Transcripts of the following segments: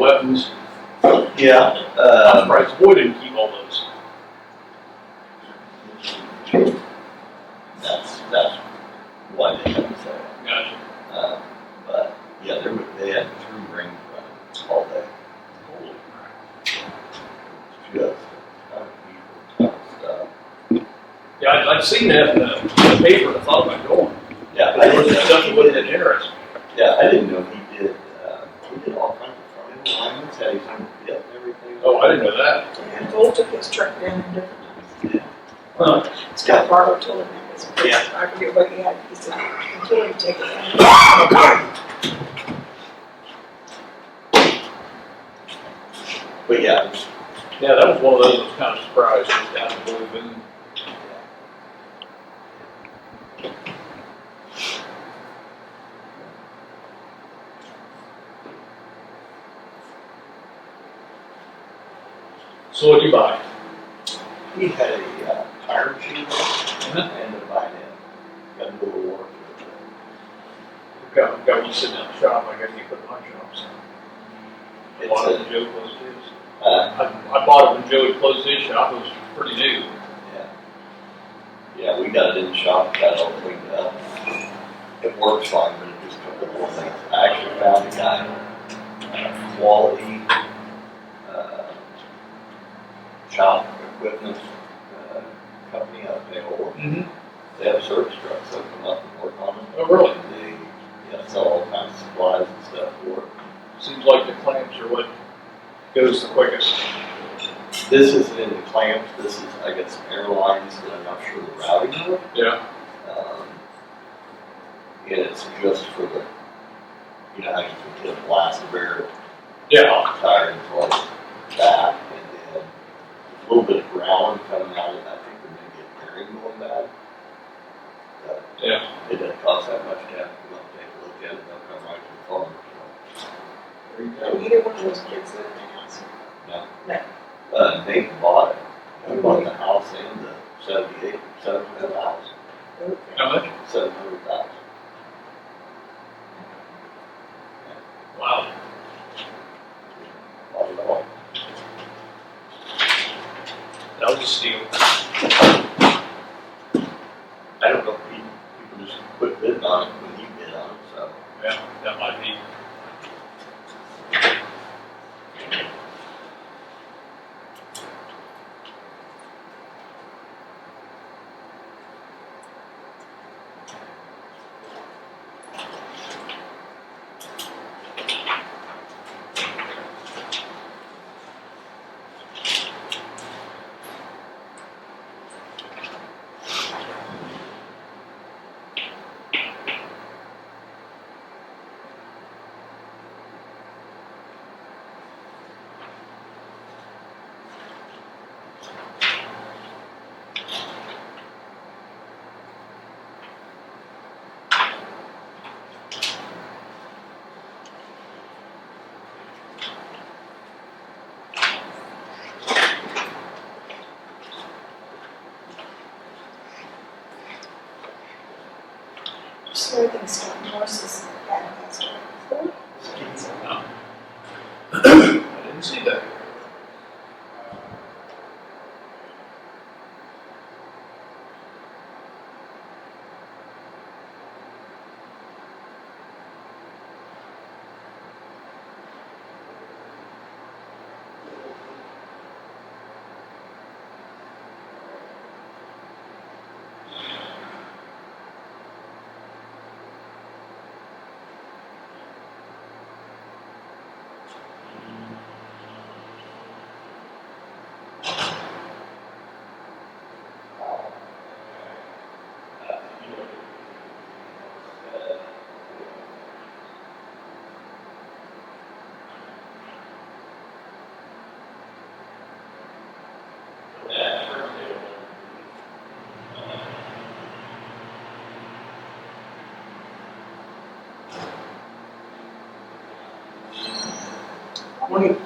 weapons. Yeah. I'm surprised Boyd didn't keep all those. That's why they have to say it. Gotcha. But yeah, they had 3 rings running all day. Holy crap. Just kind of stuff. Yeah, I'd seen that in the paper. I thought about going. Yeah, But there was stuff that wasn't that interesting. Yeah, I didn't know he did all kinds of front end alignments, had his own pit and everything. Oh, I didn't know that. And Holt took his truck down in different times. Huh. Scott Barlow told him that. Yeah. I forget what he had. He said, until you take it down. But yeah, Yeah, that was one of those I was kind of surprised. It was down in Louisville. So what did you buy? he had a tire machine. I ended up buying it. Got a little work. Got one sitting in the shop. I guess you put in my shop. So. I bought it when Joe closed his. I bought it when Joe had closed his shop. It was pretty new. Yeah, we got it in the shop, got it all cleaned up. It works fine, but it just a couple more things. I actually found a guy, quality shop equipment company out of Holt. Mm-hmm. They have service trucks that come up and work on them. Oh, really? They sell all kinds of supplies and stuff for it. Seems like the clamps are what goes the quickest. This isn't in the clamps, this is, I guess, some airlines that I'm not sure the routing of. Yeah. And it's just for the, how you can get a blast barrel Yeah. tire in place, that, and then a little bit of growling coming out of it. I think there may be a bearing going bad. Yeah. It doesn't cost that much to have to come up and take a look at it, they'll come right to the farm. There you So go. either one of those kids live in the house. No. No. Nate bought it. He bought the house and the 700,000. How much? 700,000. Wow. Bought it all. That was a steal. I don't know if people just quit bidding on it when you bid on it, so. Yeah, that might be. So I think Scott Morse is that that's what No. I didn't see that.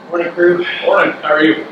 Morning, crew. Morning, how are you?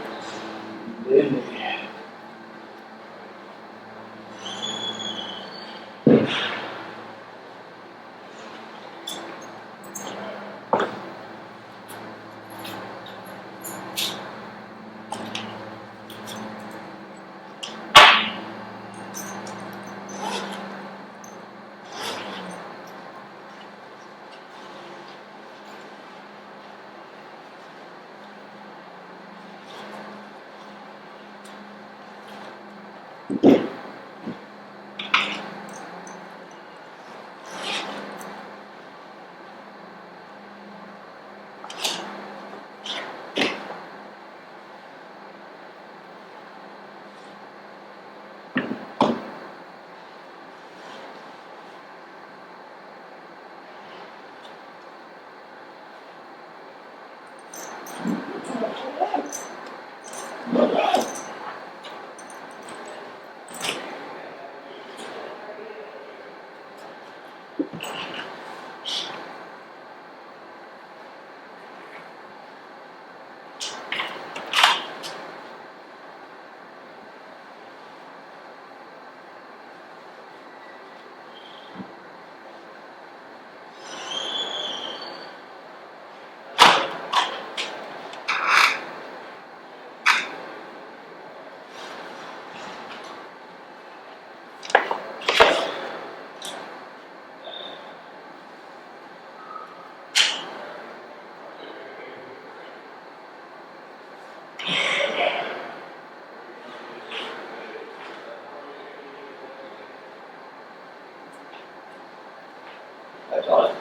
That's all.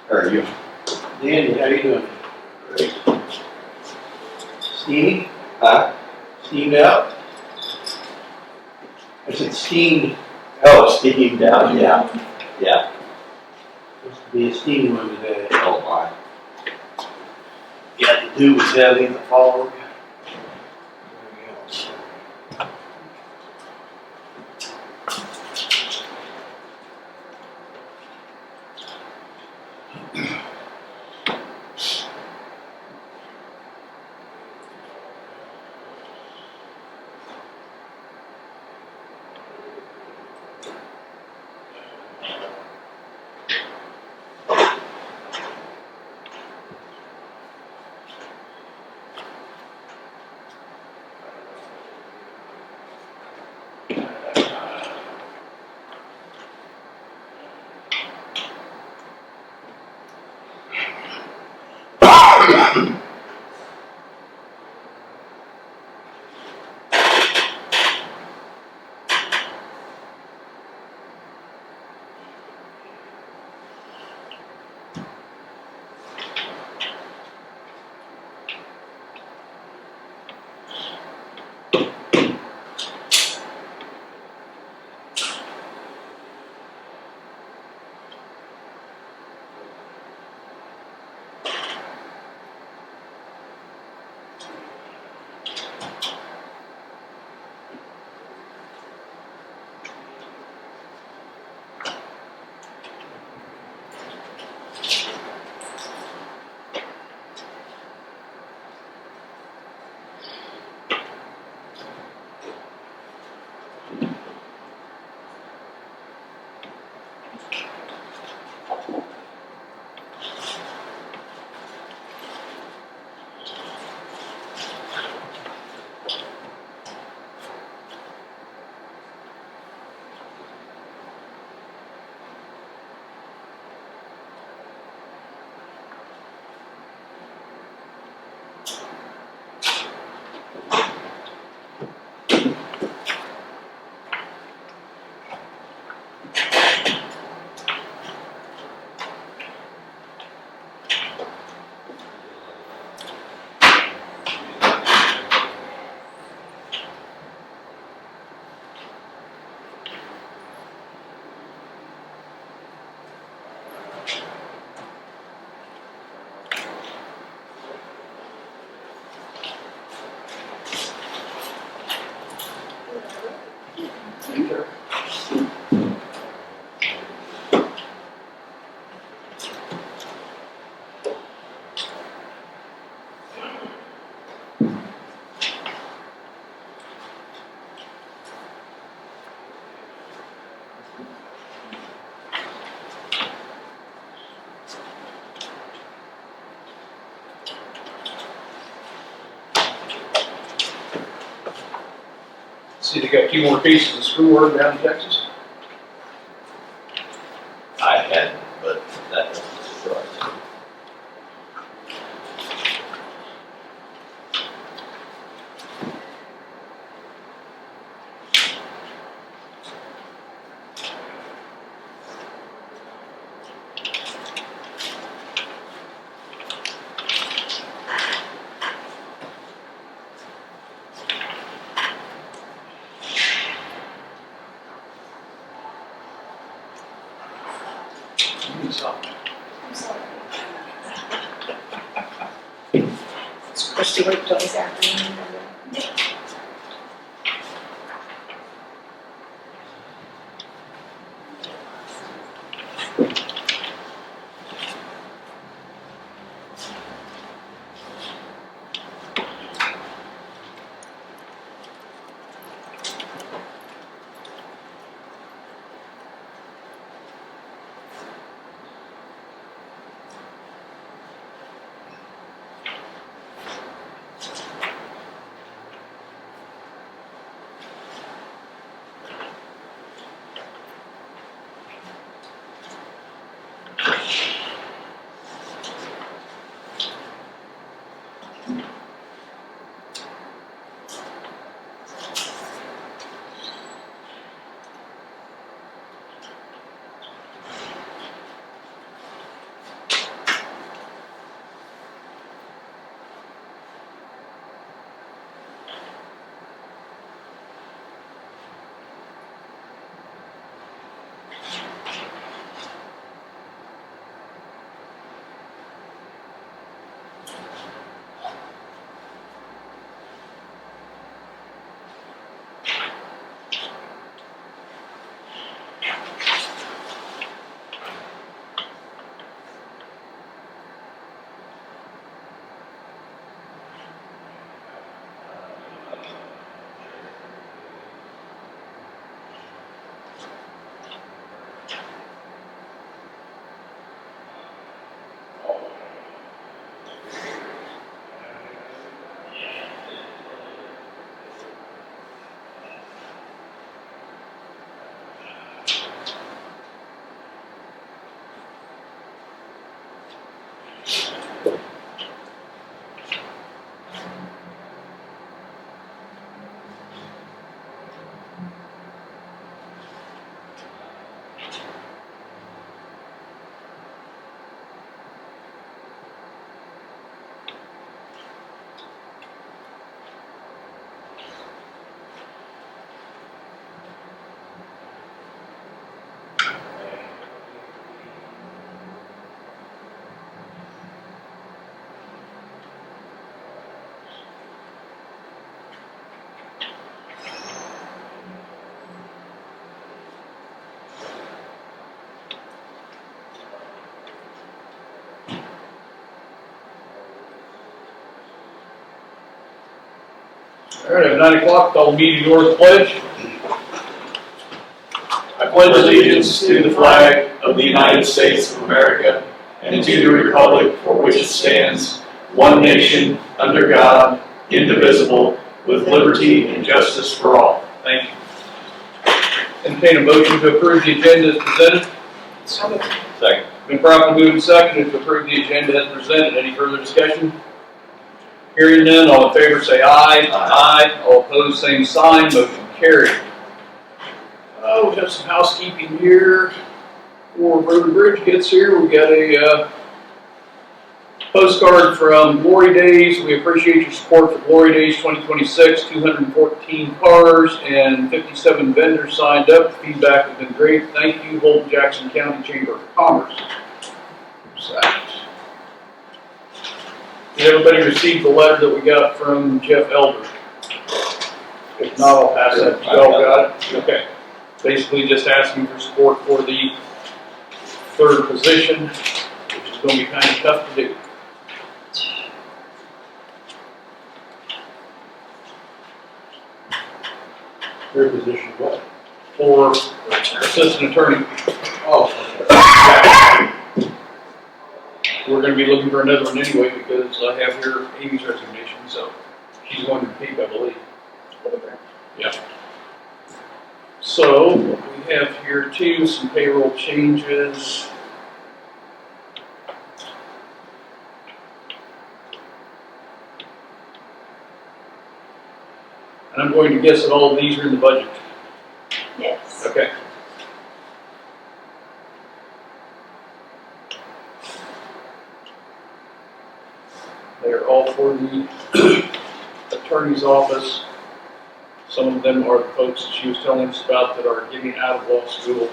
How are you? Danny, how you doing? Great. Steamy? Huh? Steamed out? I said steamed. Oh, speaking down, yeah. Yeah. Supposed to be a steamy one today. Oh, my. Yeah, the dew was heavy in the fog. Everything else. See, they got a few more cases of screw work down in Texas. I hadn't, but that was a surprise. I'm sorry. Kristie worked till this afternoon. All right, at 9 o'clock, call the meeting to order. Pledge. I pledge allegiance to the flag of the United States of America and to the republic for which it stands, one nation, under God, indivisible, with liberty and justice for all. Thank you. Entertain a motion to approve the agenda as presented. Second. Been properly moved and seconded to approve the agenda as presented. Any further discussion? Hearing none, all in favor say aye. Aye. All opposed, same sign. Motion carried. We have some housekeeping here. Before Road and Bridge gets here, we got a postcard from Glory Days. We appreciate your support for Glory Days 2026. 214 cars and 57 vendors signed up. Feedback has been great. Thank you, Holton County Chamber of Commerce. Did everybody receive the letter that we got from Jeff Elder? If not, I'll pass that to you. All got it? Okay. Basically just asking for support for the third position, which is going to be kind of tough to do. Third position, what? For assistant attorney. Oh, We're going to be looking for another one anyway because I have here Amy's resignation, so she's going to peak, I believe. Yeah. So we have here too some payroll changes. And I'm going to guess that all of these are in the budget. Yes. Okay. They're all for the attorney's office. Some of them are the folks that she was telling us about that are getting out of law school.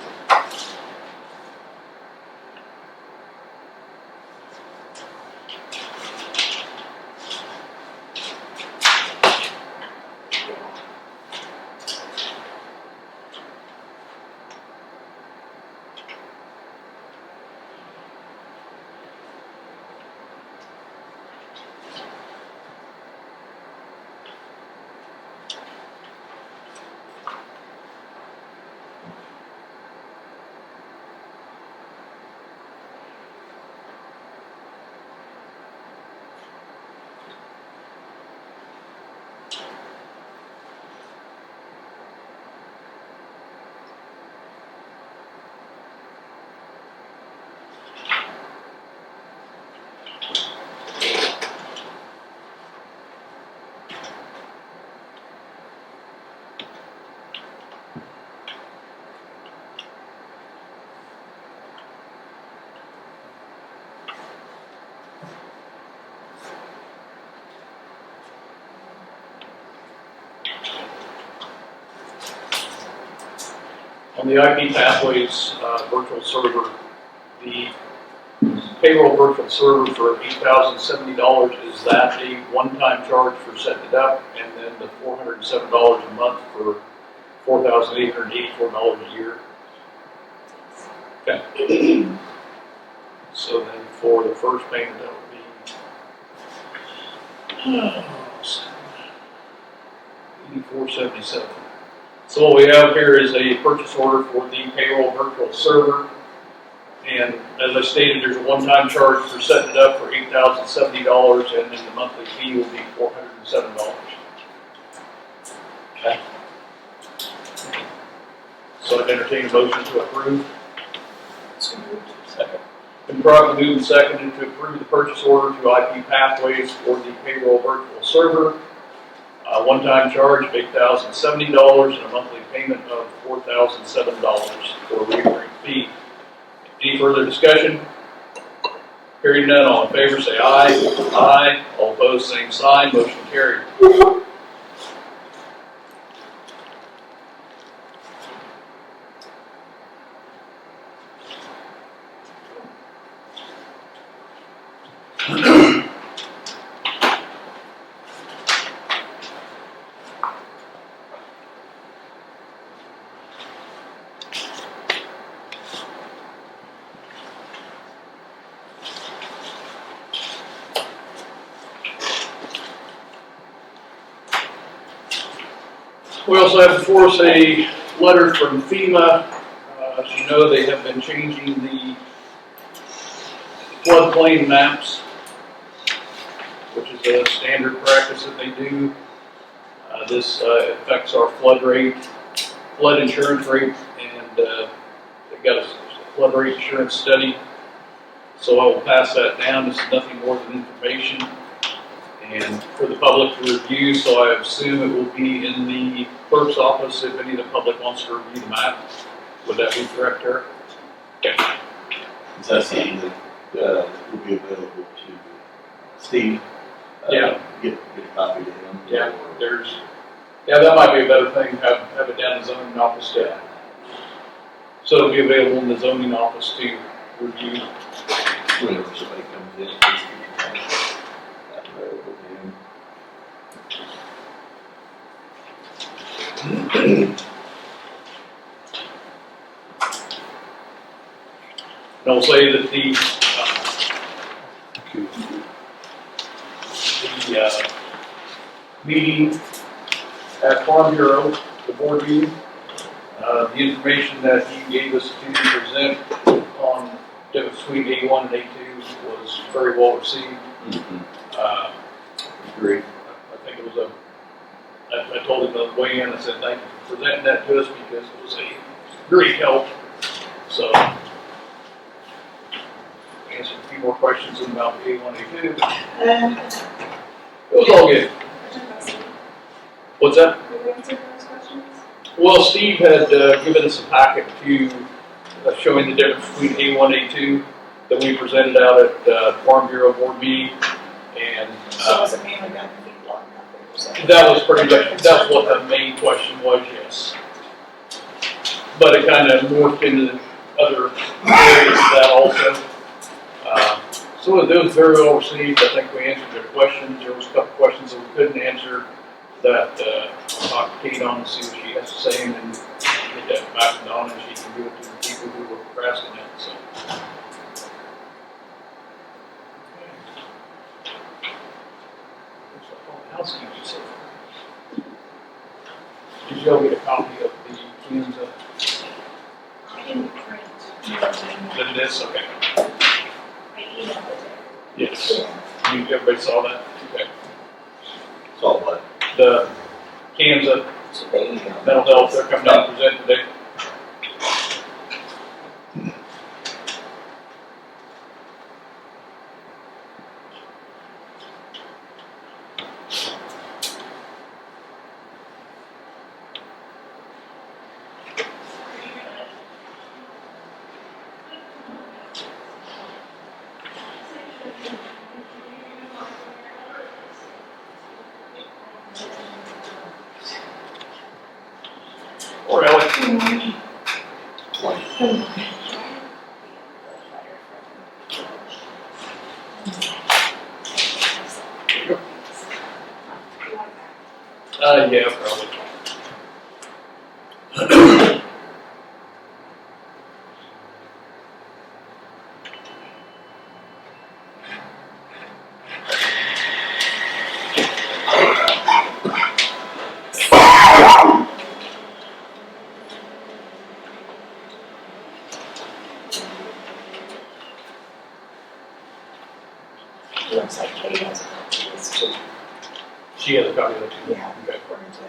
On the IP Pathways virtual server, the payroll virtual server for $8,070, is that a one-time charge for setting it up? And then the $407 a month for $4,884 a year? Okay. So then for the first payment, that would be $84.77. So what we have here is a purchase order for the payroll virtual server. And as I stated, there's a one-time charge for setting it up for $8,070, and then the monthly fee will be $407. Okay. So I'd entertain a motion to approve. Second. Been properly moved and seconded to approve the purchase order to IP Pathways for the payroll virtual server. One-time charge of $8,070 and a monthly payment of $4,007 for a recurring fee. Any further discussion? Hearing none, all in favor say aye. Aye. All opposed, same sign. Motion carried. We also have before us a letter from FEMA. As you know, they have been changing the floodplain maps, which is a standard practice that they do. This affects our flood insurance rate, and they've got a flood rate insurance study. So I will pass that down. This is nothing more than information and for the public to review, so I assume it will be in the clerk's office if any of the public wants to review the map. Would that be correct, Eric? Okay. Is that something that will be available to Steve? Yeah. Get a copy to him? Yeah, that might be a better thing, have it down in the zoning office, yeah. So it'll be available in the zoning office to review. Whenever somebody comes in, please keep that available to him. And I'll say that the meeting at Farm Bureau, the board meeting, the information that he gave us to present on difference between A1 and A2 was very well received. Agree. I think it was I told him on the way in, I said, thank you for presenting that to us because it was a great help. So, answered a few more questions about A1, A2. It was all good. What's that? Did we answer those questions? Well, Steve had given us a packet to showing the difference between A1, A2 that we presented out at Farm Bureau board meeting, and So was it mainly about the feedlot numbers? that was pretty much, that's what the main question was, yes. But it kind of morphed into other areas of that also. So it was very well received. I think we answered their questions. There was a couple questions that we couldn't answer that I'll talk to Kate on and see what she has to say, and then get that back to Dawn, and she can give it to the people who were procrastinating. So. Housekeeping, so. Did you all get a copy of the KANZA? I didn't print. Did this? Okay. I emailed it. Yes. Everybody saw that? Okay. It's all what? The KANZA So they emailed. mental health, they're coming out and presenting today. Or Ellie. Good morning. 20. Yeah, probably. It looks like Katie has a copy of this too. She has a copy of it too. Yeah, Okay. according to that.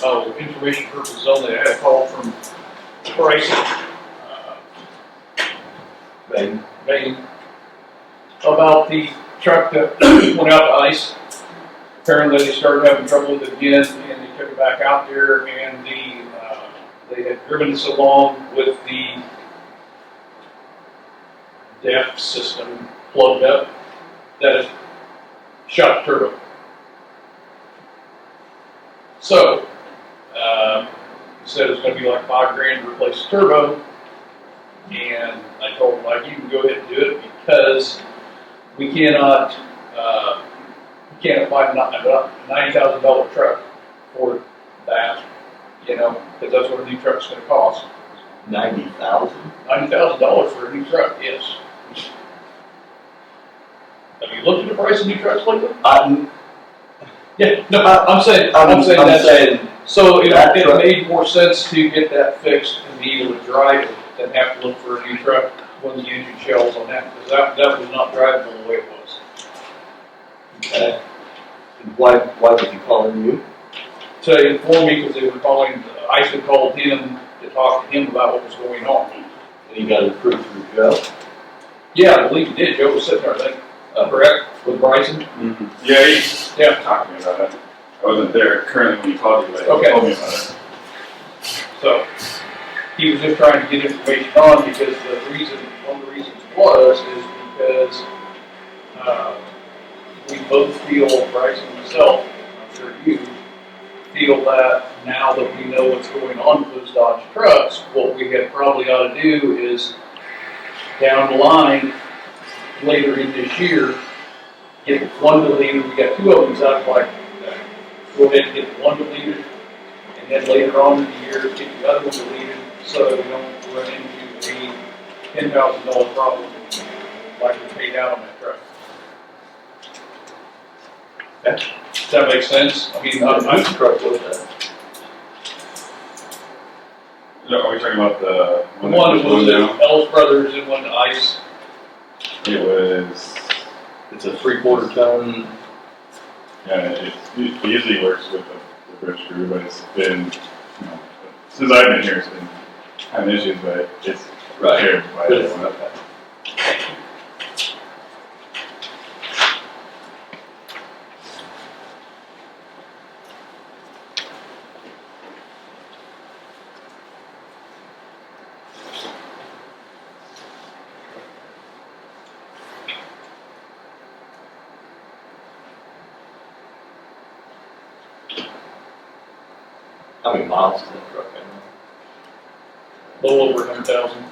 Oh, information purposes only, I had a call from Bryce, Maine, about the truck that went out to ice. Apparently they started having trouble with it again, and they took it back out there, and they had driven so long with the DEF system plugged up that it shot the turbo. So, he said it was going to be like $5,000 to replace the turbo, and I told him, like, you can go ahead and do it because we cannot buy a $90,000 truck for that, because that's what a new truck's going to cost. 90,000? $90,000 for a new truck, yes. Have you looked at the price of new trucks lately? Yeah, no, I'm saying that's. So it made more sense to get that fixed and be able to drive it than have to look for a new truck when the engine shells on that, because that was not drivable the way it was. Okay. Why was he calling you? To inform me, because they were calling, ICE had called him to talk to him about what was going on. And you got it approved through Joe? Yeah, I believe he did. Joe was sitting there, I think, correct, with Bryson. Mm-hmm. Yeah, he's talking to me about it. I wasn't there currently when you called me, but he told me about it. So he was just trying to get information on, because one of the reasons is because we both feel, Bryson and myself, I'm sure you, feel that now that we know what's going on with those Dodge trucks, what we had probably ought to do is down the line, later in this year, get one deleted. We got two of them out like that. Go ahead and get one deleted, and then later on in the year, get the other one deleted, so that we don't run into a $10,000 problem like we paid out on that truck. Does that make sense? I mean, I'm truck with that. No, are we talking about the one that was at Ellis Brothers and one to ICE. It was. It's a 3/4 ton. Yeah, it usually works with the bridge screw, but it's been, since I've been here, it's been having issues, but it's repaired by everyone. Okay. How many miles is that truck in? A little over 100,000.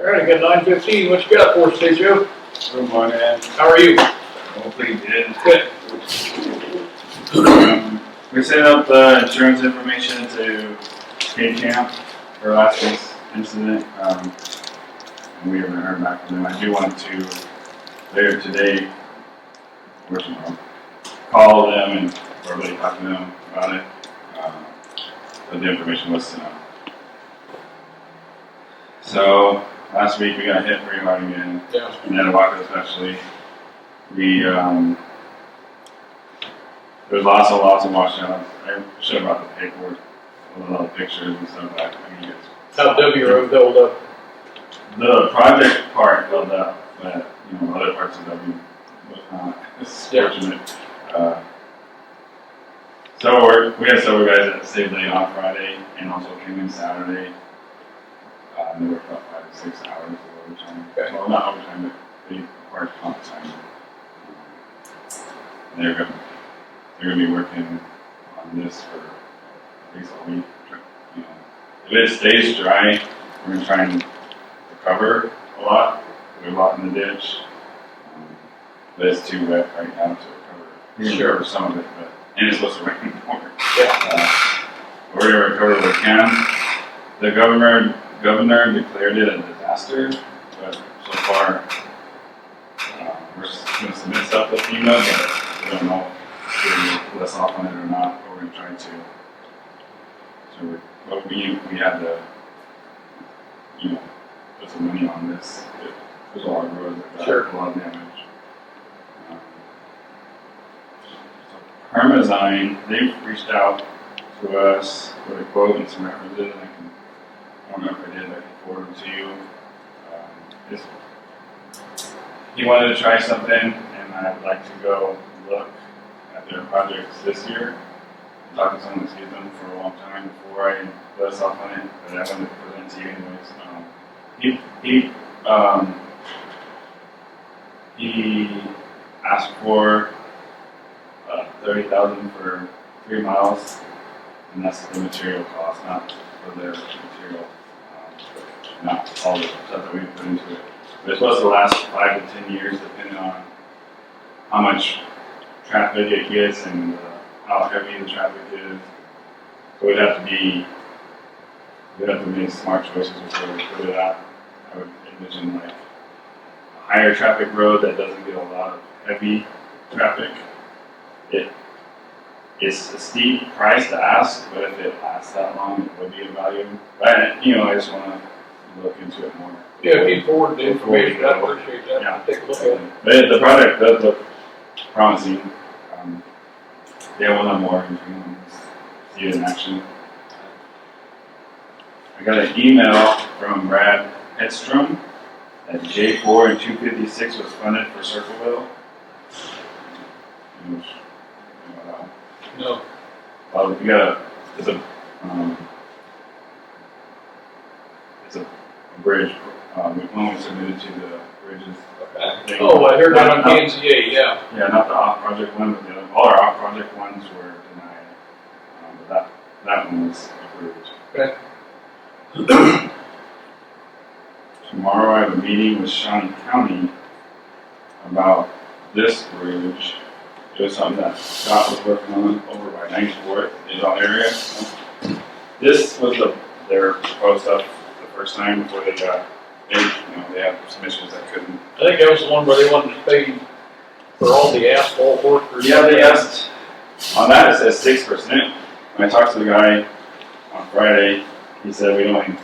All right, I got 9:15. What you got for us today, Joe? Good morning. How are you? Hopefully good. Good. We sent out the insurance information to K-Camp for last week's incident. And we haven't heard back from them. I do want to, later today, or tomorrow, call them and verbally talk to them about it. But the information was sent out. So, last week we got hit pretty hard again. Yeah. In Netawaka especially. We, there's lots of washouts. I should have brought the paperwork, a lot of pictures and stuff like that. How W Road held up? The project part held up, but, other parts of W was not. It's fortunate. So we had several guys that stayed late on Friday and also came in Saturday. They worked about 5 to 6 hours of overtime. Okay. Well, not overtime, but they required comp time. They're gonna be working on this for at least a week. If it stays dry, we're gonna try and recover a lot. There's a lot in the ditch, but it's too wet right now to recover. We can recover some of it, and it's supposed to rain more. Yeah. We're gonna recover what we can. The governor declared it a disaster, but so far we're gonna submit stuff to FEMA, but we don't know if they're less off on it or not. But we're gonna try to. But we had to, put some money on this. There's a lot of roads that got a lot of damage. Hermazine, they've reached out to us with a quote and some references, and I don't know if I did, I can forward them to you. He wanted to try something, and I'd like to go look at their projects this year. I'm talking to someone that's used them for a long time before I let us off on it, but I wanted to present to you anyways. He asked for $30,000 for 3 miles, and that's the material cost, not for their material, not all the stuff that we put into it. But it's supposed to last 5 to 10 years, depending on how much traffic it gets and how heavy the traffic is. So we'd have to make smart choices before we put it out. I would envision like a higher traffic road that doesn't get a lot of heavy traffic. It's a steep price to ask, but if it lasts that long, it would be a value. But I just want to look into it more. Yeah, if you forward the information, I'd appreciate that. Yeah. Take a look at it. But the product does look promising. Yeah, we'll have more if you want to see it in action. I got an email from Brad Hedstrom that J4 and 256 was funded for Circleville. No. We got it's a bridge. We submitted to the bridges. Okay. Oh, I heard that on KANZA CEO, yeah. Yeah, not the off-project one, but all our off-project ones were denied. But that one was approved. Okay. Tomorrow I have a meeting with Shawnee County about this bridge. It was something that Scott was working on over by 94th in our area. This was their proposed stuff the first time before they got big. They had some issues that couldn't. I think that was the one where they wanted to pay for all the asphalt work. Yeah, they asked, on that it says 6%. When I talked to the guy on Friday, he said we only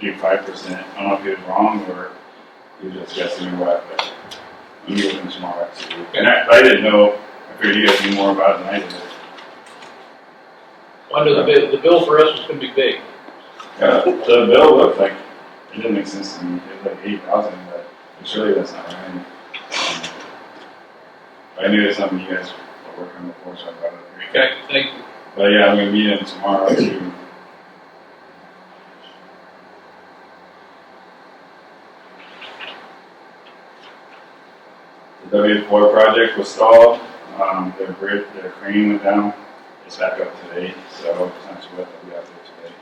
do 5%. I don't know if he was wrong or he was just guessing or what, but I'm meeting with him tomorrow actually. And I didn't know, I figured you guys knew more about it than I did. Under the bill for us was going to be big. The bill looked like, it didn't make sense to me. It was like 8,000, but surely that's not right. I knew it's something you guys were working on before, so I brought it up here. Okay, thank you. But yeah, I'm going to meet him tomorrow too. The W4 project was stalled. Their crane went down. It's back up today, so it's not too wet that we have there today.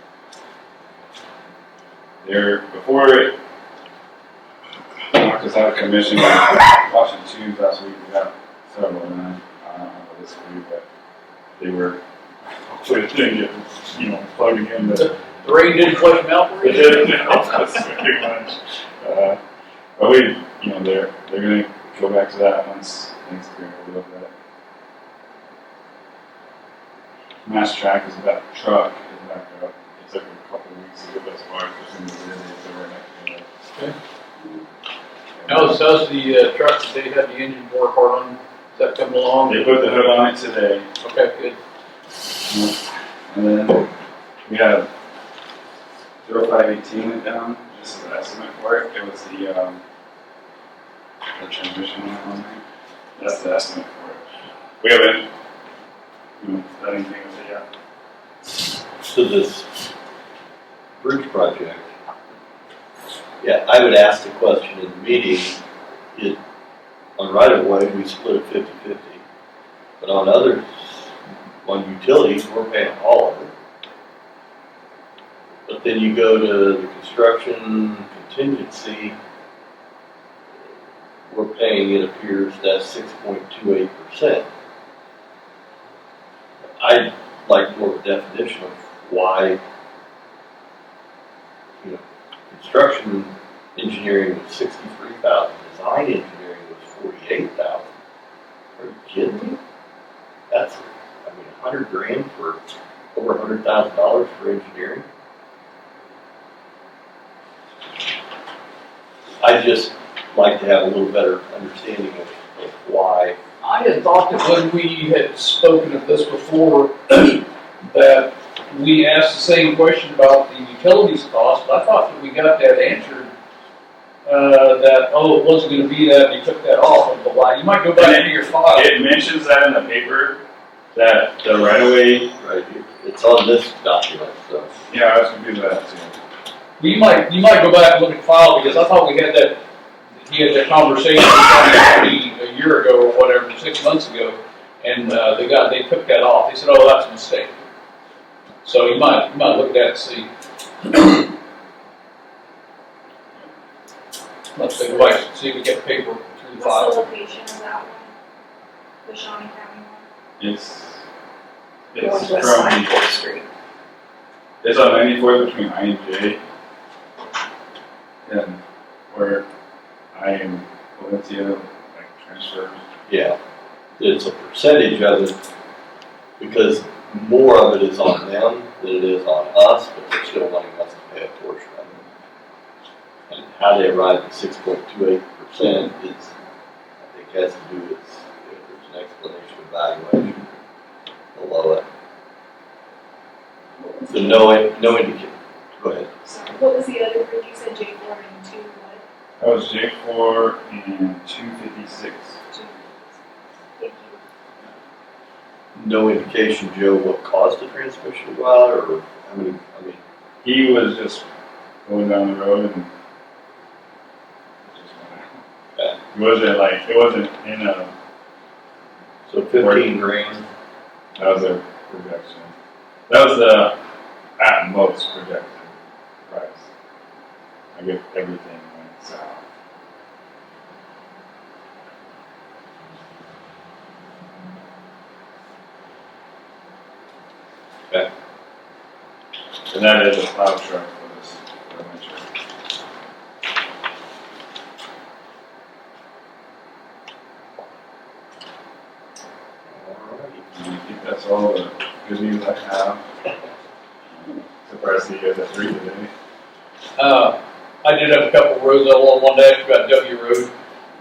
before it knocked us out of commission, watching tubes last week, we got several of them. I don't know about this week, but they were, hopefully it didn't get, plugging in the. The rain didn't flush them out for It you? did, that's pretty much. But they're gonna go back to that once things clear a little bit. Mass track is that truck is back up. It took a couple of weeks to get those parts, but soon as it is, they're right next to it. How's the truck that they had the engine work hard on? Is that coming along? They put the hood on it today. Okay, good. And then we had 0518 went down, just as an estimate for it. It was the transmission on there. That's the estimate for it. We haven't done anything with it yet. So this bridge project, yeah, I would ask the question in the meeting, on right of way, we split it 50-50. But on others, on utilities, we're paying all of it. But then you go to the construction contingency, we're paying, it appears, that 6.28%. I'd like more of a definition of why, construction engineering was $63,000, design engineering was $48,000. Are you kidding me? That's, $100,000 for over $100,000 for engineering. I'd just like to have a little better understanding of why. I had thought that when we had spoken of this before, that we asked the same question about the utilities cost, but I thought that we got that answered, that, it wasn't gonna be that, and you took that off of the line. You might go back into your file. It mentions that in the paper, that the right of way. Right here. It's on this document, so. Yeah, I was confused with that too. You might go back and look at the file, because I thought we had that, he had that conversation a year ago or whatever, 6 months ago, and they took that off. They said, that's a mistake. So you might look at that and see. Let's go back and see if we get paper through the What's file. the location of that one? The Shawnee County one? It's Northwest from, 94th Street. it's on 94th between I and J. And where I am Valencia, transfers. Yeah, it's a percentage of it, because more of it is on them than it is on us, but they're still wanting us to pay a portion of it. And how they arrive at 6.28% is, I think, has to do with, there's an explanation of valuation below it. So no indication. Go ahead. Sorry, what was the other bridge? You said J4 and 2 what? That was J4 and 256. 2. Thank you. No indication, Joe, what caused the transmission to go out, or He was just going down the road and just went out. Yeah. It wasn't in a, So 15 grand. that was a projection. That was the at most projected price. I guess everything went south. Okay. And that is a plow truck for this adventure. And I think that's all the good news I have. Surprised to see you guys at 3 today. I did have a couple of roads I want one day. I forgot W Road.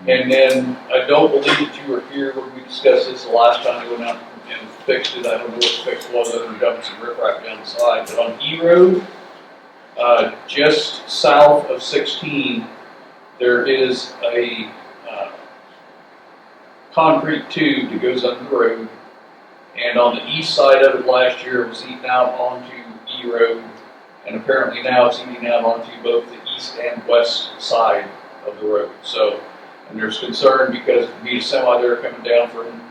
And then I don't believe that you were here when we discussed this the last time we went out and fixed it. I don't know what the fix was other than dumping some riprap down the side. But on E Road, just south of 16, there is a concrete tube that goes under the road. And on the east side of it last year, it was eaten out onto E Road. And apparently now it's eating out onto both the east and west side of the road. So, and there's concern because there'd be a semi there coming down from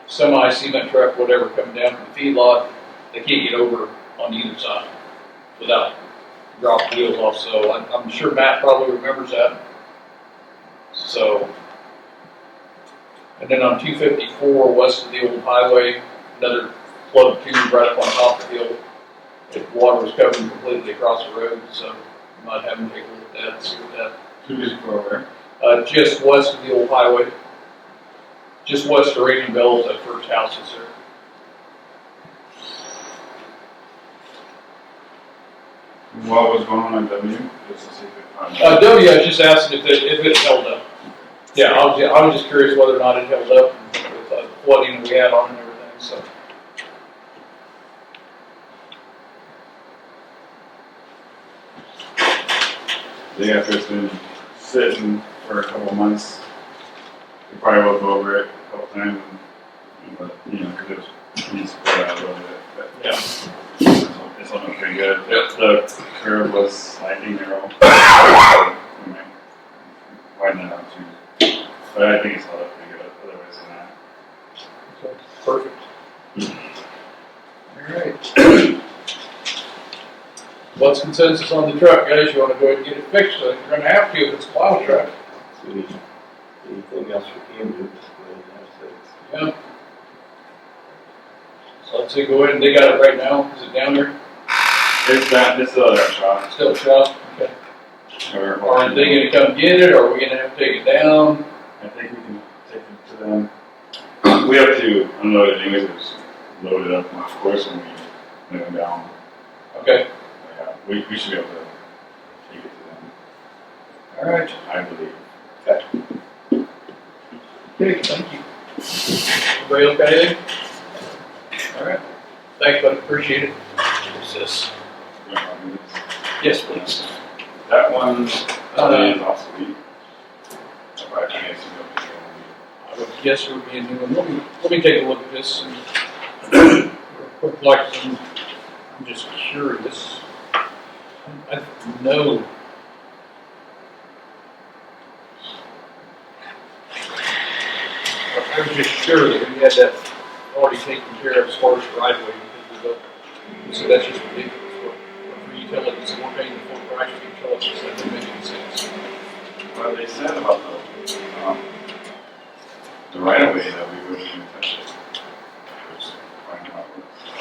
semi, cement truck, whatever, coming down from the feedlot. They can't get over on either side without dropped wheels off, so I'm sure Matt probably remembers that. So, and then on 254 west of the old highway, another flood tube right up on top of the hill. The water was covering completely across the road, so you might have to take a look at that and see what that. 254 where? Just west of the old highway, just west of Raven Bell's, that first house is there. What was going on in W? Just to see if it found W, I just asked if it held up. Yeah, I was just curious whether or not it held up with the flooding we had on and everything, so. Yeah, after it's been sitting for a couple of months, we probably will go over it a couple times, but, you know, because it needs to put out a little bit, but Yeah. it's looking pretty good. Yep. The curve was slightly narrow. We might widen it out too, but I think it's held up pretty good otherwise than that. Perfect. All right. What's consensus on the truck, guys? You want to go ahead and get it fixed? So you're going to have to if it's a plow truck. So anything else we can do? Yeah. So I'd say go ahead and dig out it right now. Is it down there? It's that, it's still that shot. Still a shop? Okay. Are they going to come get it, or are we going to have to take it down? I think we can take it to them. We have to unload it anyways, just load it up, of course, when we move them down. Okay. Yeah, we should be able to take it to them, All right. I believe. Okay, thank you. Everybody else got anything? All right. Thanks, bud. Appreciate it. What's this? Yes, please. That one is obsolete. I would guess it would be a new one. Let me take a look at this and quick like I'm just curious. I know. I was just sure that we had that already taken care of as far as right away. So that's just ridiculous. For utilities, and we're paying the full price for utilities. That doesn't make any sense. Well, they said about the right of way that we wouldn't even touch it. Which, find out, I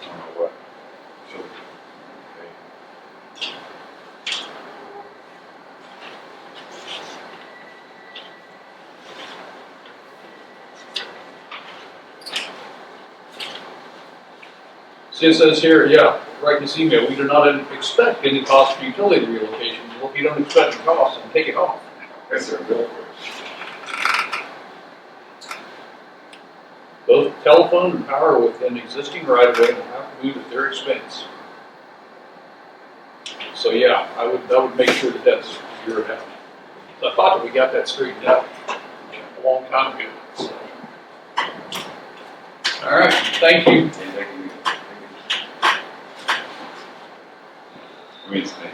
don't know what. So, See, it says here, yeah, write this email. We do not expect any cost for utility relocations. Well, if you don't expect the cost, then take it off. that's their bill for it. Both telephone and power within existing right of way will have to move at their expense. So yeah, I would make sure that that's zeroed out. So I thought that we got that straightened out a long time ago. So. All right, thank you. Wednesday.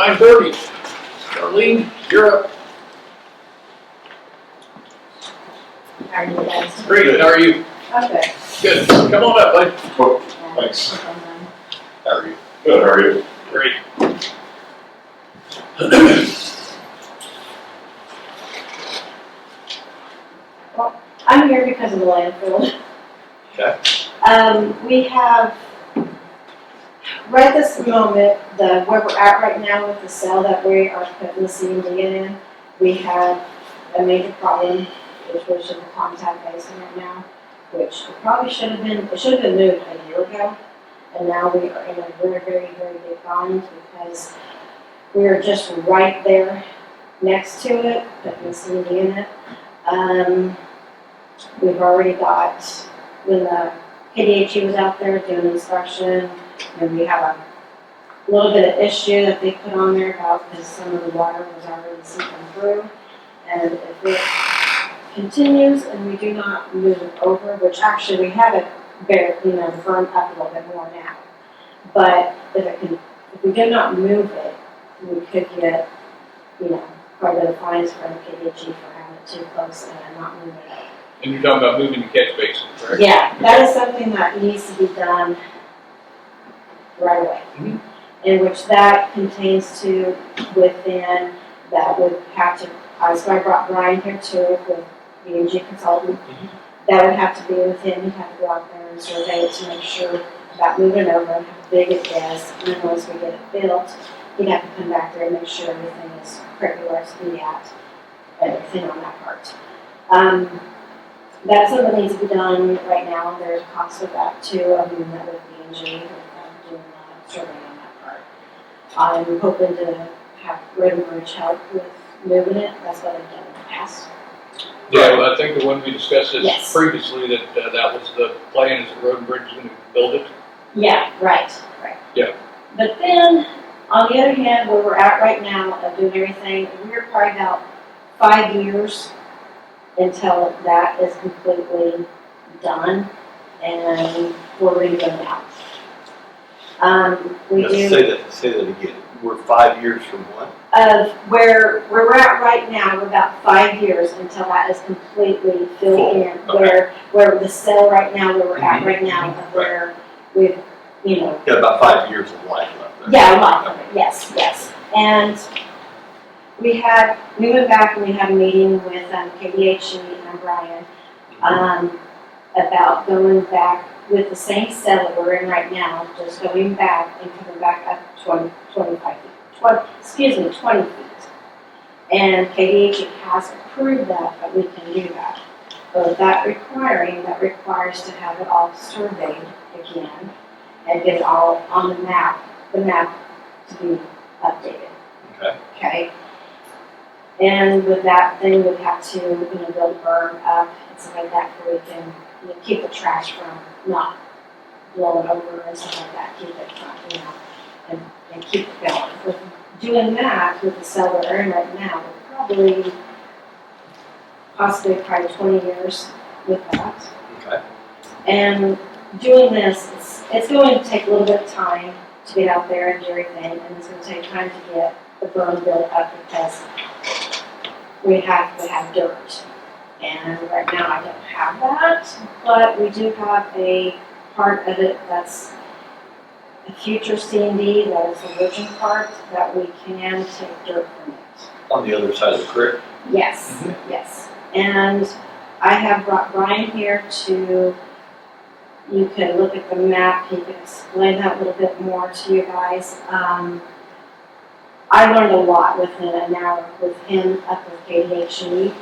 9:30. Darlene, you're up. How are you guys? Great, how are you? Okay. Good. Come on up, bud. Thanks. How are you? Good, how are you? Great. I'm here because of the landfill. Okay. We have, right this moment, where we're at right now with the cell that we are putting the C&D in, we have a major problem, which was in the contact basin right now, which it probably should have been moved a year ago. And now we are in a very, very, very big bind because we are just right there next to it, putting the C&D in it. We've already got, when the KDHE was out there doing inspection, and we have a little bit of issue that they put on there about because some of the water was already seeping through. And if it continues and we do not move it over, which actually we have it firm up a little bit more now. But if we do not move it, we could get, quite a bit of fines from KDHE for having it too close and not moving it over. And you're talking about moving the catch basin, correct? Yeah, that is something that needs to be done right away. Mhm. In which that contains to within, that would have to, so I brought Brian here too with the EagleView consultant. That would have to be with him, he'd have to go out there and survey it to make sure about moving it over, how big it is, and then once we get it built, he'd have to come back there and make sure everything is correctly where it's to be at, everything on that part. That's something that needs to be done right now. There's a cost with that too. I mean, that would be doing the survey on that part. I'm hoping to have Road and Bridge help with moving it. That's what I've done in the past. Yeah, well, I think the one we discussed this Yes. previously, that was the plan, is the Road and Bridge is going to build it. Yeah, right. Yeah. But then, on the other hand, where we're at right now of doing everything, we're probably about 5 years until that is completely done, and we're going to go now. We Let's do, say that again. We're 5 years from what? of where we're at right now, we're about 5 years until that is completely filled Full, in. okay. Where the cell right now, where we're at right now, of where we've, Got about 5 years of life left there. yeah, a lot of it, yes. And we went back and we had a meeting with KDHE and Brian about going back with the same cell that we're in right now, just going back and coming back up 25 feet, 20 feet. And KDHE has approved that we can do that. But that requires to have it all surveyed again and get it all on the map to be updated. Okay. And with that, then we'd have to, build a berm up and stuff like that, where we can keep the trash from not blowing over and stuff like that. Keep it from, and keep it going. With doing that with the cell that we're in right now, we're possibly 20 years with that. Okay. And doing this, it's going to take a little bit of time to get out there and do everything, and it's going to take time to get the berm built up because we have to have dirt. And right now I don't have that, but we do have a part of it that's a future C&D, that is the virgin part, that we can take dirt from it. On the other side of the creek? Yes, yes. And I have brought Brian here to, you can look at the map, he can explain that a little bit more to you guys. I learned a lot within an hour with him up with KDHE.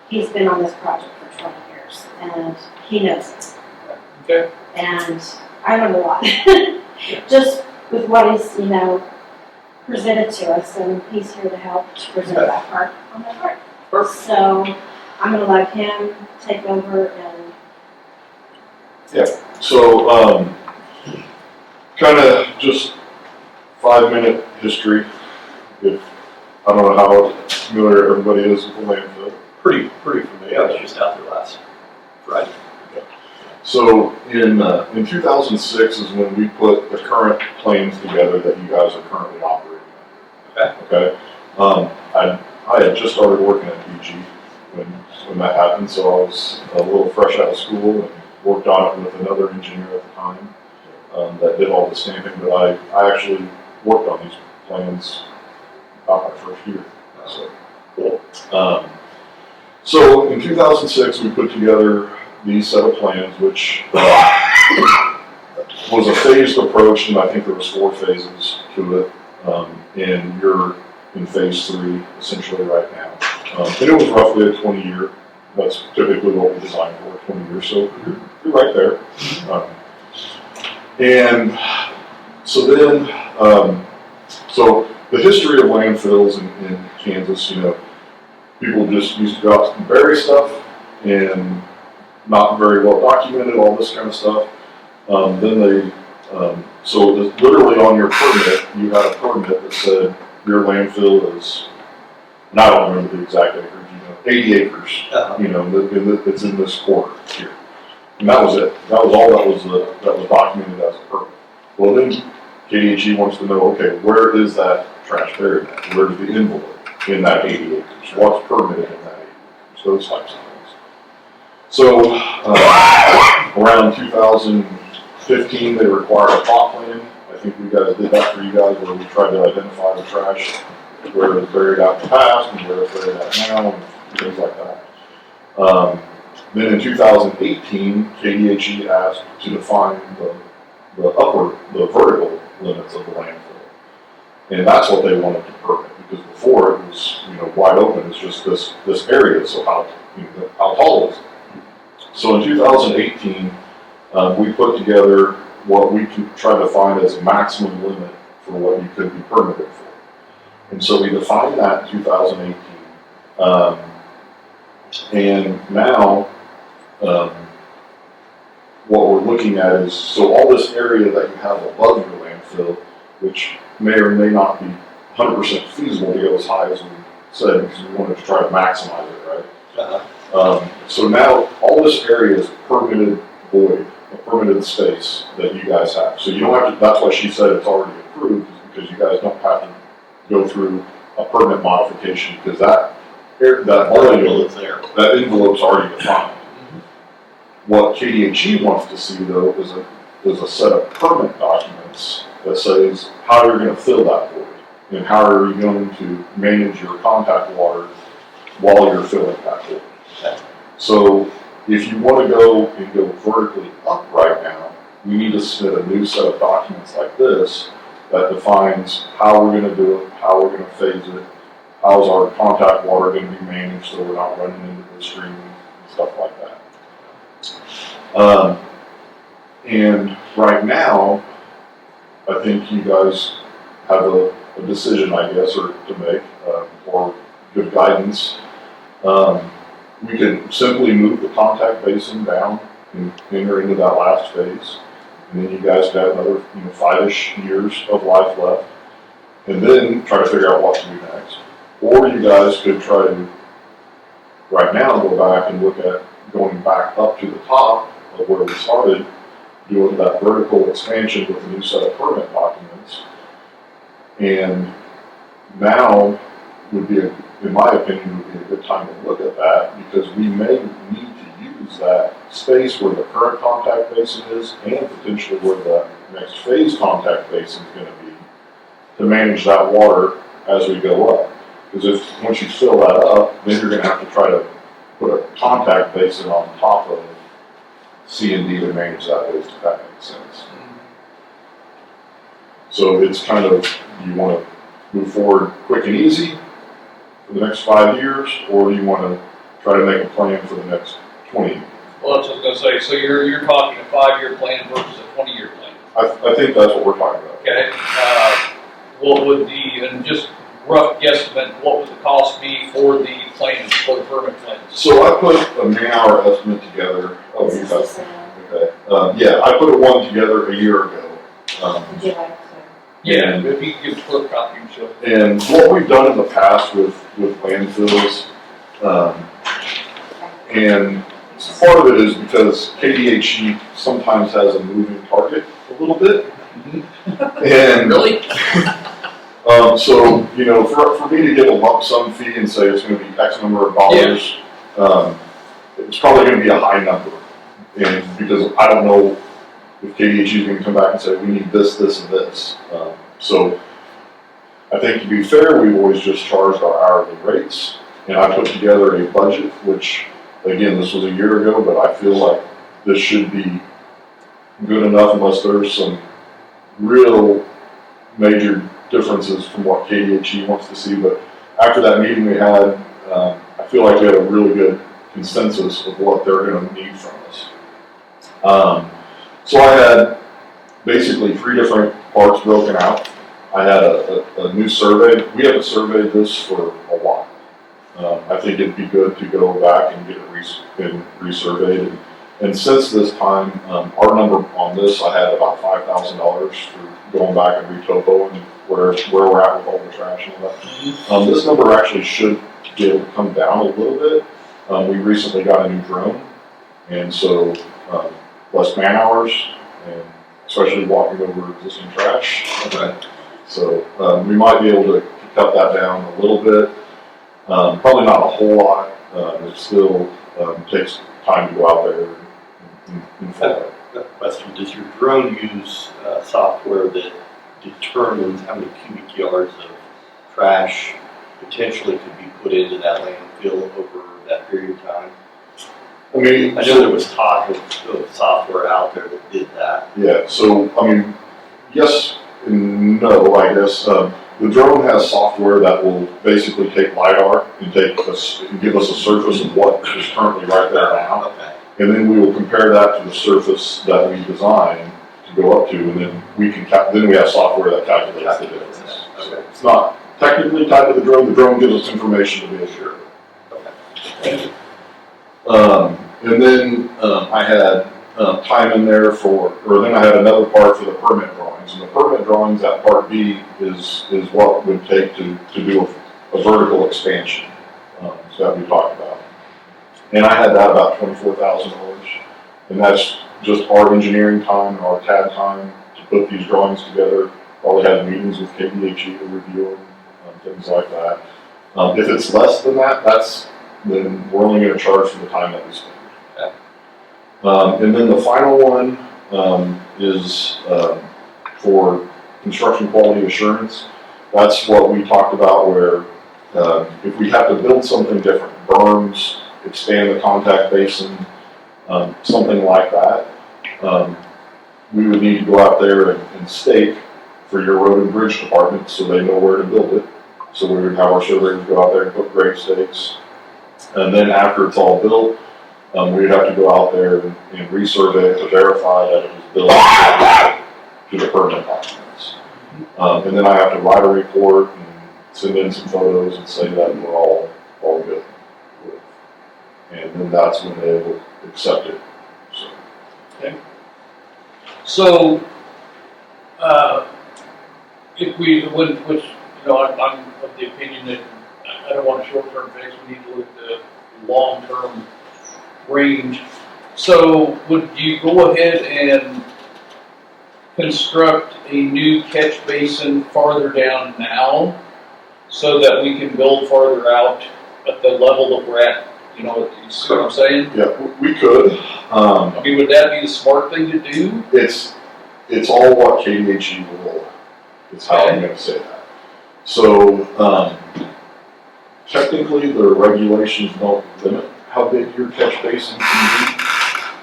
He's been on this project for 20 years, and he knows it. Okay. And I learned a lot, just with what he's, presented to us, and he's here to help to present that part on that part. Perfect. So I'm gonna let him take over and. So, kind of just 5-minute history. I don't know how familiar everybody is with the landfill. Pretty familiar. I was just out there last Friday. So in 2006 is when we put the current plans together that you guys are currently operating Okay. I had just started working at PG when that happened, so I was a little fresh out of school and worked on it with another engineer at the time that did all the stamping, but I actually worked on these plans about my first year. So, cool. So in 2006, we put together these set of plans, which was a phased approach, and I think there was 4 phases to it. And you're in phase 3 essentially right now. And it was roughly a 20-year. That's typically what we design for, 20 years. So you're right there. And so then, so the history of landfills in Kansas, people just used to go out and bury stuff and not very well documented, all this kind of stuff. Then they, so literally on your permit, you had a permit that said your landfill is, and I don't remember the exact acreage, 80 acres, it's in this quarter here. And that was it. That was all that was documented as a permit. Well, then KDHE wants to know, okay, where is that trash buried at? Where's the envelope in that 80 acres? What's permitted in that 80 acres? Those types of things. So around 2015, they required a plot plan. I think we guys did that for you guys, where we tried to identify the trash, where it was buried out in the past and where it's buried out now, and things like that. Then in 2018, KDHE asked to define the vertical limits of the landfill. And that's what they wanted to permit, because before it was, wide open. It's just this area, so how tall is it? So in 2018, we put together what we could try to find as a maximum limit for what you could be permitted for. And so we defined that in 2018. And now, what we're looking at is, so all this area that you have above your landfill, which may or may not be 100% feasible to go as high as we said, because we wanted to try to maximize it, right? So now all this area is permitted void, a permitted space that you guys have. So you don't have to, that's why she said it's already approved, is because you guys don't have to go through a permit modification, because that envelope's already defined. What KDHE wants to see, though, is a set of permit documents that says how you're going to fill that void and how are you going to manage your contact water while you're filling that void. So if you want to go vertically up right now, you need to submit a new set of documents like this that defines how we're going to do it, how we're going to phase it, how's our contact water going to be managed so we're not running into the stream and stuff like that. And right now, I think you guys have a decision, I guess, or to make, or good guidance. We can simply move the contact basin down and enter into that last phase. And then you guys got another 5-ish years of life left. And then try to figure out what to do next. Or you guys could try to, right now, go back and look at going back up to the top of where we started, doing that vertical expansion with a new set of permit documents. And now would be, in my opinion, would be a good time to look at that, because we may need to use that space where the current contact basin is and potentially where the next phase contact basin is going to be to manage that water as we go up. Because once you fill that up, then you're going to have to try to put a contact basin on top of C and D to manage that waste, if that makes sense. So it's kind of, you want to move forward quick and easy for the next 5 years, or do you want to try to make a plan for the next 20 years? Well, that's what I was going to say. So you're talking a 5-year plan versus a 20-year plan. I think that's what we're talking about. Okay. What would and just rough guesstimate, what would the cost be for the plans, for the permit plans? So I put a man-hour estimate together. Oh, you guys. Okay. Yeah, I put one together a year ago. Would you like to? Yeah, if you could give a quick copy and show. And what we've done in the past with landfills, and part of it is because KDHE sometimes has a moving target a little bit. And Really? So, you know, for me to get a lump sum fee and say it's gonna be X number of dollars, it's probably gonna be a high number. And because I don't know if KDHE is gonna come back and say, we need this, this, and this. So I think to be fair, we've always just charged our hourly rates. And I put together a budget, which, again, this was a year ago, but I feel like this should be good enough unless there's some real major differences from what KDHE wants to see. But after that meeting we had, I feel like we had a really good consensus of what they're gonna need from us. So I had basically 3 different parts broken out. I had a new survey. We haven't surveyed this for a while. I think it'd be good to go back and get it resurveyed. And since this time, our number on this, I had about $5,000 for going back and retopoing where we're at with all the trash and all that. This number actually should be able to come down a little bit. We recently got a new drone, and so less man hours, and especially walking over existing trash. So we might be able to cut that down a little bit. Probably not a whole lot. It still takes time to go out there and follow. Question, does your drone use software that determines how many cubic yards of trash potentially could be put into that landfill over that period of time? I mean, I know there was talk of software out there that did that. Yeah, so, I mean, yes and no, I guess. The drone has software that will basically take LiDAR and give us a surface of what is currently right there now. Okay. And then we will compare that to the surface that we designed to go up to, and then we have software that calculates the difference. So it's not technically tied to the drone gives us information to be assured. Okay. And then I had time in there then I had another part for the permit drawings. And the permit drawings, that part B, is what it would take to do a vertical expansion that we talked about. And I had that about $24,000. And that's just our engineering time and our CAD time to put these drawings together. Probably had meetings with KDHE to review them, things like that. If it's less than that, then we're only going to charge for the time that we spend. Okay. And then the final one is for construction quality assurance. That's what we talked about where if we have to build something different, berms, expand the contact basin, something like that, we would need to go out there and stake for your road and bridge department so they know where to build it. So we would have our surveyors go out there and put grade stakes. And then after it's all built, we'd have to go out there and resurvey it to verify that it was built to the permit documents. And then I have to write a report and send in some photos and say that we're all good. And then that's when they will accept it. So, if which, I'm of the opinion that I don't want a short-term fix, we need to look at the long-term range. So, would you go ahead and construct a new catch basin farther down now so that we can build farther out at the level that we're at? You see what I'm saying? Yeah, we could. I mean, would that be the smart thing to do? It's all what KDHE will, is how I'm going to say that. So, technically, the regulations don't limit how big your catch basin can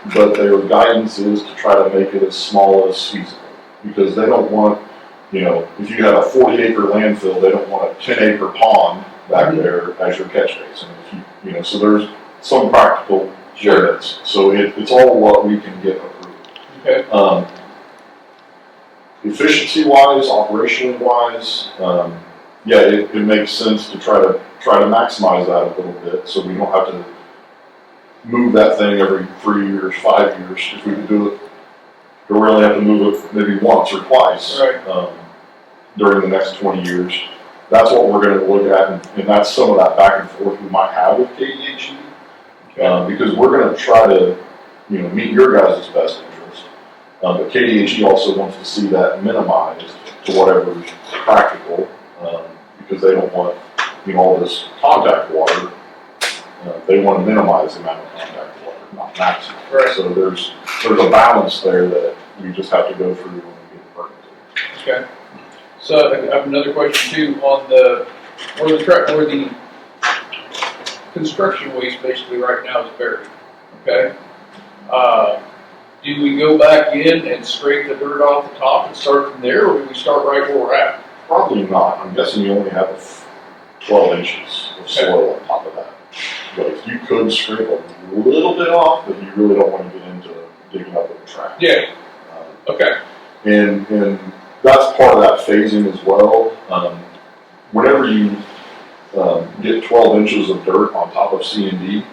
be, but their guidance is to try to make it as small as feasible. Because they don't want, if you have a 40-acre landfill, they don't want a 10-acre pond back there as your catch basin. So there's some practical limits. So it's all what we can get approved. Okay. Efficiency-wise, operationally-wise, it makes sense to try to maximize that a little bit, so we don't have to move that thing every 3 years, 5 years. If we could do it, we only have to move it maybe once or twice during the next 20 years. That's what we're going to look at, and that's some of that back and forth we might have with KDHE, because we're going to try to, meet your guys' best interest. But KDHE also wants to see that minimized to whatever is practical, because they don't want, all this contact water. They want to minimize the amount of contact water, not maximize. Right. So there's a balance there that we just have to go through when we get the permit. Okay. So I have another question too on where the construction waste basically right now is buried. Okay. Do we go back in and scrape the dirt off the top and start from there, or do we start right where we're at? Probably not. I'm guessing you only have 12 inches of soil on top of that. But you could scrape a little bit off, but you really don't want to get into digging up with a tractor. Yeah. Okay. And that's part of that phasing as well. Whenever you get 12 inches of dirt on top of C&D,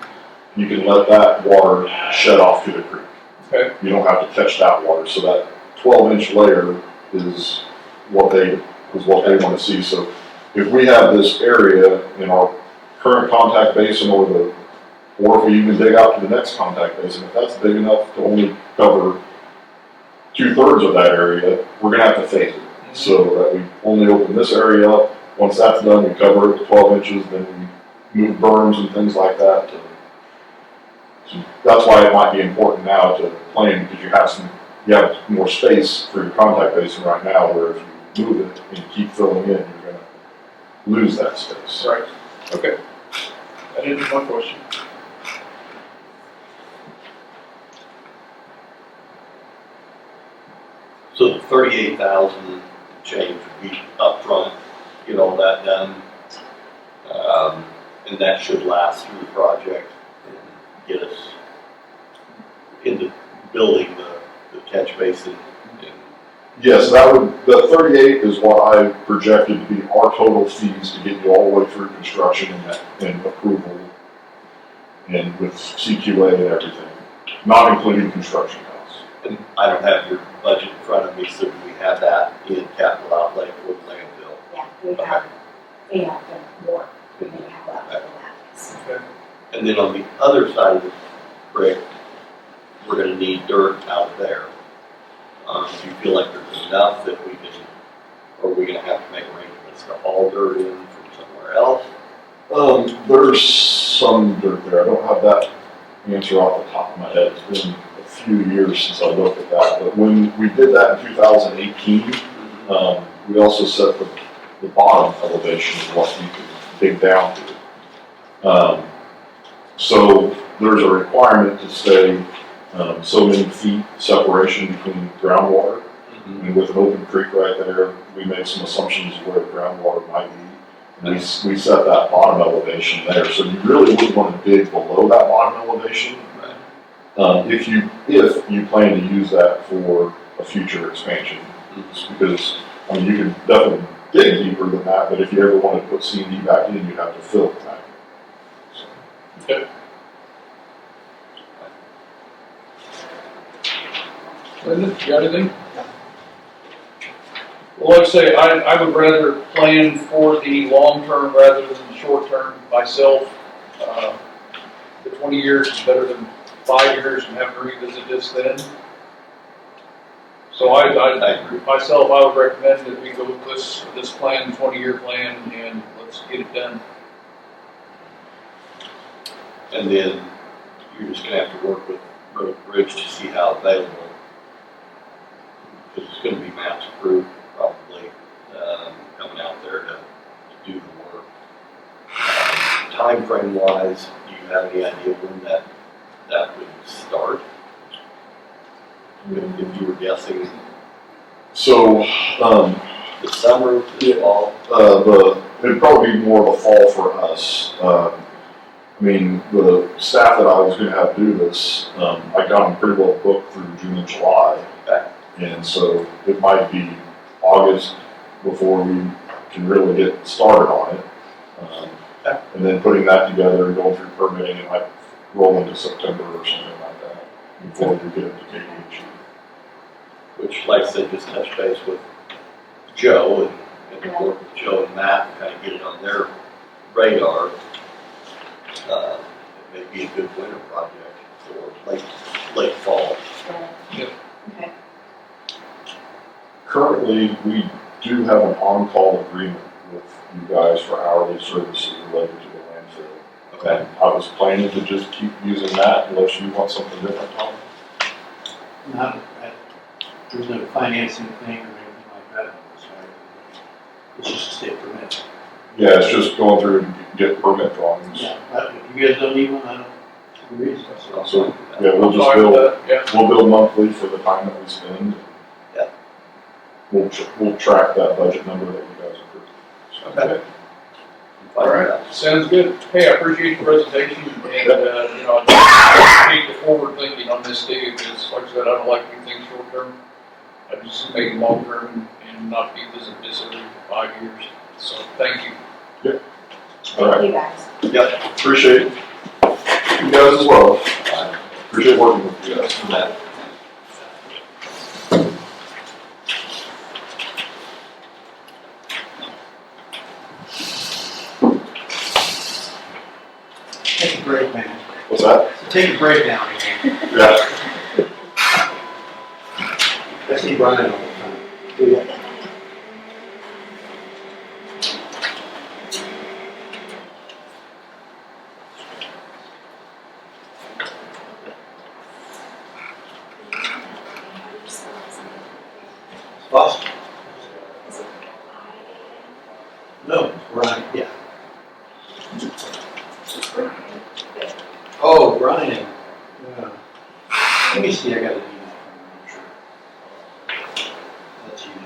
you can let that water shed off to the creek. Okay. You don't have to catch that water. So that 12-inch layer is what they want to see. So if we have this area in our current contact basin, or if we even dig out to the next contact basin, if that's big enough to only cover 2/3 of that area, we're going to have to phase it. So that we only open this area up. Once that's done, we cover it to 12 inches, then we move berms and things like that. So that's why it might be important now to plan, because you have more space for your contact basin right now, where if you move it and you keep filling in, you're going to lose that space. Right. Okay. That answers my question. So the 38,000 change would be upfront, get all that done. And that should last through the project and get us into building the catch basin. Yes, the 38 is what I projected to be our total fees to get you all the way through construction and approval, and with CQA and everything, not including construction costs. And I don't have your budget in front of me, so do we have that in capital outlay for the landfill? Yeah, we have to more, we may have that for that. Okay. And then on the other side of the creek, we're gonna need dirt out there. Do you feel like there's enough that we can, or are we gonna have to make arrangements to haul dirt in from somewhere else? There's some dirt there. I don't have that answer off the top of my head. It's been a few years since I looked at that. But when we did that in 2018, we also set the bottom elevation of what you could dig down to. So there's a requirement to stay so many feet separation between groundwater. And with an open creek right there, we made some assumptions of where the groundwater might be. And we set that bottom elevation there. So you really wouldn't want to dig below that bottom elevation. If you plan to use that for a future expansion. Because, you can definitely dig deeper than that, but if you ever want to put C&D back in, you have to fill it back in. So. Okay. Linda, you got anything? Well, like I say, I would rather plan for the long term rather than the short term myself. The 20 years is better than 5 years and have to revisit this then. So I agree. Myself, I would recommend that we go with this plan, 20-year plan, and let's get it done. And then you're just gonna have to work with Road Bridge to see how available. Because it's gonna be maps approved probably, coming out there to do the work. Time frame wise, do you have any idea when that would start? If you were guessing So, the summer, the fall? it'd probably be more of a fall for us. The staff that I was gonna have do this, I got them pretty well booked through June and July. Okay. And so it might be August before we can really get started on it. And then putting that together and going through permitting, it might roll into September or something like that before we get into KDH. Which, like I said, just touch base with Joe and work with Joe and Matt and kind of get it on their radar. It may be a good winter project or late fall. Yep. Okay. Currently, we do have an on-call agreement with you guys for hourly services related to the landfill. Okay. I was planning to just keep using that unless you want something different, Tom. Not, there's no financing thing or anything like that on this, right? It's just a state permit. Yeah, it's just going through and get permit drawings. Yeah, but if you guys don't need one, I don't see the reason. So, yeah, we'll just Fine with bill, that, yeah. we'll bill monthly for the time that we spend. Yeah. We'll track that budget number that you guys approved. So, Okay. All right, sounds good. Hey, I appreciate the presentation and, I appreciate the forward thinking on this deal because like I said, I don't like to do things short term. I just make them long term and not be this every 5 years. So thank you. All right, You guys. Yep. appreciate you guys as well. Appreciate working with you guys. Matt. Take a break, man. What's that? Take a break now, man. Yeah. I see Brian all the time. Yeah. Boston? No, Brian, yeah. Oh, Brian. Yeah. Let me see, I got an email from him, I'm sure. That's you, didn't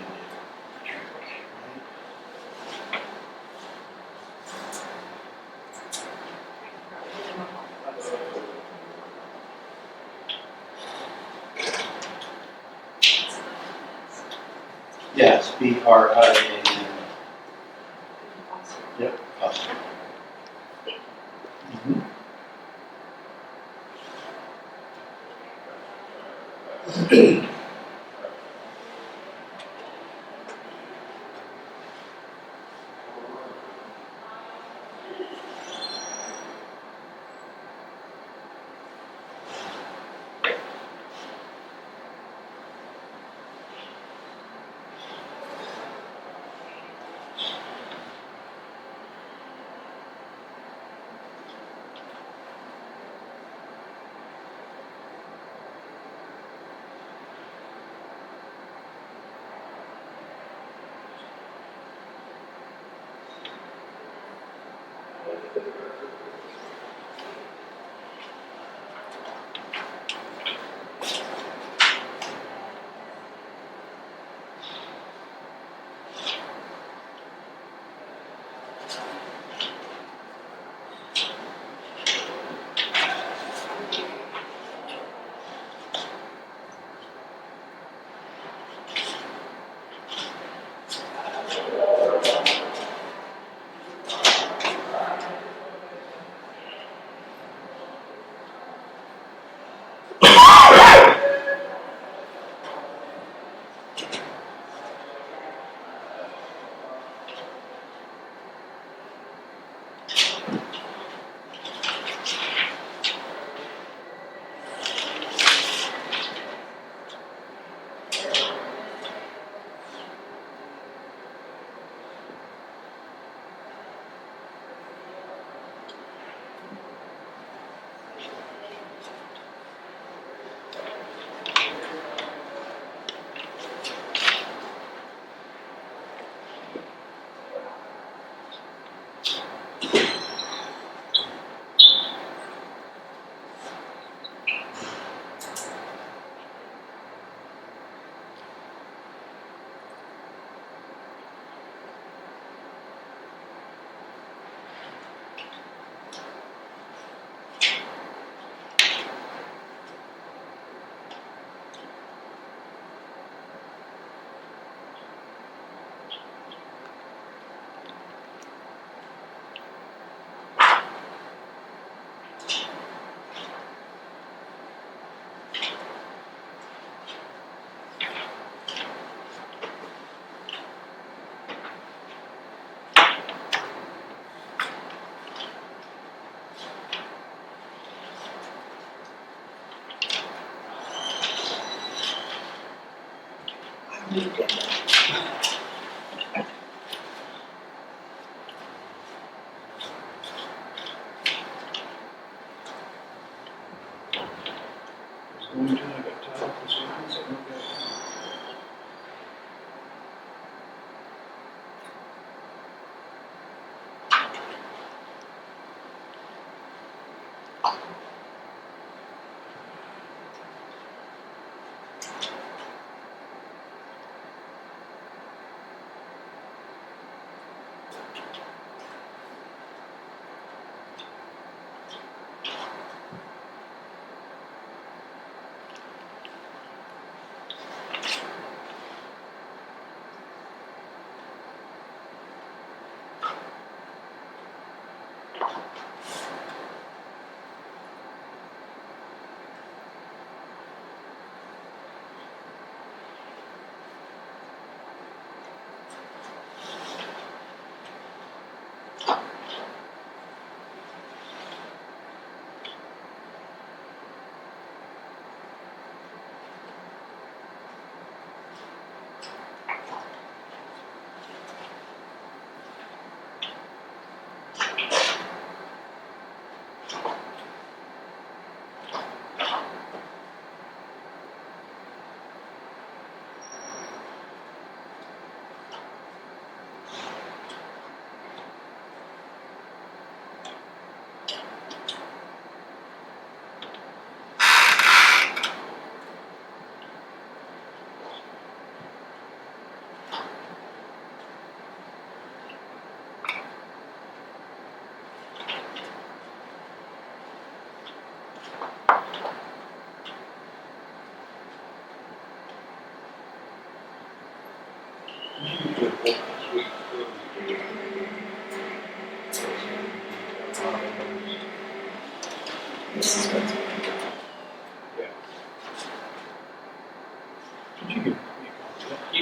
you? Yeah, it's BRIAN. Yep, awesome. Wilmington, I got tied up this weekend, so okay.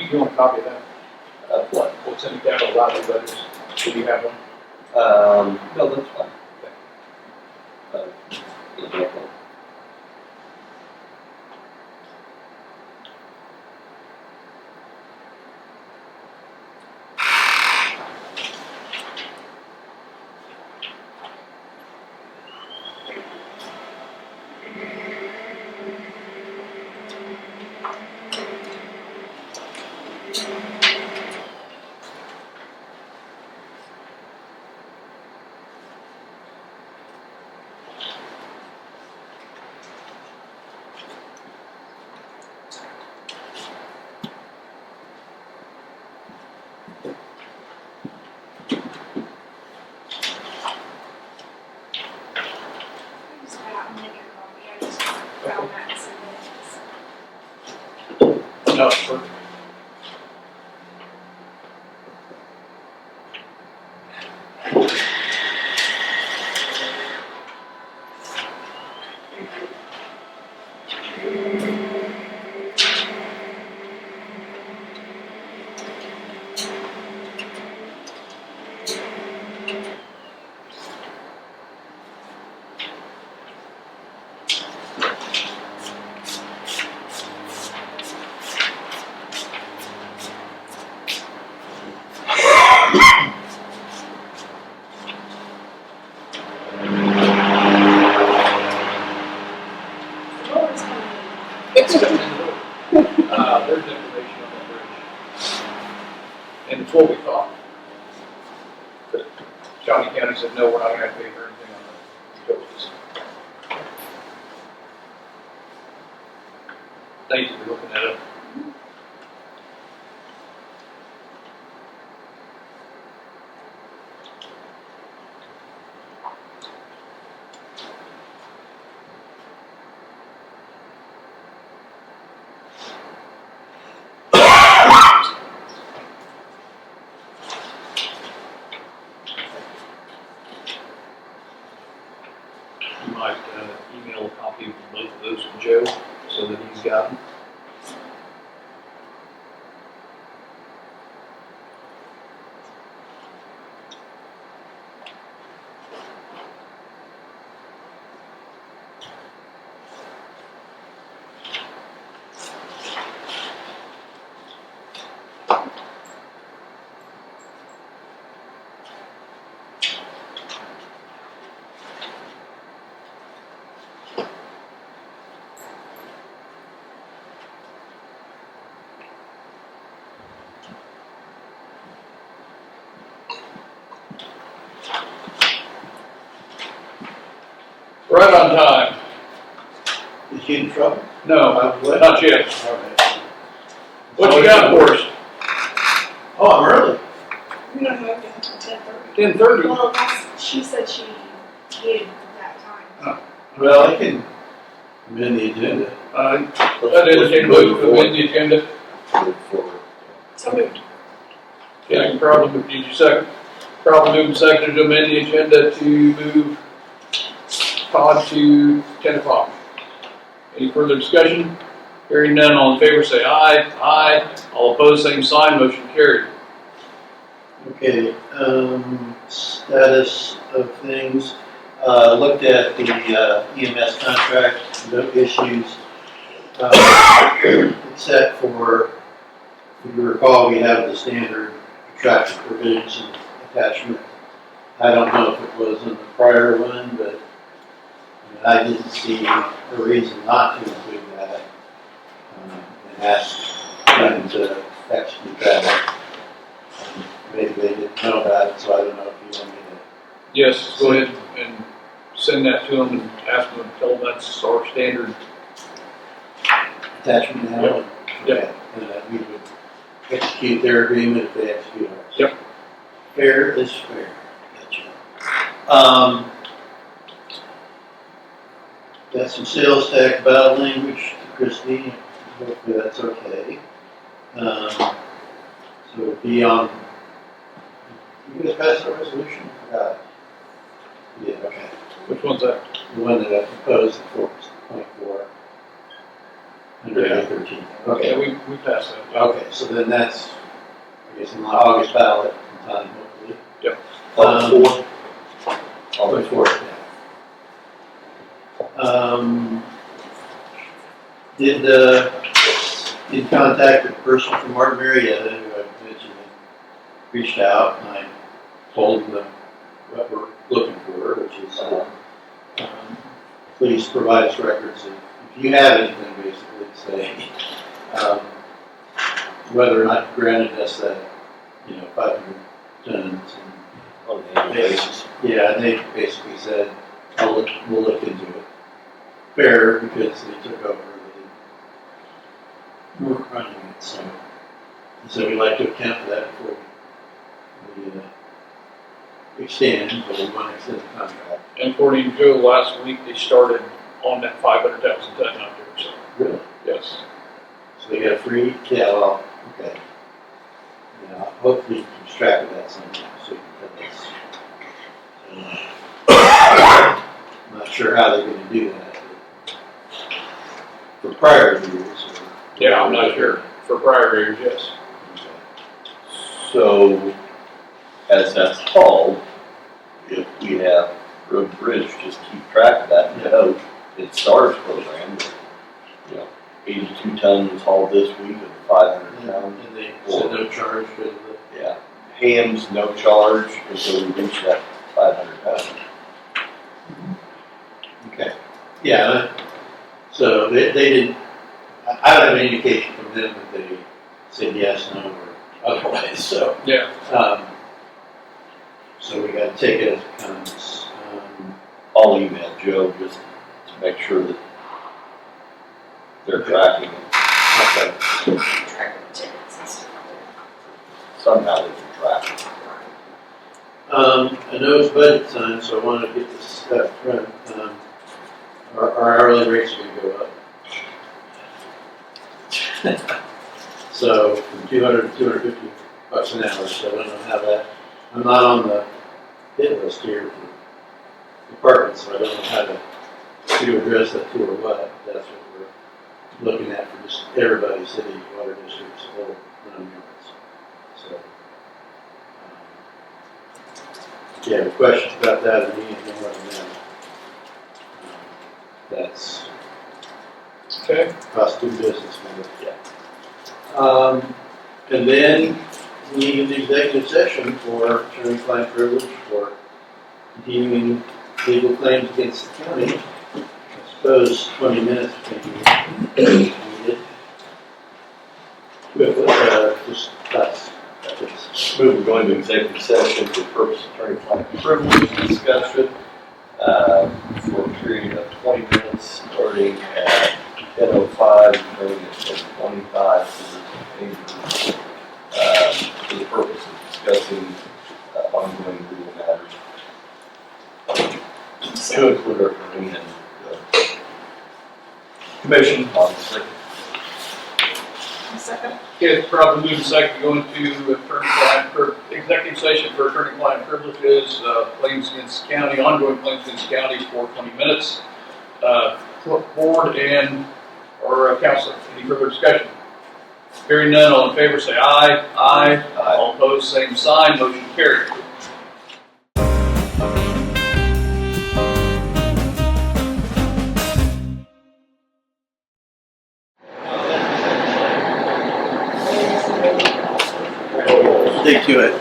You want a copy of that? What? We'll send you down a lot of letters. Do you have one? No, that's fine. Yeah. No, it's perfect. It's coming in the door. There's information on that bridge. And it's what we thought. But Shawnee County said, no, we're not gonna pay for anything on the utilities. Thank you for looking at it. You might email a copy of both of those to Joe so that he's got them. Right on time. Is he in trouble? No, not yet. All right. What you got for us? Oh, I'm early. We don't have to until 10:30. 10:30. Well, she said she needed that time. Well, I can amend the agenda. That entertain move to amend the agenda. Move forward. So moved. Okay, probably, did you second? Probably moved and seconded to amend the agenda to move Todd to 10 o'clock. Any further discussion? Hearing none, all in favor say aye. Aye. All opposed, same sign, motion carried. Okay, status of things. Looked at the EMS contract, no issues. Except for, if you recall, we have the standard contractual provisions and attachment. I don't know if it was in the prior one, but I didn't see a reason not to include that. And asked them to execute that. Maybe they didn't know about it, so I don't know if you want me Yes, go ahead and send that to them and ask them, tell them that's our standard. to attachment now. Yep. Okay, and that we would execute their agreement if they execute ours. Yep. Fair is fair. Gotcha. Got some sales tax battle language to Kristie. Hopefully that's okay. So it'll be on. You guys passed the resolution? I forgot. Yeah, okay. Which one's that? The one that I proposed, 4.4. Under Yeah. 13. Yeah, Okay. we passed that. Okay, so then that's, I guess, in the August ballot in time, hopefully. Four. August 4th, did contact a person from Martin Marietta who I mentioned reached out, and I told them what we're looking for, which is, please provide us records if you have anything basically to say, whether or not you granted us that, 500 tons. On an annual basis. Yeah, and they basically said, we'll look into it. Fair, because they took over, they weren't running it, so we'd like to account for that before we extend, but we want to extend the contract. And according to Joe, last week they started on that 500,000 ton out there, so, Really? yes. So they got a free, yeah, well, okay. Yeah, hopefully you can track of that somehow, so you can put this. I'm not sure how they're gonna do that. For prior years, or. Yeah, I'm not sure. For prior years, yes. So, as that's called, if we have road and bridge, just keep track of that and note, it starts program, 82 tons hauled this week of the 500 tons. And they said no charge for the. Yeah, hams, no charge until we reach that 500 tons. Okay. Yeah, so they didn't, I don't have any indication from them that they said yes, no, or otherwise, so. Yeah. So we gotta take it as it comes. I'll email Joe just to make sure that they're tracking it. Okay. Track of tickets and stuff. Somehow they can track it. I know it's budget time, so I wanna get this up front. Our hourly rates are gonna go up. So from 200 to 250 bucks an hour, so I don't know how that, I'm not on the hit list here for departments, so I don't know how to address that to or what. That's what we're looking at for just everybody, city, water districts, whole non-units. So, if you have questions about that or anything like that, that's Okay. cost of business, yeah. And then we need an executive session for attorney-client privilege for continuing legal claims against the county. I suppose 20 minutes may be needed. Just that's Move, we're going to executive session for purpose of attorney-client privilege discussion. for a period of 20 minutes, starting at 10:05, ending at 10:25, for the purpose of discussing ongoing legal matters. To include our attorney and commission, obviously. Second. Okay, it's probably moving second to go into executive session for attorney-client privileges, claims against the county, ongoing claims against the county for 20 minutes. Board or counselor, any further discussion? Hearing none, all in favor say aye. Aye. All opposed, same sign, motion carried. Stick to it.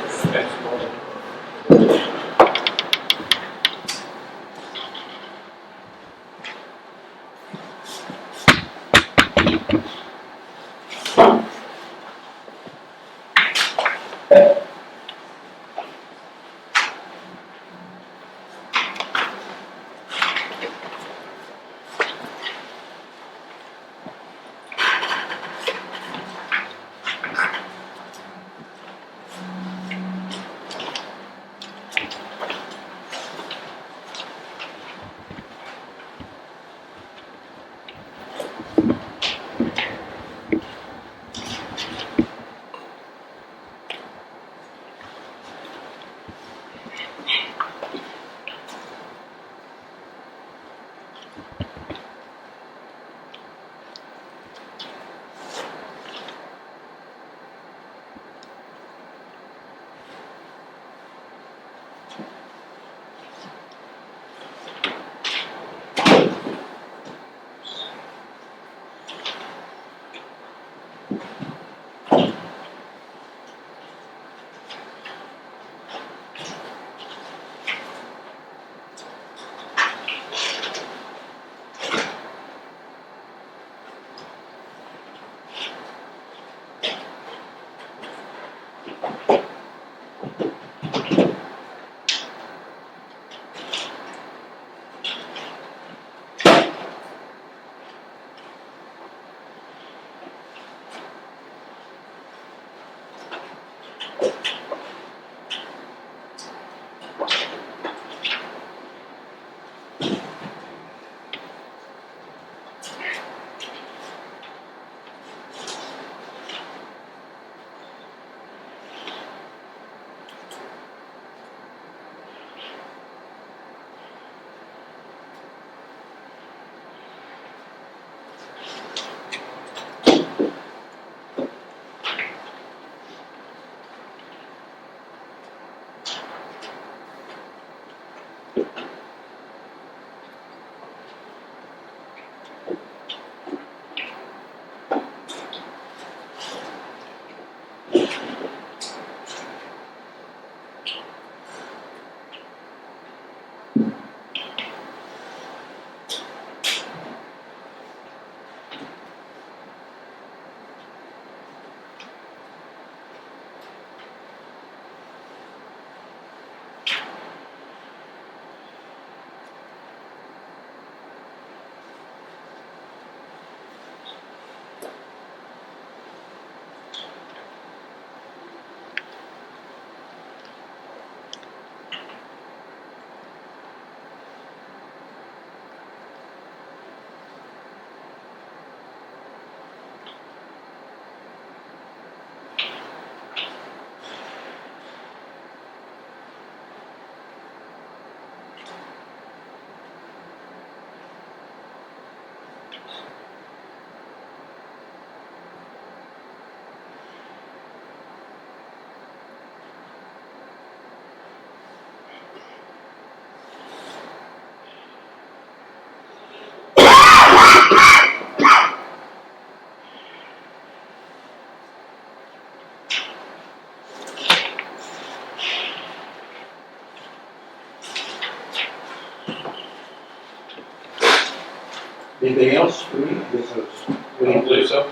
Anything else for me? I don't believe so.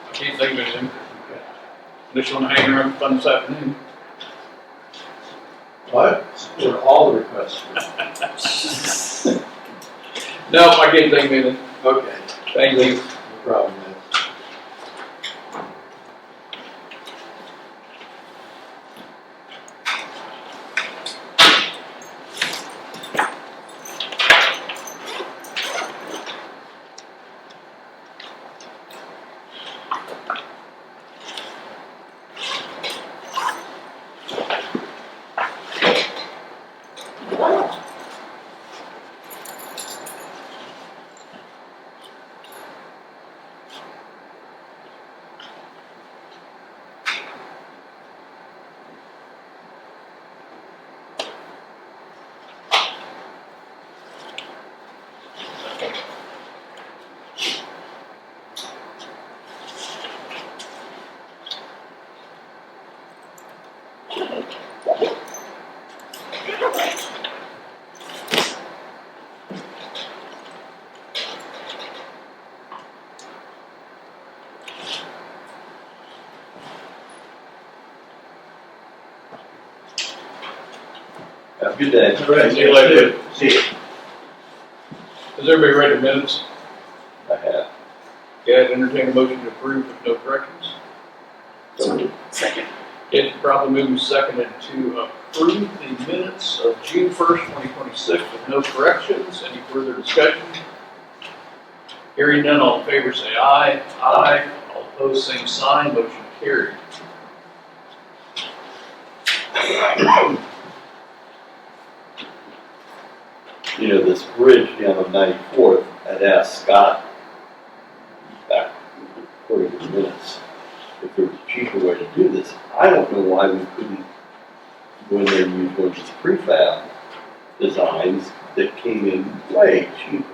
I can't think of anything. Unless you want to hang around for fun this afternoon. What? For all the requests. No, I can't think of anything. Okay, Thank you. no problem, man. Have a good day. All right, See you later. See you. Has everybody read the minutes? I have. Okay, I'd entertain a motion to approve with no corrections. Second. It's probably moving seconded to approve the minutes of June 1st, 2026 with no corrections. Any further discussion? Hearing none, all in favor say aye. Aye. All opposed, same sign. Motion carried. You know, this bridge down on 94th, I'd asked Scott back according to the minutes if there was a cheaper way to do this. I don't know why we couldn't go in there and use one of these prefab designs that came in way cheaper.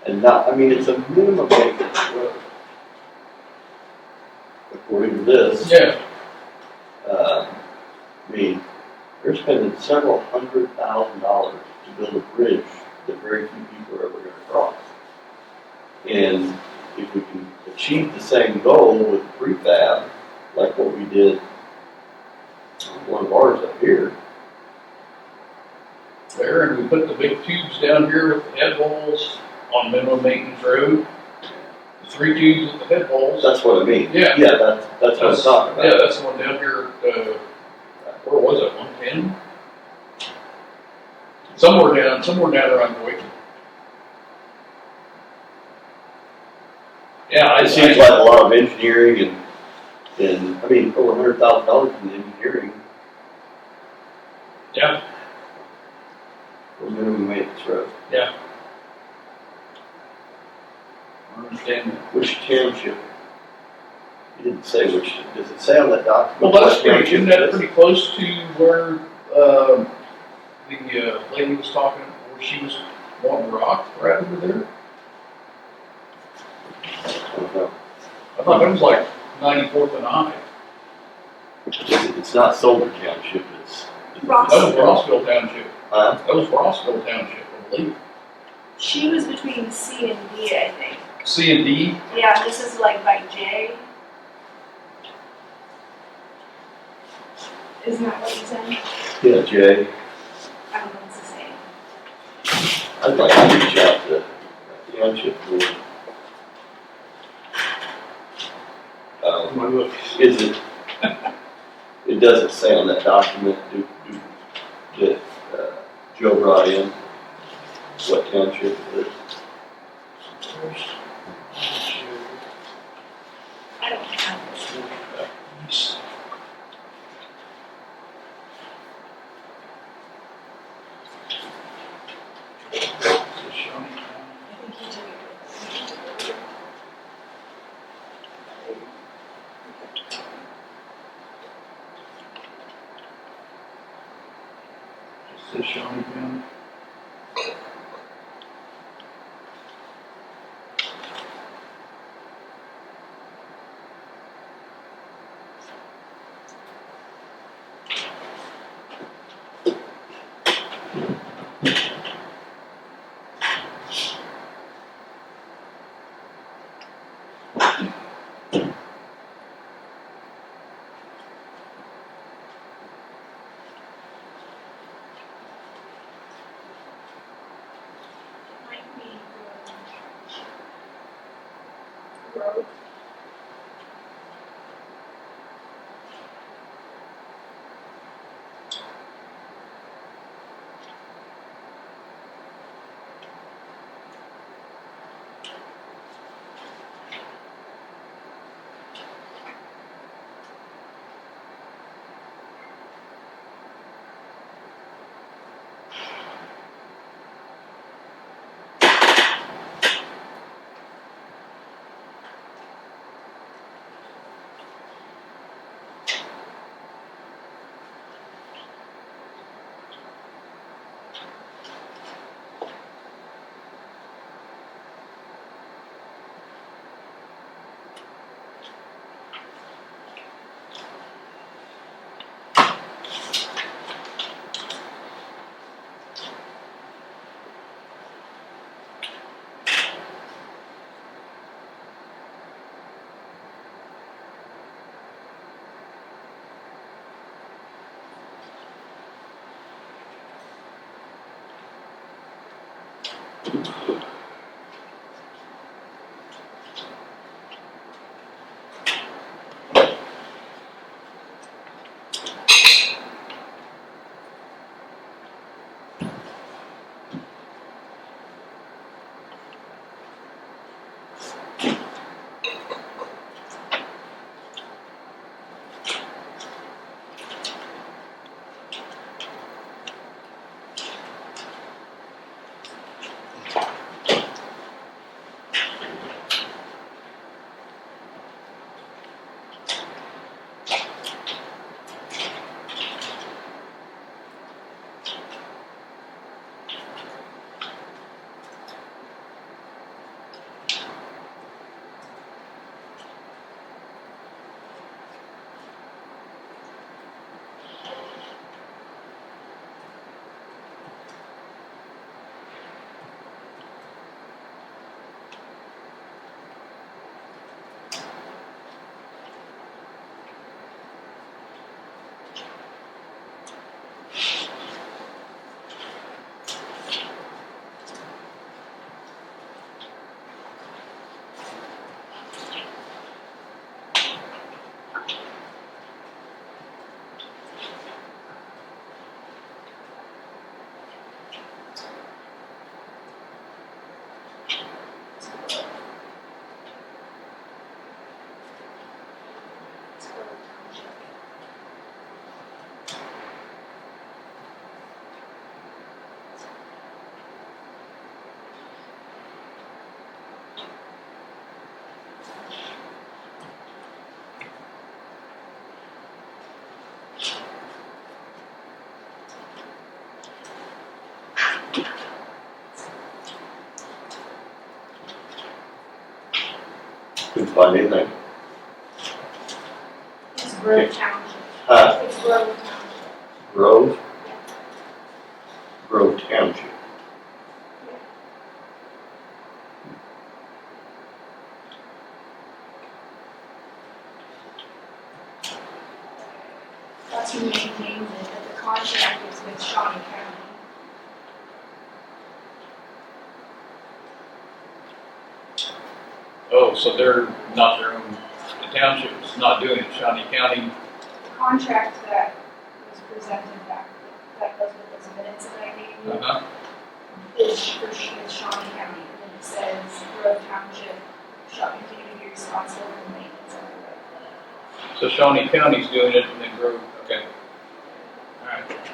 And not, I mean, it's a minimum maintenance road. According to this, Yeah. I mean, they're spending several $100,000 to build a bridge that very few people are ever going to cross. And if we can achieve the same goal with prefab, like what we did on one of ours up here, There, and we put the big tubes down here with the head walls on minimum maintenance road. The 3 tubes with the head walls. that's what I mean. Yeah. Yeah, that's what I'm talking about. Yeah, that's the one down here, where was it, 110? Somewhere down around Boyd. Yeah, It seems like a lot of engineering and I mean, over $100,000 in engineering. Yeah. For minimum maintenance road. I understand that. Which township? You didn't say which, does it say on that document? Well, that's what pretty, township isn't it that is? pretty close to where, the lady was talking, where she was wanting rock right over there? I don't know. I thought that was like 94th and I. It's not Soldier Township, it's. Ross. That was Rossville Township. Huh? That was Rossville Township, I believe. She was between C and D, I think. C and D. Yeah, this is like by J. Isn't that what you said? Yeah, Jay, I don't know what's the same. I'd like to reach out to the township board. Is it, it doesn't say on that document, that Joe brought in, what township it is. I don't have this. I think he took it. Is Shawnee County? growth. Couldn't find anything. It's Grove Township. Huh? It's Grove Township. Grove? Grove Township. That's who maintains it, but the contract is with Shawnee County. Oh, so they're not their own, the township's not doing it, Shawnee County, The contract that was presented back, that goes with those minutes that I gave you, uh-huh. is for Shawnee County. And then it says Grove Township shall continue to be responsible for maintenance of the road. So Shawnee County's doing it and then Grove, okay. All right.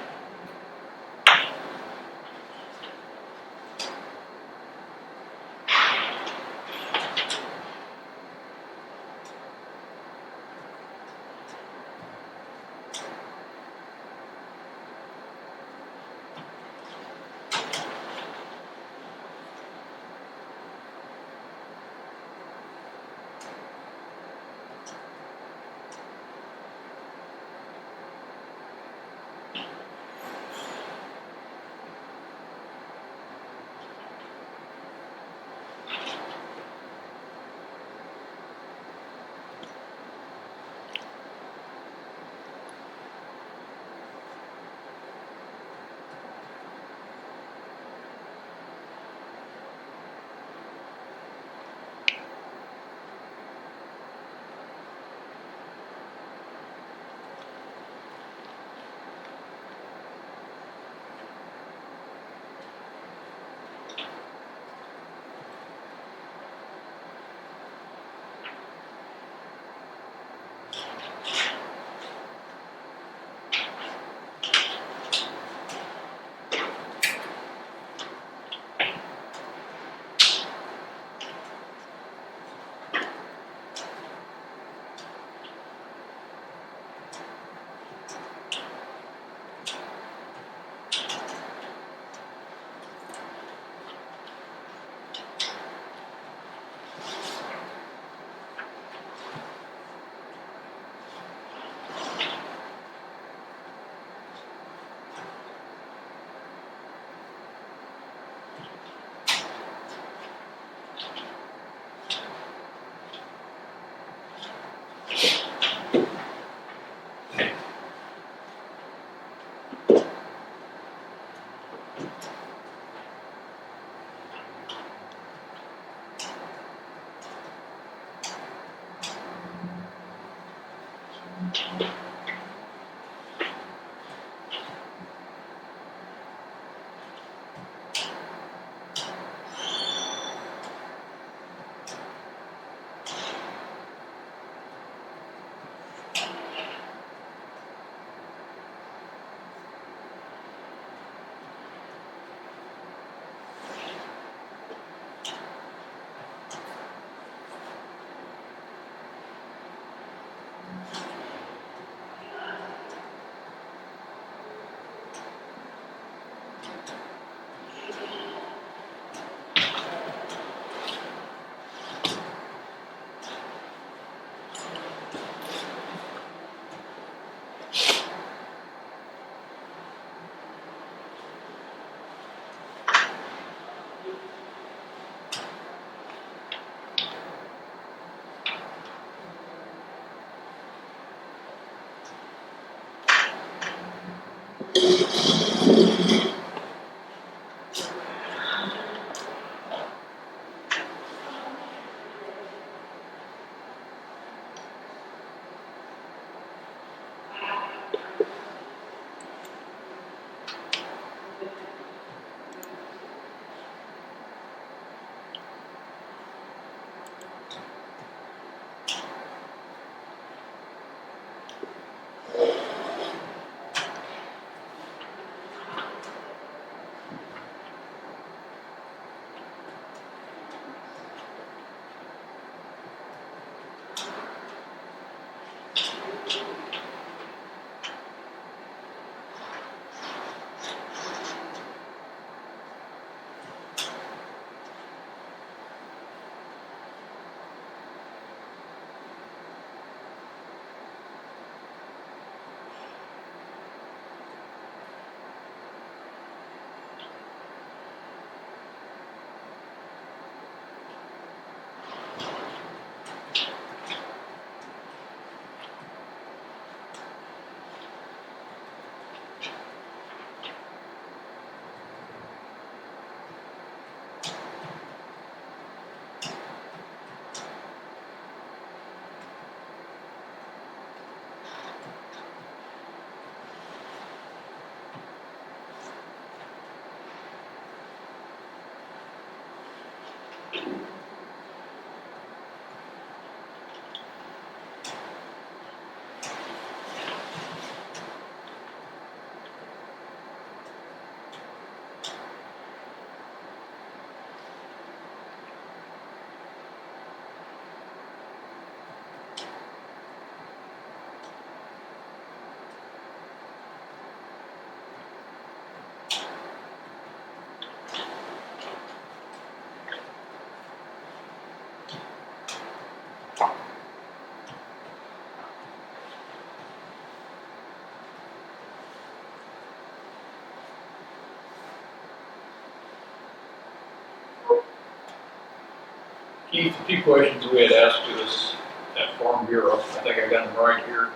Keith, a few questions we had asked to us at Farm Bureau. I think I got them right here.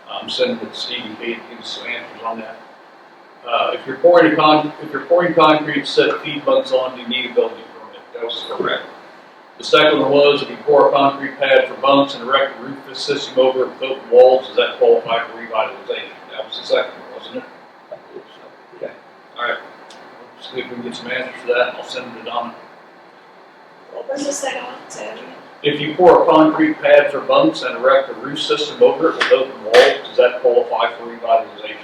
I'm sending it to Steve and Kate to give us some answers on that. If you're pouring concrete to set feed bunks on, do you need a building permit? That was correct. The second one was, if you pour a concrete pad for bunks and erect a roof system over it with open walls, does that qualify for revitalization? That was the second one, wasn't it? Yeah. All right. Let's see if we can get some answers for that. I'll send them to Donna. What was the second one, Sarah? If you pour a concrete pad for bunks and erect a roof system over it with open walls, does that qualify for revitalization?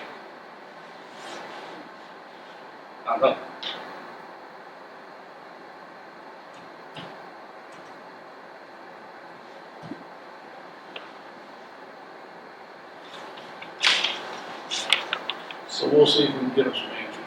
I don't know. So we'll see if we can get them some answers to that.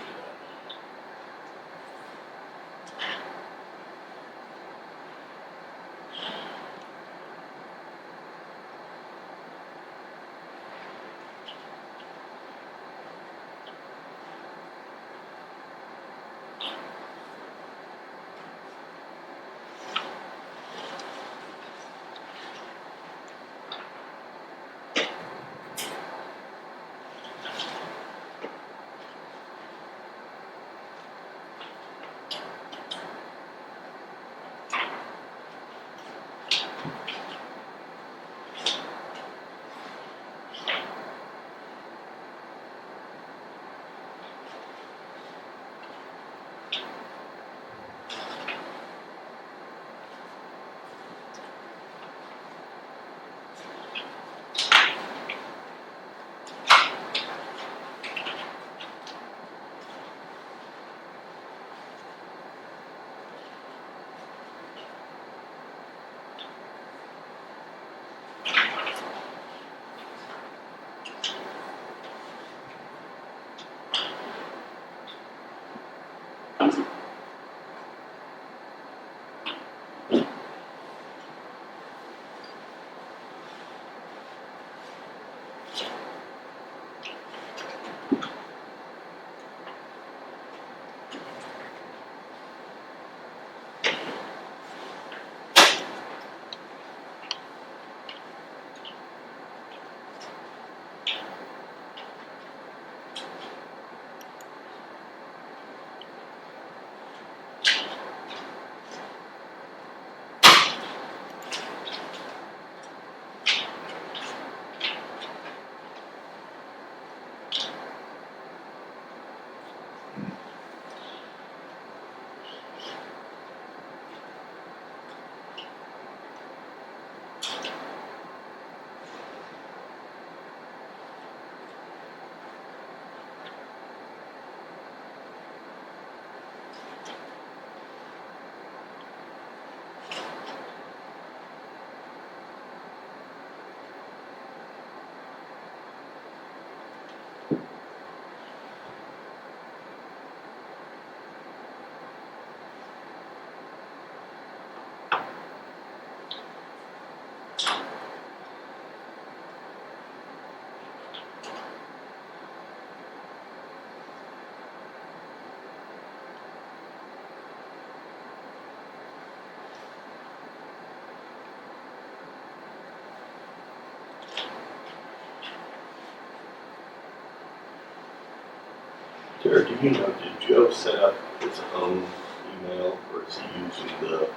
Jared, do you know, did Joe set up his own email or is he using the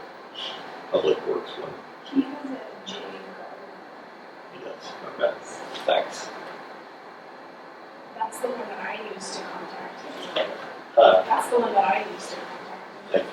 Public Works one? He has a J He does, okay, thanks. That's the one that I use to contact him. Uh, That's the one that I use to contact him.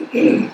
Thank you.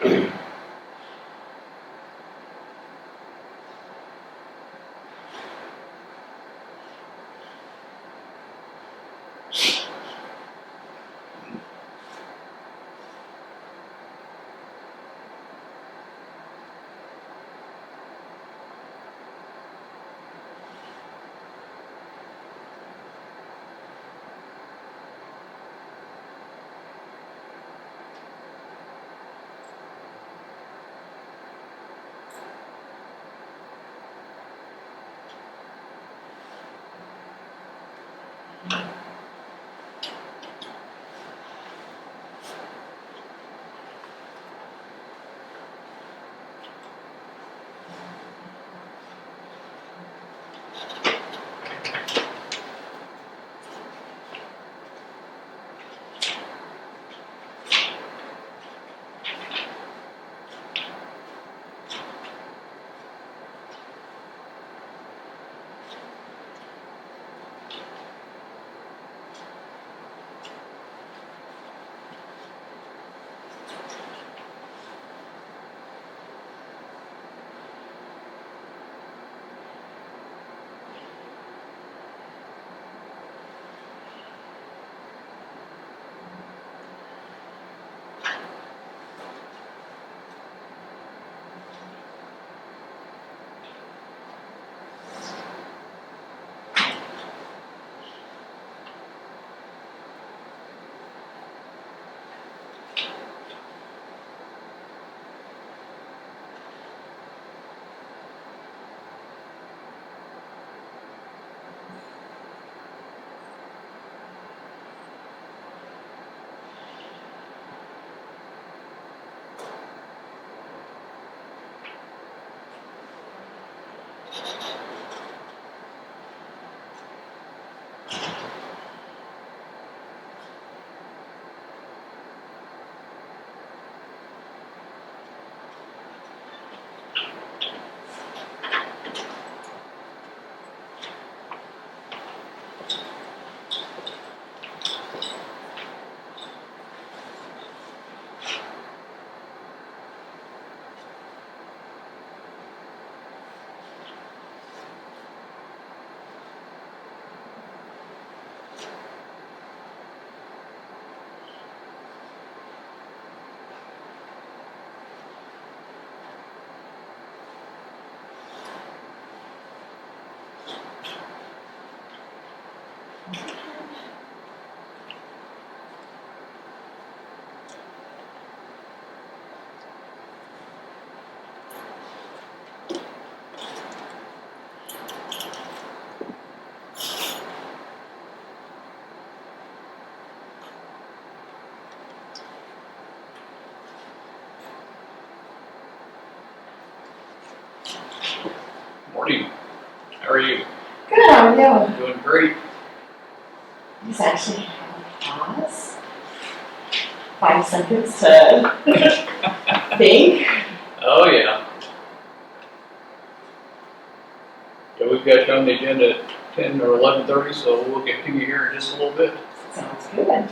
Morning. How are you? Good, how are you? Doing great. He's actually having a pause. 5 seconds to think. Oh, yeah. Yeah, we've got you on the agenda at 10 or 11:30, so we'll get to you here in just a little bit. Sounds good.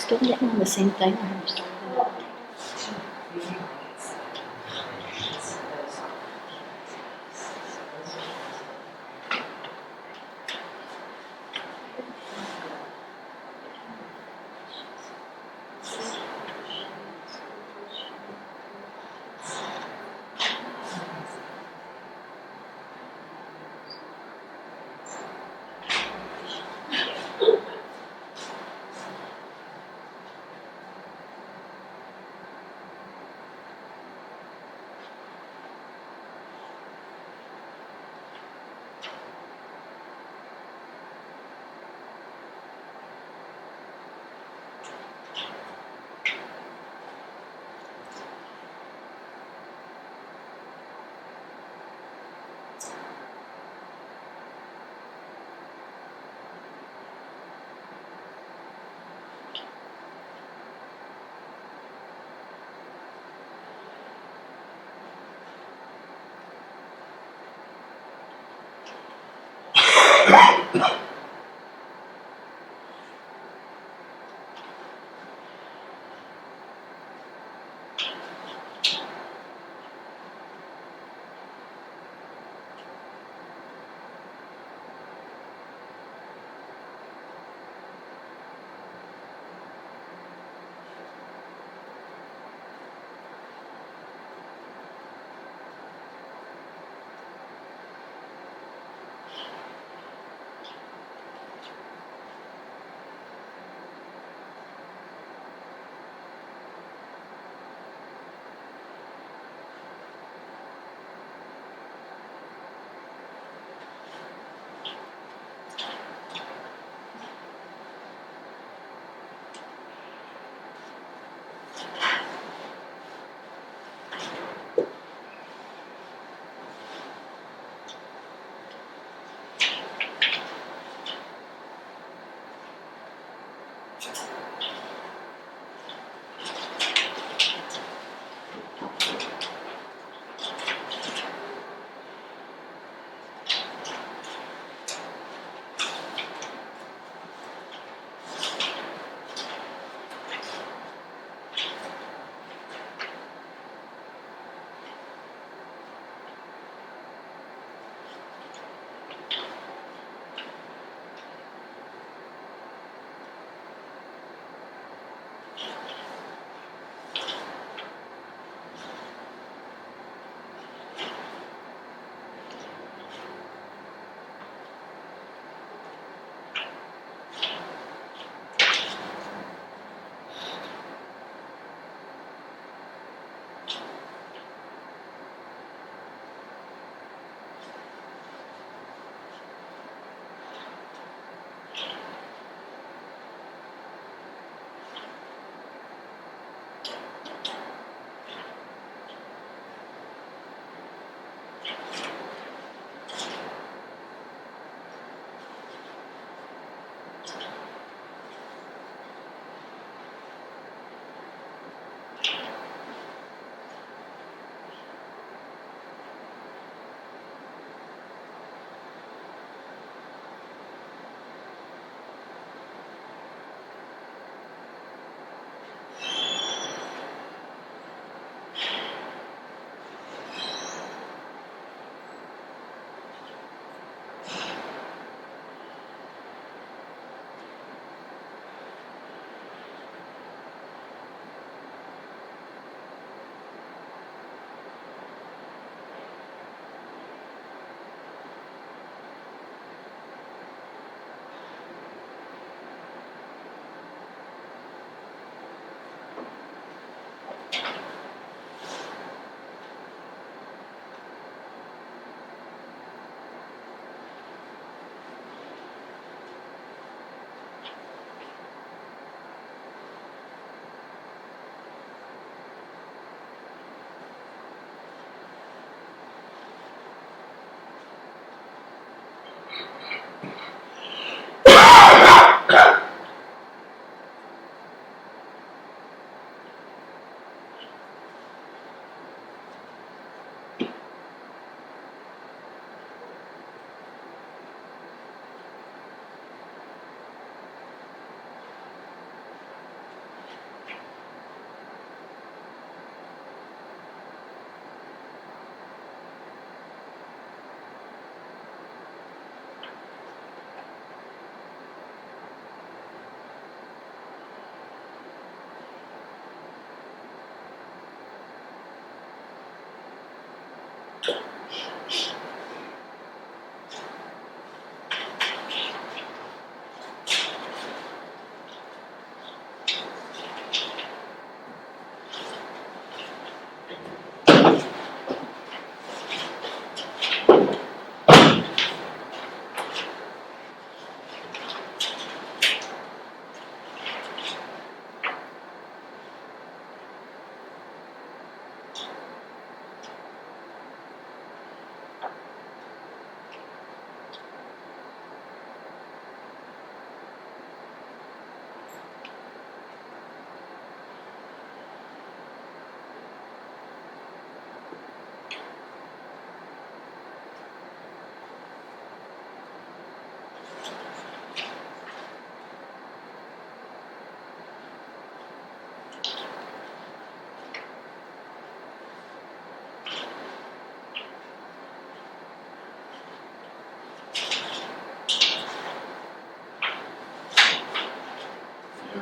still getting on the same thing I understand.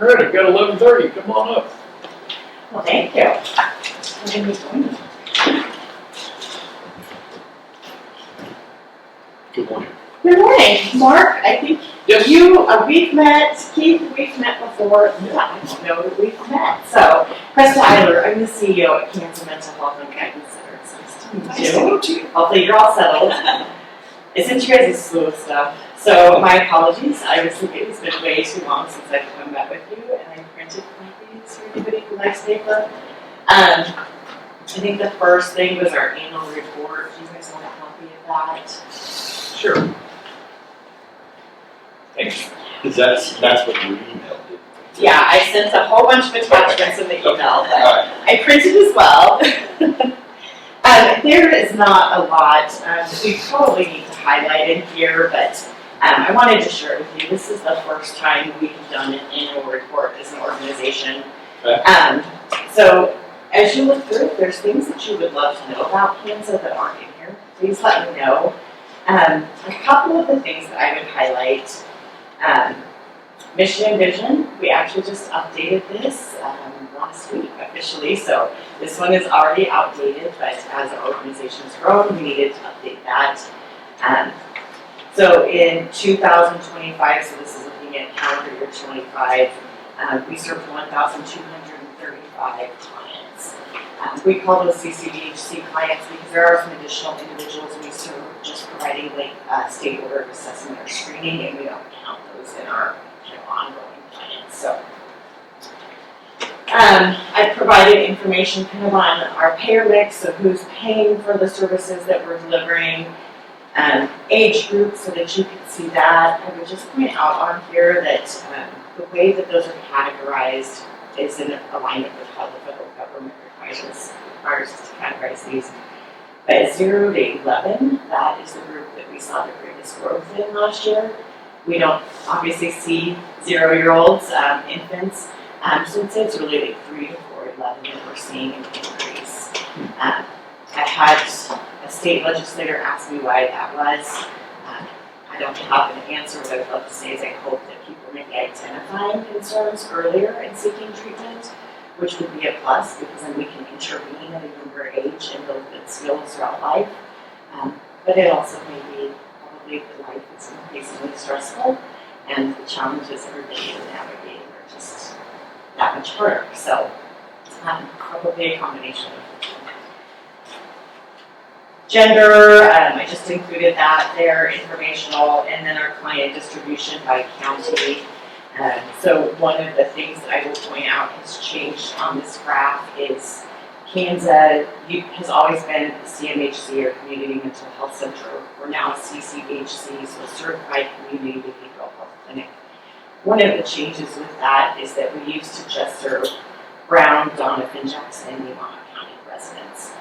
All right, I've got 11:30, come on up. Well, thank you. Good morning. Good morning, Mark. I think Yes. we've met, Keith, we've met before. Yeah, I don't know that we've met. So, Krista Eylar, I'm the CEO at KANZA Mental Health and Guidance Center. It's nice to meet you. Hopefully you're all settled. I sent you guys a slew of stuff. So, my apologies. I was thinking it's been way too long since I've come back with you, and I printed copies for anybody who likes paper. I think the first thing was our annual report. Do you guys want a copy of that? Sure. Thanks. Is that's what you emailed it? Yeah, I sent a whole bunch of attachments in the email, but I printed as well. There is not a lot we probably need to highlight in here, but I wanted to share it with you. This is the first time we've done an annual report as an organization. Okay. So as you look through it, there's things that you would love to know about KANZA that aren't in here. Please let me know. A couple of the things that I would highlight. Mission and vision, we actually just updated this last week officially, so this one is already outdated, but as our organization's grown, we needed to update that. So in 2025, so this is looking at calendar year 25, we served 1,235 clients. We call those CCDHC clients because there are some additional individuals we serve just providing state order of assessment or screening, and we don't count those in our ongoing clients. So I provided information kind of on our payer mix of who's paying for the services that we're delivering, age groups so that you can see that. I would just point out on here that the way that those are categorized is in alignment with how the federal government requires us to categorize these. But 0 to 11, that is the group that we saw the greatest growth in last year. We don't obviously see 0-year-olds, infants, so it's really like 3 to 4, 11 that we're seeing an increase. I had a state legislator ask me why that was. I don't have an answer. What I'd love to say is I hope that people may be identifying concerns earlier and seeking treatment, which would be a plus because then we can intervene at a younger age and build good skills throughout life. But it also may be probably the life is increasingly stressful and the challenges everybody is navigating are just that much harder. So probably a combination of the two. Gender, I just included that there, informational, and then our client distribution by county. So one of the things that I will point out has changed on this graph is KANZA has always been a CMHC or Community Mental Health Center. We're now a CCHC, so a Certified Community Behavioral Health Clinic. One of the changes with that is that we used to just serve Brown, Donovan, Jackson, and Yamana County residents.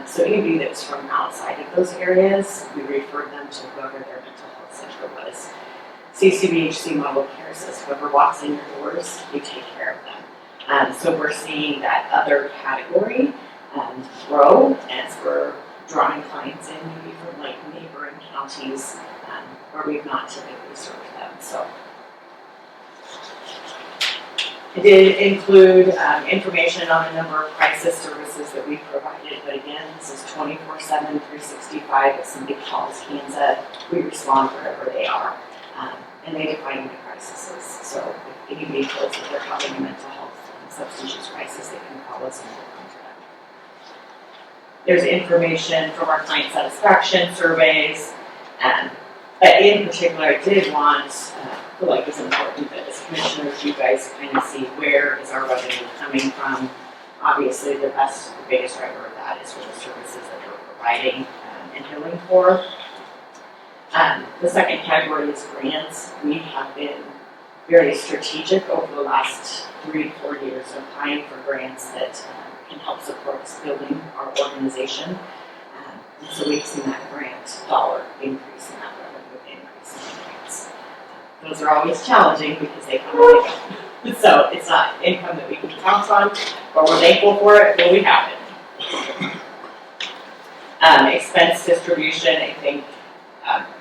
So anybody that was from outside of those areas, we referred them to whoever their mental health center was. CCBHC model care says whoever walks in your doors, you take care of them. So we're seeing that other category grow as we're drawing clients in maybe from like neighboring counties where we've not typically served them. So it did include information on the number of crisis services that we've provided, but again, this is 24/7, 365. If somebody calls KANZA, we respond wherever they are. And they define the crises. So if anybody feels that they're having a mental health and substance use crisis, they can call us and we'll come to them. There's information from our client satisfaction surveys. But in particular, I did want, feel like it's important that as commissioners, you guys kind of see where is our revenue coming from. Obviously, the biggest driver of that is for the services that we're providing and billing for. The second category is grants. We have been very strategic over the last 3 to 4 years of applying for grants that can help support us building our organization. And so we've seen that grant dollar increase and that revenue increase in grants. Those are always challenging because they come and they go. So it's not income that we can count on, but we're thankful for it when we have it. Expense distribution, I think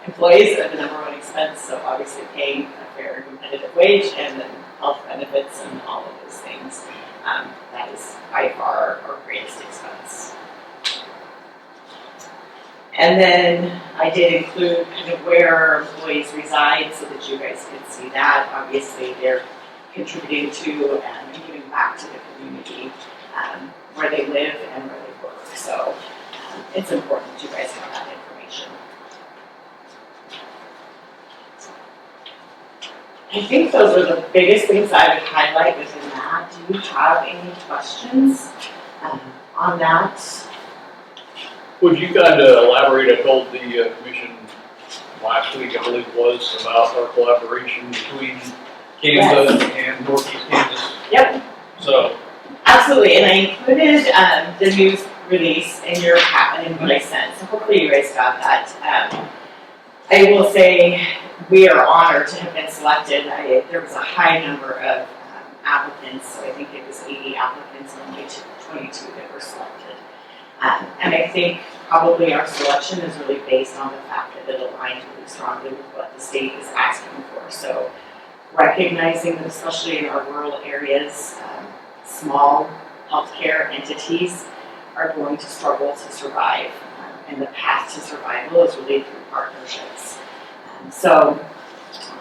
employees are the number one expense, so obviously paying a fair and competitive wage and then health benefits and all of those things. That is by far our greatest expense. And then I did include kind of where our employees reside so that you guys could see that. Obviously, they're contributing to and giving back to the community where they live and where they work. So it's important you guys have that information. I think those are the biggest things I would highlight within that. Do you have any questions on that? Would you kind of elaborate? I told the commission last week, I believe it was, about our collaboration between KANZA and Northeast Kansas. Yep. So. Absolutely, and I included the news release in your packet in what I sent, so hopefully you guys got that. I will say we are honored to have been selected. There was a high number of applicants, so I think it was 80 applicants and only 22 that were selected. And I think probably our selection is really based on the fact that it aligns really strongly with what the state is asking for. So recognizing that especially in our rural areas, small healthcare entities are going to struggle to survive. And the path to survival is really through partnerships. So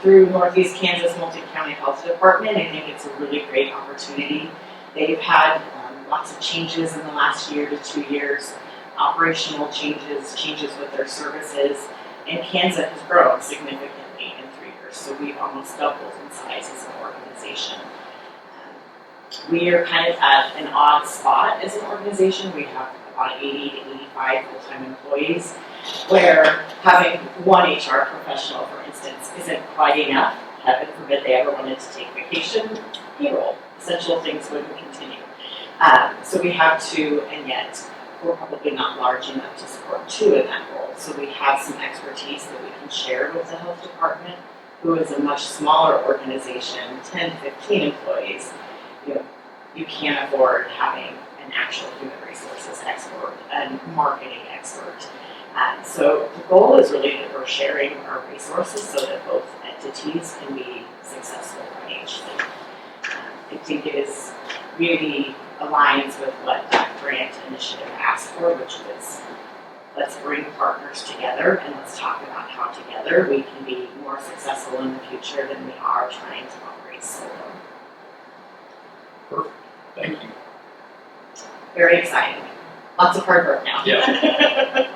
through Northeast Kansas Multi-County Health Department, I think it's a really great opportunity. They've had lots of changes in the last year to 2 years, operational changes with their services, and KANZA has grown significantly in 3 years. So we've almost doubled in size as an organization. We are kind of at an odd spot as an organization. We have about 80 to 85 full-time employees, where having one HR professional, for instance, isn't quite enough. Heaven forbid they ever wanted to take vacation, payroll, essential things wouldn't continue. So we have two, and yet we're probably not large enough to support two in that role. So we have some expertise that we can share with the health department, who is a much smaller organization, 10 to 15 employees. You can't afford having an actual human resources expert and marketing expert. So the goal is really that we're sharing our resources so that both entities can be successful financially. I think it is really aligns with what that grant initiative asked for, which was let's bring partners together and let's talk about how together we can be more successful in the future than we are trying to operate solo. Perfect. Thank you. Very exciting. Lots of hard work now. Yeah.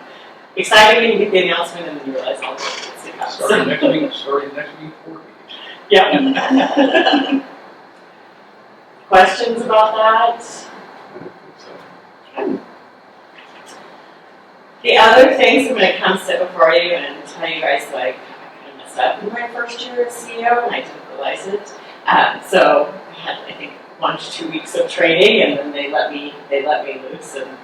Exciting when you get the announcement and then you realize all the things to come. Starting next week, 4 weeks. Yeah. Questions about that? Okay. The other things I'm going to come sit before you and tell you guys, like, I kind of messed up in my first year as CEO and I didn't realize it. So I had, I think, 1 to 2 weeks of training, and then they let me loose, and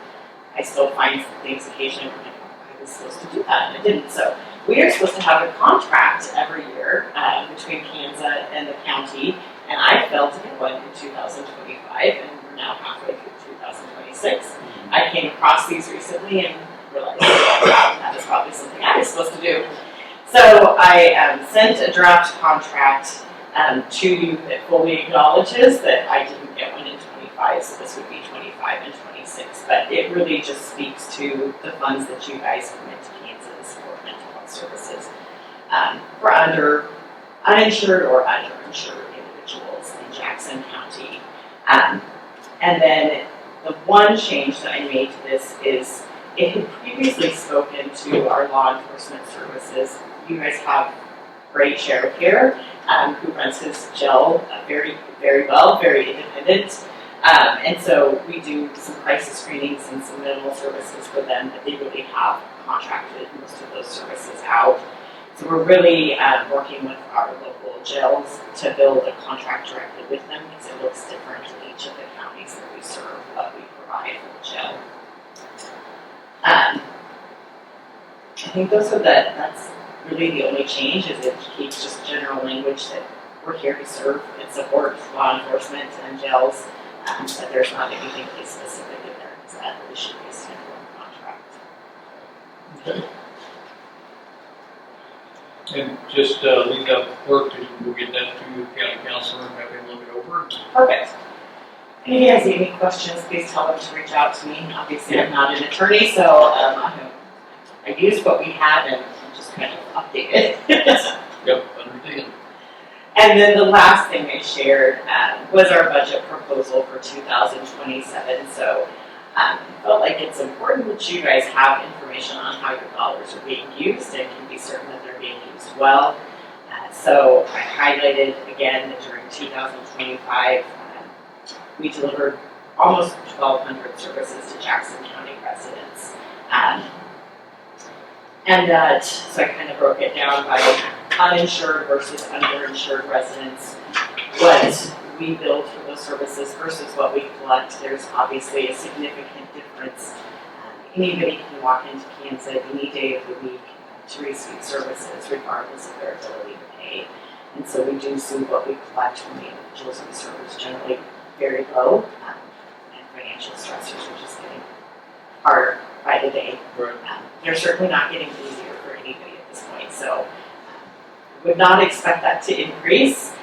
I still find things occasionally where I was supposed to do that, and I didn't. So we are supposed to have a contract every year between KANZA and the county, and I failed to get one in 2025, and we're now halfway through 2026. I came across these recently and realized that was probably something I was supposed to do. So I sent a draft contract to you that fully acknowledges that I didn't get one in 25, so this would be 25 and 26. But it really just speaks to the funds that you guys commit to KANZA for mental health services for uninsured or underinsured individuals in Jackson County. And then the one change that I made to this is it had previously spoken to our law enforcement services. You guys have great sheriff here who runs his jail very, very well, very independent. And so we do some crisis screenings and some minimal services for them, but they really have contracted most of those services out. So we're really working with our local jails to build a contract directly with them because it looks different in each of the counties that we serve, what we provide for the jail. I think that's really the only change is it keeps just general language that we're here to serve and support law enforcement and jails, but there's not anything really specific in there because that really should be a standalone contract. Okay. And just leave that with Clerk, and we'll get that to the county councilor and have him look it over. Perfect. And if you guys have any questions, please tell them to reach out to me. Obviously, I'm not an attorney, so I use what we have and just kind of update it. Yep, understand. And then the last thing I shared was our budget proposal for 2027. So I felt like it's important that you guys have information on how your dollars are being used and can be certain that they're being used well. So I highlighted again that during 2025, we delivered almost 1,200 services to Jackson County residents. So I kind of broke it down by uninsured versus underinsured residents, what we build for those services versus what we collect. There's obviously a significant difference. Anybody can walk into KANZA any day of the week to receive services regardless of their ability to pay. And so we do see what we collect from the individuals we serve is generally very low, and financial stressors are just getting harder by the day. Right. They're certainly not getting easier for anybody at this point, so would not expect that to increase.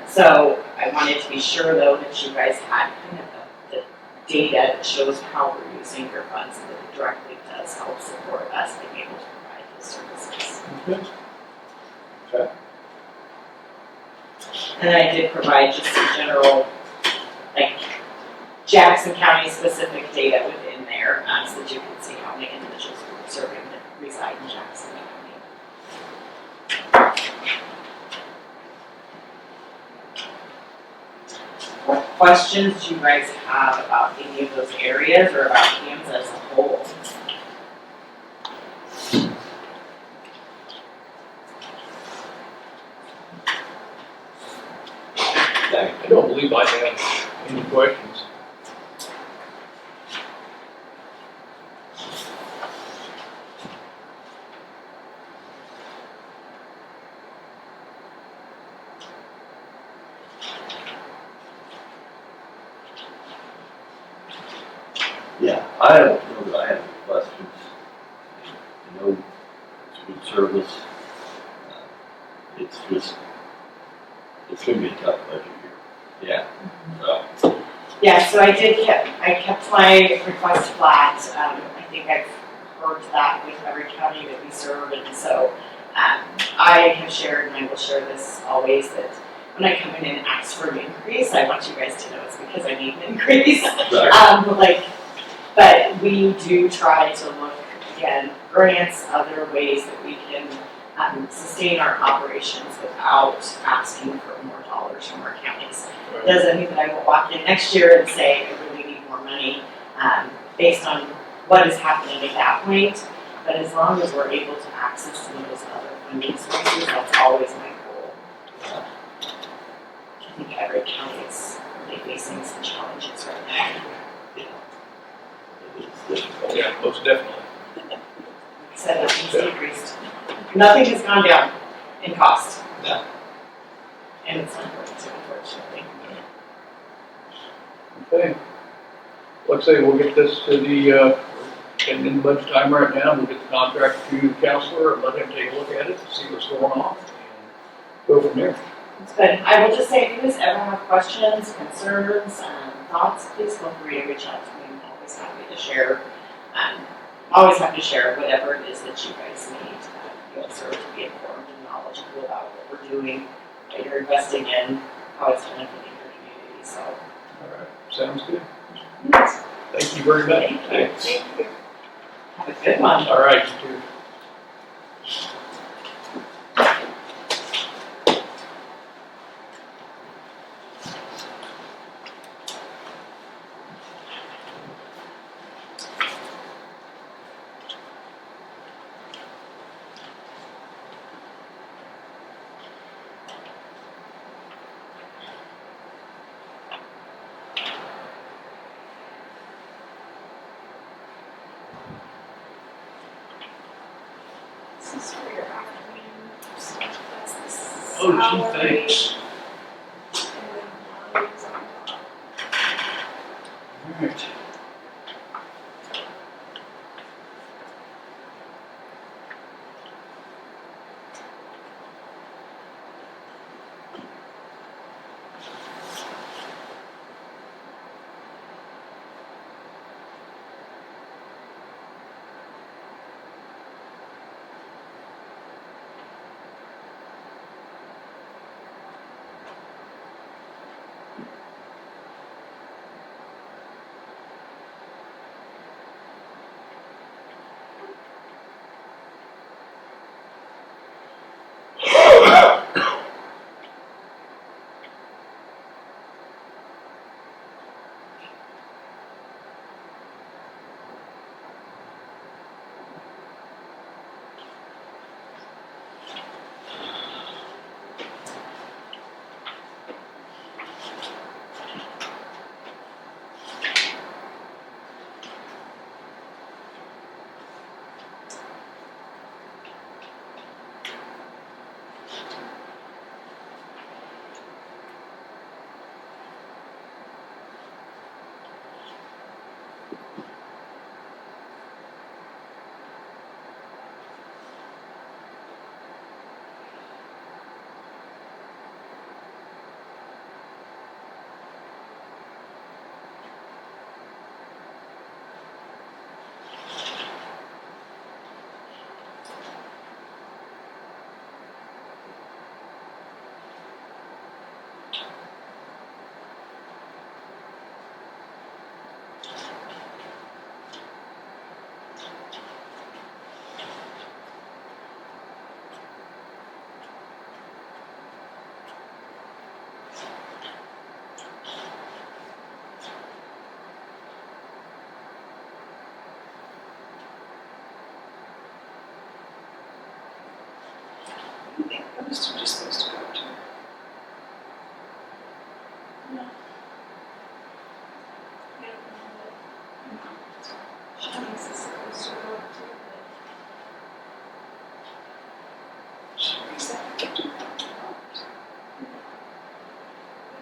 So I wanted to be sure though that you guys had kind of the data that shows how we're using your funds and that it directly does help support us being able to provide those services. Okay. Okay. And then I did provide just some general, like Jackson County specific data within there, so that you can see how many individuals we're serving that reside in Jackson County. What questions do you guys have about any of those areas or about KANZA as a whole? I don't believe I have any questions. Yeah, I don't know that I have any questions. I know it's a good service. It's just, it's gonna be a tough budget year. Yeah, so. Yeah, so I kept my request flat. I think I've heard that with every county that we serve, and so I have shared, and I will share this always, that when I come in and ask for an increase, I want you guys to know it's because I need an increase. Right. But we do try to look, again, grants, other ways that we can sustain our operations without asking for more dollars from our counties. Right. Doesn't mean that I will walk in next year and say, I really need more money based on what is happening at that point. But as long as we're able to access some of those other funding sources, that's always my goal. I think every county is really facing some challenges right now. It's difficult. Yeah, most definitely. Like I said, nothing's decreased. Nothing has gone down in cost. No. And it's not going to, unfortunately. Okay. Like I say, we'll get this to the, getting in budget time right now, we'll get the contract to the counselor and let him take a look at it, see what's going on, and go from there. It's good. I will just say, if you guys ever have questions, concerns, thoughts, please feel free to reach out to me. I'm always happy to share. Always happy to share whatever it is that you guys need. You'll serve to be informed and knowledgeable about what we're doing, what you're investing in, how it's benefiting your community. So, All right, sounds good. yes. Thank you very much. Thank you. Have a good one. All right, you too. This is for your afternoon stuff. That's the Oh, gee, salary, thanks. and then values on top. All right. You think those are just supposed to go to? No. I don't know what Shawnee's is supposed to go to, She raised that $50,000.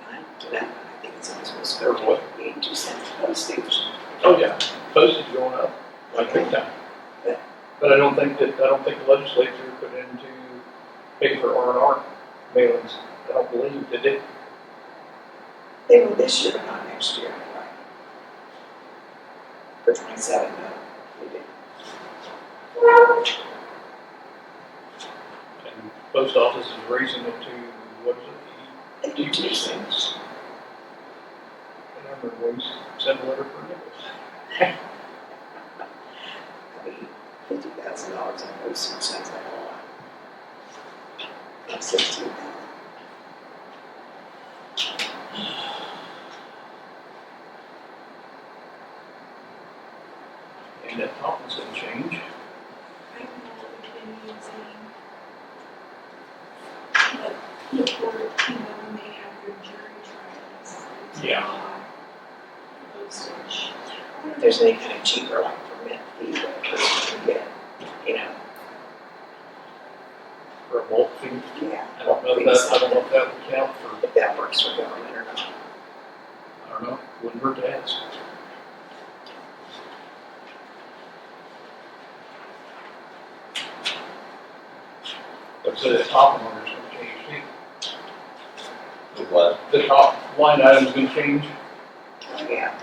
I don't do that, but I think it's only supposed to Or go what? to 82 cents postage. Oh, yeah, postage going up, like big time. But I don't think the legislature put into pay for R&R mailings, I don't believe, did they? They will this year, but not next year, right? For 27, no, we did. And post office is raising it to, what is it, 82 cents. and I remember when we sent a letter for nickel. I mean, $50,000 on postage sounds like a lot. Like 16,000. And that top one's gonna change. I don't know what we've been using. But the court, when they have their jury trials, it's Yeah. a lot of postage. I wonder if there's any kind of cheaper, like permit fee that a person can get, you know? For a bulk fee. Yeah. I don't know if that would count for, If that works for government or not. I don't know, wouldn't hurt to ask. Like I said, the top number's gonna change too. The what? The top line item's gonna change. Oh, yeah.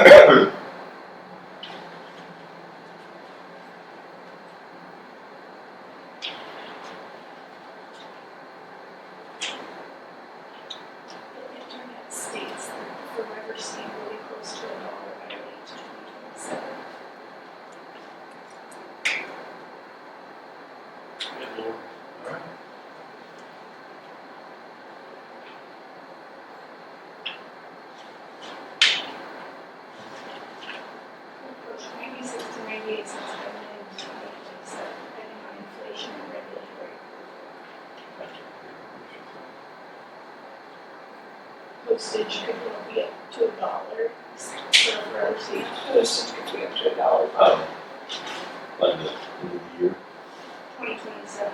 The internet states that the forever seemed really close to $1 by late 2027. Good Lord. All right. Approach 96 to 98 cents by mid 2027, depending on inflation and regulatory. Postage could well be up to $1 for a forever seed. Postage could be up to $1. By the end of the year. 2027.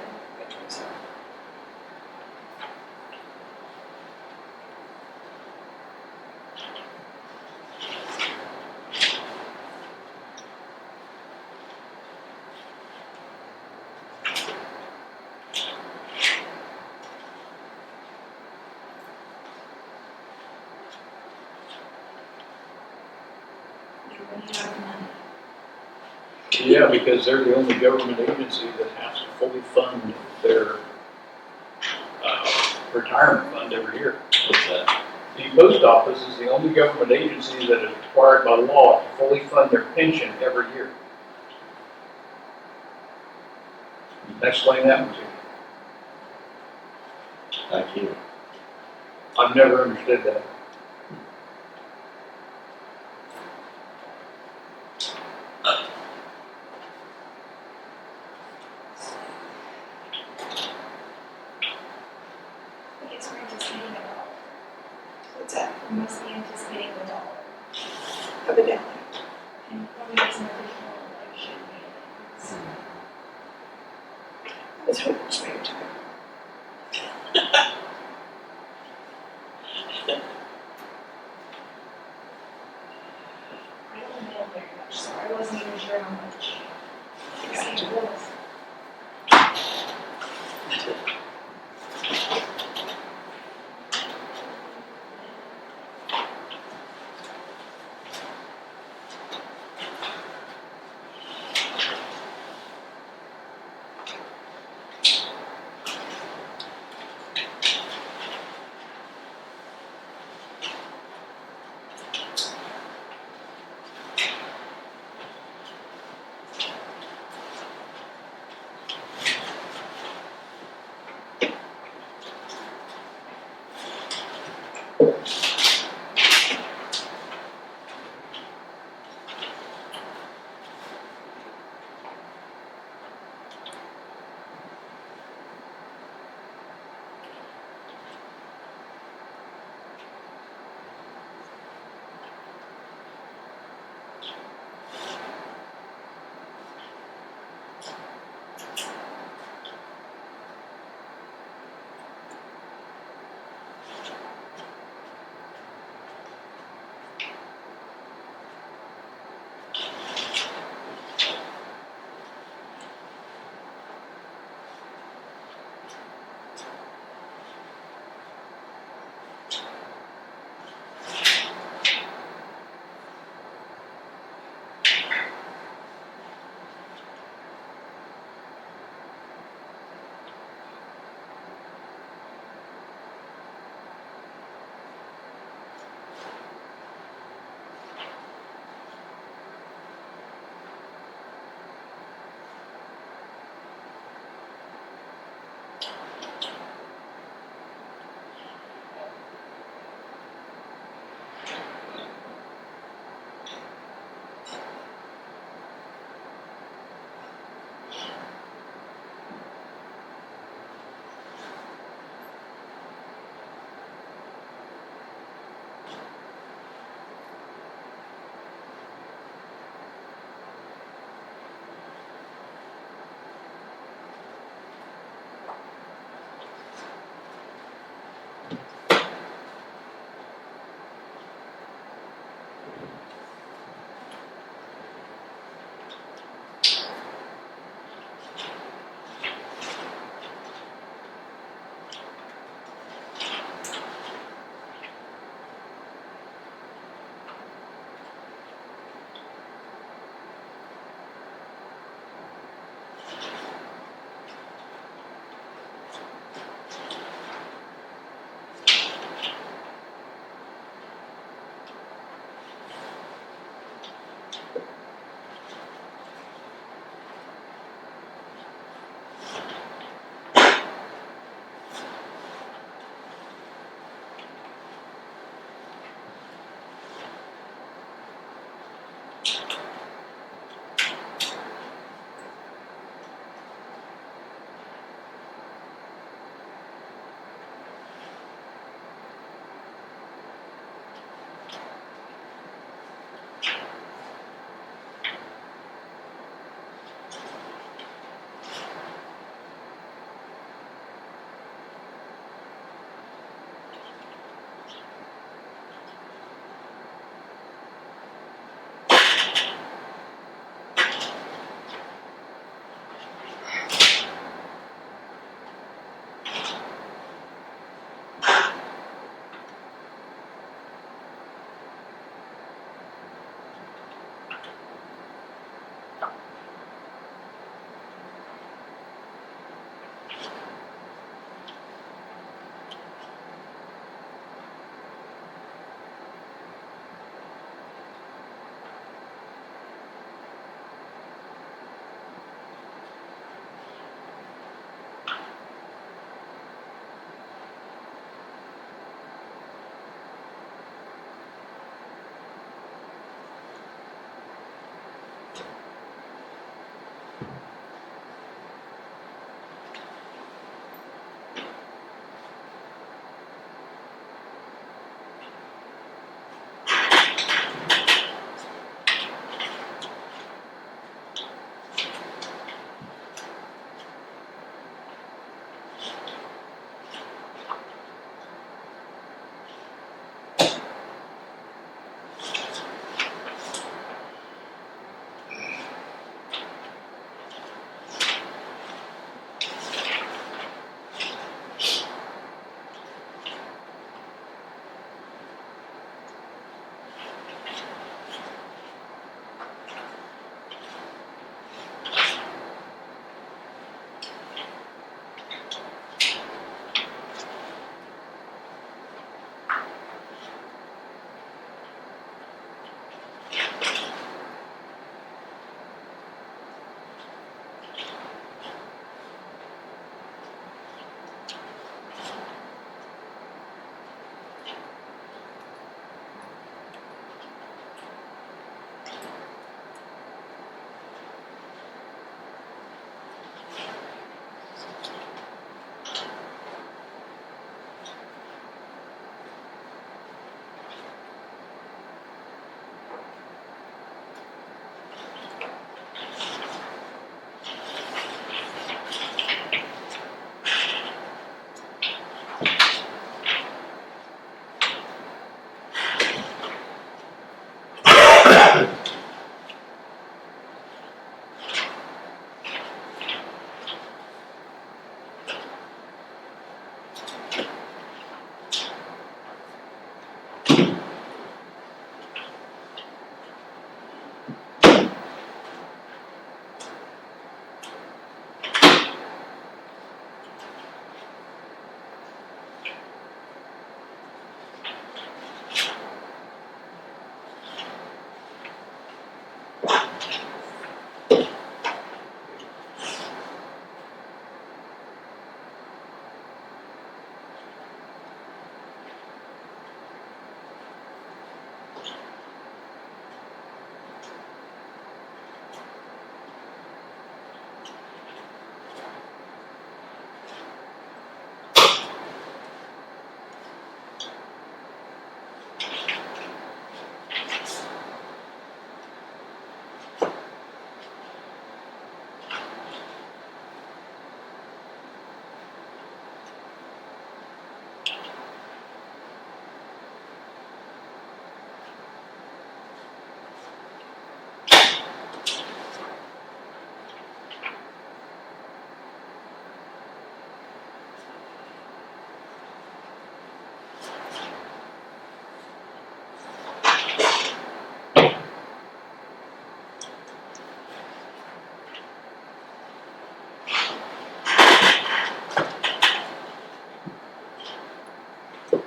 You're running out of money. Yeah, because they're the only government agency that has to fully fund their retirement fund every year. What's that? The post office is the only government agency that is required by law to fully fund their pension every year. Explain that one to you. I can't. I've never understood that. I guess we're anticipating $1. What's that? We must be anticipating $1. Evidently. And probably have some additional election mailings. Let's hope it's spare time. I don't mail very much, so I wasn't even sure how much. Gotcha. It was.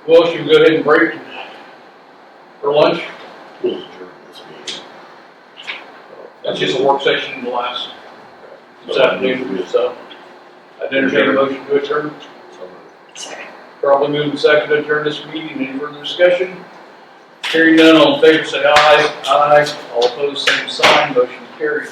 Well, should we go ahead and break for lunch? We'll adjourn this meeting. That's just a work session in the last this So, afternoon, so I'd entertain a motion to adjourn. Second. Probably moving second to adjourn this meeting. Any further discussion? Hearing none, all in favor say aye. Aye. All opposed, same sign. Motion carried.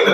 Do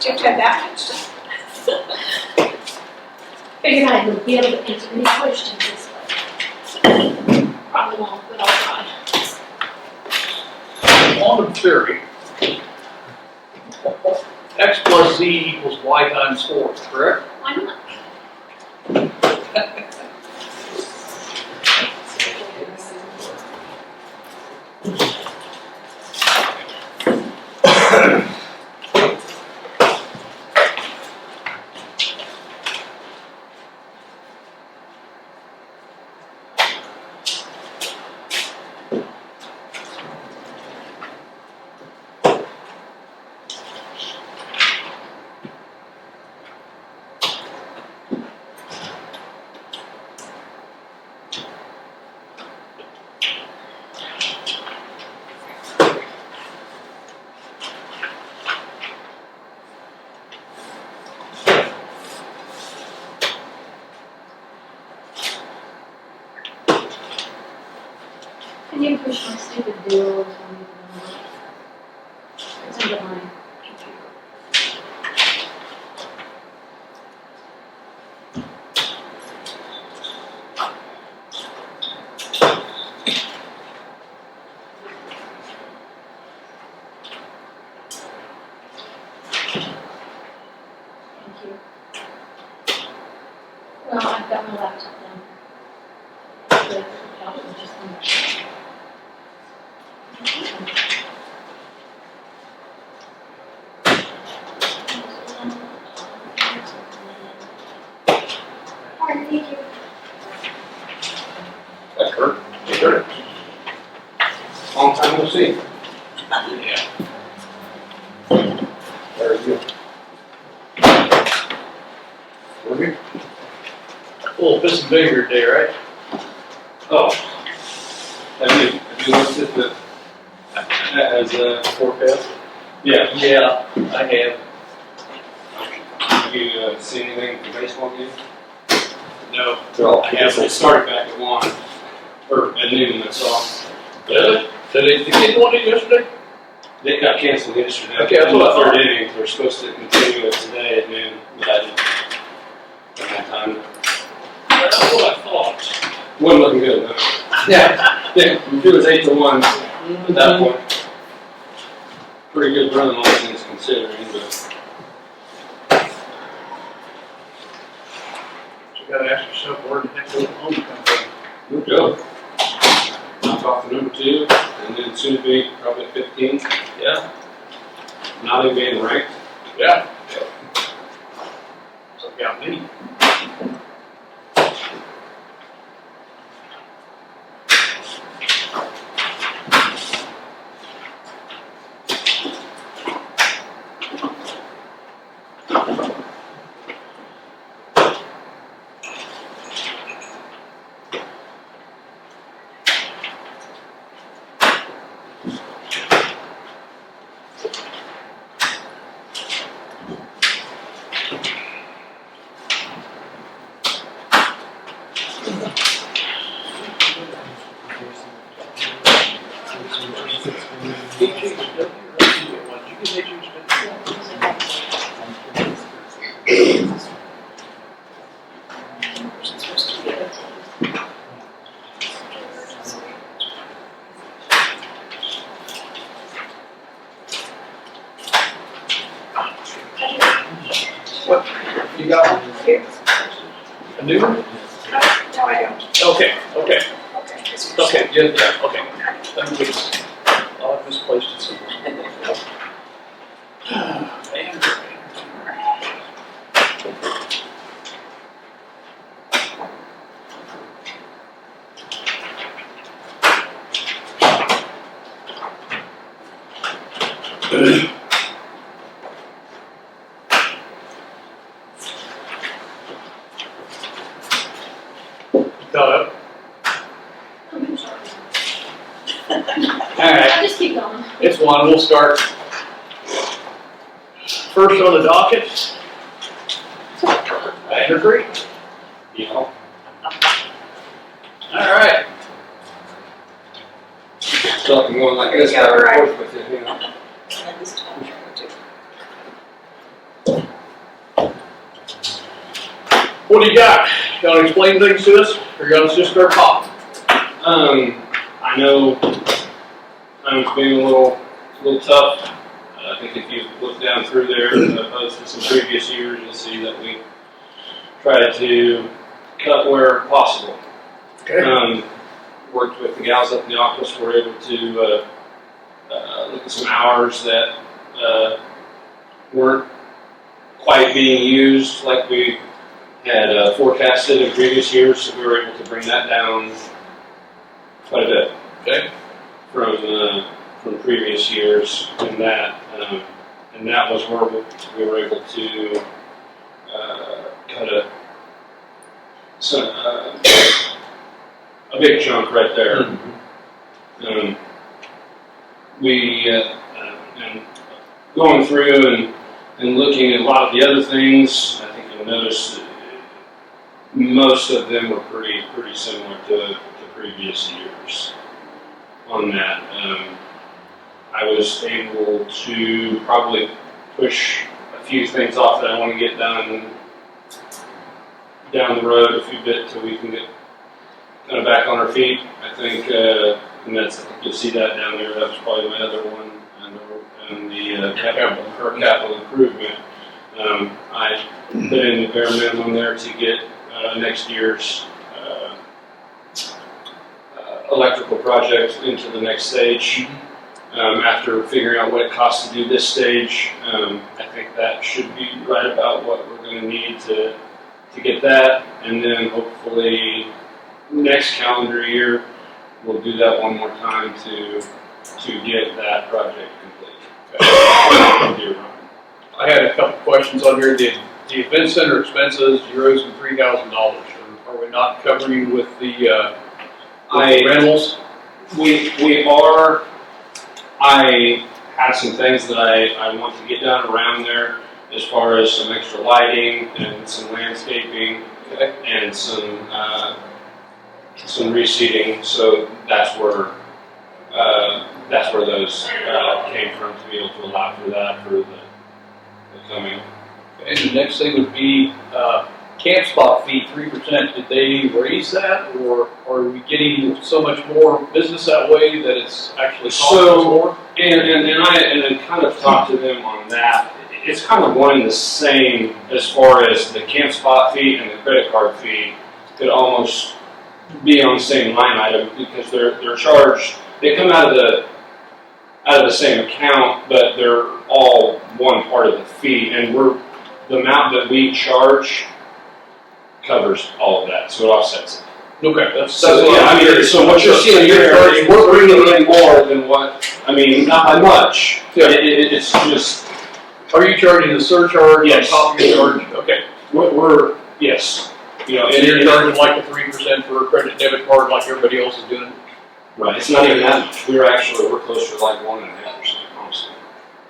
you have to have that much? Figured I would be able to answer any questions this way. Probably won't, but I'll try. On the theory, X plus Z equals Y times 4, correct? Why not? Can you push my stupid deal to me? It's under my computer. Thank you. Well, I've got my laptop down. Good. I'll just come back. Alright, thank you. That Kurt? Hey, Kurt. Long time no see. Yeah. Very good. We're here. Full of piss and vinegar day, right? Oh. Have you looked at the, as a forecast? Yeah. Yeah, I have. Have you seen anything for baseball game? No. They're all canceled. It started back at 1, or at noon, that's all. Really? Did the kid want it yesterday? They got canceled yesterday. Okay, that's In what I the thought. third inning, they're supposed to continue it today at noon, but I didn't have time. That's what I thought. Wasn't looking good, though. Yeah. Yeah, it was 8-1 at that point. Pretty good run, all things considering, but. gotta ask yourself, where the heck did the home come from? Good job. Knock off the number 2, and then soon to be probably 15. Yeah. Not even being ranked. Yeah. So got me. You got one? Here. A new one? No, I don't. Okay, okay, Okay. this one's- okay, yeah, okay. Thank you. Oh, I misplaced it somewhere. Caught up? I'm sorry. Alright, I'll just keep going. it's one, we'll start. First on the docket. Banner Creek. Yeah. Alright, Something going like this back and forth with it, you know. And this time, what do you got? You wanna explain things to us, or you wanna just start talking? I know it's been a little tough. I think if you look down through there, opposed to some previous years, you'll see that we try to cut where possible. Okay. Worked with the gals up in the office, were able to look at some hours that weren't quite being used like we had forecasted in previous years, so we were able to bring that down quite a bit. Okay. From previous years, and that was where we were able to cut a big chunk right there. And going through and looking at a lot of the other things, I think you'll notice that most of them were pretty similar to previous years on that. I was able to probably push a few things off that I want to get done down the road a few bit till we can get kind of back on our feet. I think, and that's, you'll see that down there. That was probably my other one, and the capital improvement. I put in the bare minimum there to get next year's electrical project into the next stage. After figuring out what it costs to do this stage, I think that should be right about what we're going to need to get that, and then hopefully next calendar year we'll do that one more time to get that project complete. I had a couple questions on here. The event center expenses, euros and $3,000. Are we not covering with the rentals? We are. I have some things that I want to get done around there, as far as some extra lighting and some landscaping, and some reseeding. So that's where those came from, to be able to allow for that for the coming. And the next thing would be camp spot fee, 3%. Did they raise that, or are we getting so much more business that way that it's actually costing us more? And I kind of talked to them on that. it's kind of one and the same as far as the camp spot fee and the credit card fee could almost be on the same line item because they're charged. They come out of the same account, but they're all one part of the fee, and the amount that we charge covers all of that, so it offsets it. Okay, that's So yeah, I mean, so what you're seeing here, we're bringing in more than what, I mean, not by much. Yeah. It's just. Are you charging the surcharge Yes. on top of your charge? Okay. We're yes. You know, So you're charging like the 3% for a credit debit card like everybody else is doing? right. It's not even that much. We're closer to like 1.5%, honestly.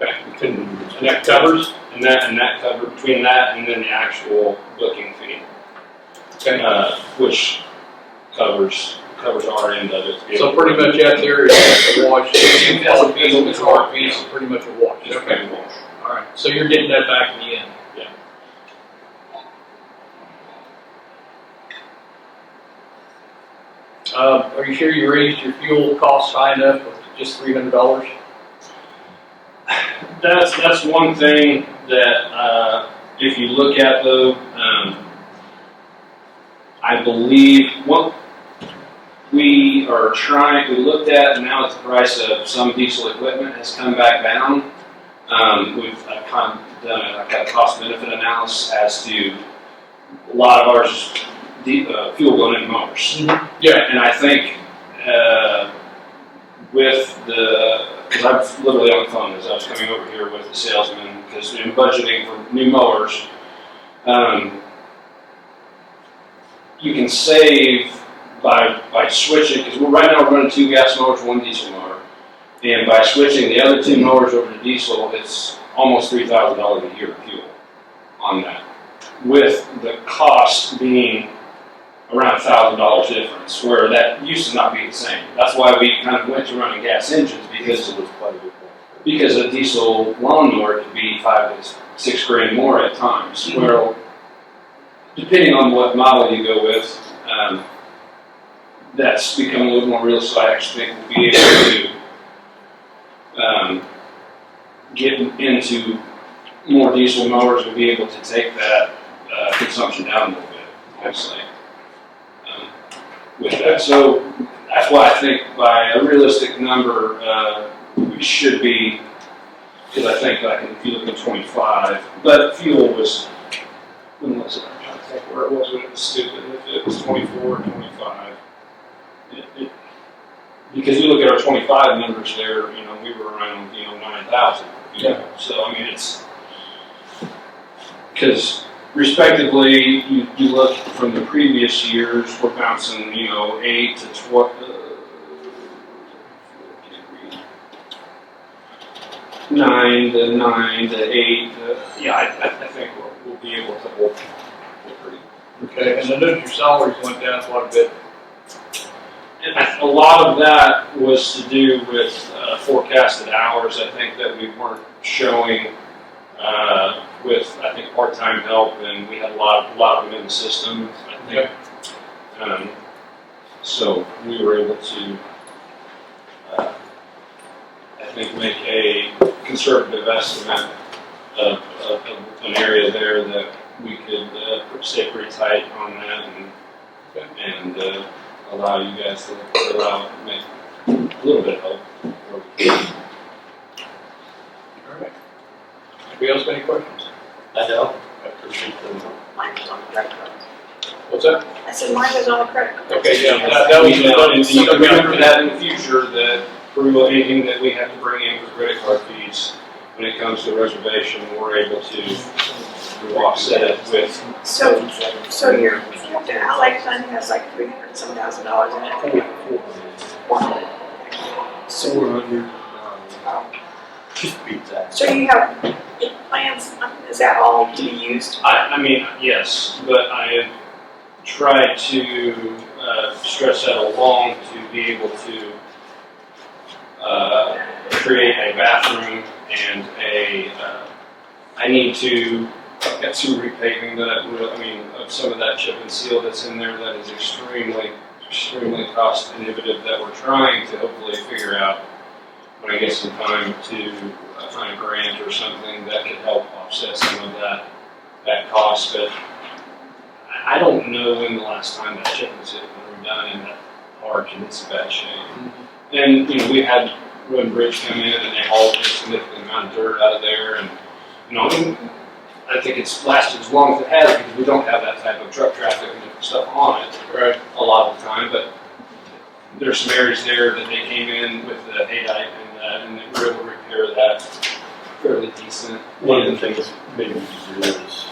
Okay. And that covers? And that covers between that and then the actual booking fee, Okay. which covers our end of it. So pretty much out there is a wash. The card fees and the card fees are pretty much a wash. Okay. All right. So you're getting that back in the end. Yeah. Are you sure you raised your fuel costs high enough with just $300? That's one thing that if you look at though, I believe what we looked at, and now the price of some diesel equipment has come back down. We've kind of done a cost benefit analysis as to a lot of ours fuel going in motors. Mm-hmm. Yeah. And I think with because I was literally on the phone as I was coming over here with the salesman, because in budgeting for new mowers, you can save by switching, because right now we're running 2 gas mowers, 1 diesel mower, and by switching the other 2 mowers over to diesel, it's almost $3,000 a year of fuel on that, with the cost being around $1,000 difference, where that used to not be the same. That's why we kind of went to running gas engines, because it was quite a bit more. Because a diesel lawnmower could be $5,000 to $6,000 more at times. Mm-hmm. Well, depending on what model you go with, that's become a little more realistic. I actually think we'll be able to get into more diesel mowers. We'll be able to take that consumption down a little bit, actually. With that, so that's why I think by a realistic number, we should be, because I think like if you look at 25, but fuel was, when was it? I'm trying to think where it was when it was stupid. If it was 24 or 25, because you look at our 25 numbers there, we were around 9,000. Yeah. So I mean it's because. Respectively, you look from the previous years, we're bouncing, 8 to 12, 9 to 8. I think we'll be able to hold pretty. Okay, and I noticed your salaries went down quite a bit. And a lot of that was to do with forecasted hours. I think that we weren't showing. With I think part-time help, and we had a lot of them in the system. I think, so we were able to, I think, make a conservative estimate of an area there that we could stay pretty tight on that and allow you guys to make a little bit of help. All right. Anybody else got any questions? I know. I appreciate them. Mine was on the credit card. What's that? I said mine was on the credit card. Okay, yeah, that was and you can remember that in the future, that for anything that we have to bring in for credit card fees, when it comes to reservation, we're able to offset it with. So your outlay fund has like $300,000 in it. 400. Just beat that. So you have plans, is that all to be used? I mean, yes, but I have tried to stress that along to be able to create a bathroom and I need to get some repaving of some of that chip and seal that's in there that is extremely cost inhibitive that we're trying to hopefully figure out when I get some time to find a grant or something that could help offset some of that cost, but I don't know when the last time that chip was redone in that park, and it's in bad shape. And, you know, we had Road and Bridge come in and they hauled a significant amount of dirt out of there, and, you know, I think it's lasted as long as it has because we don't have that type of truck traffic and different stuff on it, right, a lot of the time, but there's some areas there that they came in with the haydite and they were able to repair that fairly decent. One of the things maybe we should do is,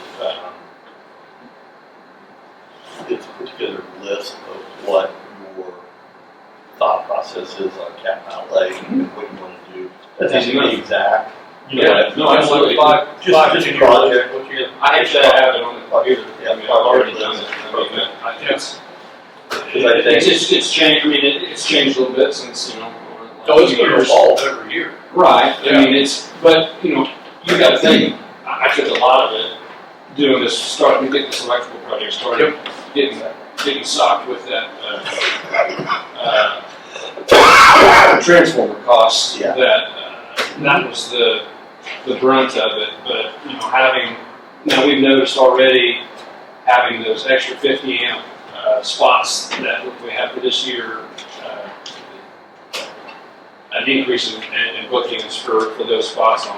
get put together a list of what your thought process is on cap outlay and what you want to do. That's easy to be exact. You know, Yeah, no, absolutely. Just a project. I actually have it on the computer. Yeah, I mean, I've already done it. I mean, it's changed. I mean, it's changed a little bit since, you know. Oh, it's going to evolve every year. Right. Yeah. I mean, but you know, you got to think. I took a lot of it doing this, starting to get this electrical project started, getting socked with that transformer costs. Yeah. That was the brunt of it. But you know, now we've noticed already having those extra 50 amp spots that we have for this year. An increase in bookings for those spots on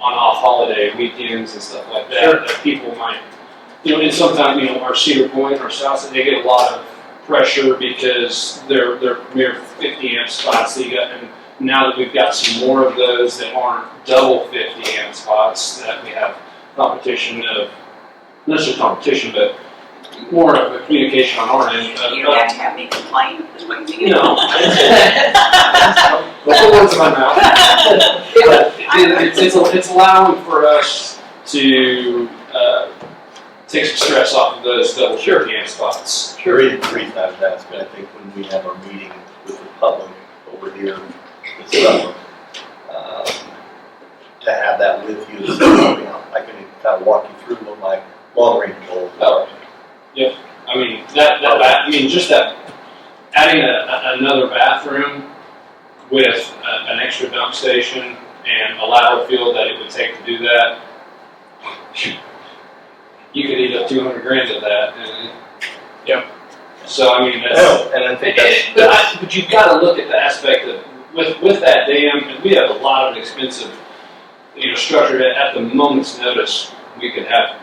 off holiday weekends and stuff like that. Sure. That people might, you know, and sometimes, you know, our Cedar Point, our South, they get a lot of pressure because they're mere 50 amp spots. And now that we've got some more of those that aren't double 50 amp spots, that we have competition of, not just competition, but more of a communication on our end. You don't have to have me complain, is what you do. No. Don't put words in my mouth. But it's allowing for us to take some stress off of those double 50 amp spots. The reason I was asking, I think when we have our meeting with the public over here this summer, to have that with you, so, you know, I can kind of walk you through what my long range goals are. Yep. I mean, just that, adding another bathroom with an extra dump station and a lateral field that it would take to do that, you could eat up 200 grand of that. Yep. So, I mean, that's... And I think that's... But you've got to look at the aspect of, with that dam, and we have a lot of expensive, you know, structure that at the moment's notice, we could have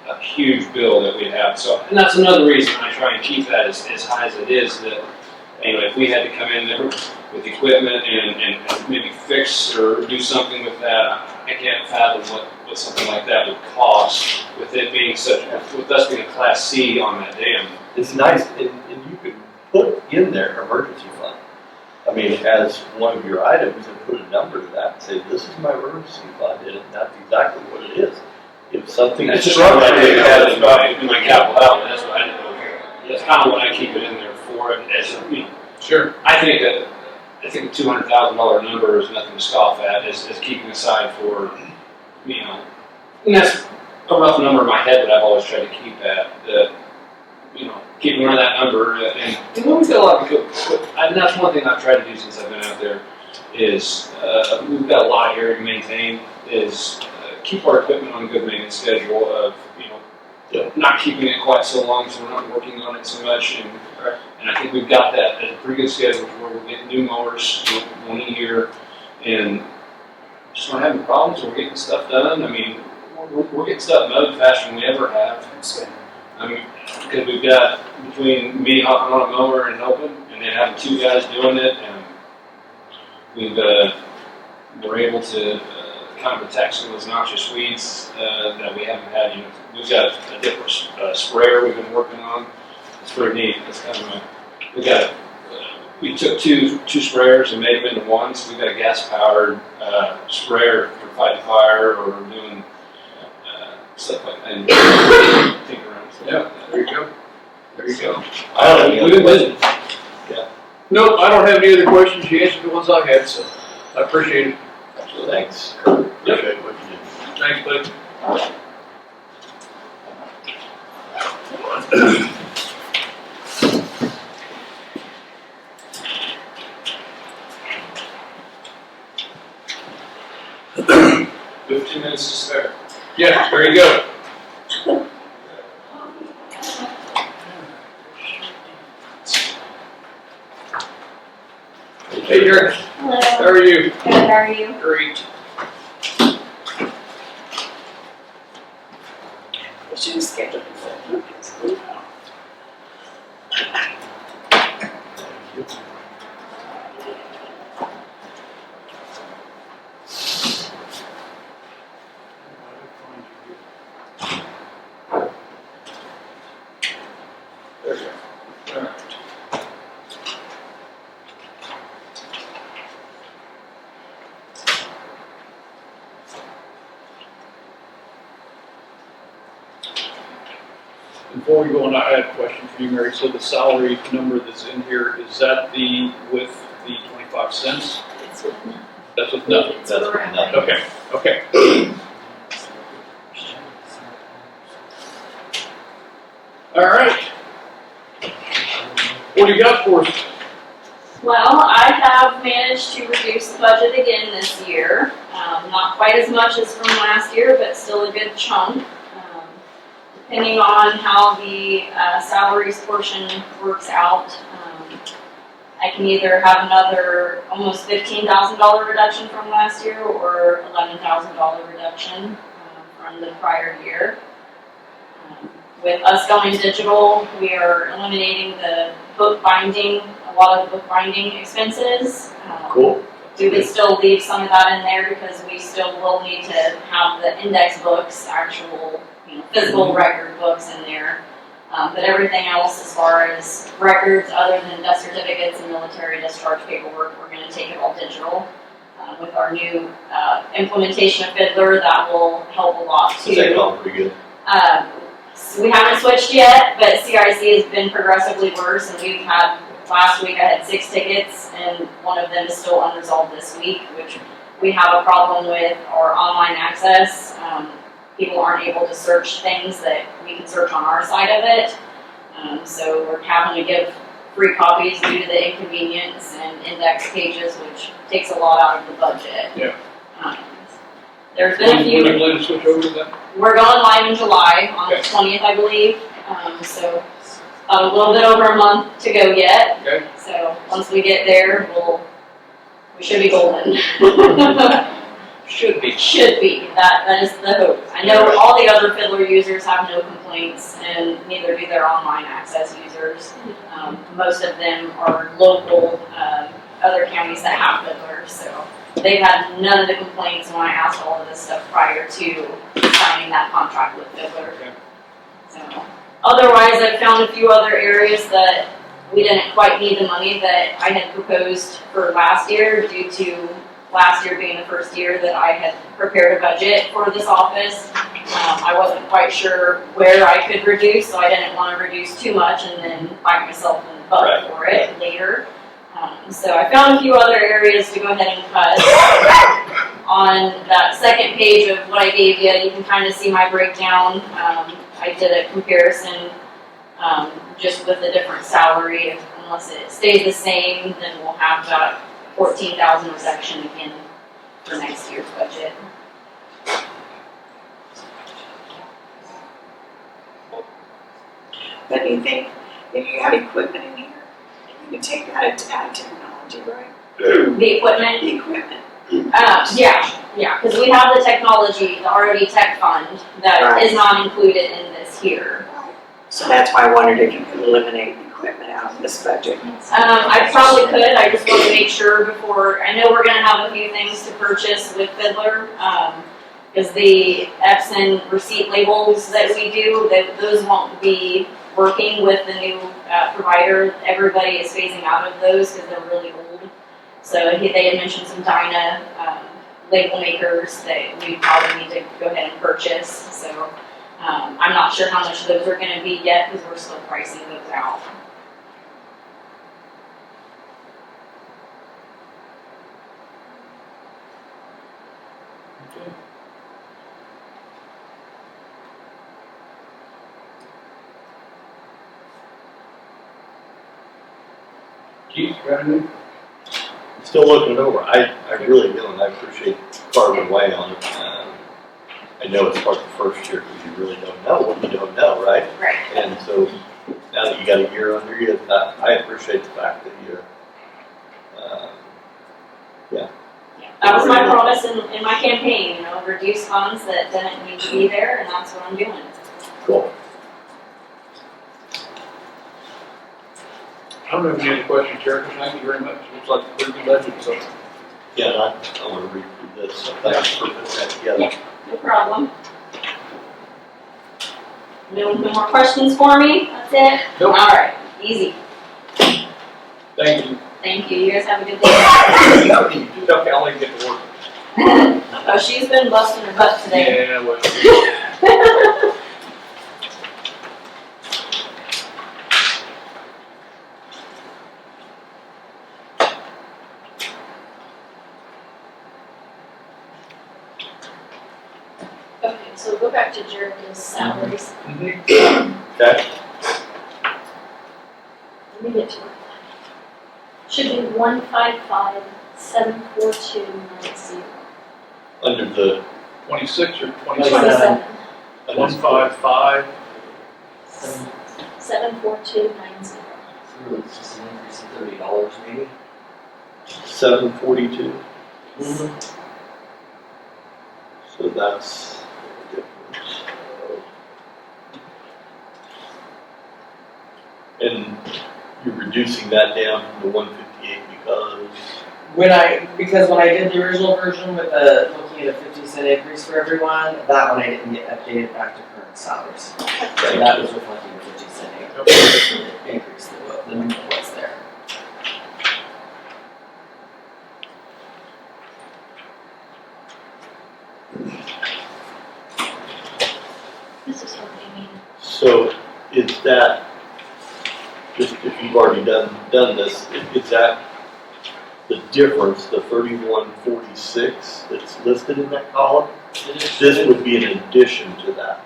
a huge bill that we'd have. So, and that's another reason I try and keep that as high as it is, that, you know, if we had to come in there with equipment and maybe fix or do something with that, I can't fathom what something like that would cost with it being with us being a Class C on that dam. It's nice, and you could put in there emergency fund. I mean, as one of your items, and put a number to that and say, this is my emergency fund, and that's exactly what it is. If something It's is just what I did in my capital outlay. That's what I did. That's kind of what I keep it in there for. As you know, Sure. I think a $200,000 number is nothing to scoff at. Is keeping aside for, you know, and that's a rough number in my head that I've always tried to keep at. You know, keeping around that number, and we've got a lot of good. And that's one thing I've tried to do since I've been out there is we've got a lot here to maintain. Is keep our equipment on a good maintenance schedule of, you know, not keeping it quite so long so we're not working on it so much. And I think we've got that at a pretty good schedule where we're getting new mowers, one a year, and just not having problems. We're getting stuff done. I mean, we're getting stuff mowed faster than we ever have. I mean, because we've got between me hopping on a mower and helping, and then having two guys doing it, and we're able to kind of attack some of those noxious weeds that we haven't had. You know, we've got a different sprayer we've been working on. It's pretty neat. It's kind of we took two sprayers and made them into one. So we've got a gas-powered sprayer for fighting fire or doing stuff like that. Tinker around. Yeah, there you go. There you go. I don't have any other questions. Nope, I don't have any other questions. You answered the ones I had, so I appreciate it. Thanks, Kurt. Appreciate what you did. Thanks, bud. There you go. Hey, Jerica. Hello. How are you? Good, how are you? Great. We should have scheduled it for Lucas. There you go. All right. Before we go on, I had a question for you, Mary. So the salary number that's in here, is that the with the 25 cents? It's with me. That's with nothing? It's That's correct. nothing. Okay, okay. All right. What do you got for us? Well, I have managed to reduce the budget again this year. Not quite as much as from last year, but still a good chunk. Depending on how the salaries portion works out, I can either have another almost $15,000 reduction from last year or $11,000 reduction from the prior year. With us going digital, we are eliminating the book binding, a lot of the book binding expenses. Cool. We would still leave some of that in there because we still will need to have the index books, actual physical record books in there. But everything else as far as records other than death certificates and military discharge paperwork, we're going to take it all digital. With our new implementation of Fiddler, that will help a lot too. Is that going pretty good? We haven't switched yet, but CIC has been progressively worse, and we've had, last week I had 6 tickets, and one of them is still unresolved this week, which we have a problem with our online access. People aren't able to search things that we can search on our side of it. So we're having to give free copies due to the inconvenience and index pages, which takes a lot out of the budget. Yeah. There's been a When few. are you planning to switch over to that? We're going live in July on Okay. the 20th, I believe. So a little bit over a month to go yet. Okay. So once we get there, we should be golden. Should be. Should be. That is the hope. I know all the other Fiddler users have no complaints, and neither do their online access users. Most of them are local, other counties that have Fiddler, so they've had none of the complaints when I asked all of this stuff prior to signing that contract with Fiddler. Okay. So, otherwise, I've found a few other areas that we didn't quite need the money that I had proposed for last year due to last year being the first year that I had prepared a budget for this office. I wasn't quite sure where I could reduce, so I didn't want to reduce too much and then bite myself in the butt for it later. So I found a few other areas to go ahead and cut. On that second page of what I gave you, you can kind of see my breakdown. I did a comparison just with a different salary. Unless it stays the same, then we'll have that 14,000 reduction again for next year's budget. But do you think if you have equipment in here, you can take that and add technology, right? The equipment? The equipment. Yeah, because we have the technology, the ROD Tech Fund, that Right. is not included in this here. So that's why I wondered if you could eliminate the equipment out of this budget. I probably could, I just want to make sure before, I know we're gonna have a few things to purchase with Fiddler, because the Epson receipt labels that we do, those won't be working with the new provider. Everybody is phasing out of those because they're really old. So they had mentioned some Dyna label makers that we probably need to go ahead and purchase. So I'm not sure how much those are going to be yet because we're still pricing those out. Okay. Keith, got anything? Still looking it over. I really do, and I appreciate carving away on it. I know it's hard the first year because you really don't know what you don't know, right? Right. And so now that you got a year under you, I appreciate the fact that you're, That was my promise in my campaign, you know, reduce funds that didn't need to be there, and that's what I'm doing. cool. I don't have any other questions, Jerica, thank you very much. Looks like a pretty good budget, so. Yeah, and I want to read through this, so thanks for putting that together. No problem. No more questions for me? That's it? Nope. All right, easy. Thank you. Thank you. You guys have a good day. Okay, I'll let you get to work. Oh, she's been busting her butt today. Yeah, well. Okay, so go back to Jerica's salaries. Okay? Let me get to it. Should be 155,74290. Under the, 26 or 27? 27. 155. 74290. So it's just an increase of $30 maybe? 742, Mm-hmm. so that's the difference. And you're reducing that down from the 158 Because when I did the original version with the looking at a 50-cent increase for everyone, that one I didn't get updated back to current salaries. So that was reflecting the 50-cent increase that was there. This is what they mean. So is that, just if you've already done this, is that the difference, the 3146 that's listed in that column? This would be in addition to that.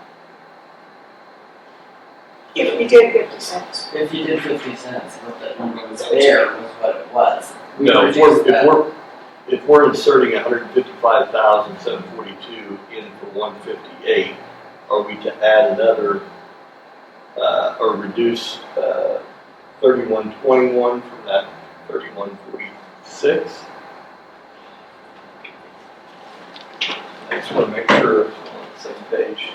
If we did 50 cents. If you did 50 cents, what that number was there was what it was. We No, reduced that. if we're inserting 155,742 in for 158, are we to add another, or reduce 3121 from that 3146? I just want to make sure we're on the same page.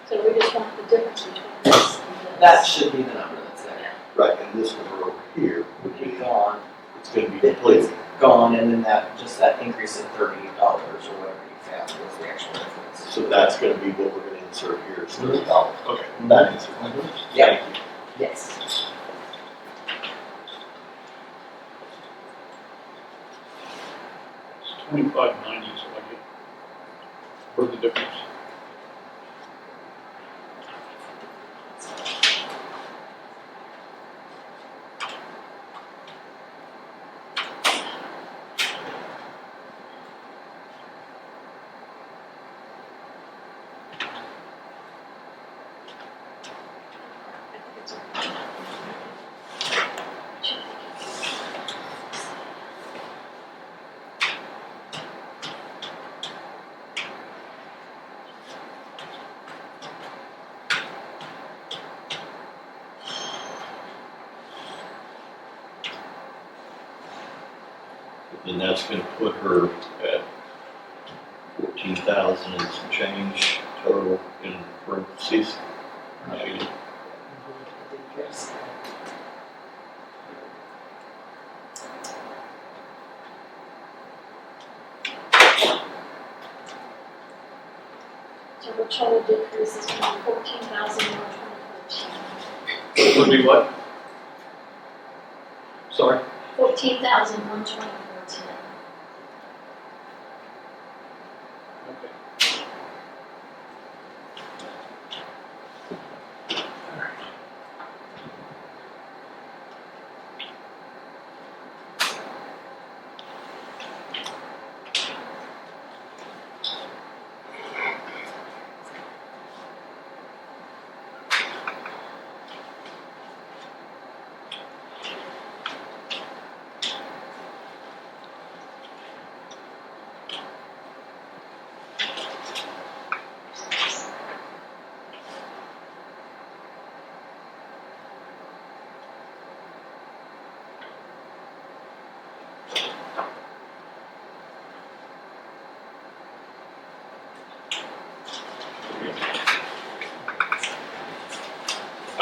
So we just want the difference between this and this. That should be the number that's there. Right, and this number over here would Would be be, gone. it's going to be It's completely. gone, and then just that increase of $30 or whatever you found was the actual difference. So that's going to be what we're going to insert here is $30. Okay, that answers my question. Yeah. Thank you. Yes. It's 2590, so I get for the difference. And that's going to put her at 14,000 and some change total in parentheses. Negative. So the total decrease is going to be 14,124. Would be what? Sorry? 14,124. Okay.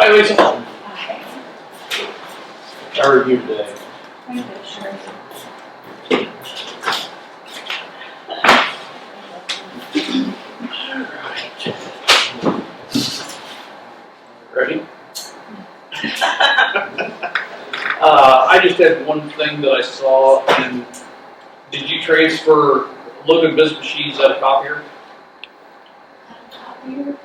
Hi, Lisa. How are you today? Ready? I just had one thing that I saw, and did you transfer Logan business machines out of copier? We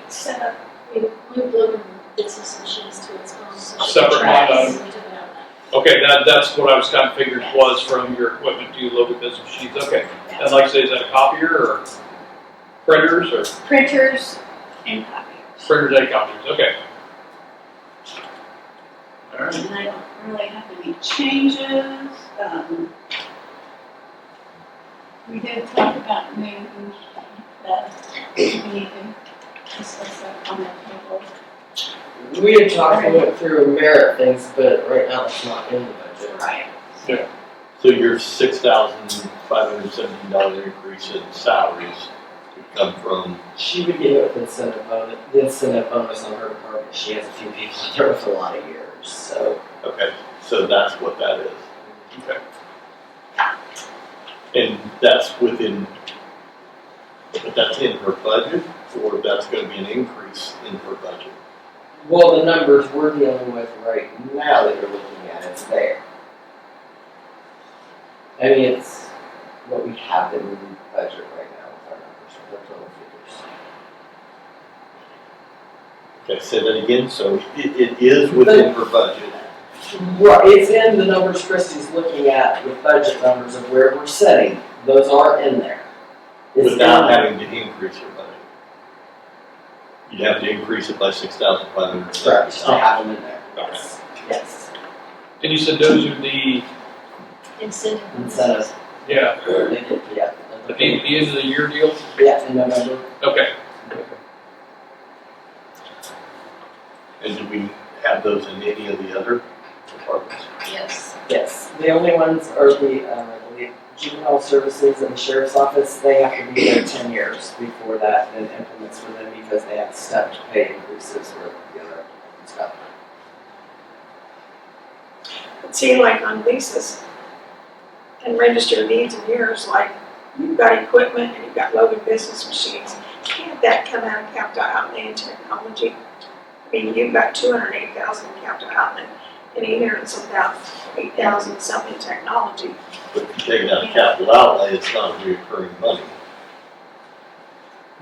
set up, we moved Logan business machines to its own. Separate line item. We took it out. Okay, that's what I was kind of figured was from your equipment to Logan business machines. Okay, and like I say, is that a copier or printers or Printers and copiers. printers and copiers? Okay. All right. And I don't really have any changes. We did talk about maybe that we need to discuss that on the table. We had talked, we went through merit things, but right now it's not in the budget. Right. So your $6,517 increase in salaries would come from, She would get it with incentive bonus, the incentive bonus on her department. She has a few people in there with a lot of years, so. okay, so that's what that is. Okay. And that's within, but that's in her budget, or that's gonna be an increase in her budget? Well, the numbers we're dealing with right now that you're looking at, it's there. I mean, it's what we have in the budget right now with our numbers, with our total figures. Okay, say that again, so it is within her budget. Right, it's in the numbers Kristie's looking at with budget numbers of where we're setting. Those are in there. It's Without in- having to increase your budget. You'd have to increase it by $6,500. Correct, to have them in there. Okay. Yes. And you said those are the, Incentive. Incentives. yeah, Yeah. at the end of the year deal? Yeah, in November. Okay. And do we have those in any of the other departments? Yes. Yes. The only ones are the, I believe, juvenile services and the sheriff's office. They have to be there 10 years before that and implements for them because they have stepped pay increases for the other stuff. See, like on Lisa's and register needs and yours, like you've got equipment and you've got Logan business machines. Can't that come out of capital outlay and technology? I mean, you've got 208,000 in capital outlay and here it's about 8,000 something technology. But if you take it out of capital outlay, it's not recurring money.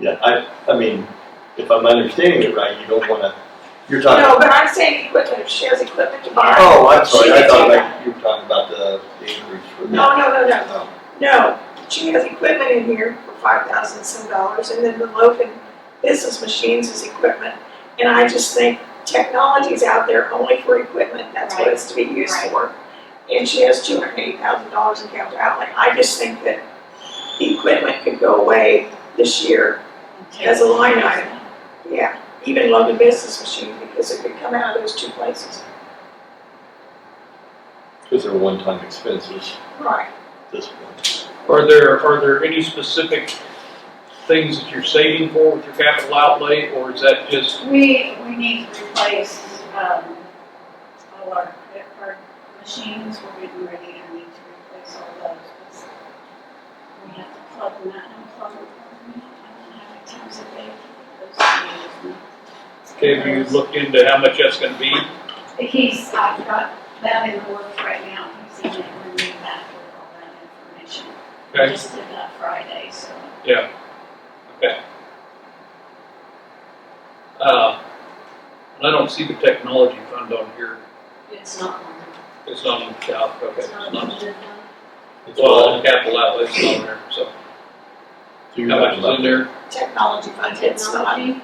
Yeah, I mean, if I'm understanding it right, you don't wanna, you're talking. No, but I'm saying equipment, if she has equipment to buy. Oh, I'm sorry, she I can thought take like you were talking about the increase for the. No. No. No, she has equipment in here for $5,000 some dollars, and then the Logan business machines is equipment. And I just think technology's out there only for equipment, that's what it's to be used for. And she has $280,000 in capital outlay. I just think that equipment could go away this year as a line item. Yeah, even Logan business machine, because it could come out of those two places. Because they're one-time expenses Right. at this point. Are there any specific things that you're saving for with your capital outlay, or is that just, We need to replace, all our credit card machines. We're getting ready and need to replace all those. 'Cause we have to plug them out and plug them in. I don't know how many times a day to get those changes. okay, have you looked into how much that's gonna be? I've got that in the works right now. He's in there and me back with all that information. I Okay, just did that Friday, so. yeah, okay. I don't see the technology fund on here, It's not. it's not on the cap, okay, It's not it's not, budgeted. It's well, all, on the capital outlay, it's not on there, so. so you're How much talking is about in there? Technology fund, Technology.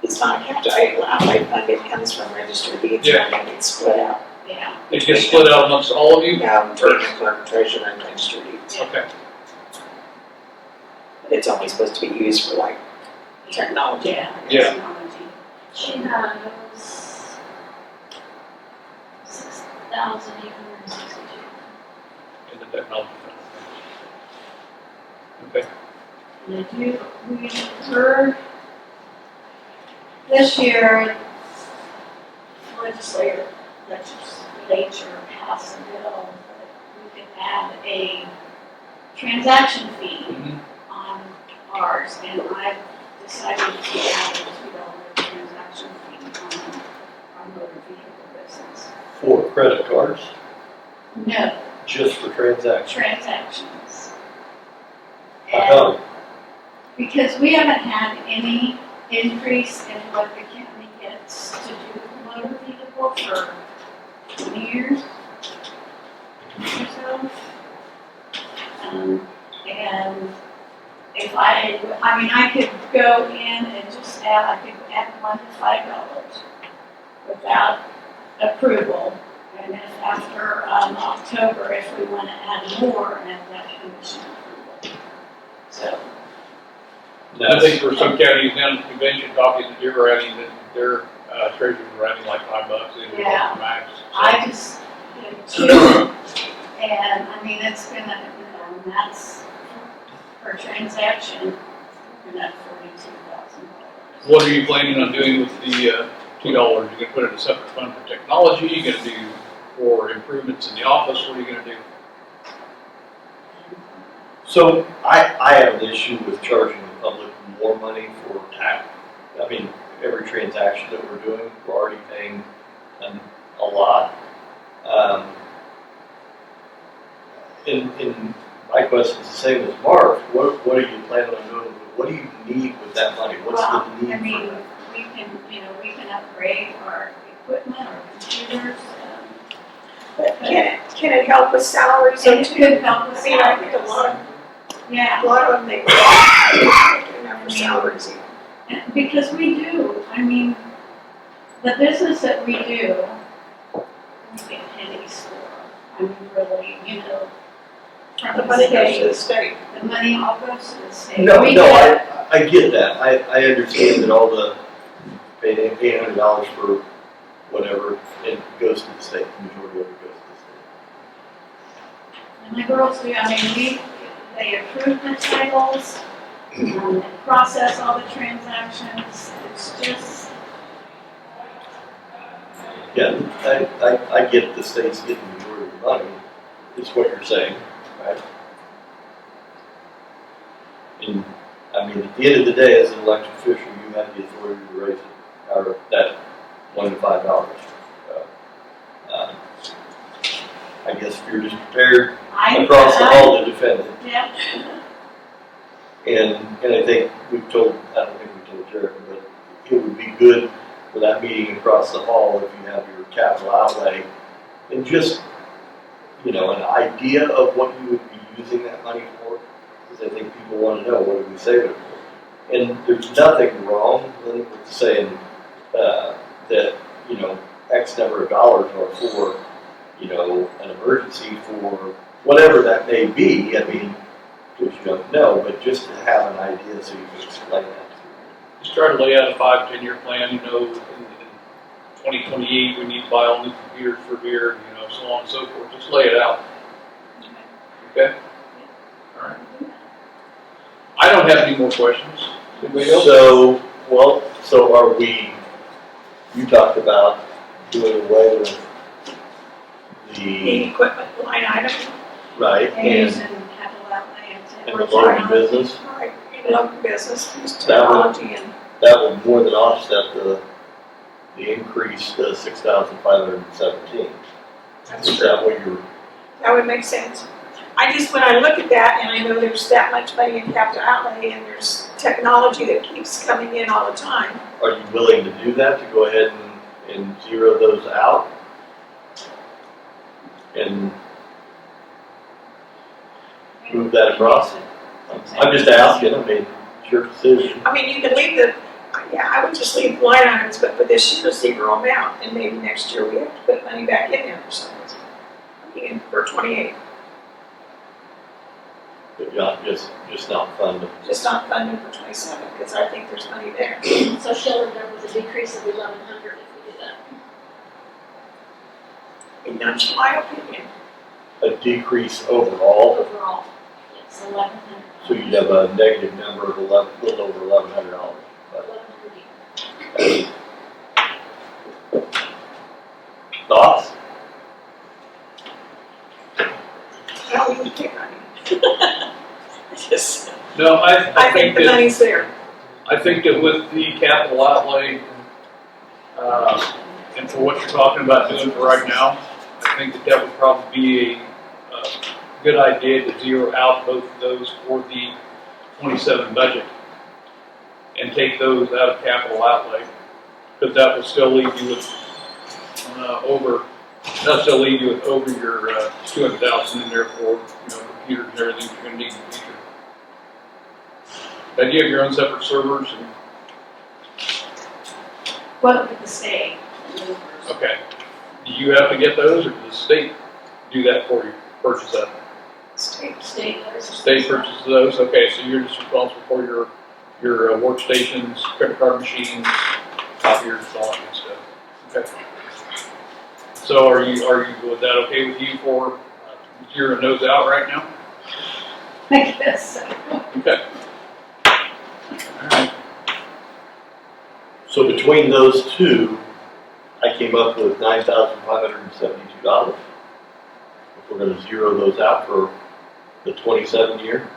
it's not a capital outlay fund, it comes from registered deeds, Yeah. and it's split out. Yeah. It gets split out amongst all of you? Now, clerk, treasurer, and registered deeds. Okay, But it's only supposed to be used for like technology. Yeah. Yeah. Technology. She has 6,862. in the technology fund. Okay, We heard this year, legislature passed a bill that we could add a transaction fee on ours, and I've decided to add a $2 transaction fee on our motor vehicle business. For credit cards, No, just for transactions. transactions. How And come? because we haven't had any increase in what the county gets to do with motor vehicle for 20 years or so. And if I could go in and just I could add $1 to $5 without approval. And if after October, if we want to add more, add that commission approval. So. I think for some counties down at the convention talking that you're adding, that their treasurers are adding like $5, they do Yeah. max. So. I just did 2, and it's been, and that's per transaction, and that's $42,000. What are you planning on doing with the $2? You're gonna put it in a separate fund for technology, you're gonna do for improvements in the office, what are you gonna do? So I have an issue with charging the public more money for tax. Every transaction that we're doing, we're already paying a lot. And my question is the same as Mark. What are you planning on doing? What do you need with that money? What's the need for that? We can upgrade our equipment, our computers, But can it help with salaries? and it could help with I think a lot of them, they do enough for salaries. And because we do, the business that we do, we get pennies for. Really, from The the money goes to state. the state. The money all goes to the state. No, We no, get- I get that. I understand that all the paying $800 for whatever, it goes to the state. The majority of it goes to the state. And the girls do, they approve the titles, they process all the transactions, it's just, Yeah, I get the state's getting the majority of the money, is what you're saying, right? And, at the end of the day, as an elected official, you have the authority to raise it, or that $1 to $5. I guess if you're just prepared across the hall to defend it. yeah. And I think I don't think we told Jerica, but it would be good for that meeting across the hall if you have your capital outlay and just, an idea of what you would be using that money for. Because I think people want to know, what do we save it for? And there's nothing wrong with saying that, X number of dollars are for, an emergency, for whatever that may be. Because you don't know, but just to have an idea so you can explain that to them. Just try to lay out a 5-10 year plan, in 2028, we need to buy all new computers for here, so on and so forth, just lay it out. Okay? All right. I don't have any more questions. Anybody else? So are we, you talked about doing away with The equipment line item, right, And using capital outlay and the local business, right, in local business, use That would- technology and. that will more than offset the increase, the 6,517. Is that what you're, That would make sense. When I look at that, and I know there's that much money in capital outlay, and there's technology that keeps coming in all the time. are you willing to do that, to go ahead and zero those out? And move that across? I'm just asking, it's your decision. You can leave I would just leave the line items, but for this year, zero amount, and maybe next year we have to put money back in there for some reason. For 28, But not just not fund. just not funded for 27, because I think there's money there. So she'll end up with a decrease of 1,100 if we do that. And that's my opinion. A decrease overall, Overall, yes, 1,100. so you'd have a negative number of little over $1,100. 1,100. No, I think the money's there. I think that with the capital outlay, and for what you're talking about doing for right now, I think that would probably be a good idea to zero out both of those for the 27 budget and take those out of capital outlay, because that will still leave you with that'll still leave you with over your 200,000 in there for computers and everything you're going to need in the future. Now, do you have your own separate servers? What with the state? Okay. Do you have to get those, or does the state do that for you? Purchase that? State. State purchases those. Okay, so you're just responsible for your workstations, credit card machines, copiers, all that good stuff. Okay. So are you with that okay with you for zeroing those out right now? I guess so. Okay. All right. So between those two, I came up with $9,572. If we're gonna zero those out for the 27 year,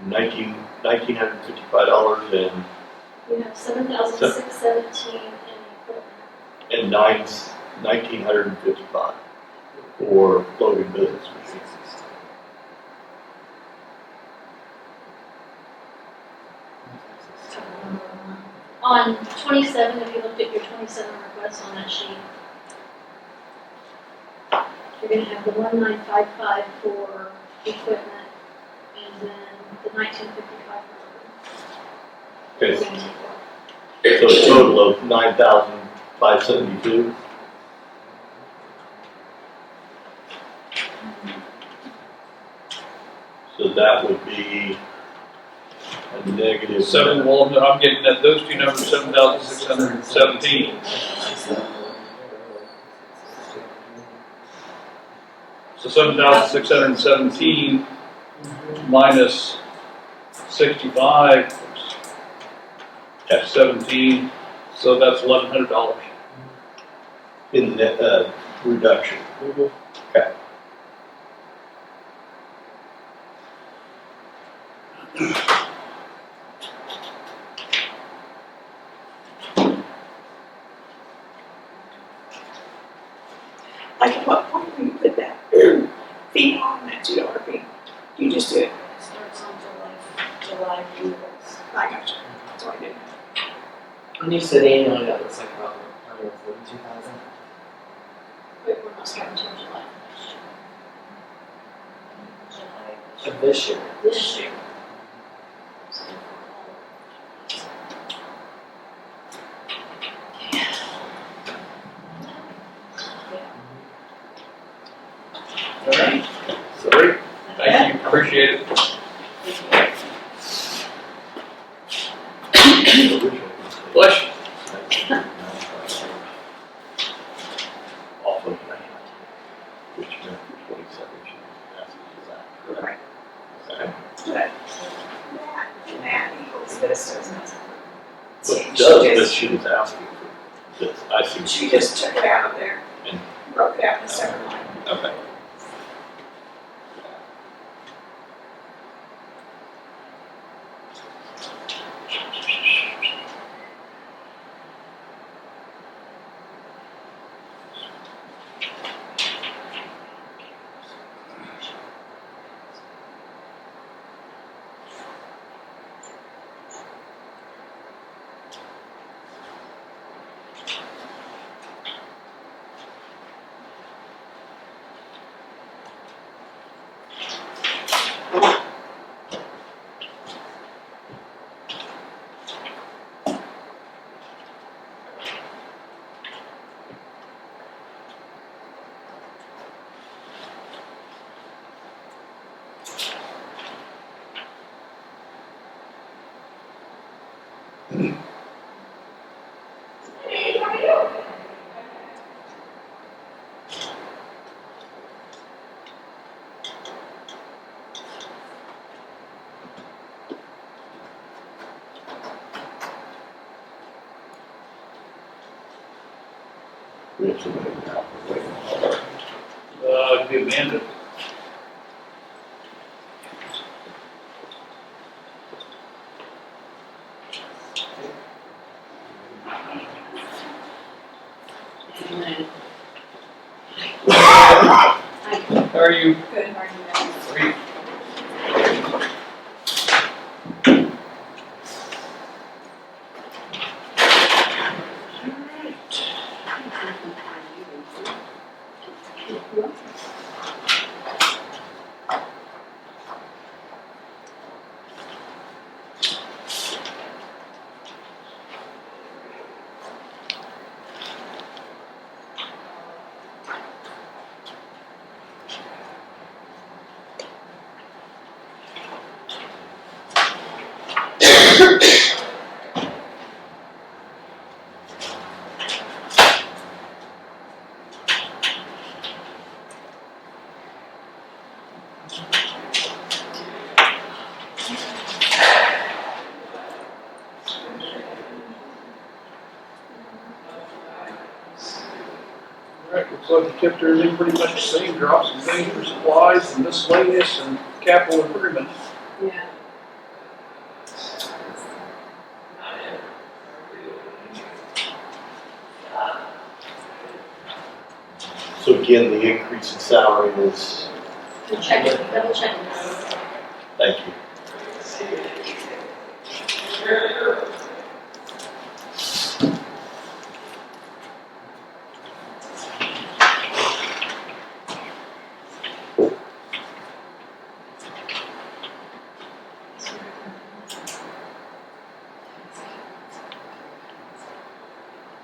$1,955 and You have 7,617 in equipment. and 1,955 for floating business machines. On 27, if you looked at your 27 requests on that sheet, you're gonna have the 1955 for equipment, and then the 1955 for Okay, labor. so a total of 9,572. So that would be a negative. Well, I'm getting at those two numbers, 7,617. So 7,617 minus 65, 17, so that's $1,100. In the reduction. Okay. Like at what point do you put that fee on that $2 fee? You just do it. It starts on July renewals. I got you. That's what I did. When you said annually, that looks like about 142,000. But we're not starting until July. Of this year. This year. All right. Sorry. Thank you. Appreciate it. Bless you. Off of that, which meant 27 should pass it to that, correct? Okay. But that equals this, doesn't it? But it does, but she was asking for this, I see. She just took it out of there And- and broke it out in a separate line. Okay. We have somebody now. It'd be Amanda. How are you? Good, how are you guys? Great. Alright, looks like we kept everything pretty much the same, dropped some things for supplies and miscellaneous and capital improvement. Yeah. So again, the increase in salary is, Check it, double check it. thank you.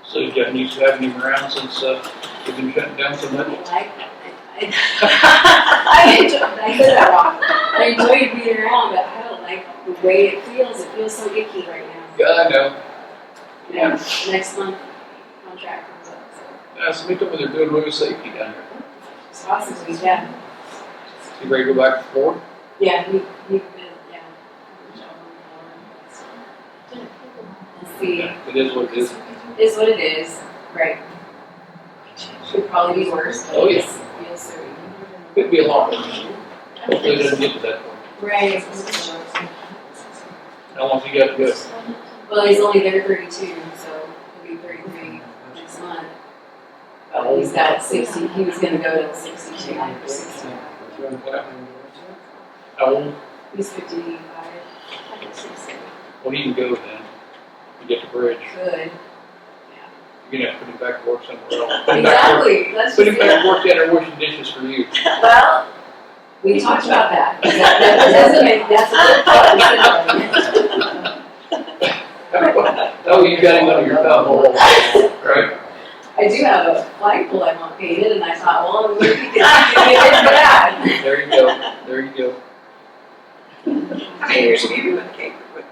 So you got used to having him around since, we've been shutting down so much? I enjoy being around, but I don't like the way it feels. It feels so icky right now. Yeah, I know. Yeah. Next month, contract comes up, so. Yeah, so we told me they're doing road safety down there. It's possibly, yeah. You ready to go back to Florida? Yeah, we've been, yeah. Let's see. Yeah, it is what it is. It is what it is, right. Could probably be worse, but Oh, yeah. it feels so. Could be a lot worse. Hopefully it doesn't get to that point. Right. How long have you got to go? Well, he's only there 32, so he'll be 33 next month. He's got 60, he was gonna go to 62 or 60. How old? He's 55, I think 60. Well, he can go then. You get the bridge. Good. You're gonna have to put him back to work somewhere else. Put him back to work- Exactly, that's Put just him back it. to work down there washing dishes for you. Well, we talked about that. That doesn't make, that's a good point. Oh, you got him under your thumb, right? I do have a flagpole I want painted, and I thought, well, maybe we could get it for that. There you go, there you go. How many years have you been with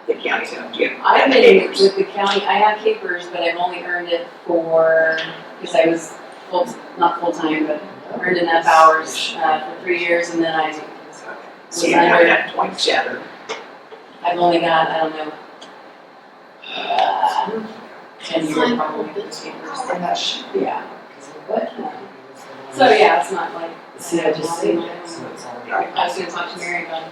the county? Do you have I've been capers? with the county, I have capers, but I've only earned it for, because I was not full-time, but earned enough hours for 3 years, and then I So you haven't had points yet, or? I've only got, I don't know, 10 years probably with the capers. Yeah. But, so yeah, it's not like, See, I just say I that, so it's all was gonna talk to Mary about it.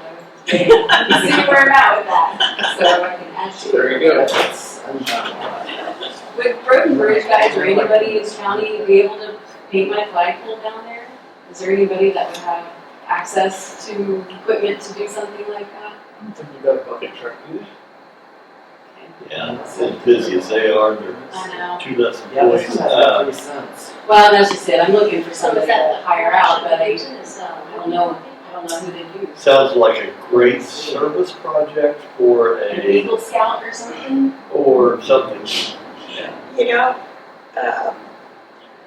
See where I'm at with that, so I can actually. There you go. It's unbelievable. Would Road and Bridge guys or anybody in this county be able to paint my flagpole down there? Is there anybody that would have access to equipment to do something like that? I don't think you got a bucket truck, do you? Yeah, as busy as they are, they're I know. 2 less Yeah, employees. this one has 3 cents. Well, that's just it, I'm looking for somebody to hire out, but I don't know who they use. Sounds like a great service project for An a, Eagle Scout or something? or something. You know,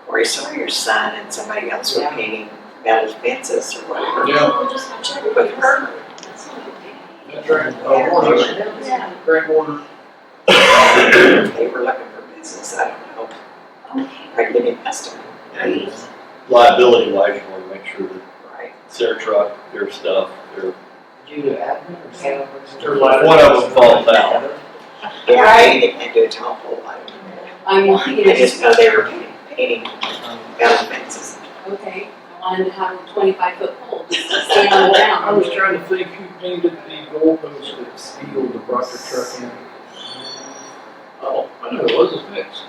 Corey Sawyer's son and somebody else were painting metal fences or whatever. Yeah. Check with her. That's right. Warner. Yeah. Greg Warner. They were looking for business, I don't know. Like they didn't estimate. And liability wise, you want to make sure that Right. it's their truck, their stuff, their, Did you do admin or sales? Their ladder. one of them falls out. Yeah, I didn't do a top hole, I don't know. I'm wanting I to just know they were painting metal fences. okay, I wanted to have a 25-foot pole just to stand on the ground. I was trying to think who painted the goalpost that Steel that brought their truck in. Oh, I know it was a fence.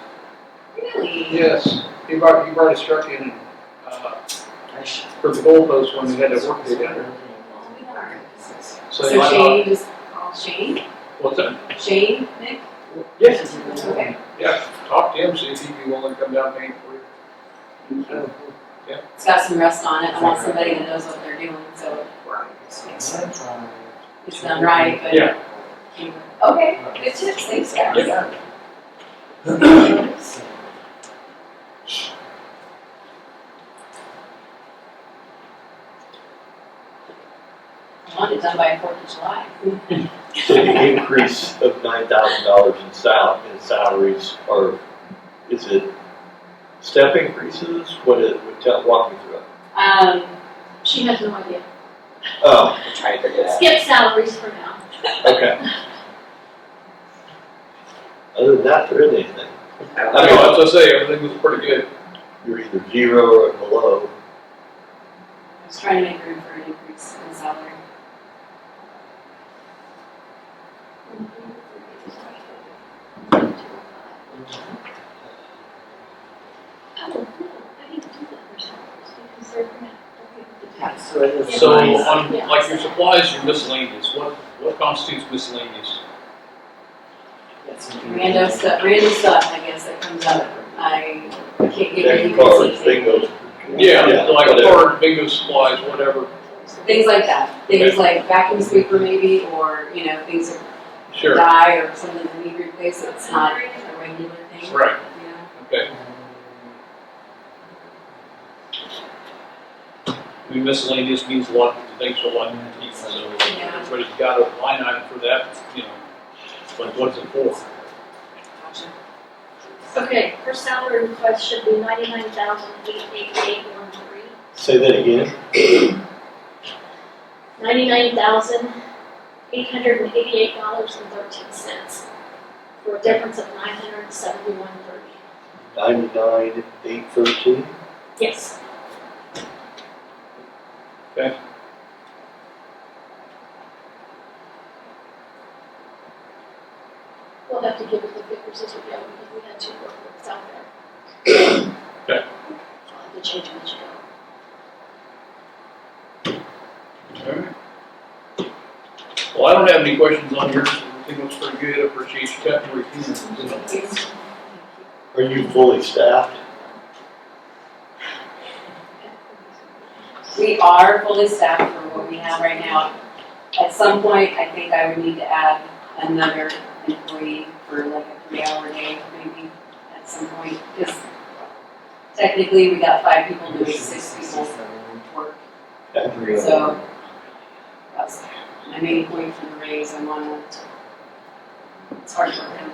Really? Yes. brought his truck in, for the goalpost when we had that work day down there. So they might Shane, just call Shane, What's that? Shane, Nick? Yes. Okay. Yeah, talk to him, see if he'd be willing to come down and paint for you. It's got some rust on it, I want somebody that knows what they're doing, so it makes sense. It's done right, but. Yeah. Okay, good tips, thanks guys. Yeah. I want it done by 4th of July. So the increase of $9,000 in salaries, or is it step increases? Walk me through it. She has no idea. Oh, Try to figure that Skip salaries for now. okay. Other than that, there isn't anything. I know, as I say, everything was pretty good. You're either 0 or below. I was trying to make room for an increase in salary. I don't know, I need to do that for salaries because they're gonna. Yeah, so it is. So on, like your supplies, your miscellaneous, what constitutes miscellaneous? Random stuff, I guess, that comes up. I can't give you Deck any cards, specific- bingo. Yeah, like whatever. card, bingo supplies, whatever. Things like that, things like vacuum sweeper maybe, or, things that Sure. die or something that need replaced, it's not a regular thing. Right. Okay. I mean, miscellaneous means a lot, things for a lot of people, so Yeah. everybody's got a line item for that, but what's it for? Gotcha. Okay, her salary request should be $99,888.13. Say that again. $99,888.13 for a difference of $971.30. 99,813. Yes. Okay. We'll have to give her the figures as we go because we had 2 workbooks out there. Okay. I'll have to change them as you go. Alright. Well, I don't have any questions on yours, everything looks pretty good, I appreciate you cutting the reviews. Are you fully staffed? We are fully staffed for what we have right now. At some point, I think I would need to add another employee for like a 3-hour day, maybe, at some point, because technically, we got 5 people doing 6 people's work. Okay. So, that's my main point for the raise, I wanna, it's hard for them.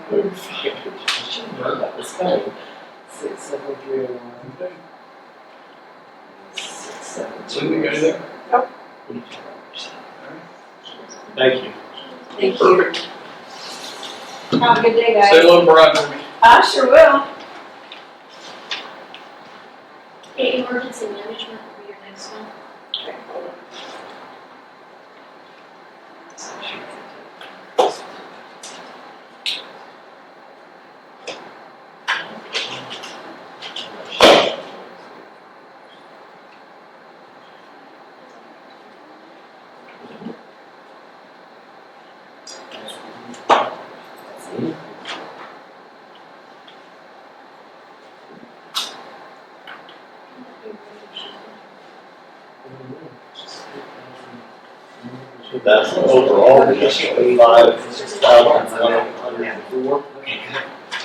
That was funny. 67301. 67301. So we got anything? Thank you. Thank you. Have a good day, guys. Say hello to Brian for me. I sure will. Okay, emergency management will be your next one. So that's overall, just 5,104.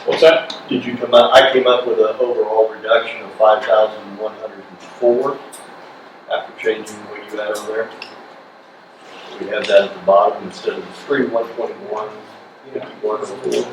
What's that? Did you come up, I came up with an overall reduction of 5,104 after changing what you had over there. We have that at the bottom instead of 3,121, 5104.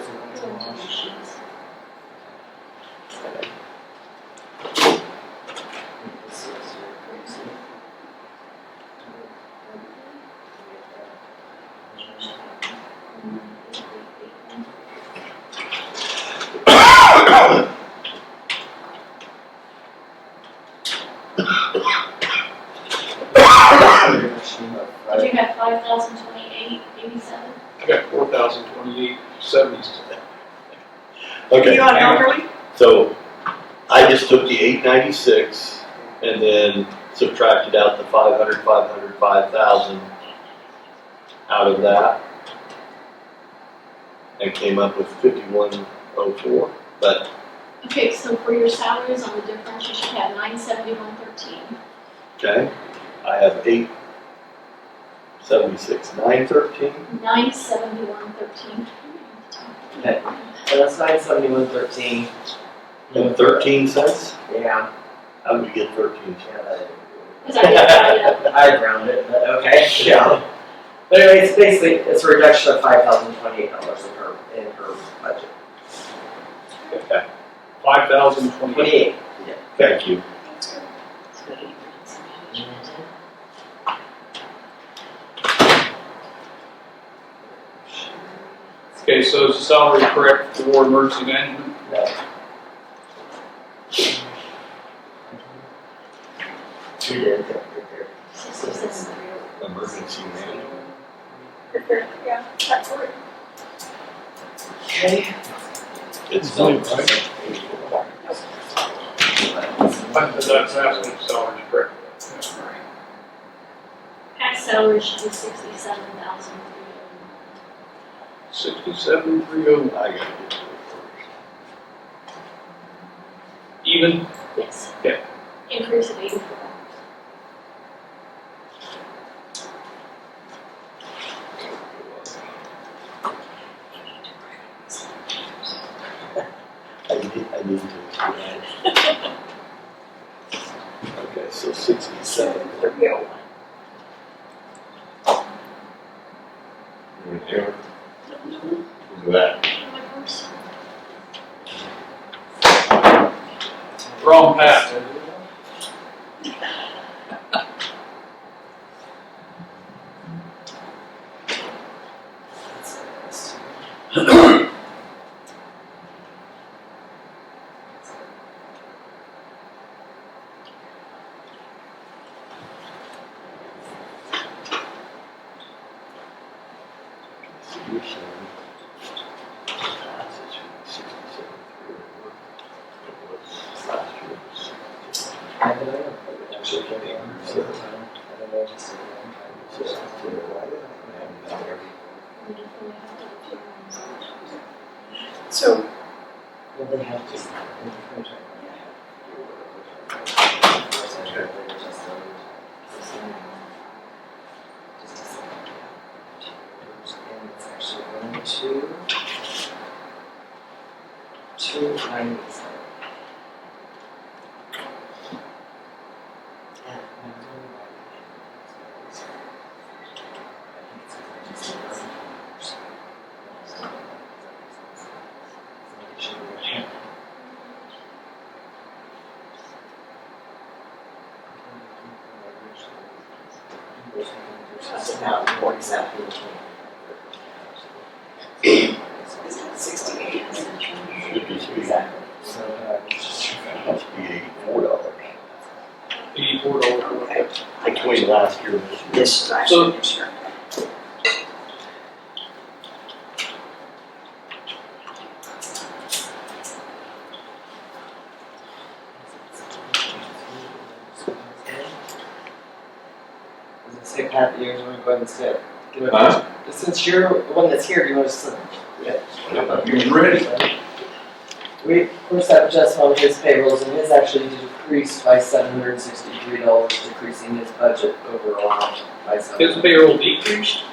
Did you have 5,028.87? I got 4,028.70. Okay. You on elderly? So I just took the 896 and then subtracted out the 500, 5,000 out of that. And came up with 5104, but Okay, so for your salaries on the difference, you should have 971.13. okay, I have 876, 913. 971.13. Okay. So that's 971.13. And 13 cents? Yeah. How did we get 13 cents? Because I didn't add it up. I round it, but okay. Yeah. But anyway, it's basically, it's a reduction of $5,028 in her budget. Okay, 5,028. 28. thank you. Okay, so is the salary correct for emergency management? No. She did. Emergency management. Yeah, that's right. Okay. It's fine, right? But that's asking if salary is correct. Tax salary should be 67,300. 67,300. I gotta get to it Even? Yes. Okay. Increase of 84. I need to. Okay, so 67. There we go. Right there. Look at Wrong path. So, They have to. It's actually going to 297. that's about 47. Isn't it 68? Exactly. So, Must be $84. $84. Okay. Between last year and this year. This is So- actually, sure. Does it say Pat, you want to go ahead and sit? Huh? Since you're the one that's here, do you want to sit? You ready? We, of course, have adjustment on his payrolls, and his actually decreased by $763, decreasing his budget overall by His $7. payroll decreased?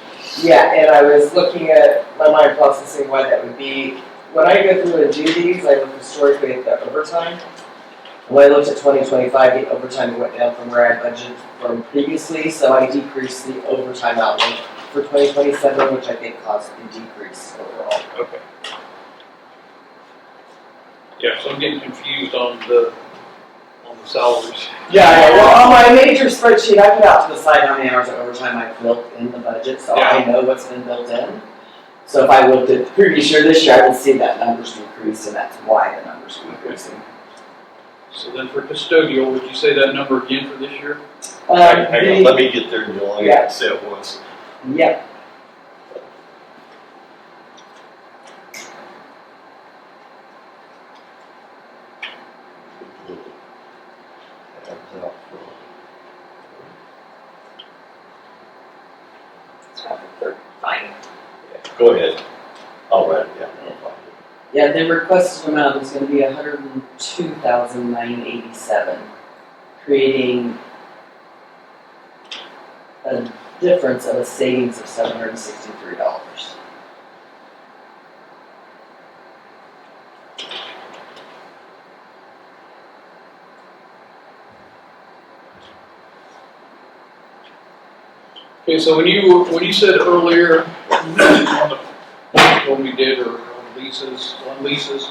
Yeah, and I was looking at my mind processing why that would be. When I go through and do these, I look historically at the overtime. When I looked at 2025, the overtime went down from where I budgeted from previously, so I decreased the overtime outlook for 2027, which I think caused the decrease overall. Okay. Yeah, so I'm getting confused on the salaries. Yeah, well, on my major spreadsheet, I put out to the side how many hours of overtime I built in the budget, so I know what's been built in. So if I looked at the previous year, this year, I would see that numbers decreased, and that's why the numbers are decreasing. So then for custodial, would you say that number again for this year? Hang on, let me get there, Joel. I gotta say it once. Yep. Go ahead. I'll write it down. I'll find it. Yeah, the requested amount is gonna be $102,987, creating a difference of a savings of $763. Okay, so when you said earlier, when we did, or on leases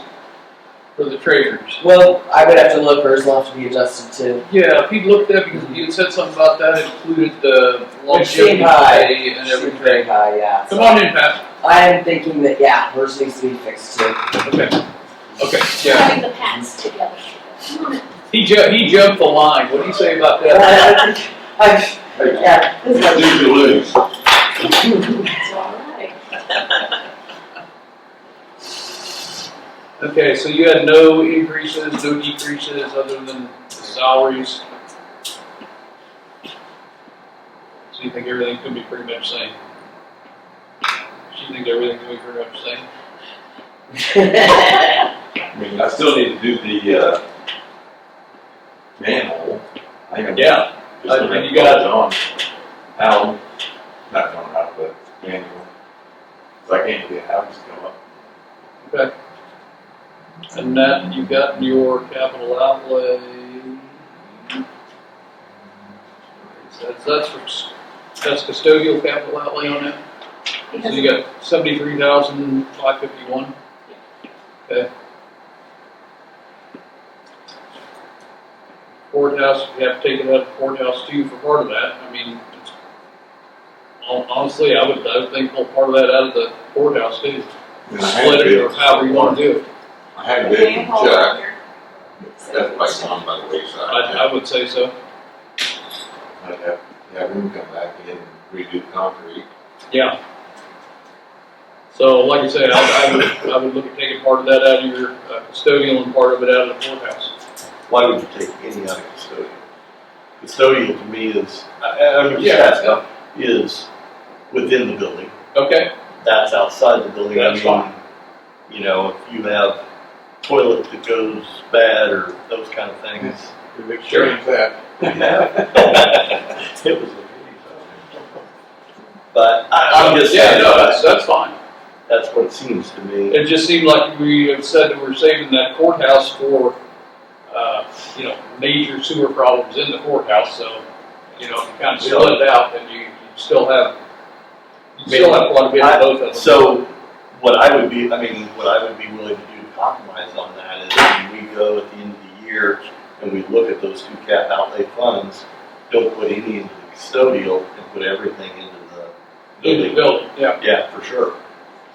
for the treasurers. Well, I would have to look, hers will have to be adjusted too. Yeah, if he looked at, because you had said something about that, included the Which longevity seemed high. pay and Seemed everything. very high, yeah. Come on in, Pat. I'm thinking that, yeah, hers needs to be fixed too. Okay, yeah. Having the pants together. Come on in. He jumped the line. What do you say about that? Yeah. Easy to lose. It's all right. Okay, so you had no increases, no decreases, other than the salaries. So you think everything could be pretty much the same? You think everything could be pretty much the same? I mean, I still need to do the, manhole. I think I'm Yeah. just And gonna you got- on how, not on how, but manual. So I can't get how to come up. Okay. And that, you got in your capital outlay. That's custodial capital outlay on that? So you got 73,551? Okay. Courthouse, you have to take it out of the courthouse too for part of that. I mean, it's, honestly, I would think pull part of that out of the courthouse too. Split it or however you want to do it. I had a bid from Chuck, that's like gone by the wayside. I would say so. I'd have him come back in and redo the concrete. Yeah. So, like I said, I would look at taking part of that out of your custodial and part of it out of the courthouse. Why would you take any out of custodial? Custodial to me is, I'm just Yeah. asking, is within the building. Okay. That's outside the building. That's fine. You know, if you have toilet that goes bad or those kind of things. We exchanged that. It was a but I'm just Yeah, saying, no, that's fine. that's what it seems to me. It just seemed like we had said that we're saving that courthouse for, major sewer problems in the courthouse, so, if you kind of split it out, then you still have quite a bit of both of them. So, what I would be willing to do to compromise on that is when we go at the end of the year and we look at those two cap outlay funds, don't put any into the custodial and put everything into the building. Yeah. Yeah, for sure.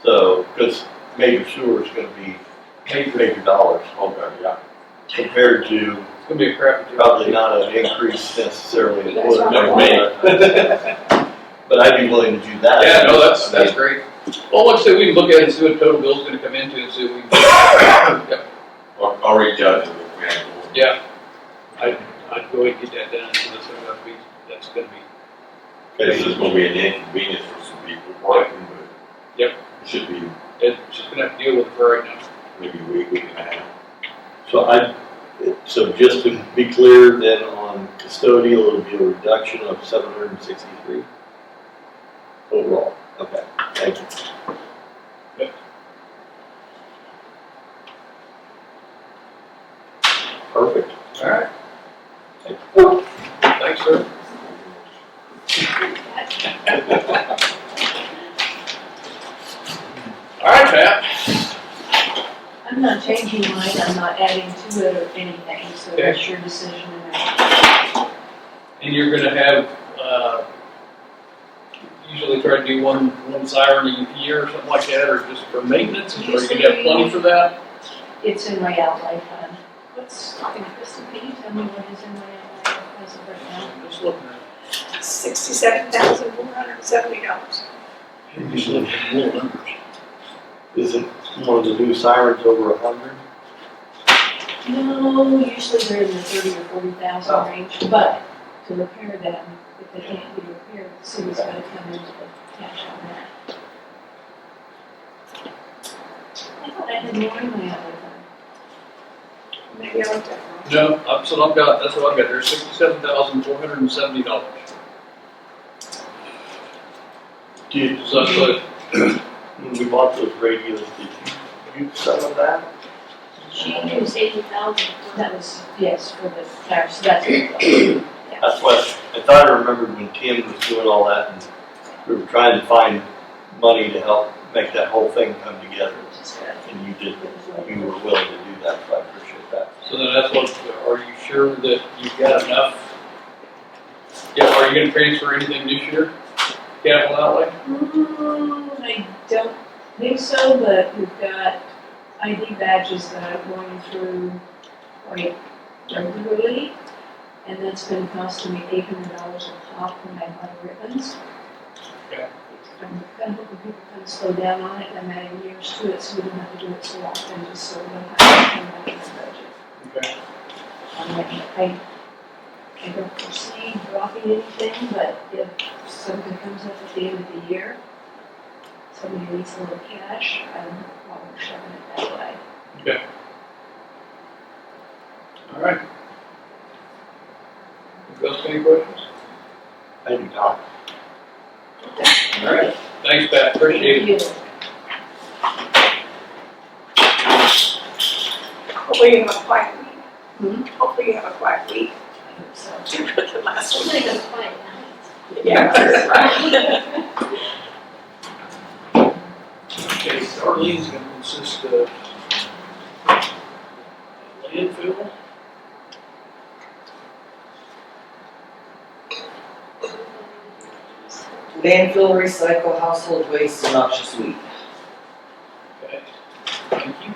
So, because major sewer is gonna be major dollars. Okay, yeah. Compared to It's gonna be a crappy job. probably not an increase necessarily in That's what right. but I'd be willing to do that. Yeah, no, that's great. Well, let's say we can look at it and see what total bill's gonna come into and see what we can. Yeah. I'll reach out to the manager. Yeah. I'd go ahead and get that done, so that's gonna be. This is gonna be an inconvenience for some people working, but. Yep. It should be It's just gonna have to deal with it for right now. maybe a week and a half. So just to be clear, then on custodial, it'll be a reduction of 763 overall. Okay, thank you. Yep. Perfect. All right. Thanks, sir. All right, Pat. I'm not changing mine, I'm not adding to it or anything, so Okay. that's your decision. And you're gonna have, usually try to do one siren a year or something like that, or just for maintenance, or you gonna have plenty for that? It's in my outlay fund. Kristie, can you tell me what is in my outlay as of right now? Just looking at $67,470. it. Just looking at little numbers. Is it one of the new sirens over 100? No, usually they're in the 30 or 40,000 range, but to repair them, if they can't be repaired, the city's gotta come into the cash on that. I had more in my other fund. Maybe I looked at it wrong. No, that's what I've got, there's $67,470. Did, So that's what, when we bought those radios, did you use some of that? She used 80,000, that was, yes, for the tariffs, that's it. That's what, I thought I remembered when Tim was doing all that, and we were trying to find money to help make that whole thing come together. And you did, you were willing to do that, so I appreciate that. so then that's what, are you sure that you've got enough? Yeah, are you gonna transfer anything this year? Capital outlay? I don't think so, but we've got ID badges that are going through quite regularly, and that's been costing me $800 a pop when I buy ribbons. Okay. I'm kind of hoping people kind of slow down on it, I'm adding years to it, so we don't have to do it so often, just so we don't have to come back in the budget. Okay. I don't foresee dropping anything, but if something comes up at the end of the year, somebody needs a little cash, I'm probably shoving it that way. Okay. All right. Anybody else got any questions? I do not. All right. Thanks, Pat, appreciate it. Hopefully you have a quiet week. Hmm? Hopefully you have a quiet week. I hope so. The last I'm one. gonna go find it. Yeah, right. Okay, Darlene's gonna insist of landfill. Landfill, recycle, household waste, and noxious weed. Okay. Thank you.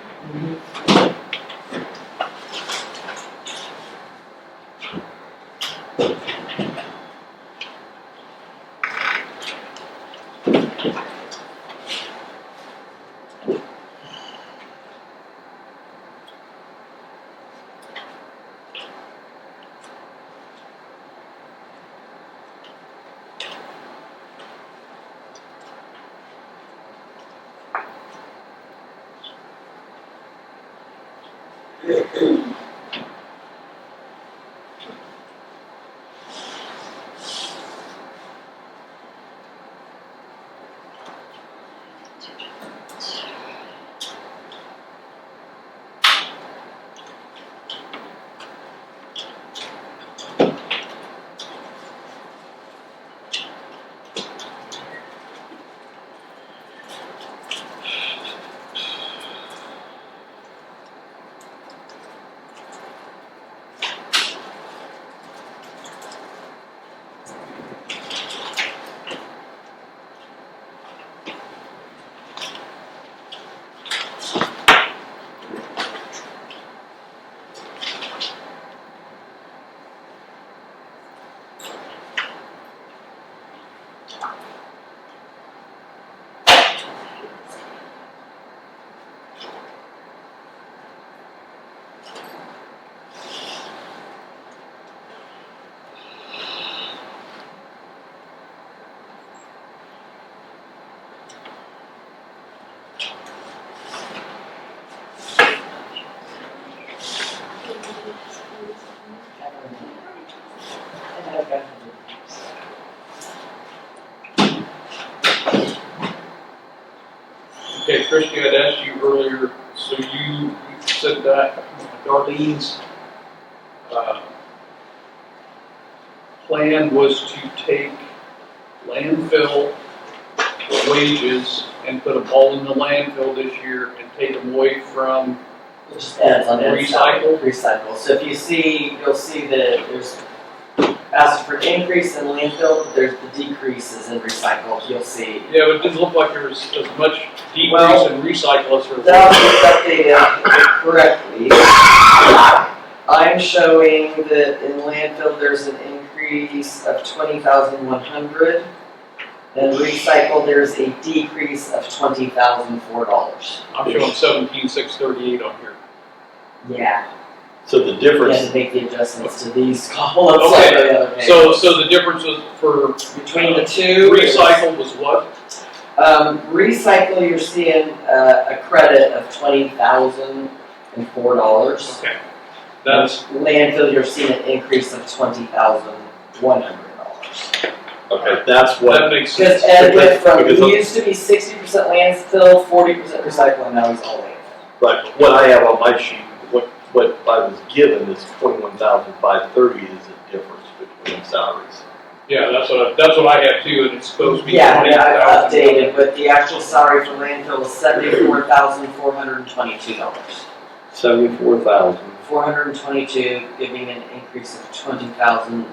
Okay, Kristie, I'd asked you earlier, so you said that Darlene's plan was to take landfill wages and put them all in the landfill this year and take them away from It just adds on its recycle. Recycle. So if you see, you'll see that there's, as for increase in landfill, there's the decreases in recycle. You'll see. Yeah, but it didn't look like there was as much decrease Well, in recycle as there was. that was updated correctly. I'm showing that in landfill there's an increase of 20,100. And recycle there's a decrease of $20,004. I'm showing 17,638 on here. Yeah. So the You difference, had to make the adjustments to these columns. Okay, on the other page. So the difference was for between the two, recycle was what? Recycle, you're seeing a credit of $20,004. Okay. That's, Landfill, you're seeing an increase of $20,100. Okay, that's what. that makes sense. Because Ed went from, Because he used to be 60% landfill, 40% recycle, and now he's all landfill. Right, what I have on my sheet, what I was given is 21,530 is the difference between salaries. Yeah, that's what I have too, and it's supposed to be Yeah, $20,000. I updated, but the actual salary for landfill is $74,422. 74,000. 422, giving an increase of $20,100.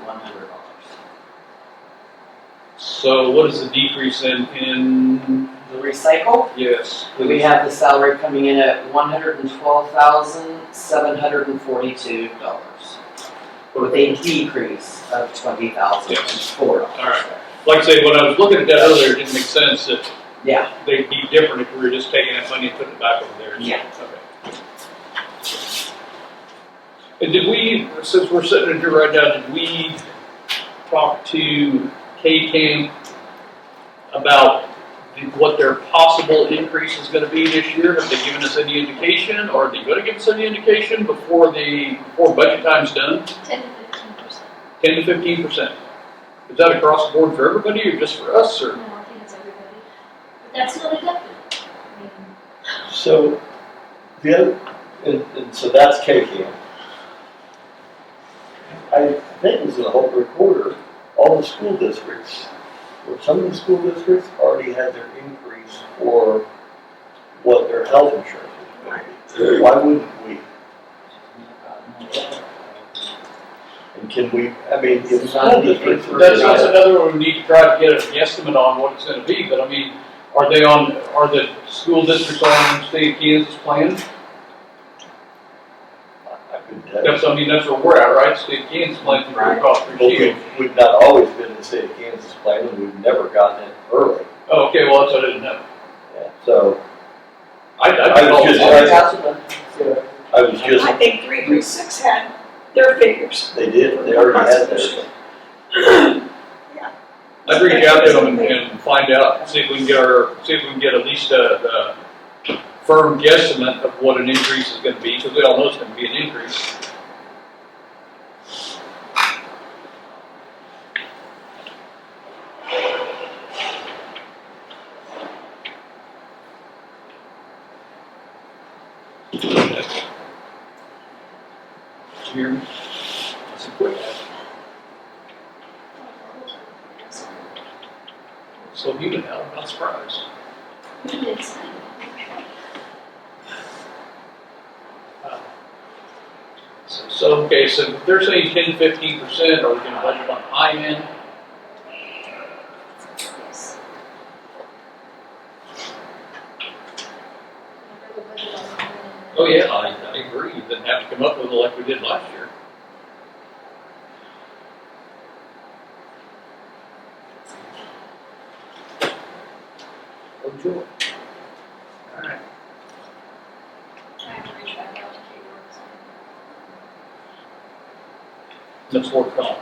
So what is the decrease in, The recycle, yes? we have the salary coming in at $112,742, with a decrease of $20,004. All right. Like I say, when I was looking at that earlier, it didn't make sense that Yeah, they'd be different if we were just taking that money and putting it back over there. Yeah. Okay. And did we, since we're sitting in here right now, did we talk to KANZA about what their possible increase is going to be this year? Have they given us any indication, or are they going to give us any indication before budget time's done? 10 to 15%. 10 to 15%. Is that across the board for everybody, or just for us, or? No, I think it's everybody. But that's not a definite. I mean, So, the other, and so that's KANZA. I think it was in the Holt Recorder, all the school districts, or some of the school districts already had their increase for what their health insurance was going to be. Why wouldn't we? And can we, I mean, if school districts are. That's another one we need to try to get an estimate on what it's going to be, but I mean, are the school districts on the state of Kansas plan? That's where we're at, right? State of Kansas plan for your cost per shield. We've not always been in the state of Kansas plan, and we've never gotten it early. Oh, okay, well, that's what I didn't know. Yeah, so. I think 336 had their figures. They did, they already had theirs. I'd reach out to them and find out, see if we can get at least a firm guesstimate of what an increase is going to be, because we all know it's going to be an increase. Hear me? That's a quick ask. So human now, I'm not surprised. So okay, so if they're saying 10 to 15%, are we going to budget on the high end? Oh yeah, I agree. You didn't have to come up with it like we did last year. Enjoy. All right. I have to reach back out to Kate Works. That's work comp.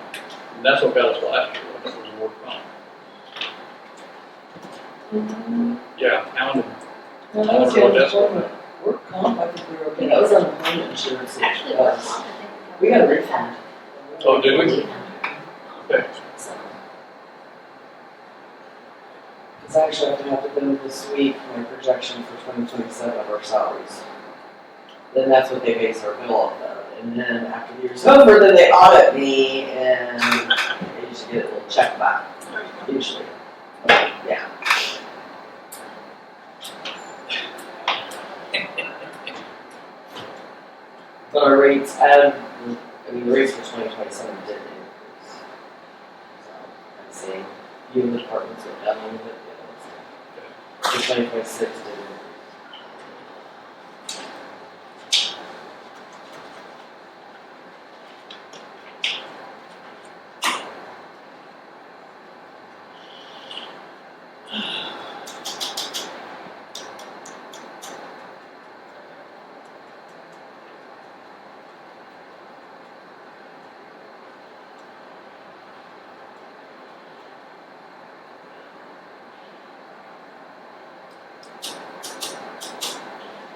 And that's what got us last year, was work comp. Yeah, pounded. No, that was the only one. Work comp, I think we were okay. That was on the home insurance. Actually, Uh, we got a refund. Oh, did we? Okay. Because I actually have to them this week, my projection for 2027 of our salaries. Then that's what they base our bill off of. And then after the year's over, then they audit me and they usually get a little check back. Usually. Yeah. But our rates, the rates for 2027 didn't increase. So, I'm saying, even the departments went down a little bit, for 2026 didn't increase.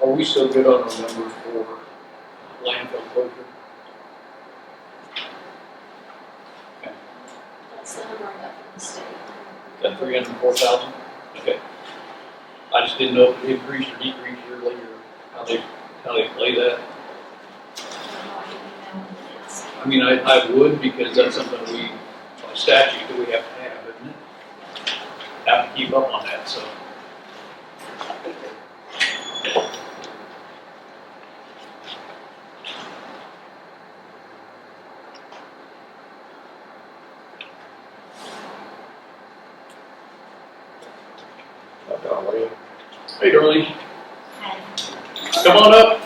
are we still good on our numbers for landfill closure? That's the number I got from the state. Is that 304,000? Okay. I just didn't know if it increased or decreased yearly or how they play that. I mean, I would because that's something we, by statute, that we have to have, isn't it? Have to keep up on that, so. Hey, Darlene. Come on up.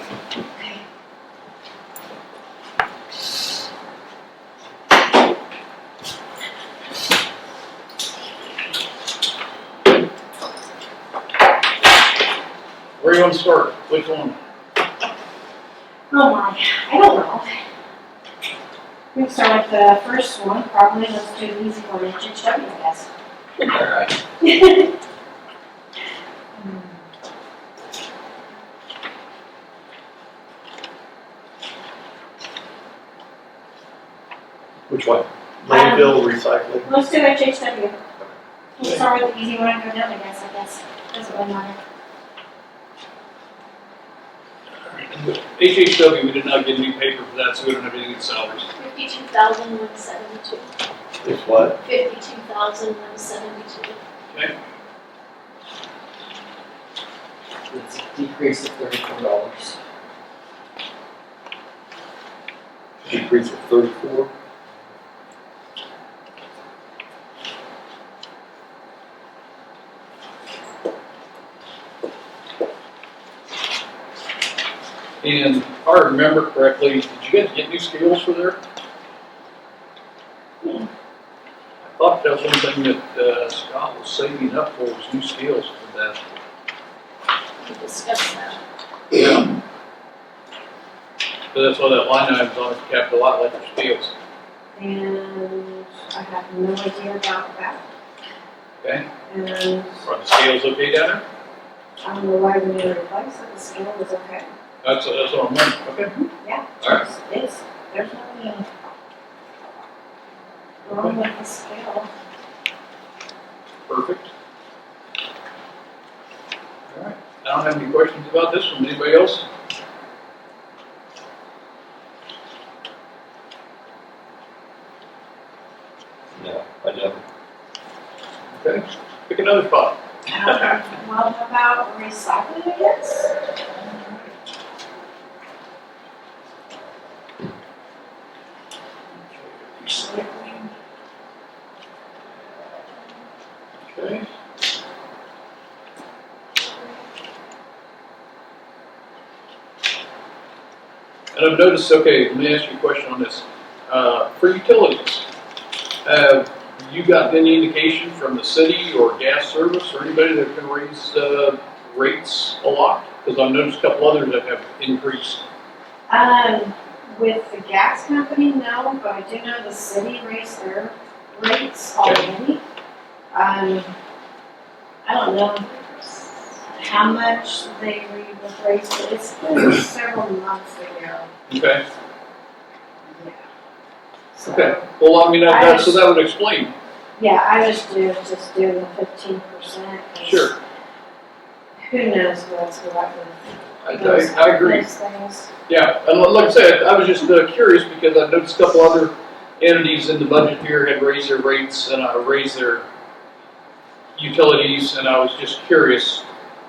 Where do you want to start? Which one? Oh my, I don't know. We can start with the first one, probably. Let's do the easy one, HHW, I guess. All right. Which one? Landfill, recycling? Let's do HHW. We'll start with the easy one and go down, I guess. Doesn't really matter. HHW, we did not get any paper for that, so we don't have anything in salaries. 52,172. It's what? 52,172. Okay. It's a decrease of $34. Decrease of 34? And if I remember correctly, did you guys get new scales for there? I thought that was one thing that Scott was saving up for was new scales for that. We discussed that. Yeah. So that's why that line item's on it, kept a lot like your scales. And I have no idea about that. Okay. And Are the scales okay down there? I don't know why we need to replace it. The scale was okay. That's what I'm wondering. Okay. Yeah. All right. It's, there's nothing wrong with the scale. Perfect. All right. I don't have any questions about this one. Anybody else? No, I don't. Okay. Pick another spot. Well, how about recycling, I guess? Recycling. Okay. And I've noticed, okay, let me ask you a question on this. For utilities, have you got any indication from the city or gas service or anybody that can raise rates a lot? Because I've noticed a couple others that have increased. With the gas company, no, but I do know the city raised their rates already. I don't know how much they raised it. It's been several months ago. Okay. Yeah. So, Okay. Well, I mean, so that would explain. yeah, I just doing the 15%. Sure. Who knows what's what with I agree. those things. Yeah, and like I said, I was just curious because I noticed a couple other entities in the budget here had raised their rates and raised their utilities, and I was just curious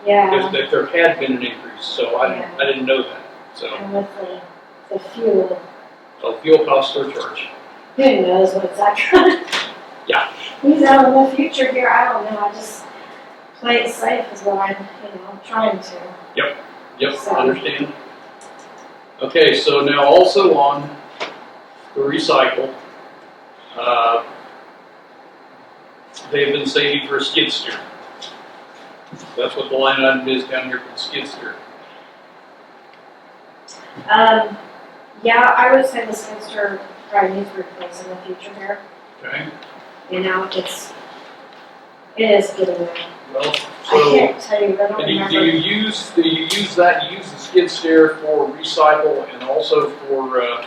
Yeah. if there had been an increase. So I didn't know that. So And with the fuel, fuel cost surcharge. who knows what's that gonna. Yeah. He's out in the future here, I don't know, I just play it safe is what I'm trying to. Yep, So- understand. Okay, so now also on the recycle, they've been saving for a skid steer. That's what the line item is down here for the skid steer. Yeah, I would say the skid steer probably needs replaced in the future here. Okay. You know, it is getting there. Well, I can't tell you, I don't And do remember. you use the skid steer for recycle and also for,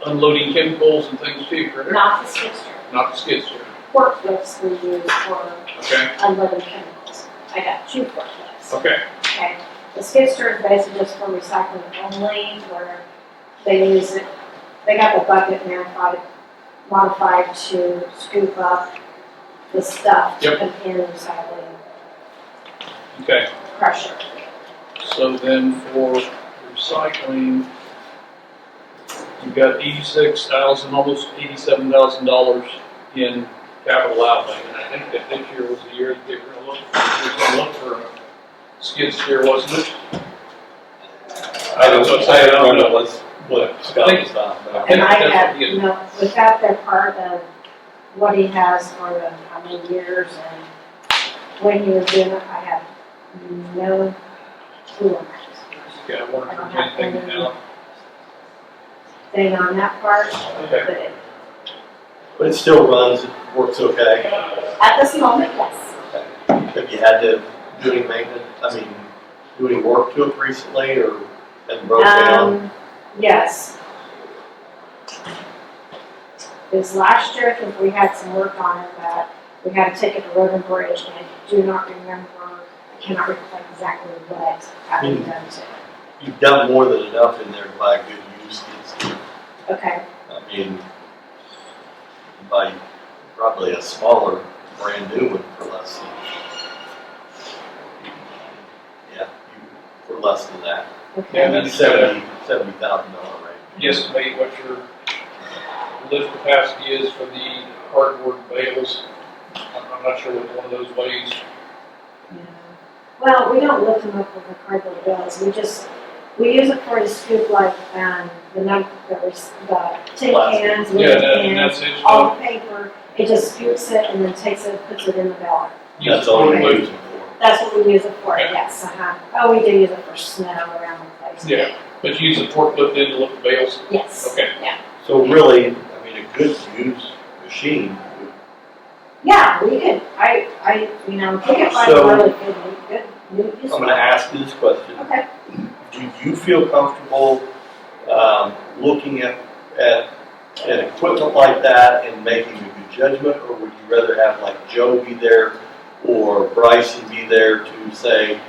unloading chemicals and things too, correct? Not the skid steer. Not the skid steer, Forklifts we use for okay, unloading chemicals. I got 2 forklifts. okay, Okay, the skid steer is basically just for recycling only, where they use it, they got the bucket modified to scoop up the stuff to Yep. put in recycling okay. crusher. So then for recycling, you've got $86,000, almost $87,000 in capital outlay. And I think that this year was the year that they were gonna look for a skid steer, wasn't it? I don't know know what Scott was talking about. And I that's have, what he- you know, without that part of what he has for the, how many years and when he was doing it, I have no clue on that. Okay, I wonder I if don't there's have anything any now. thing on that part, Okay. but it, But it still runs, it works okay. at this moment, yes. Have you had to do any maintenance, do any work to it recently, or has it broke down? Yes. This last year, I think we had some work on it that we had to take it to Road and Bridge, and I do not remember, I cannot recall exactly what had been done to it. You've done more than enough in there to buy a good used skid steer. Okay, You can buy probably a smaller, brand new one for less than, for less than that. okay. And then you gotta $70,000 range. guesstimate what your lift capacity is for the cardboard bales. I'm not sure what one of those weighs. Yeah. Well, we don't lift them up with the cardboard bales, we use it for the scoop like, the tin cans, Yeah, little and cans, that's it. all the paper, it just scoops it and then takes it, puts it in the baler. That's all you Okay. use it for. That's what we use it for, Okay. yes, Oh, we do use it for snow around the place. Yeah, but you use a forklift then to lift the bales? Yes. Okay. Yeah. So really, a good used machine would Yeah, we could, you know, if we could find So- a really good new use. I'm gonna ask you this question. Okay. Do you feel comfortable, looking at equipment like that and making a good judgment? Or would you rather have like Joe be there or Bryson be there to say,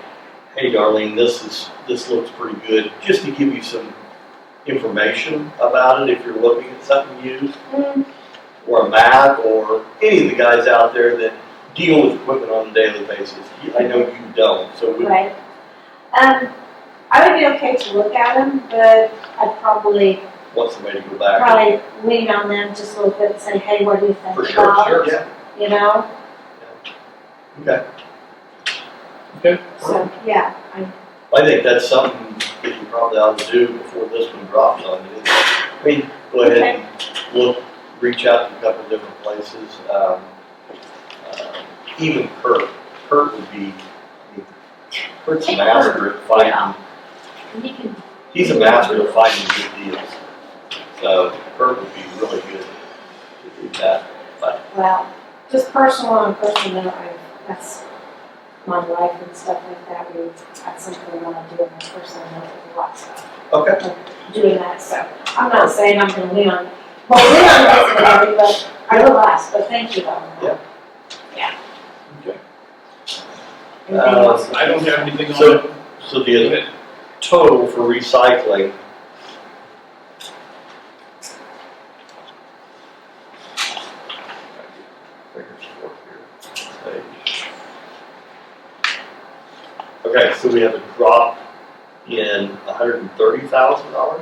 hey Darlene, this looks pretty good, just to give you some information about it if you're looking at something used? Or a map, or any of the guys out there that deal with equipment on a daily basis? I know you don't, so would, Right. I would be okay to look at them, but I'd probably want somebody to go back. lean on them just a little bit and say, hey, what do you think For sure, about sure, it? yeah. You know, Okay. Okay. so, yeah, I think that's something that you probably ought to do before this one drops on you. Go ahead and reach out to a couple different places. Even Kurt would be, Kurt's a master at finding, he's a master at finding good deals. So Kurt would be really good to do that. But well, just on a personal note, that's my life and stuff like that. That's something I want to do in my personal note with a lot of stuff. okay. Doing that, so I'm not saying I'm going to lean on this, but I will ask, but thank you though. Yeah. Yeah. Okay. Anything else? I don't have anything on So- it. So the total for recycling, okay, so we have a drop in $130,000,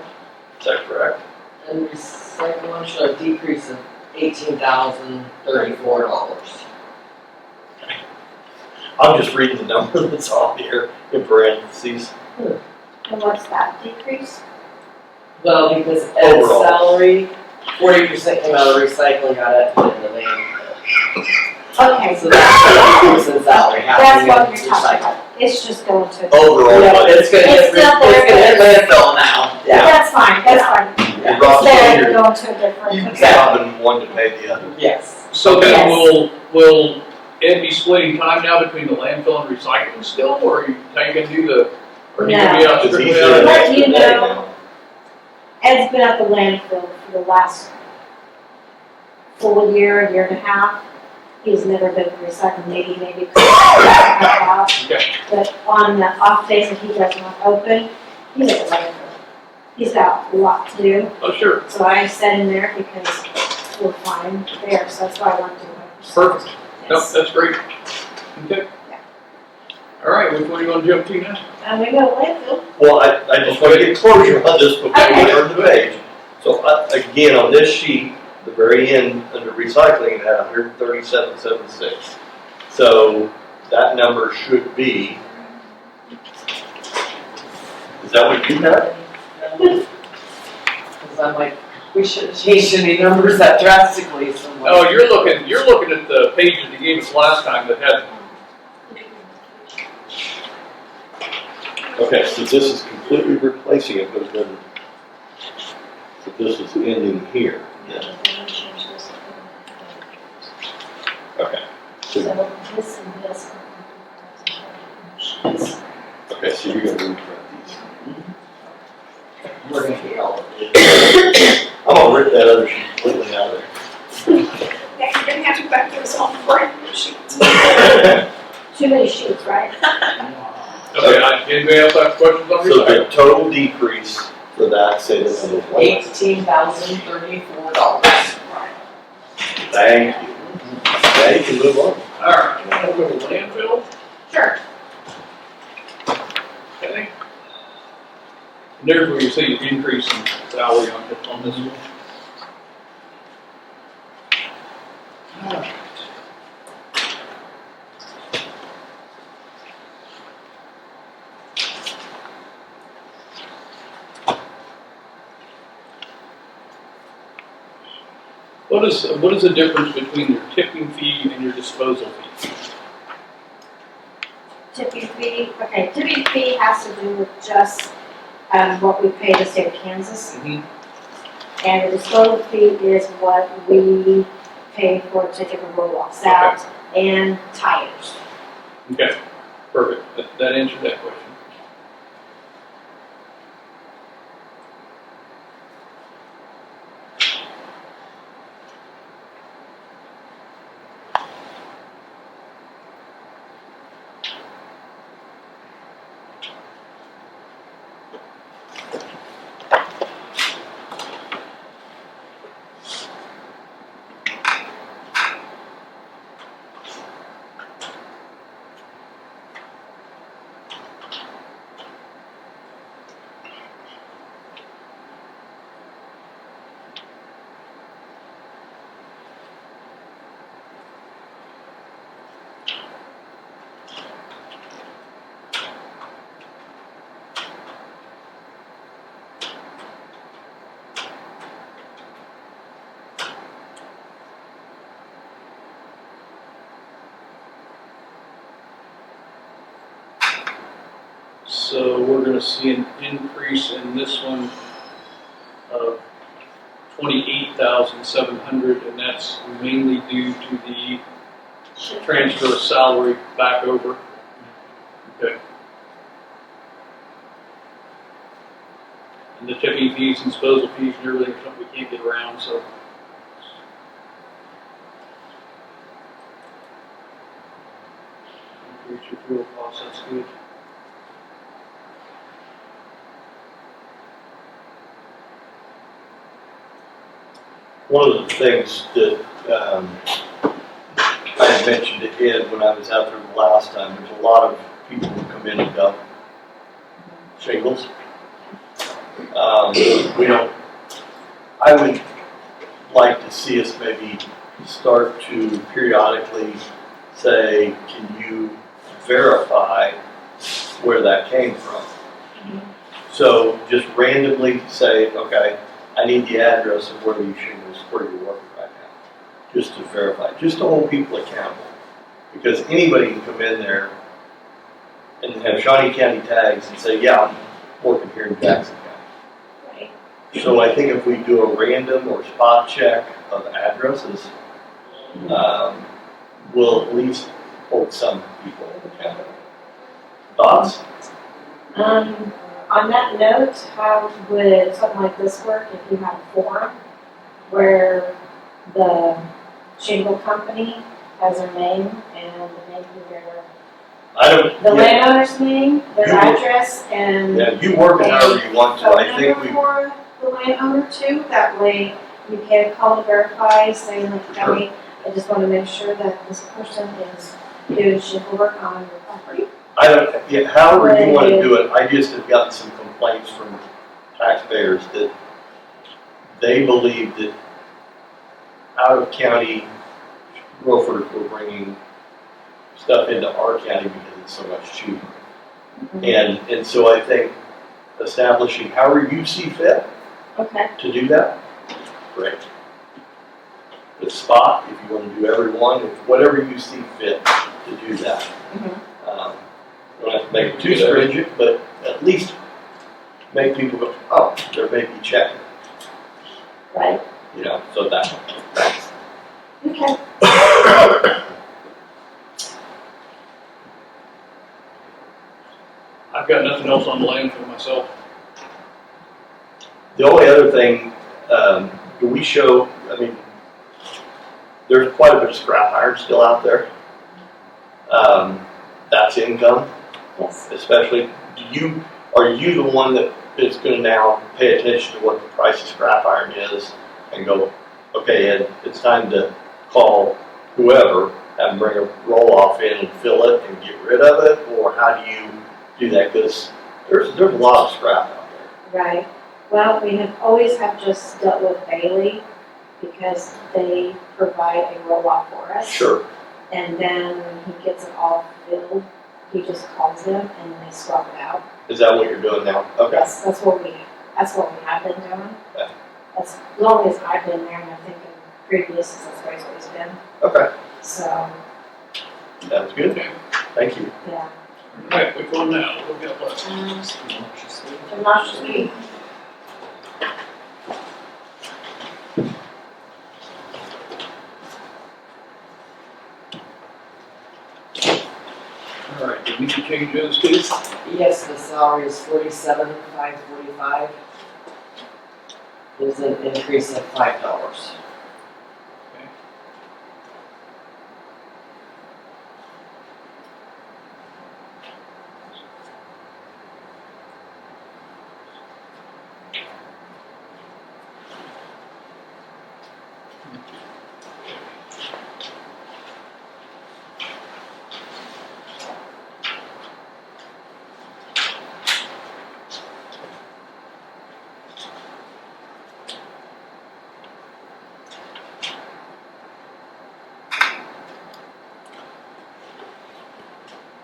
is that correct? And recycling should a decrease of $18,034. I'm just reading the number that's on here in parentheses. And what's that decrease? Well, because Ed's Overall. salary, 40% came out of recycling, got it in the landfill. Okay, So that's the decrease in salary, half that's of what it you're is talking recycling. about. It's just going to. Overall, Yeah, budget. it's gonna It's hit, still there, it's gonna hit landfill now, yeah. That's fine, that's fine. It drops Instead on of your, going to a different. you grabbing one to pay the other. Yes. So then Yes. we'll Ed be splitting time now between the landfill and recycling still, or are you gonna do the, or he gonna be out It's strictly easier out? Let than you today know. now. Ed's been at the landfill for the last full year and a half. He's never been recycling, maybe out. Okay, But on the off days that he does not open, he's at the landfill. He's got a lot to do, oh, sure, so I sent him there because we're fine there, so that's why I want to do it. perfect. No, Yes. that's great. Okay. All right, which one are you gonna jump to now? And we go landfill. Well, I just want to get closure on this before we turn the page. So again, on this sheet, the very end, under recycling, it had 137.76. So that number should be, is that what you had? Because I'm like, we shouldn't change any numbers that drastically, so I'm like. Oh, you're looking at the pages you gave us last time that had, Okay, so this is completely replacing it, but then, so this is ending here. Yeah. Okay. So this and this. Okay, so you're gonna reprint these. We're gonna be all of it. I'm gonna rip that other sheet completely out of there. Yeah, you're gonna have to back those on brand new sheets. Too many sheets, right? okay, anybody else have questions on So recycling? the total decrease for that, say this is what? $18,034. Thank you. Now you can move on. All right, you wanna go to landfill? Sure. Okay. And there's where you see the increase in salary on this one. All right. What is the difference between your tipping fee and your disposal fee? Tipping fee, okay, tipping fee has to do with just, what we pay the state of Kansas. Mhm. And the disposal fee is what we pay for taking the roll-offs out and tires. Okay, perfect. That answered that question. So we're gonna see an increase in this one of 28,700, and that's mainly due to the transfer of salary back over. Okay. And the tipping fees and disposal fees and everything, are something we can't get around, so. Increase your fuel costs, that's good. One of the things that I had mentioned to Ed when I was out there the last time, there's a lot of people who come in and dump shingles. We don't, I would like to see us maybe start to periodically say, can you verify where that came from? So just randomly say, okay, I need the address of where these shingles, where you're working right now, just to verify, just to hold people accountable. Because anybody can come in there and have Shawnee County tags and say, yeah, I'm working here in Jackson County. Right. So I think if we do a random or spot check of addresses, we'll at least hold some people accountable. Thoughts? On that note, how would something like this work if you have a forum where the shingle company has their name and maybe the landowner's name, their address, and Yeah, you work it however you want to, phone I think number we, for the landowner too? That way you can call and verify, saying like, hey, I just want to make sure that this person is doing shingle work on your property. however you want to do it, I just have gotten some complaints from taxpayers that they believe that out-of-county roofers were bringing stuff into our county because it's so much cheaper. And so I think establishing however you see fit to do that, great. The spot, if you want to do every one, whatever you see fit to do that. You don't have to make it too stringent, but at least make people go, oh, there may be checking. Right. You know, so that's. Okay. I've got nothing else on the landfill myself. The only other thing, do we show, I mean, there's quite a bit of scrap iron still out there. That's income. Yes. Especially, are you the one that is gonna now pay attention to what the price of scrap iron is and go, okay, Ed, it's time to call whoever and bring a roll-off in and fill it and get rid of it? Or how do you do that? Because there's a lot of scrap out there. Right. Well, we have always just dealt with Bailey because they provide a roll-off for us. Sure. And then when he gets it all filled, he just calls them and they swap it out. Is that what you're doing now? Okay. Yes, that's what we have been doing. Okay. As long as I've been there, and I think in previous, that's where it's always been. Okay. So. That's good. Thank you. Yeah. All right, which one now? What we got left? Noxious weed. All right, did we need to change those two? Yes, the salary is $47,545. There's an increase of $5.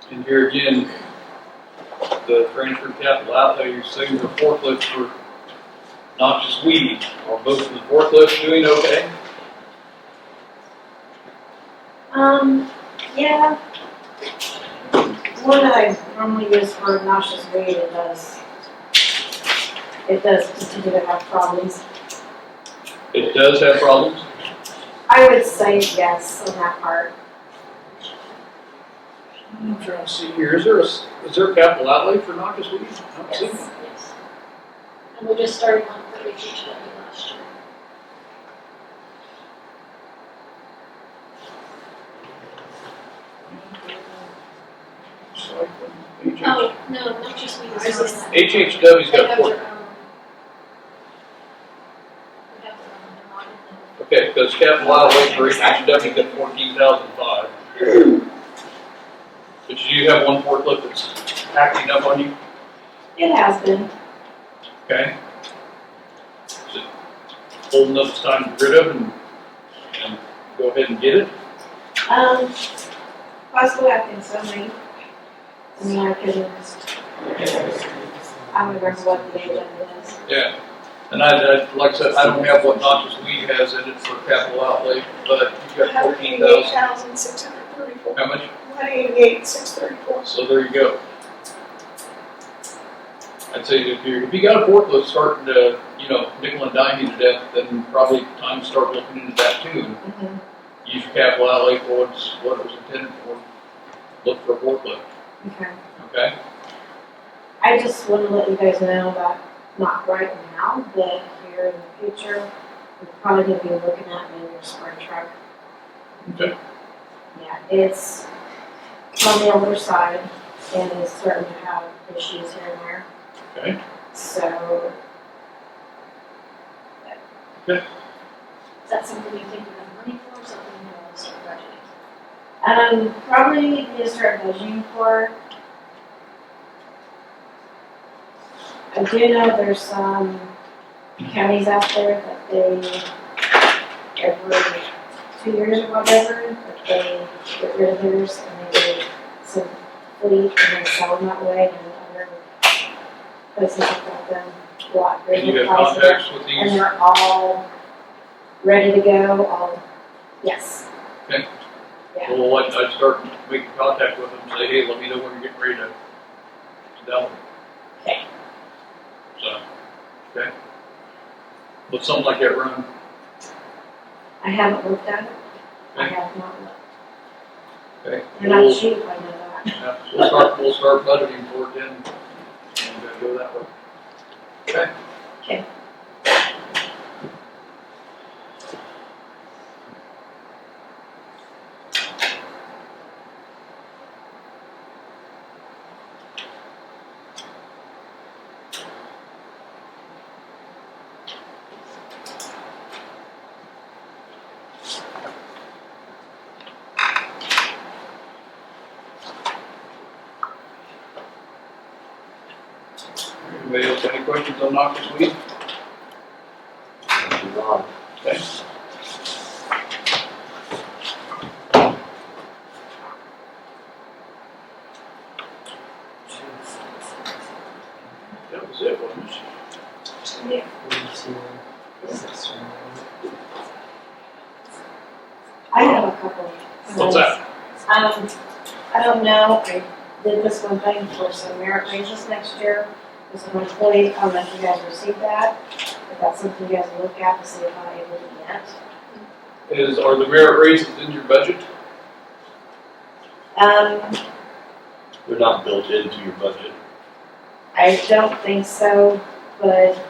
And here again, the transfer capital outlay, you're saying for forklifts for noxious weed. Are both of the forklifts doing okay? Yeah. One that I normally use for noxious weed, it does continue to have problems. It does have problems? I would say yes on that part. I'm trying to see here. Is there a capital outlay for noxious weed? I don't see one. Yes. And we just started one for HHW last year. Oh, no, not just me. HHW's got four. Okay, because capital outlay for HHW got 14,005. But you have one forklift that's acting up on you? It has been. Okay. Is it old enough it's time to get rid of and go ahead and get it? Possibly I think so, maybe. I mean, I don't remember what the age of it is. Yeah. And I like I said, I don't have what noxious weed has in it for capital outlay, but you've got 14,000. $188,634. How much? $188,634. So there you go. I'd say if you got a forklift starting to, nickel and dime you to death, then probably time to start looking into that too. And use your capital outlay for what it was intended for. look for a forklift, Okay. okay? I just want to let you guys know that, not right now, but here in the future, we're probably gonna be looking at maybe a spring truck. Okay. Yeah, it's on the older side and it's starting to have issues here and there. Okay. So, Is that something you think you have money for, or something you want to start budgeting? probably need to start budgeting for. I do know there's some counties out there that they, every 2 years or whatever, that they get rid of theirs and they do some fleet and then sell them that way, and other places have got them a lot And you greater have prices. contacts with And these? they're all ready to go, all, yes. Okay. Yeah. Well, I'd start making contact with them, say, hey, let me know when you're getting ready to sell them. Okay. So, okay. But something like that run, I haven't looked at it. I Okay. have not looked. okay? They're not cheap, I know that. Yeah, we'll start budgeting for it then, and go that way. Okay? Okay. Anybody else have any questions on noxious weed? Move on. Okay. That was it, wasn't it? I have a couple. What's that? I don't know, I did this one thing for some merit raises next year, with some employees, I don't know if you guys received that, if that's something you guys look at to see if I'm able to get. Are the merit raises in your budget? They're not built into your budget. I don't think so, but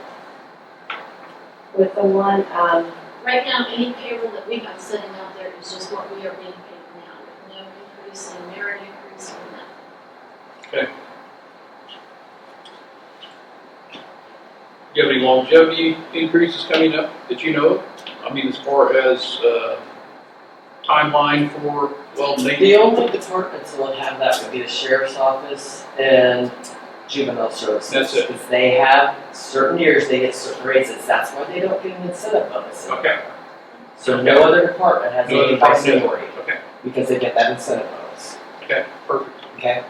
with the one, Right now, any payroll that we have sitting out there is just what we are being paid now, with no increase in merit increase or nothing. Okay. Do you have any longevity increases coming up that you know of? I mean, as far as, timeline for, well, maybe. The only departments that would have that would be the sheriff's office and juvenile services. That's it. Because they have certain years, they get certain raises, that's why they don't get an incentive bonus. Okay, So no other department has No other anything by department. seniority, okay, because they get that incentive bonus, okay, perfect. okay?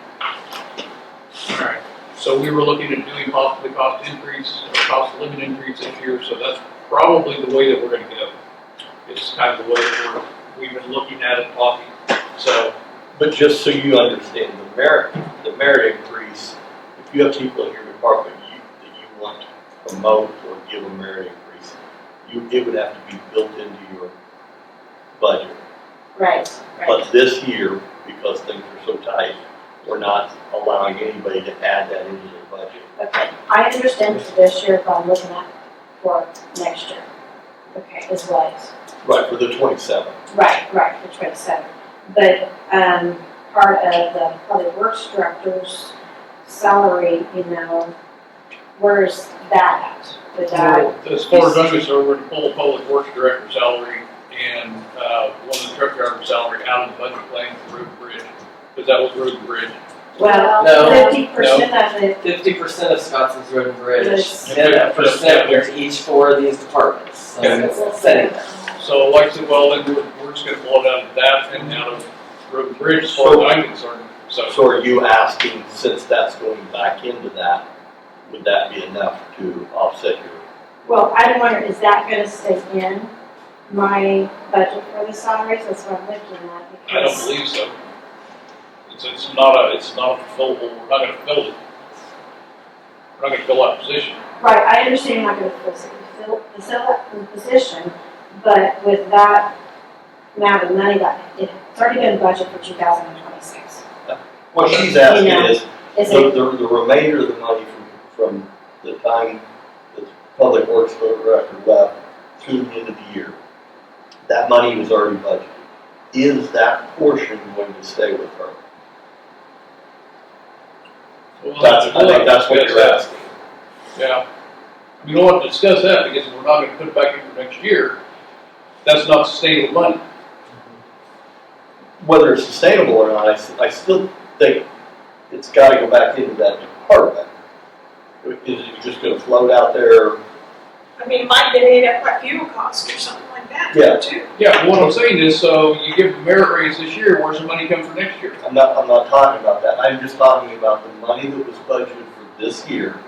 All right, so we were looking at doing possibly cost increase, or cost of living increase this year, so that's probably the way that we're gonna go. It's kind of the way that we've been looking at it, talking, so, But just so you understand, the merit increase, if you have people in your department that you want to promote or give a merit increase, it would have to be built into your budget. right. But this year, because things are so tight, we're not allowing anybody to add that into their budget. Okay, I understand for this year, but I'm looking at for next year. Okay, is what, Right, for the 27. right, for 27. But, part of the public works director's salary, where's that at? Would that, as far as I'm concerned, we're gonna pull the public works director salary and, one of the truck driver salary out of the budget plan for road and bridge, because that was road and bridge. well, No. 50% of it 50% of Scott's Road and Bridge, Yes. and a percent for each four of these departments, so Okay. it's setting there. So like I said, well, then we're just gonna pull it out of that and out of road and bridge as far as I'm concerned, so. So are you asking, since that's going back into that, would that be enough to offset your? Well, I'm wondering, is that gonna stay in my budget for the salaries? That's what I'm looking at, I don't because, believe so. It's not a fulfillable, we're not gonna fill it. We're not gonna fill that position. right, I understand you're not gonna fill that position, but with that amount of money that, it's already been budgeted for 2026. What she's asking is, Is the, it, the remainder of the money from the time the Public Works Director left through the end of the year, that money was already budgeted. Is that portion going to stay with her? I think that's what you're asking. Yeah. We don't want to discuss that because we're not gonna put it back in for next year. That's not sustainable money. Whether it's sustainable or not, I still think it's gotta go back into that department. Is it just gonna float out there? I mean, it might get ate up by fuel costs or something like that, Yeah. too. Yeah, but what I'm saying is, so you give the merit raise this year, where's the money come for next year? I'm not talking about that. I'm just talking about the money that was budgeted for this year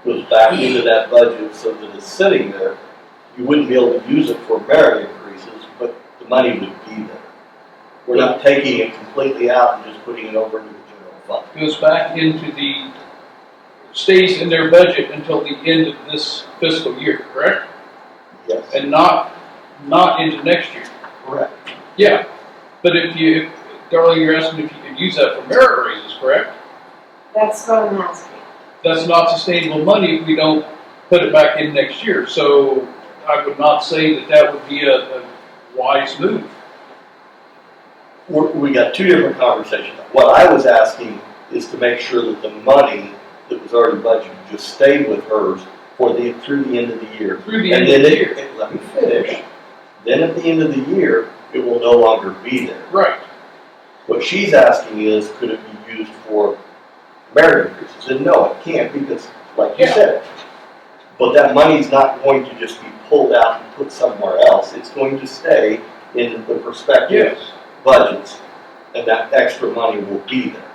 goes back into that budget so that it's sitting there. You wouldn't be able to use it for merit increases, but the money would be there. We're not taking it completely out and just putting it over into the general fund. Goes back into stays in their budget until the end of this fiscal year, correct? Yes. And not into next year. Correct. Yeah, but if Darlene, you're asking if you could use that for merit raises, correct? that's what I'm asking. That's not sustainable money if we don't put it back in next year. So I would not say that would be a wise move. We got two different conversations. What I was asking is to make sure that the money that was already budgeted just stayed with hers through the end of the year. Through the end of the year. Let me finish. Then at the end of the year, it will no longer be there. Right. What she's asking is, could it be used for merit increases? And no, it can't, because, like you said, but that money's not going to just be pulled out and put somewhere else. It's going to stay in the prospective budgets, and that extra money will be there.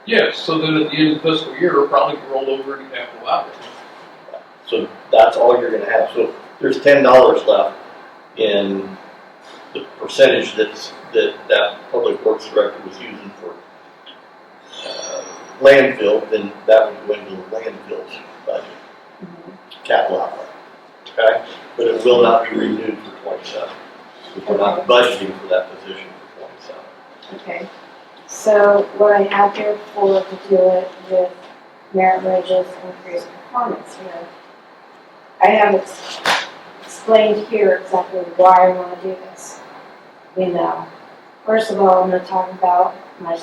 Yes, so then at the end of the fiscal year, it'll probably roll over into capital outlay. So that's all you're gonna have. So there's $10 left in the percentage that Public Works Director was using for landfill, then that would go into the landfill's budget, capital outlay. Okay? But it will not be renewed for 27. Because we're not budgeting for that position for 27. Okay, so what I have here to do it with merit wages and increased performance here, I have explained here exactly why I want to do this. You know, first of all, I'm going to talk about my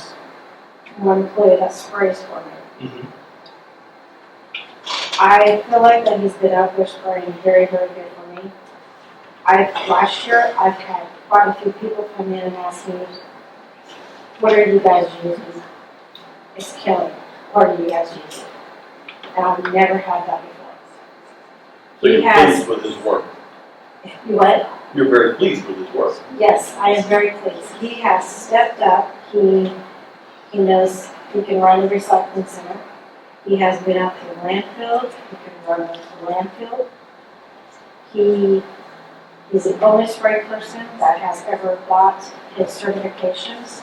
one employee that sprays for me. I feel like that he's been out there spraying very, very good for me. Last year, I've had quite a few people come in and ask me, what are you guys using? It's killing. What are you guys using? And I've never had that before. So He you're has- pleased with his work? What? You're very pleased with his work? Yes, I am very pleased. He has stepped up. He knows he can run the recycling center. He has been out to the landfill. He can run the landfill. He's the only spray person that has ever got his certifications.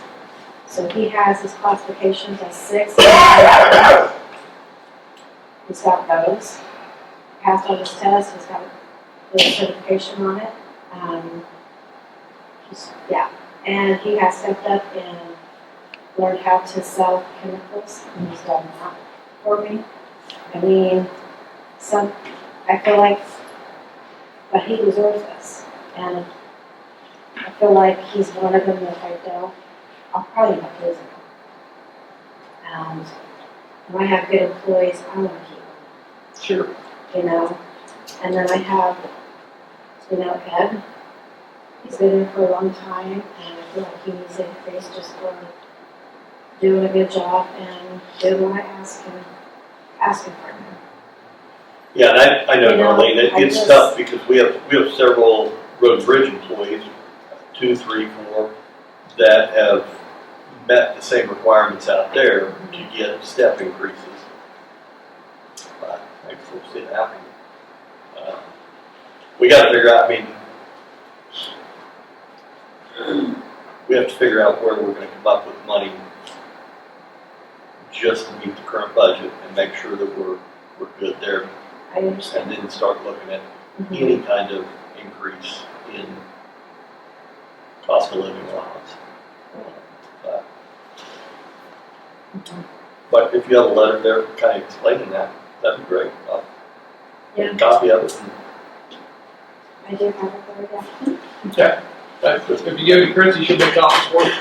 So he has his classifications as 6. He's got those. Passed all his tests. He's got the certification on it. And he has stepped up and learned how to sell chemicals, and he's done that for me. I mean, I feel like, but he deserves this, and I feel like he's one of them that if I don't, I'll probably end up losing him. And when I have good employees, I want to keep them. Sure. You know, and then I have, Ed. He's been there for a long time, and I feel like he needs an increase just for doing a good job and doing what I asking for him. Yeah, and I know, You know, Darlene, it's just- tough because we have several road and bridge employees, 2, 3, 4, that have met the same requirements out there to get step increases. But I foresee it happening. We got to figure out, we have to figure out where we're going to come up with money just to meet the current budget and make sure that we're good there. I understand. And then start looking at any kind of increase in cost of living allowance. But if you have a letter there kind of explaining that, that'd be great. I'll Yeah. make a copy of it. I do have it there, yeah. Okay. If you give it to Kristie, she'll make copies for you.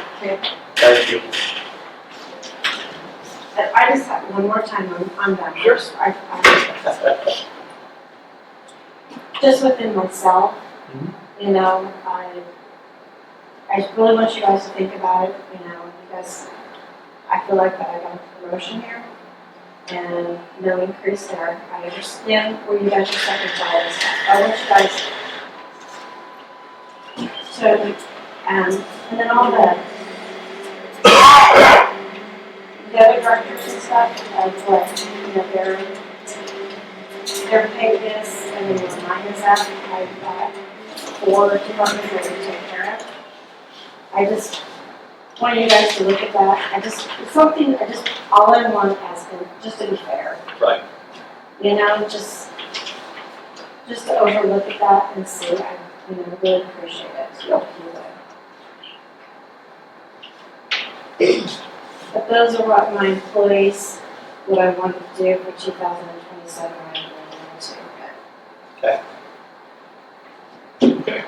Thank you. I just have one more time, I'm done. Sure. Just within myself, you know, I really want you guys to think about it, you know, because I feel like that I got a promotion here and no increase there. I understand where you guys are stepping by and stuff. I want you guys to, and then all the other directors and stuff, of what, you know, they're paid this, and then when mine is up, I've got 4 departments that we take care of. I just want you guys to look at that. It's something, all I want asking, just to be fair. Right. You know, just to overlook at that and see, I, you know, really appreciate it. If you would. But those are what my employees, what I wanted to do for 2027, I'm going to. Okay. Okay.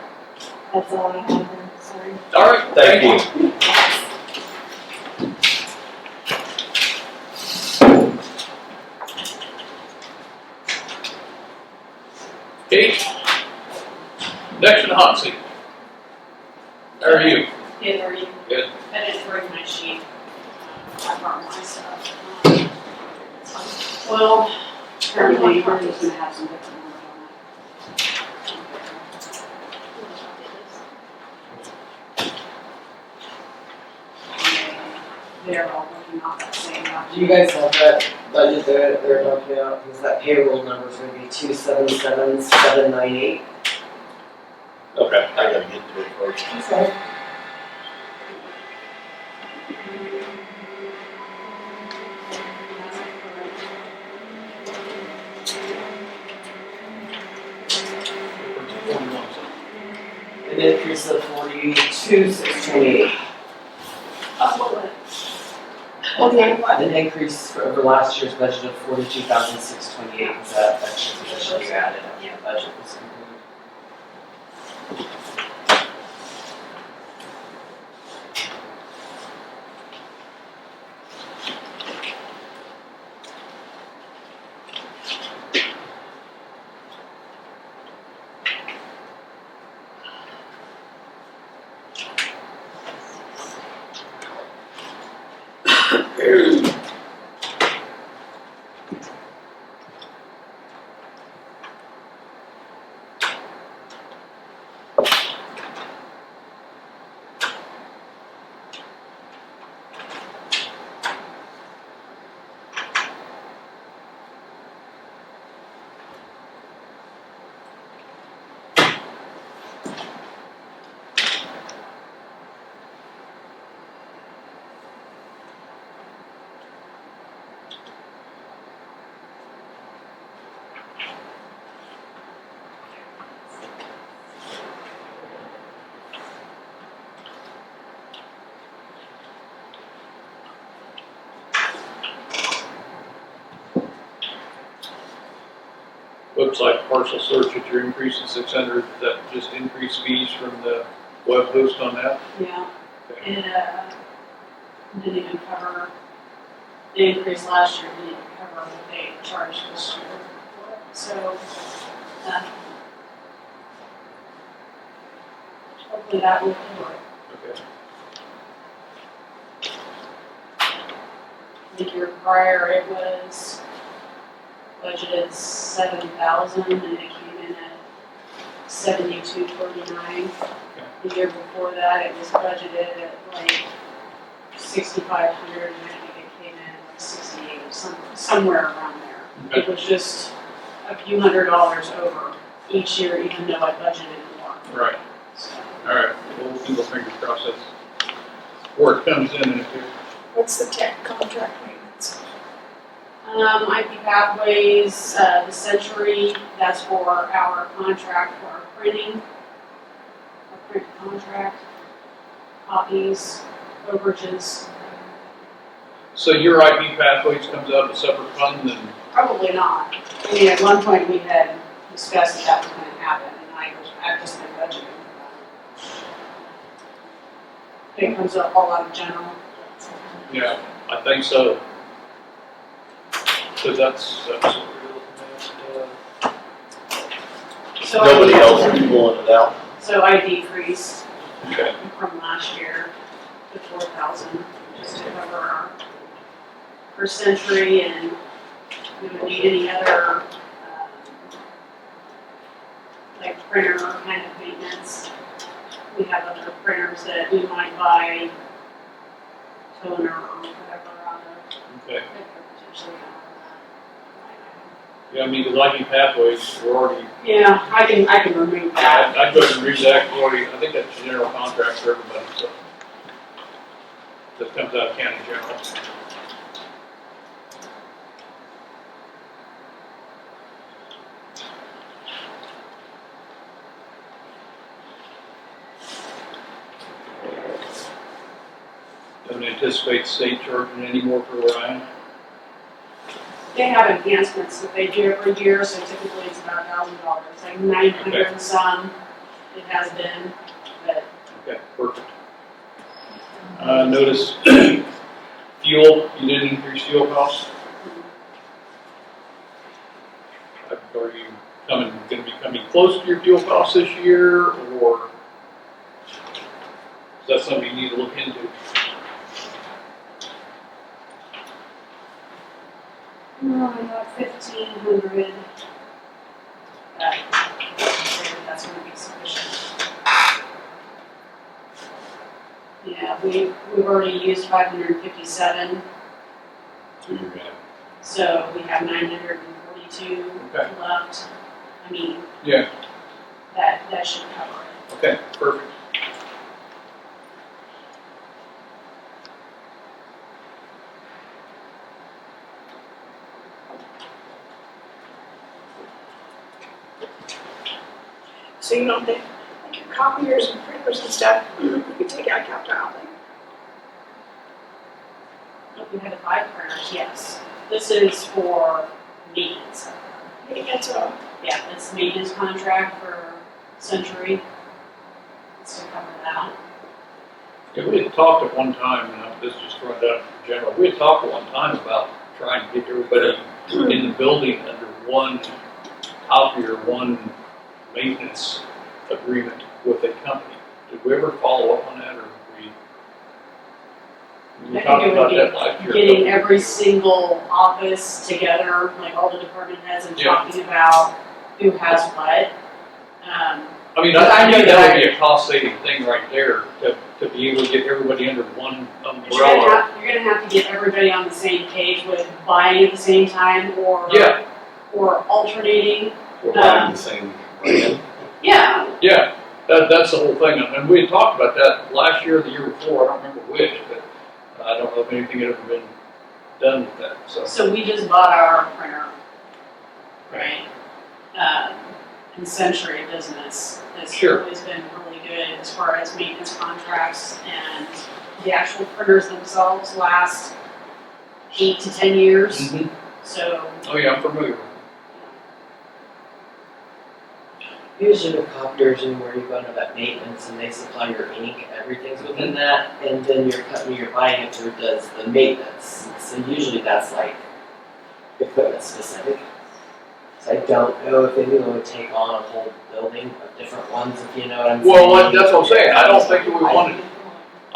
That's all I have then, sorry. All right, thank you. Kate, next in the hot seat. How are you? Good, how are you? Good. I didn't bring my sheet. I brought my stuff. Well, apparently yours is gonna have some different numbers on it. They're all looking off the same. Do you guys have that budget there that they're talking about? Because that payroll number is gonna be 277,798. Okay, I gotta get to it first. Okay. An increase of 42,628. An increase over last year's budget of 42,628. Is that extra position you added on the budget was completed? Looks like parcel search at your increase in 600, that just increased fees from the web host on that? Yeah, Okay. it, didn't even cover, the increase last year didn't even cover what they charged this year for it, so, hopefully that will cover it. Okay. The year prior, it was budgeted 7,000 and it came in at 72.49. The year before that, it was budgeted at like 6,500 and I think it came in at like 68 or somewhere around there. It was just a few $100s over each year, even though I budgeted more. Right. So, All right. We'll keep our fingers crossed that's where it comes in. If it, What's the tech contract maintenance? IP Pathways, the Century, that's for our contract for our printing. Our print contract, copies, overages. So your IP pathways comes out of a separate fund and, Probably not. I mean, at one point we had discussed that was gonna happen, and I've just been budgeting for that. It comes up all out of general. yeah, I think so. Cause that's what we're looking at, So I Nobody dec- else is pulling it out. So I decreased okay. from last year to 4,000, just to cover our century, and we don't need any other, like printer kind of maintenance. We have other printers that we might buy toner or whatever out of, Okay. that could potentially come out of Yeah, I mean, cause IP pathways, we're already, that. Yeah, I can remove that. I'd go ahead and read that, we're already, I think that's general contract for everybody, so. That comes out of county general. Don't anticipate state charging any more for where I am. They have enhancements that they do every year, so typically it's about $1,000, like 900 and some, it has been, but Okay, perfect. Notice fuel, you didn't increase fuel costs? Are you gonna be coming close to your fuel costs this year, or is that something you need to look into? no, I got 1,500. That's gonna be sufficient. Yeah, we've already used 557, So you're gonna, so we have 942 Okay. left. I mean, Yeah. that should cover it. Okay, perfect. So you don't think, like your copiers and printers and stuff, you could take out capital outlay? If we had to buy printers, yes. This is for maintenance. Maybe that's a, Yeah, it's maintenance contract for Century. It's to cover that. Yeah, we had talked at one time, this is just throwing it out in general, we had talked at one time about trying to get everybody in the building under one copier, one maintenance agreement with a company. Did we ever follow up on that, or we I talked think it about would that last be year? getting every single office together, like all the department heads, and Yeah. talking about who has what. I mean, I think that would be a cost saving thing right there, to be able to get everybody under one But umbrella. you're gonna have to get everybody on the same page with buying at the same time, or Yeah, or alternating. we're buying the same brand. Yeah, yeah, that's the whole thing, and we had talked about that last year or the year before, I don't remember which, but I don't know if anything had ever been done with that, so. so we just bought our printer, right? And Century Business has Sure. always been really good as far as maintenance contracts, and the actual printers themselves last 8 to 10 years. Mhm. So Oh yeah, I'm familiar. Usually with copiers anywhere, you go into that maintenance and they supply your ink, everything's within that, and then your company you're buying it through does the maintenance. So usually that's like equipment specific. So I don't know if anyone would take on a whole building of different ones, if you know what I'm saying. Well, that's what I'm saying, I don't think that we wanted,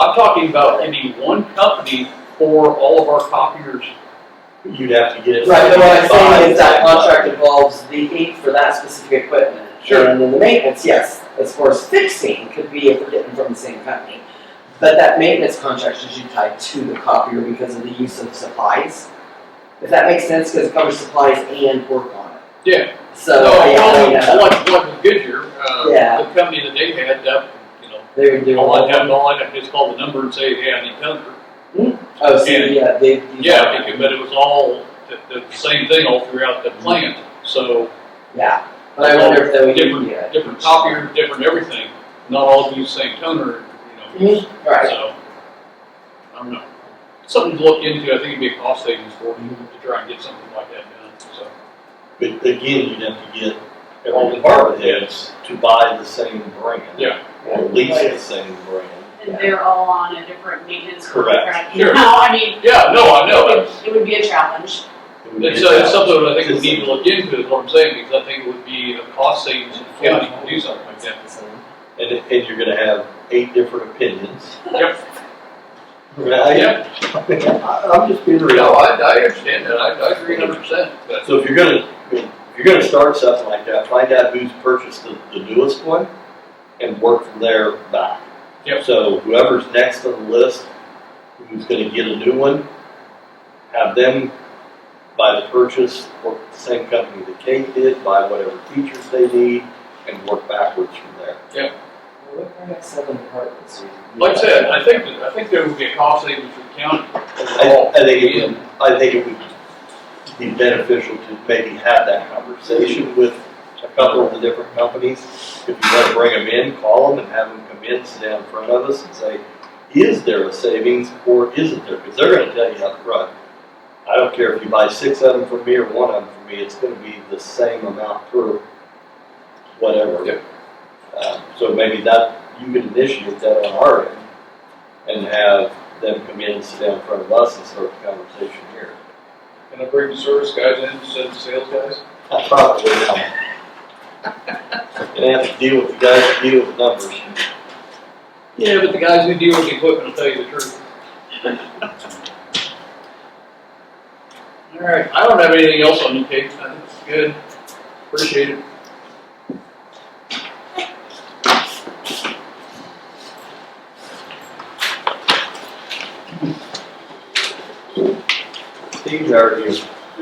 I'm talking about any one company for all of our copiers. You'd have to get it. Right, but what I'm saying is that contract involves the ink for that specific equipment. Sure. And then the maintenance, yes, as far as fixing, could be if we're getting from the same company. But that maintenance contract is usually tied to the copier because of the use of supplies. If that makes sense, because it covers supplies and work on it. Yeah. So, No, yeah, like with Goodyear, Yeah. the company that they had, you know, they would do all I have to just call the number and say, hey, I need toner. Oh, so And- yeah, they. Yeah, but it was all the same thing all throughout the plant, so. Yeah, but I wonder if they would do Different copier, different everything, not all use the same toner, you know, Right. so, I don't know. something to look into. I think it'd be a cost savings for you to try and get something like that done, so. But again, you'd have to get all department heads to buy the same brand. Yeah. Or at least the same brand. And they're all on a different maintenance Correct. contract. Sure. Now, I mean, Yeah, no, I know. it would be a challenge. It's something that I think we need to look into, is what I'm saying, because I think it would be a cost savings if the county can do something like that. And you're gonna have 8 different opinions. Yep. Right? Yeah. I'm just being No, real. I understand that, I agree 100%, but. So if you're gonna start something like that, find out who's purchased the newest one and work from there back. Yep. So whoever's next on the list, who's gonna get a new one, have them buy the purchase, work with the same company that Kate did, buy whatever features they need, and work backwards from there. Yep. Well, look, our next 7 departments. Like I said, I think there would be a cost savings for the county overall. I think it would be beneficial to maybe have that conversation with a couple of the different companies. If you want to bring them in, call them and have them come in, sit down in front of us and say, is there a savings or isn't there? Because they're going to tell you up front, I don't care if you buy 6 of them from me or 1 of them from me, it's going to be the same amount per whatever. Yep. So maybe that, you could initiate that on our end and have them come in and sit down in front of us and start the conversation here. Can I bring the service guys in instead of the sales guys? Probably not. Gonna have to deal with the guys that deal with the numbers. Yeah, but the guys who deal with the equipment will tell you the truth. All right, I don't have anything else on you, Kate. I think it's good. Appreciate it. Steve, how are you?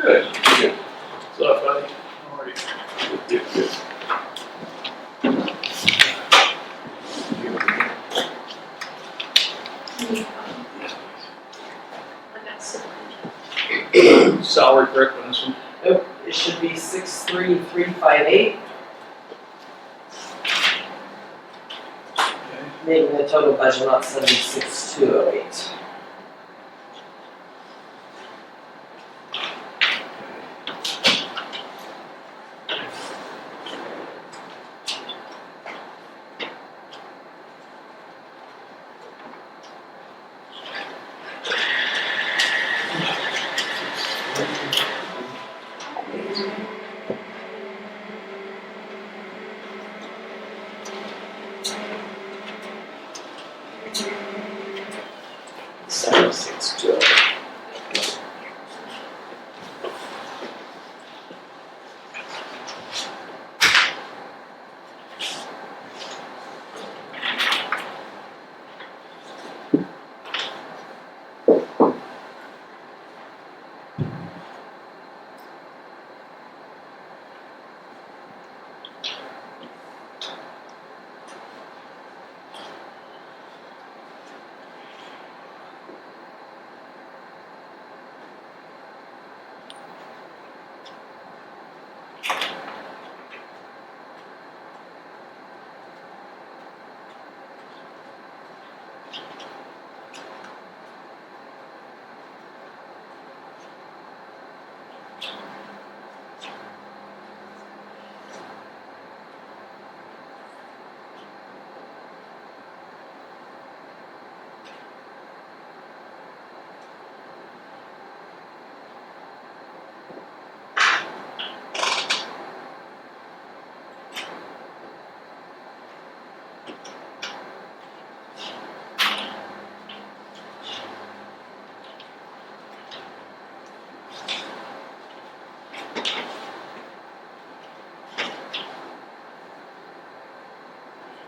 Good. Good. What's up, buddy? How are you? Good. Salary correct on this one? Nope, it should be 63358, making the total budget about 76208.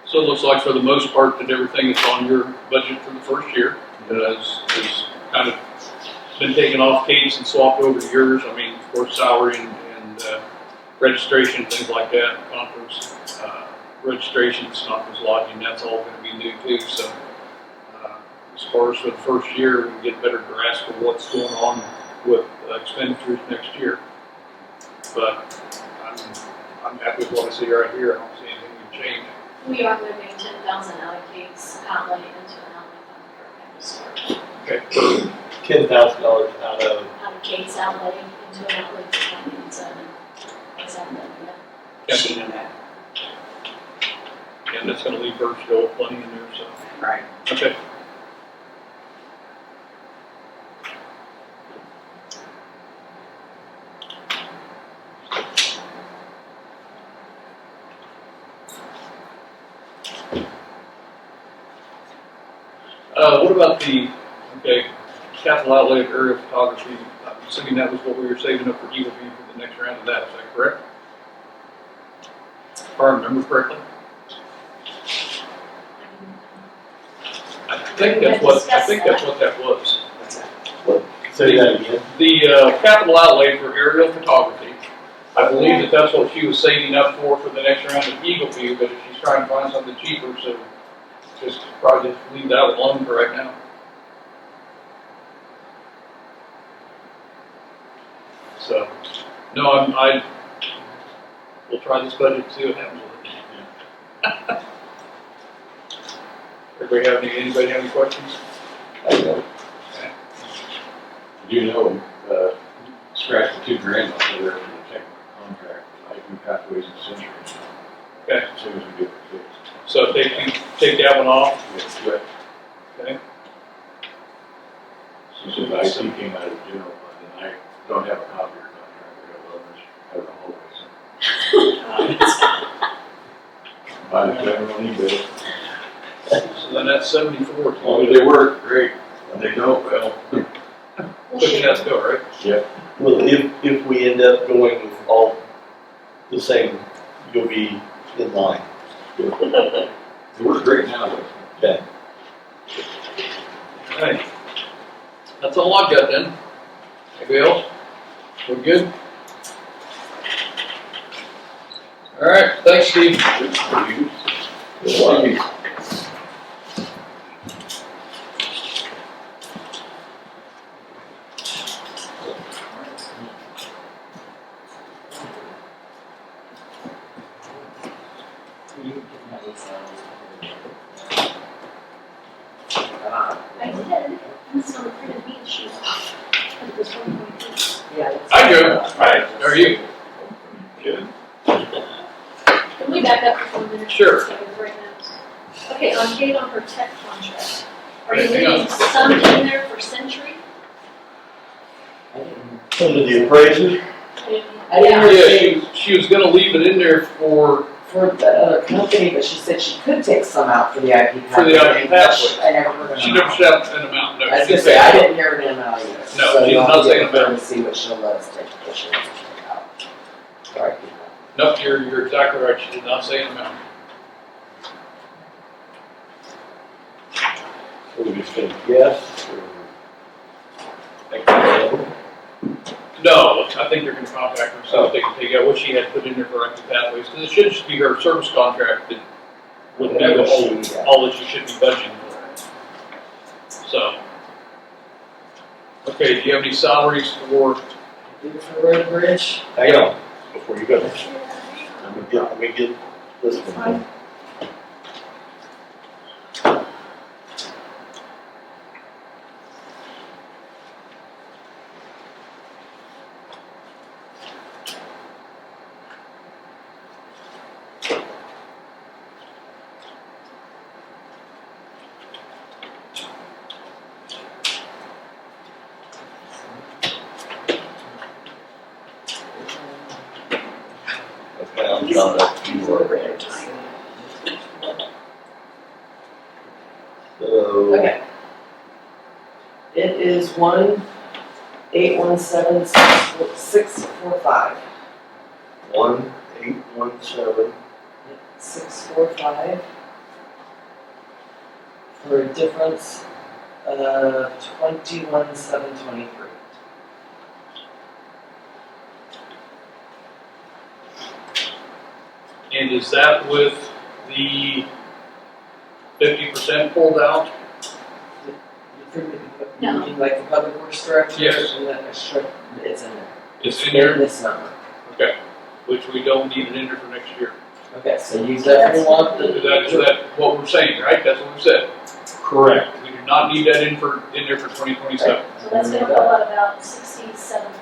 So it looks like for the most part that everything that's on your budget for the first year is kind of been taken off Kate's and swapped over to yours. I mean, of course, salary and registration, things like that, conference registrations, conference lodging, that's all going to be new too. So as far as for the first year, we can get a better grasp of what's going on with expenditures next year. But I'm happy with what I see right here. I don't see anything to change. We are moving 10,000 allocates outlay into an outlay fund for campus storage. Okay. $10,000 out of, Out of Kate's outlay into an outlay for finance, what's that done Yeah. Sheet on that. And that's gonna leave her still plenty in there, so. Right. Okay. What about the, capital outlay of aerial photography? I'm assuming that was what we were saving up for EagleView for the next round of that, is that correct? If I remember correctly? I think that's what that was. say that again? The capital outlay for aerial photography, I believe that's what she was saving up for the next round of EagleView, but if she's trying to find something cheaper, so just probably just leave that alone for right now. So, no, we'll try this budget and see what happens with it. Anybody have any questions? I don't. You know, scratch the $2,000 off of there for the technical contract, like pathways and century. Okay. As soon as we get it fixed. So take that one off. Yeah. Okay. Since the IT came out of general fund, and I don't have a copy of your contract, I have others, I don't know. Buy the general on eBay. So then that's 74. As long as they work, great. When they don't, well. Pushing that to go, right? Yeah. Well, if we end up going with all the same, you'll be in line. It works great now, though. Okay. All right. That's all I've got then. Anybody else? We're good? All right, thanks, Steve. Good luck. I did, and so the printed meat sheet. It was 1.2. Yeah. Hi, Joe. Hi, how are you? Good. Can we back up for 1 minute? Sure. Right now. Okay, on Kate on her tech contract, are you Okay, hang on. leaving some in there for Century? Under the appraiser, I didn't Yeah, she was gonna leave it in there for the other company, but she said she could take some out for the IP pathway. For the IP pathway. I never heard of She an never amount. set an amount. No, I was she gonna didn't say, I that. didn't hear an amount either. No, So she's you'll not have to saying get with her amount. to see what she'll let us take, what she wants to take out. Sorry. Nope, you're exactly right. She did not say an amount. are we just gonna guess, or? No, I think they're gonna contact her, so they can take out what she had put in there for active pathways, because it should just be her service contract that would be the whole, all that she should be budgeting for. So. Okay, do you have any salaries for, For Road Bridge? Hang on, before you go. Let me get this one. Okay, I'm done. So, Okay. It is 1-817-645. 1817. 645. For a difference of 21,723. and is that with the 50% pulled out? No. You mean like the public works director? Yes. And that extra, it's in there. It's in there? This number. Okay, which we don't need it in there for next year. Okay, so you definitely want Is that what we're saying, right? That's what we said. Correct. We do not need that in there for 2027. So that's gonna pull out about 67,000,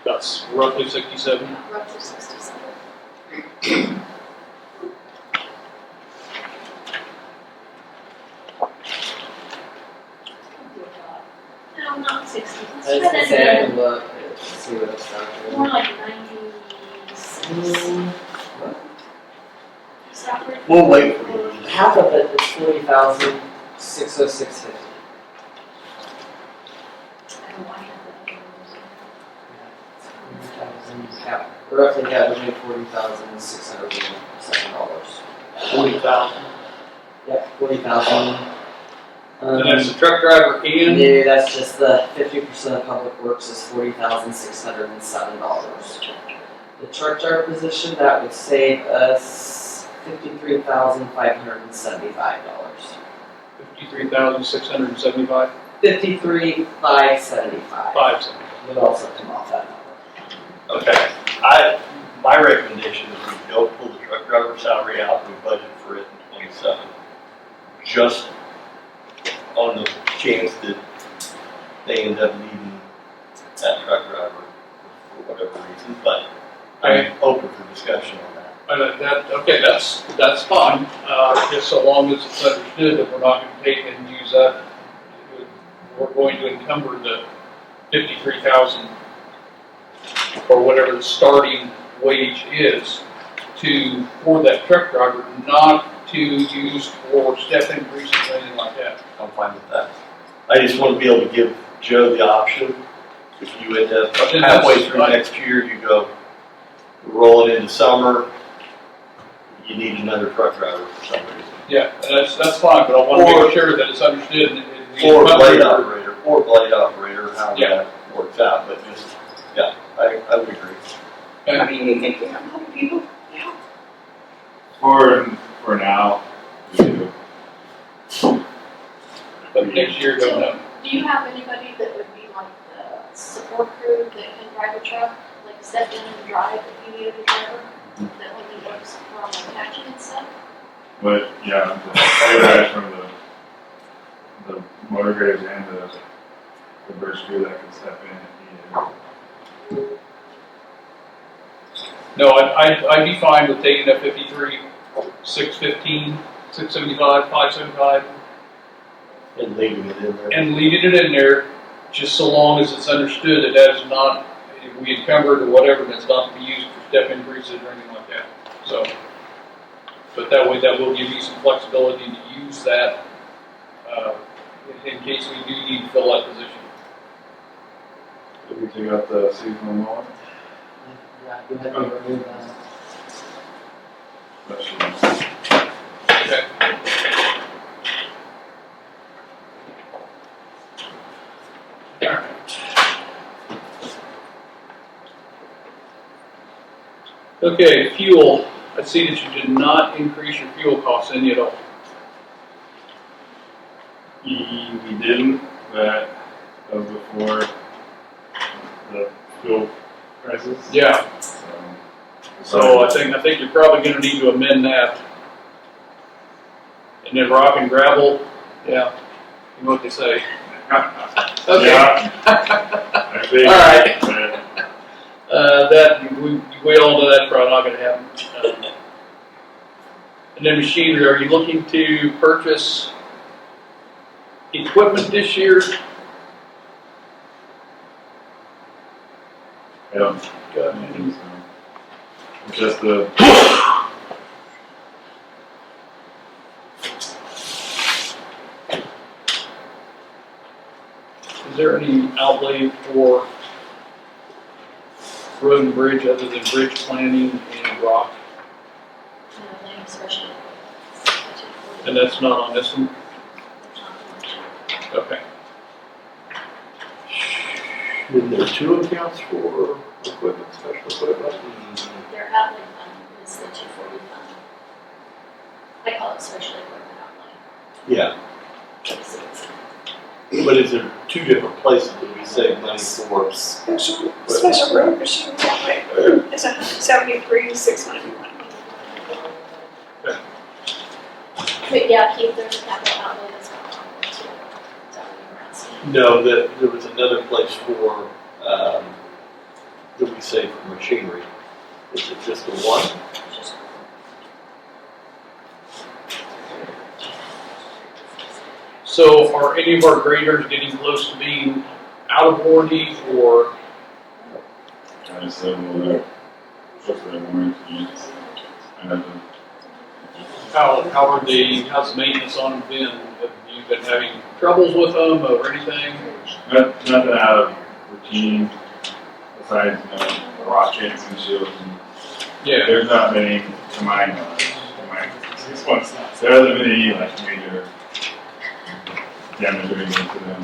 That's roughly 67. roughly 67. No, not 60. Let's I was try gonna that say, I again. can look, see what it's More at. like 96. Software. We'll wait for you. Half of it is 40,606.50. Roughly, yeah, between $40,607. 40,000. Yeah, 40,000. And that's the truck driver and, Yeah, that's just the 50% of public works is $40,607. The truck driver position, that would save us $53,575. 53,675. 53,575. 575. Would also come off that number. Okay, my recommendation is we don't pull the truck driver salary out, we budget for it in 27. Just on the chance that they end up needing that truck driver for whatever reason, but I'm open for discussion on that. Okay, that's fine, just so long as it's understood that we're not going to take and use that. We're going to encumber the 53,000 or whatever the starting wage is for that truck driver, not to use for step increases or anything like that. I'm fine with that. I just want to be able to give Joe the option, if you end up halfway through next year, you go, rolling into summer, you need another truck driver for some reason. Yeah, that's fine, but I want to make sure that it's understood. Or blade operator, how Yeah. that works out, but just, yeah, I would agree. I mean, you think you have other people? Yeah. For now, we do. But next year, don't know. Do you have anybody that would be like the support crew that can drive a truck, like step in and drive if you needed a driver, that only works for like catching and stuff? But yeah, the guys from the motor graves and the bridge crew that can step in if needed. No, I'd be fine with taking that 53, 615, 675, 575, And leaving it in there. and leaving it in there, just so long as it's understood that that is not, if we encumbered or whatever, that's not to be used for step increases or anything like that. So, but that way, that will give you some flexibility to use that in case we do need to fill that position. Did we take out the seasonal mower? Yeah, go ahead and remove that. That should be. Okay. All right. Okay, fuel. I see that you did not increase your fuel costs any at all. We didn't, that was before the fuel prices. Yeah. So I think you're probably going to need to amend that. And then rock and gravel, yeah, you know what they say. Okay. Yeah. I think All right. that- That we all know that's probably not going to happen. And then machinery, are you looking to purchase equipment this year? Yeah. Good. Just the. Is there any outlay for road and bridge other than bridge planning and rock? Land special. And that's not on this one? Okay. Isn't there two accounts for equipment, special equipment? Their outlay fund is the 240 fund. I call it special equipment outlay. Yeah, but is there two different places that we save money for? Special road machine outlay is 173,691. But yeah, Keith, there's a capital outlay that's not on there too. Is that what you were asking? No, there was another place for, that we say for machinery. Is it just the one? Just- So are any of our graders getting close to being out of warranty, or I just said, well, that, what's that warranty? I have to, how are they, how's the maintenance on them been? Have you been having troubles with them or anything? nothing out of routine, besides, rock hits and shields and Yeah, there's not many, to my knowledge, there hasn't been any like major damage or anything to them.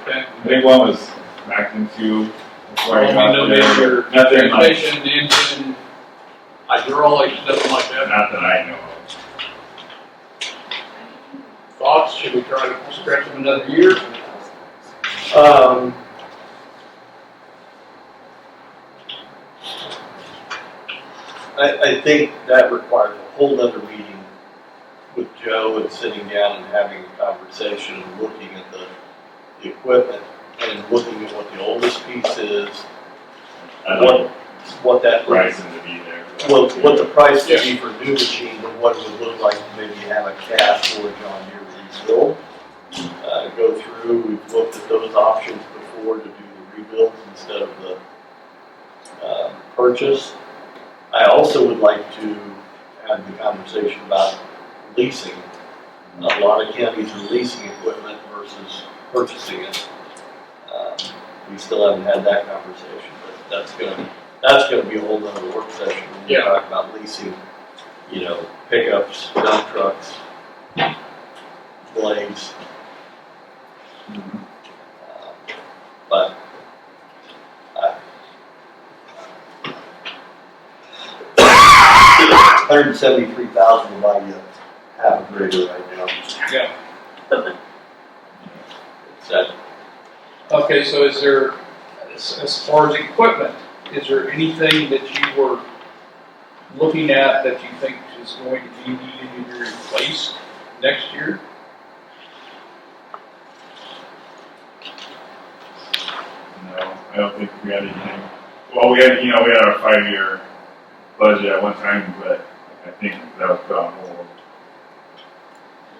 okay. I think one was backed into before I got No there. major Nothing like, transmission, engine, hydraulics, nothing like that. not that I know of. Thoughts? Should we try to stretch them another year? I think that requires a whole other meeting with Joe and sitting down and having a conversation and looking at the equipment and looking at what the oldest piece is, what that Price and to be there. what the price would be for a new machine and what it would look like to maybe have a cash or a John Deere rebuild. Go through, we've looked at those options before to do the rebuilds instead of the purchase. I also would like to have the conversation about leasing. A lot of counties are leasing equipment versus purchasing it. We still haven't had that conversation, but that's gonna be a whole other work session when you talk about leasing, pickups, dump trucks, blades. But $173,000 will buy you half a grader right now. Yeah. It's that. Okay, so is there, as far as equipment, is there anything that you were looking at that you think is going to be needed to be replaced next year? No, I don't think we had anything. Well, we had our 5-year budget at one time, but I think that was put on hold.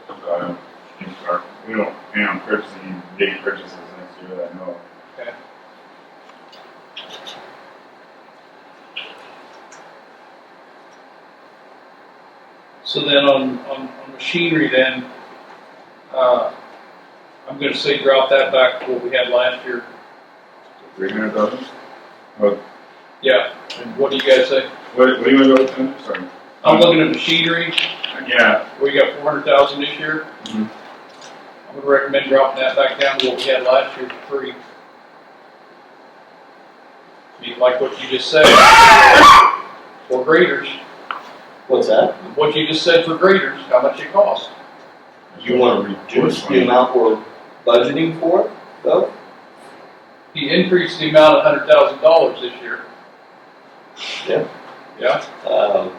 So I don't think we don't plan on purchasing big purchases next year that I know of. Okay. So then on machinery then, I'm gonna say drop that back to what we had last year. 300,000? Oh, Yeah, and what do you guys say? what do you want to go with then? Sorry. I'm looking at machinery, Yeah. we got 400,000 this year. Mhm. I'm gonna recommend dropping that back down to what we had last year for free. Like what you just said, for graders, What's that? what you just said for graders, how much it costs. You want to reduce the amount we're budgeting for, though? He increased the amount of $100,000 this year. Yeah. Yeah, Um,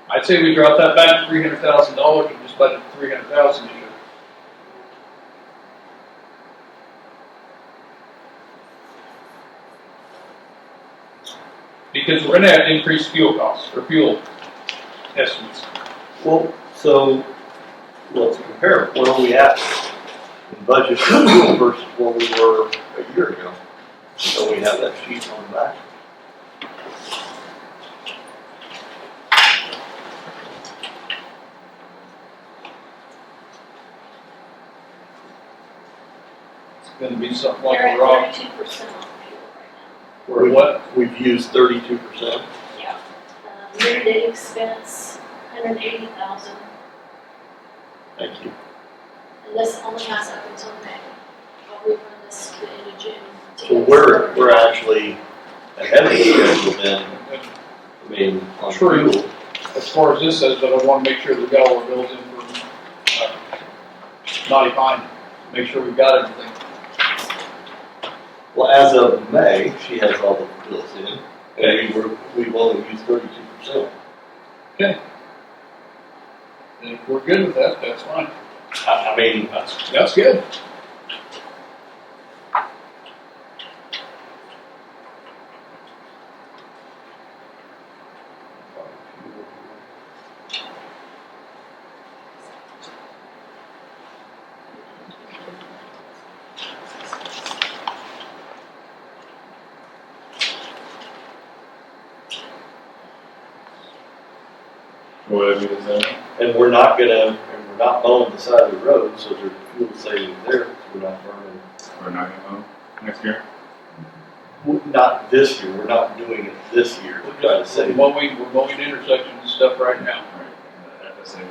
I'd say we drop that back to $300,000 and just budget $300,000 this year. Because we're gonna have to increase fuel costs, or fuel estimates. well, so let's compare. Where are we at in budget for fuel versus where we were a year ago? So we have that sheet on the back. It's gonna be something like They're a at rock. 32% off fuel right Or what? We've used 32%. now. Yeah. Year-to-date expense, 180,000, Thank you. and this only has up until May. I'll rerun this to the end of June. to So get we're actually ahead of the schedule then. I mean, on True. fuel. As far as this says, but I wanna make sure we got all our bills in for, naughty fine, make sure we've got everything. Well, as of May, she has all the bills in, and we've only used 32%. And if we're good with that, that's fine. I mean, That's good. Whatever it is there. and we're not mowing the side of the road, so there's fuel savings there, because we're not burning. We're not gonna mow next year. Not this year, we're not doing it this year, we're trying to save. We're mowing intersections and stuff right now. Right, the FSAs.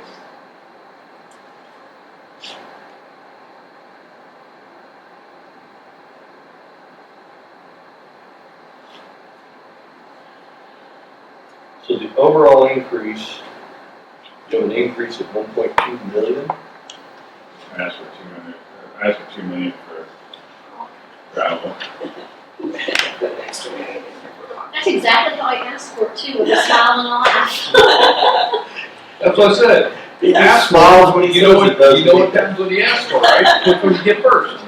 So the overall increase, you have an increase of 1.2 million. I asked for 200, I asked for $2 million for gravel. That's exactly how I asked for it too, with a smile and a laugh. That's what I said. He Ask smiles when he You know says what, it does. you know what happens when you ask for it, right? Which one you get first?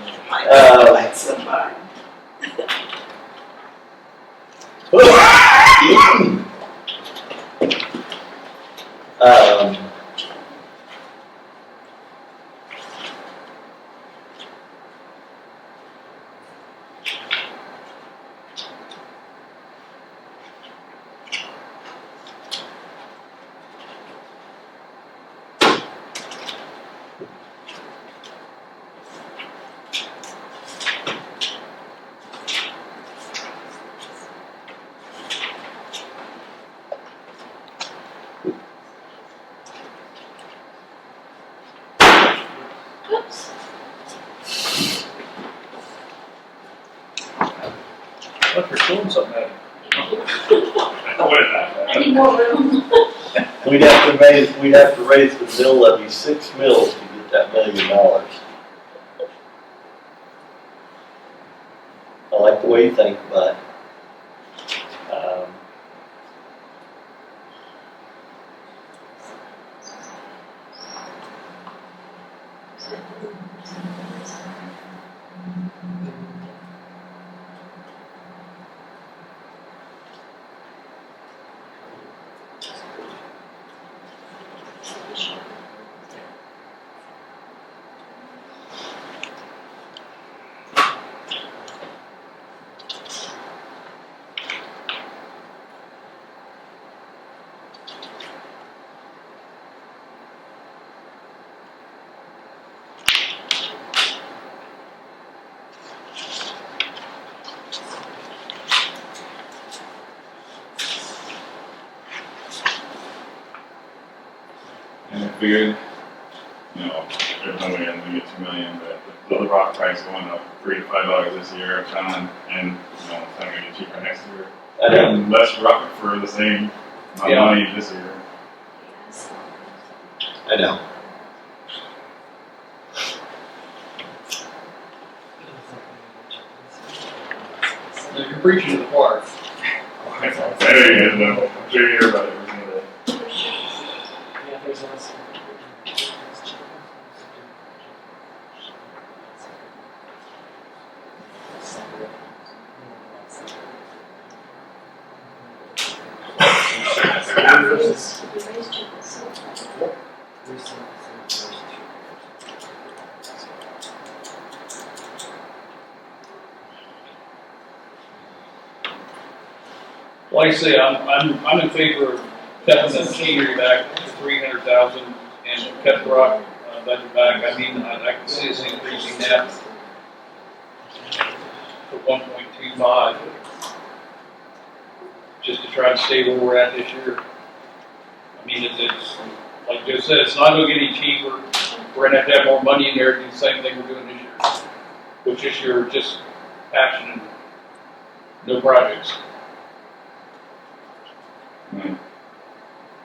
Oops. Look, you're throwing something at him. I need more room. We'd have to raise the mill levy 6 mills to get that $1 million. I like the way you think, but, And I figured, you know, there's no way I'm gonna get 2 million, but the rock price going up $3 to $5 this year a ton, and, you know, it's not gonna get cheaper next year. I know. And less rock for the same amount of Yeah. money this year. I know. You're preaching to the choir. There you go, I'm sure you hear about it. Yeah, there's also. Like I say, I'm in favor of cutting the machinery back to 300,000 and cut the rock budget back. I mean, I can see us increasing that to 1.25, just to try to stay where we're at this year. I mean, it's like Joe said, it's not gonna get any cheaper. We're gonna have more money in there to do the same thing we're doing this year, which this year is just action and no projects. I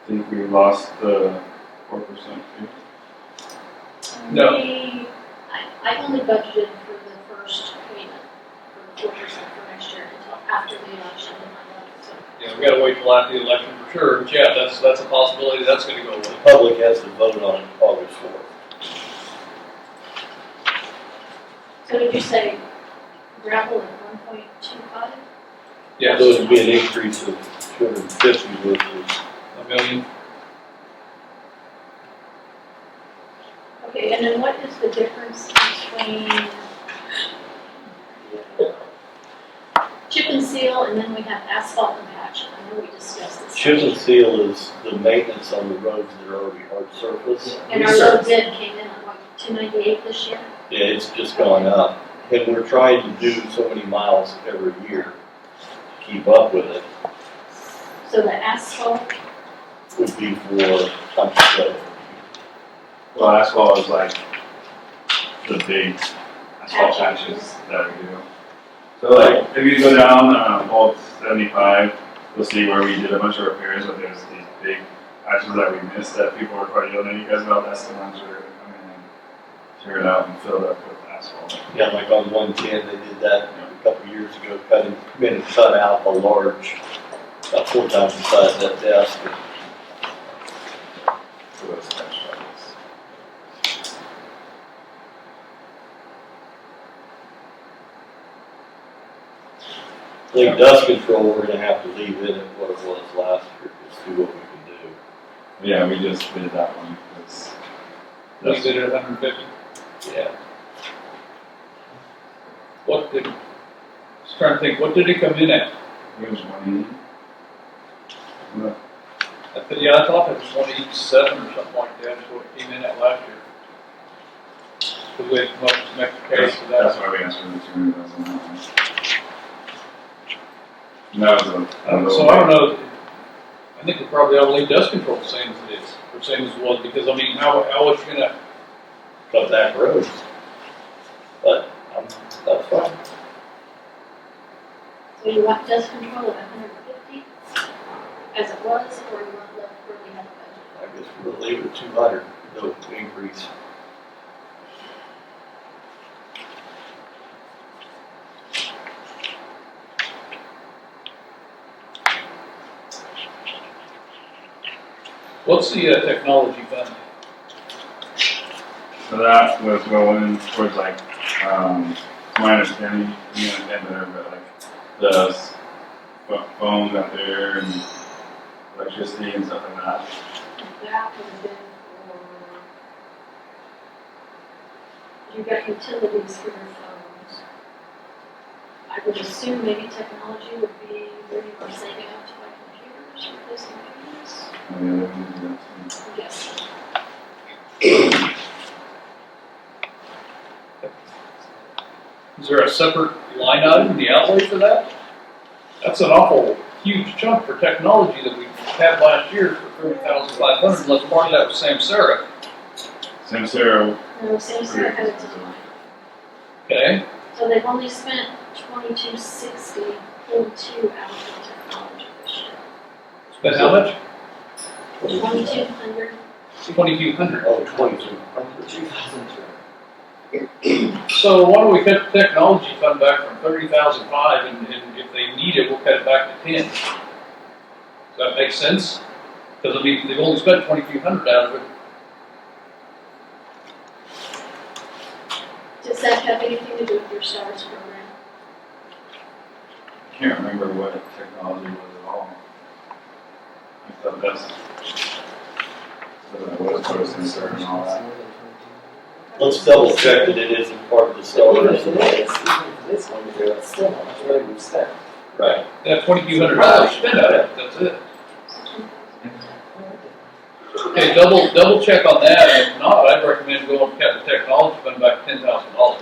think we lost the 4% too. No. I only budgeted for the first payment for the 4% for next year until after the election in my budget, so we gotta wait till after the election for sure, but yeah, that's a possibility, that's gonna go away. The public has to vote on it August 4th. So did you say gravel at 1.25? Yeah, So it'd be an increase of 250 versus. $1 million. Okay, and then what is the difference between chip and seal and then we have asphalt and patch? I know we discussed this. Chip and seal is the maintenance on the roads that are already hard surface. And our low bid came in at what, 298 this year? Yeah, it's just gone up. And we're trying to do so many miles every year to keep up with it. So the asphalt, Would be for something. Well, asphalt is like the big asphalt patches that we do. So like, if you go down, Holt 75, you'll see where we did a bunch of repairs, but there's these big patches that we missed that people were quite yelling at you guys about. That's the ones where they come in and tear it out and fill it up with asphalt. Yeah, like on 110, they did that a couple years ago, cut out a large, about 4 times the size of that desk. So those patch patches. I think dust control, we're gonna have to leave it at what it was last year, just see what we can do. Yeah, we just did that one because We did it at 150. Yeah. What did, just trying to think, what did it come in at? it was 180. Yeah, I thought it was 187 or something like that, is what it came in at last year. Because we had come up with some extra case for that. That's why we asked for the 200,000 on that one. And that was So I don't know, I think we probably ought to leave dust control the same as it is, or same as it was, because I mean, how else you gonna, Cut back roads. But, that's fine. so you want dust control at 150 as it was, or you want left where we have a budget? I guess we'll leave it 200, no increase. what's the technology fund? So that was going towards like, my understanding, you understand better, but like the phones out there and electricity and stuff like that. That would have been for, you got utilities for your phones. I would assume maybe technology would be where you are saving up to buy computers, replacing computers. Oh, yeah, we can do that too. Yes. Is there a separate line item in the outlay for that? That's an awful huge chunk for technology that we had last year for 30,500, unless part of that was Samsara. Samsara. No, Samsung had it to mine. Okay, So they've only spent $2260, pulled 2 out of the technology this year. spent how much? 2,200. 2,200. Oh, 2,200. So why don't we cut the technology fund back from 30,500 and if they need it, we'll cut it back to 10. Does that make sense? Because I mean, they've only spent 2,200 out of it. Does that have anything to do with your STARS program? I can't remember what technology was at all. I thought that's. What was Samsara and all that. Let's double check that it isn't part of the stars. This one, it's still how much money we've spent. Right. That $2,200 spent out of it, that's it. Okay, double check on that, if not, I'd recommend going and cut the technology fund back $10,000.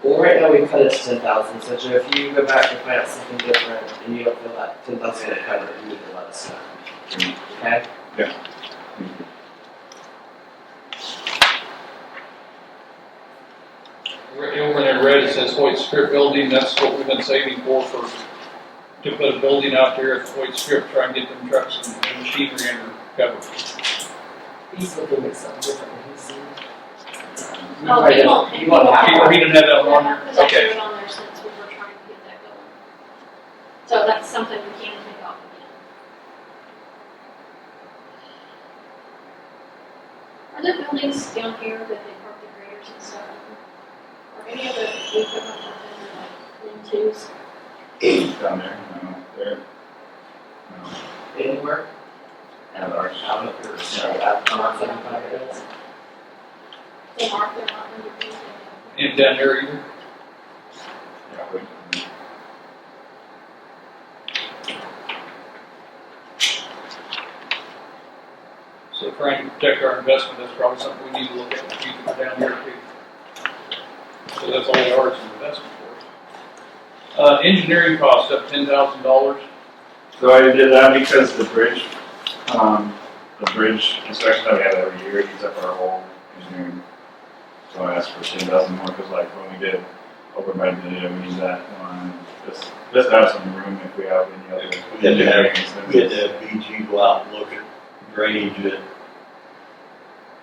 Well, right now we cut it to 10,000, so Joe, if you go back and find out something different and you don't feel that 10,000 will cover it, you need to let us know. Okay? Yeah. Over there in red, it says Hoyt Strip building, that's what we've been saving for to put a building out there at Hoyt Strip, try and get them trucks and machinery under cover. He's looking at something different than he's seen. Oh, he won't. He won't have He didn't have that one on there? Because I Okay. put it on there since we were trying to get that going. So that's something we can take off the the buildings down here that they park the graders and stuff, are any of the equipment up in like lean-tos? Down there, no, there. No, Anywhere? at ours. Out of your, out on 75 days? They mark their not under these. And down here either? Yeah, we, So trying to protect our investment, that's probably something we need to look at in the future down here too. So that's all they are, is an investment for us. Engineering costs up $10,000. so I did that because the bridge inspection that we have every year eats up our whole engineering. So I asked for 10,000 more, because like when we did over by the, we need that one, just to have some room if we have any other. We had to have, expenses. we had to have BG go out and look at drainage at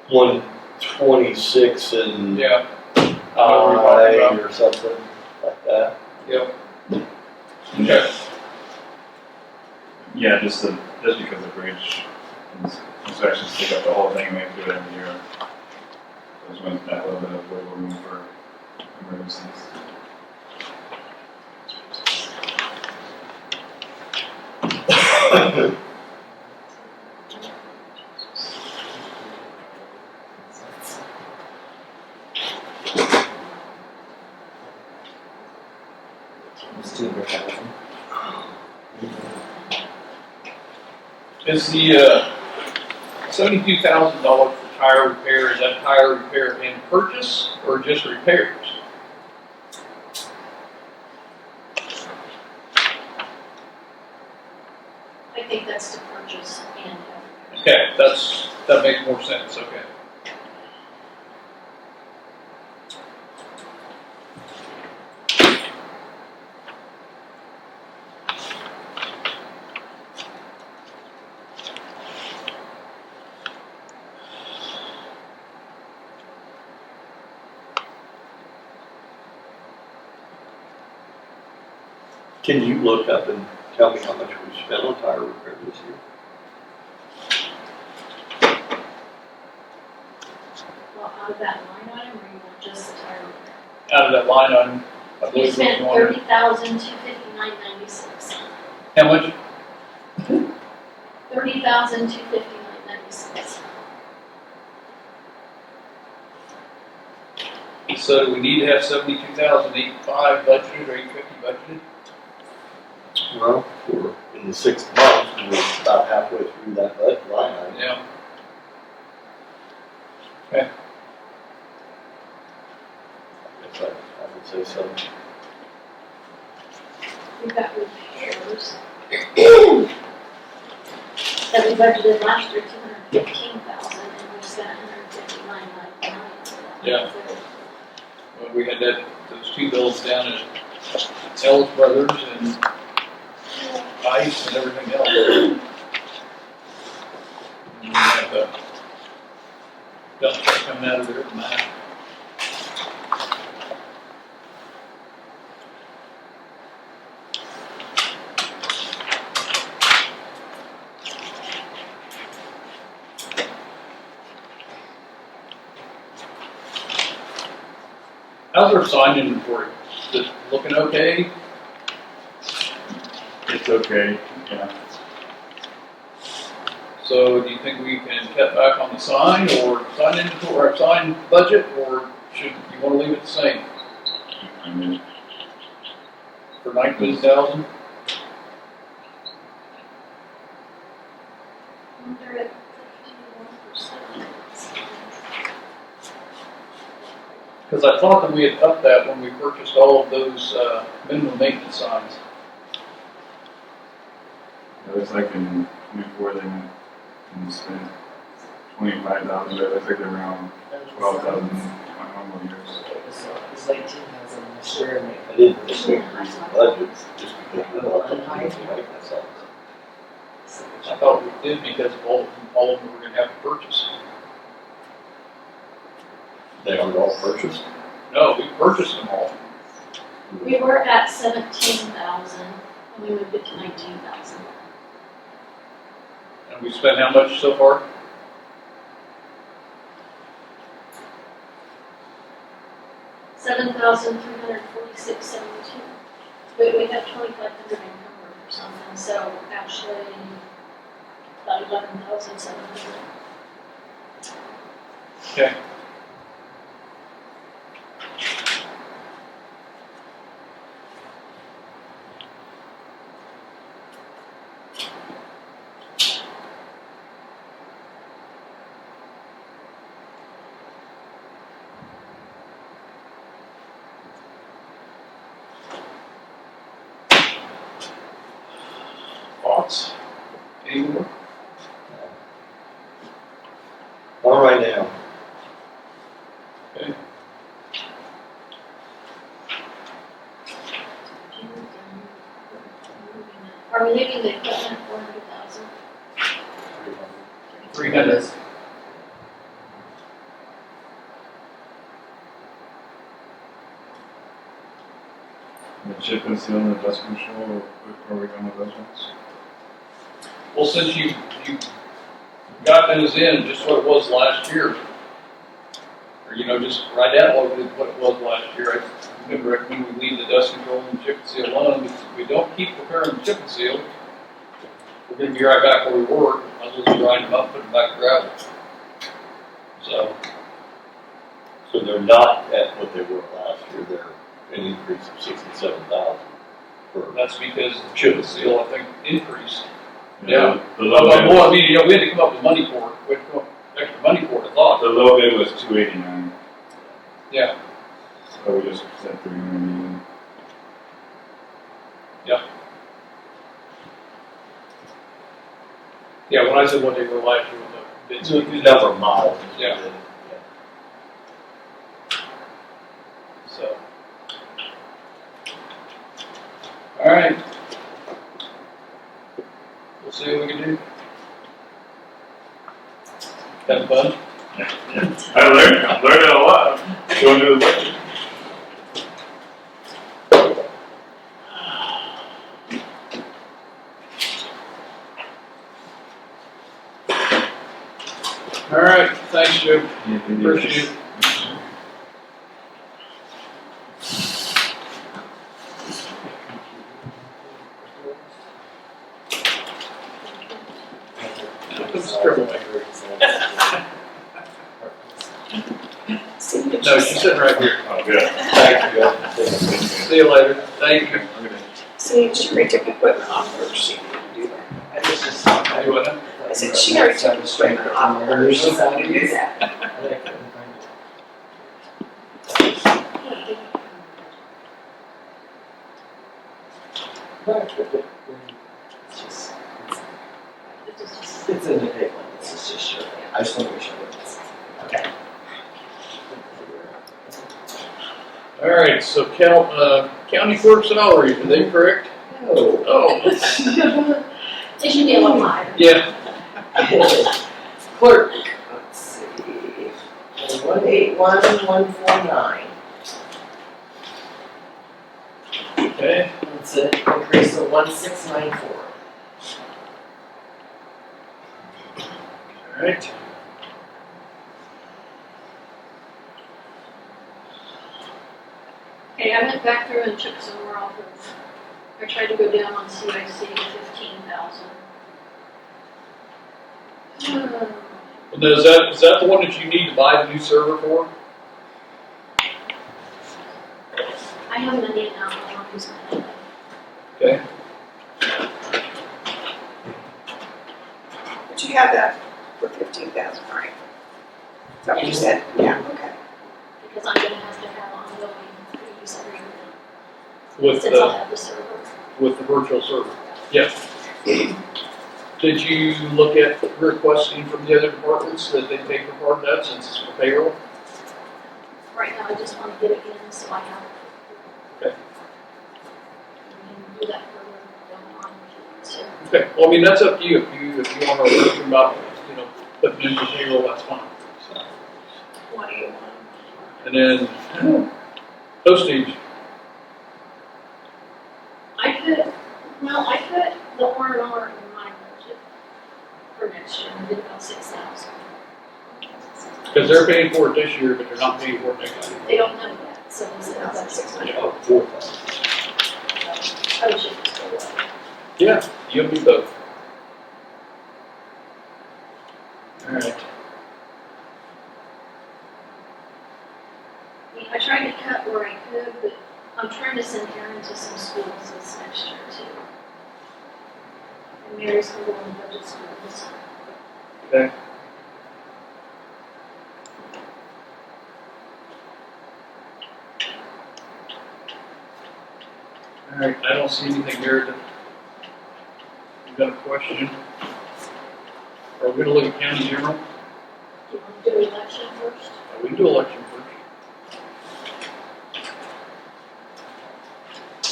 126 and Yeah. or something like that. Yep. Okay. Yeah, just because the bridge inspections take up the whole thing, we have to do it every year. There's one, that little bit of wiggle room for emergencies. It's 200,000. Is the $72,000 for tire repair, is that tire repair and purchase or just repairs? I think that's to purchase and. Okay, that makes more sense, okay. Can you look up and tell me how much we spent on tire repair this year? Well, out of that line item, or you want just the tire repair? Out of that line item, I You believe spent it's one. $30,259.96. How much? $30,259.96. So we need to have 72,085 budgeted or 850 budgeted? Well, we're in the 6th month, and we're about halfway through that line item. Yeah. Okay. Yes, I would say so. We've got repairs. That we budgeted last year, $215,000, and we spent $159.99. Yeah. Well, we had those two bills down at Ellis Brothers and Theis and everything else. And we have the dump truck coming out of there tonight. How's our sign inventory? Is it looking okay? It's okay, yeah. So do you think we can cut back on the sign or sign inventory, or sign budget, or should you want to leave it the same I mean, for 19,000? They're at 51%. Because I thought that we had upped that when we purchased all of those minimum maintenance signs. it looks like in 24 they spent 25,000, but it looks like they're around 12,000 normal years. It's like 10,000 this year, and I didn't just increase the budgets just because we want to make that sense. I thought we did because of all of them we were going to have to purchase. They aren't all purchased. No, we purchased them all. We were at 17,000, and we moved it to 19,000. And we spent how much so far? $11,346.72. But we have 2,500 encumbered or something, so actually about 11,700. Okay. Thoughts? Any more? All right now. Okay. Are we leaving the equipment 400,000? 300. The chip and seal and the dust control, are we going with those ones? Well, since you got those in, just what it was last year, or, just right at what it was last year, I would recommend we leave the dust control and chip and seal alone, because if we don't keep repairing the chip and seal, we're gonna be right back where we were, might as well grind them up, put them back in gravel. So they're not at what they were last year, they're an increase of 67,000. That's because the chip and seal, I think, increased. Yeah. The Well, low bid, I mean, we had to come up with money for it, we had to come up with extra money for it, I thought. the low bid was 289. Yeah. So we just said 300. Yeah, when I said what they were last year, It's a good number of miles. Yeah. So. All right. We'll see what we can do. Have fun. I learned a lot going to the budget. All right, thanks, Joe. Appreciate it. No, she's sitting right here. Oh, good. Thank you. See you later. Thank you. See, she already took equipment off her, she didn't do that. Do what now? I said, she already took equipment off her, she didn't do that. It's in the big one, this is just sure. I just want to make sure that it's, okay. All right, so county clerk salaries, are they correct? No. Oh. It should be a little higher. Yeah. Clerk, let's see. 181,149. Okay. It's an increase of 1,694. All right. Okay, I went back through and took some more off of, I tried to go down on CIC to 15,000. Now, is that the one that you need to buy the new server for? I have money now, I don't use my money. Okay. But you have that for 15,000, right? Is that what you said? Yeah, okay. Because I'm gonna have to have ongoing use every year. With Since I'll the have the server. with the virtual server. Yes. Did you look at requesting from the other departments that they pay for part of that since it's for payroll? Right now, I just want to get it in so I have it. Okay. We can do that further down on if you want Okay. Well, I mean, that's up to you. If you want to think about, putting in for payroll, that's fine. So, 181. And then postage. I put the R&R in my budget for next year, I did about 6,000. Because they're paying for it this year, but they're not paying for it next year. They don't know yet, So was it about 600? Oh, 4,000. I wish it was still low. Yeah, you and me both. All right. I mean, I tried to cut where I could, but I'm trying to send Aaron to some schools this next year too. And Mary's going to go on budget schools. Okay. All right, I don't see anything here that, you got a question? Are we gonna look at county general? Do you want to do election first? We can do election first.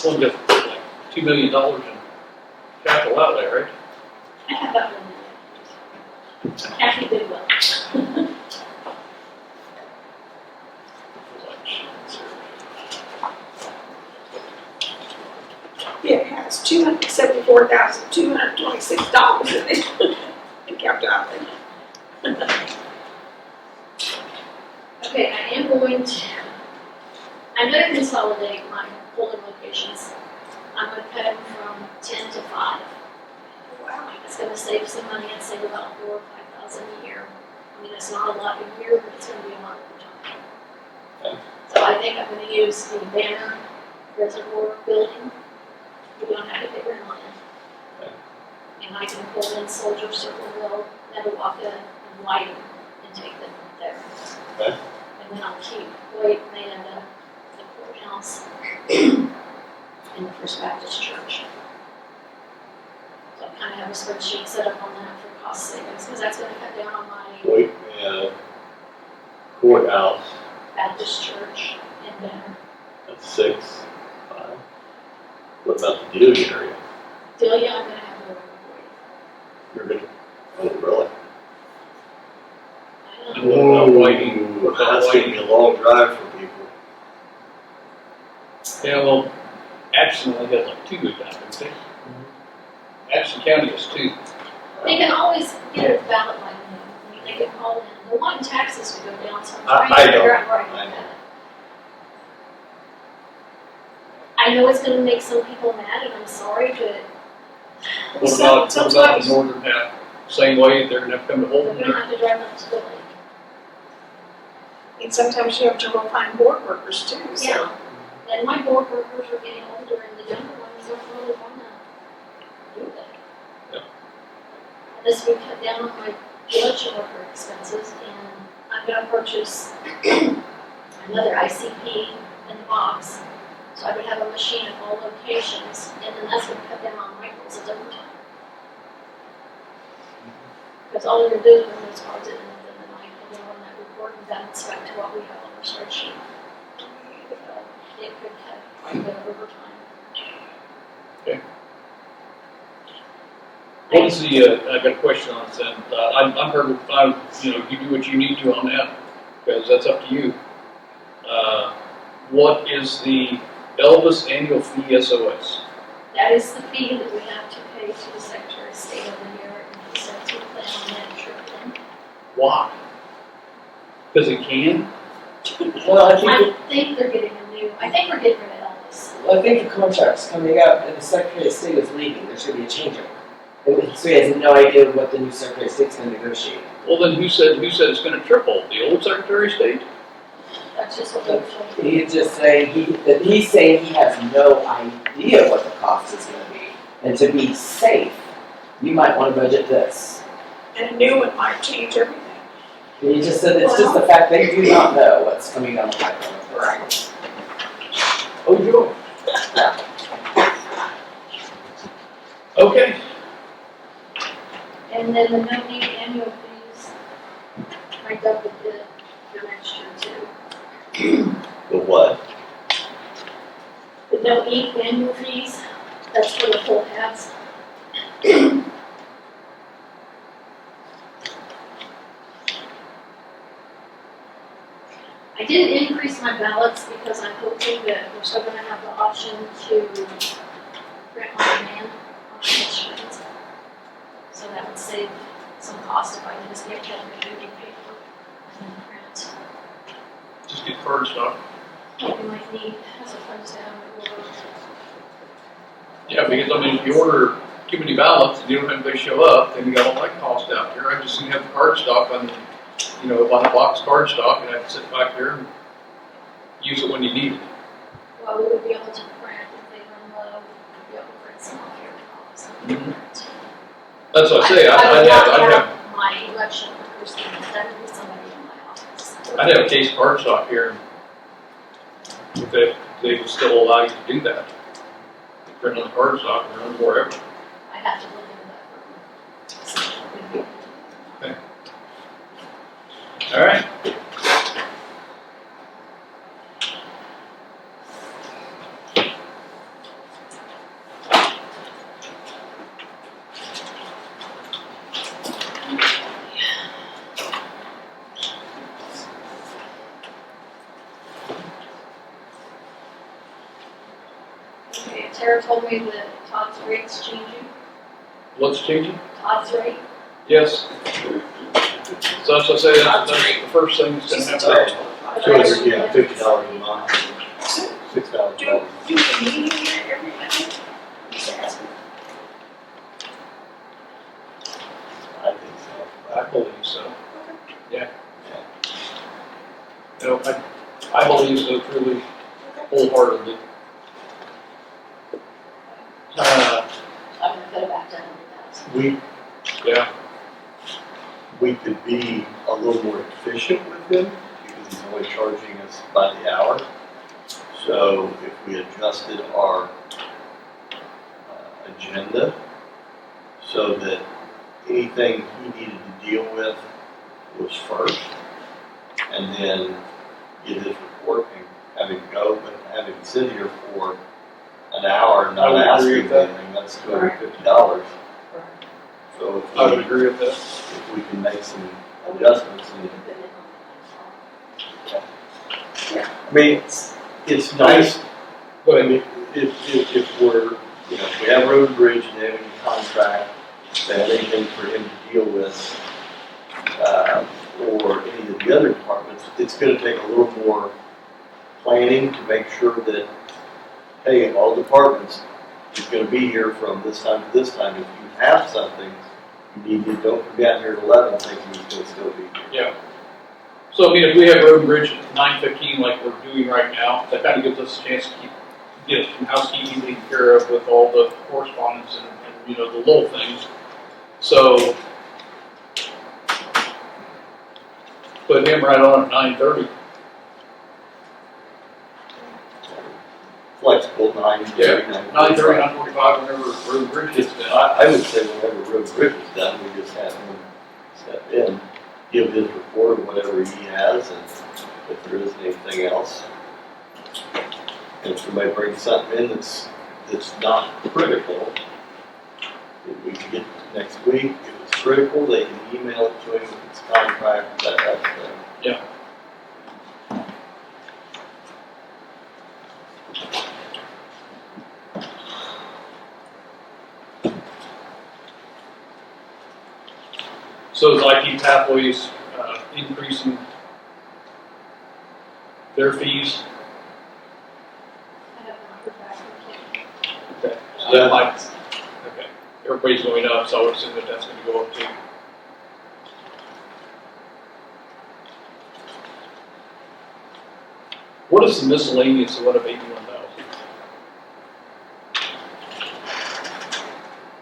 Well, we got like $2 million in capital outlay, right? I have that one. Actually did well. It has $274,226 in it. It kept out there. Okay, I'm going to consolidate my polling locations. I'm going to cut them from 10 to 5. Wow. It's going to save some money and save about $4,000 or $5,000 a year. I mean, it's not a lot a year, but it's going to be a lot over time. So I think I'm going to use the Banner Reservoir building. We don't have to figure it on it. And I can pull in Soldier Circleville, Netawaka, and Whiting and take them there. Okay. And then I'll keep White, Nanda, the courthouse, and the First Baptist Church. So I kind of have a spreadsheet set up on that for cost savings, because that's going to cut down on my Wait, courthouse, Baptist Church and Banner. that's 6, 5. What about the Dealey area? Delia, I'm going to have no room You're gonna, oh, really? for you. I And what about Whiting? What about That's gonna Whiting? be a long drive for people. Yeah, well, Atchison only has like 2 good guys, don't they? Atchison County has 2. They can always get a ballot line in. I mean, they can call in. They want taxes to go down, so I'm I trying to figure know. out where I I can know. cut it. I know it's gonna make some people mad, and I'm sorry, but What about the northern half? Same way, they're gonna have to come to they're Holton? gonna have to drive up to the lake. And sometimes you have to go find board workers too, so. Yeah. And my board workers are getting older, and the younger ones don't really wanna do that. Yep. This would cut down on my election worker expenses, and I'm gonna purchase another ICP in the box. So I would have a machine at all locations, and then that's gonna cut down on my bills at overtime. Because all you're doing is run those cards at the end of the night, and then run that report and balance back to what we have on our spreadsheet. It could cut quite a bit of overtime. What is the, I got a question on this, and I'm fine, you know, you do what you need to on that, because that's up to you. What is the Elvis annual fee SOS? That is the fee that we have to pay to the Secretary of State every year, and he says we plan on that tripling. Why? Because it can? Well, I I think, think they're getting a new, I think we're getting rid of Elvis. well, I think the contract's coming up and the Secretary of State is leaving, there's gonna be a changeover. And so he has no idea what the new Secretary of State's gonna negotiate. Well, then who said it's gonna triple? The old Secretary of State? That's just what they're saying. He's just saying, he's saying he has no idea what the cost is gonna be. And to be safe, you might wanna budget this. And a new one might change everything. And he just said it's just the fact they do not know what's coming down the pipeline. Right. Oh, you do? Okay. And then the no need annual fees, I doubled it for next year too. The what? The no need annual fees, that's for the full ads. I didn't increase my ballots because I'm hoping that we're still gonna have the option to print on demand on the screens. So that would save some cost if I can just get that reviewed paper and then print. Just get card stock. we might need as it comes down. Yeah, because I mean, if you order too many ballots and you don't have anybody show up, then you got all that cost out there. I just have the card stock on, on the box card stock, and I can sit back there and use it when you need it. Well, we would be able to print if they run low, we'd be able to print some off here. So we can print. That's what I say. I would I'd have have my election person, that would be somebody in my office. I'd have a case card stock here, if they would still allow you to do that. Print on the card stock and run wherever. I have to look into that. All right. Okay, Tara told me that Todd's rate's changing. What's changing? Todd's rate. Yes. So that's what I say, that's the first thing that's gonna happen. $50 a month, $6,000. Do the meeting here every night? Just asking. I think so. I believe so. Yeah. I believe so truly, wholeheartedly. I'm gonna put it back to 100,000. We could be a little more efficient with him because he's only charging us by the hour. So if we adjusted our agenda so that anything he needed to deal with was first, and then get his report and have him go, but have him sit here for an hour and not ask him anything, that's $250. So if I would agree with that. if we can make some adjustments and I mean, it's nice, but I mean, if we're, if we have road and bridge and they have any contract, they have anything for him to deal with, or any of the other departments, it's gonna take a little more planning to make sure that, hey, all departments is gonna be here from this time to this time. If you have something, you need to, don't be out here at 11 thinking he's gonna still be here. Yeah. So I mean, if we have road and bridge at 9:15 like we're doing right now, that kind of gives us a chance to get some housekeeping taken care of with all the correspondence and the little things. So put him right on at 9:30. Flexible, 9:30, Yeah, 9:30, 9:45, whenever road and bridge gets done. I would say whenever road and bridge is done, we just have him step in, give his report of whatever he has, and if there is anything else. And if somebody brings something in that's not critical, if we can get next week, if it's critical, they can email it to him if it's contract, that type of thing. Yeah. So is IT Pathways increasing their fees? I have not heard back from Kim. Okay. So that might, okay, everybody's going up, so I would assume that that's gonna go up too. What is the miscellaneous one of 81,000?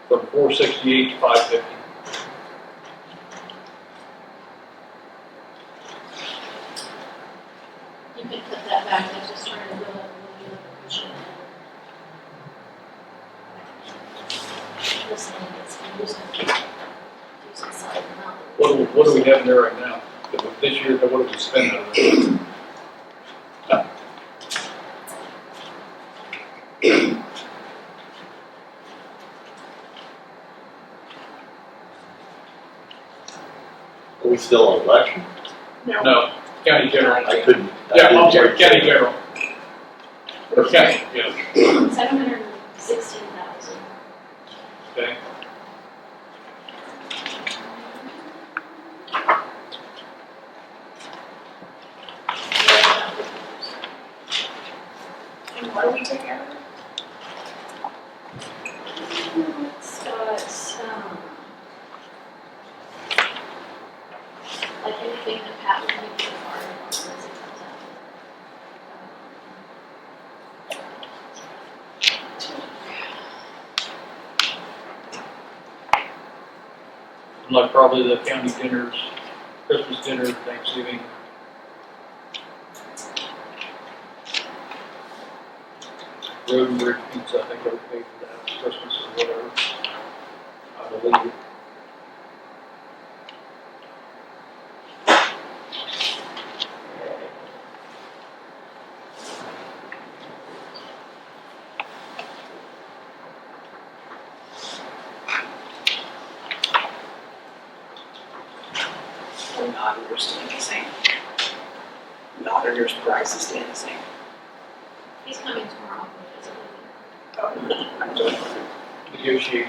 From 468 to 550. You can put that back, I was just trying to build up a little vision. This one gets used to side amount. What do we have in there right now? This year, what did we spend on it? Are we still on election? No, county general. I couldn't. Yeah, I'm sorry, county general. Or county, yeah, 716,000. okay. like anything that Pat would need to fire department as it comes out. Like probably the county dinners, Christmas dinner, Thanksgiving. Road and bridge pizza, I think I would pay for that, Christmas or whatever. I believe. And the auditor's staying the same. The auditor's price is staying the same. He's coming tomorrow. Negotiate.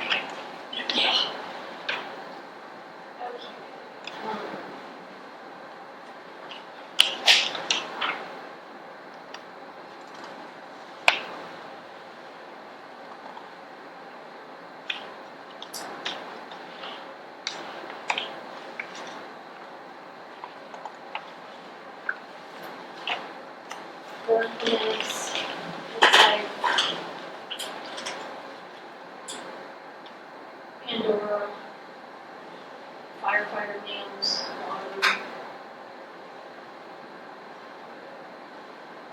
It's like Pandora, firefighter nails, water,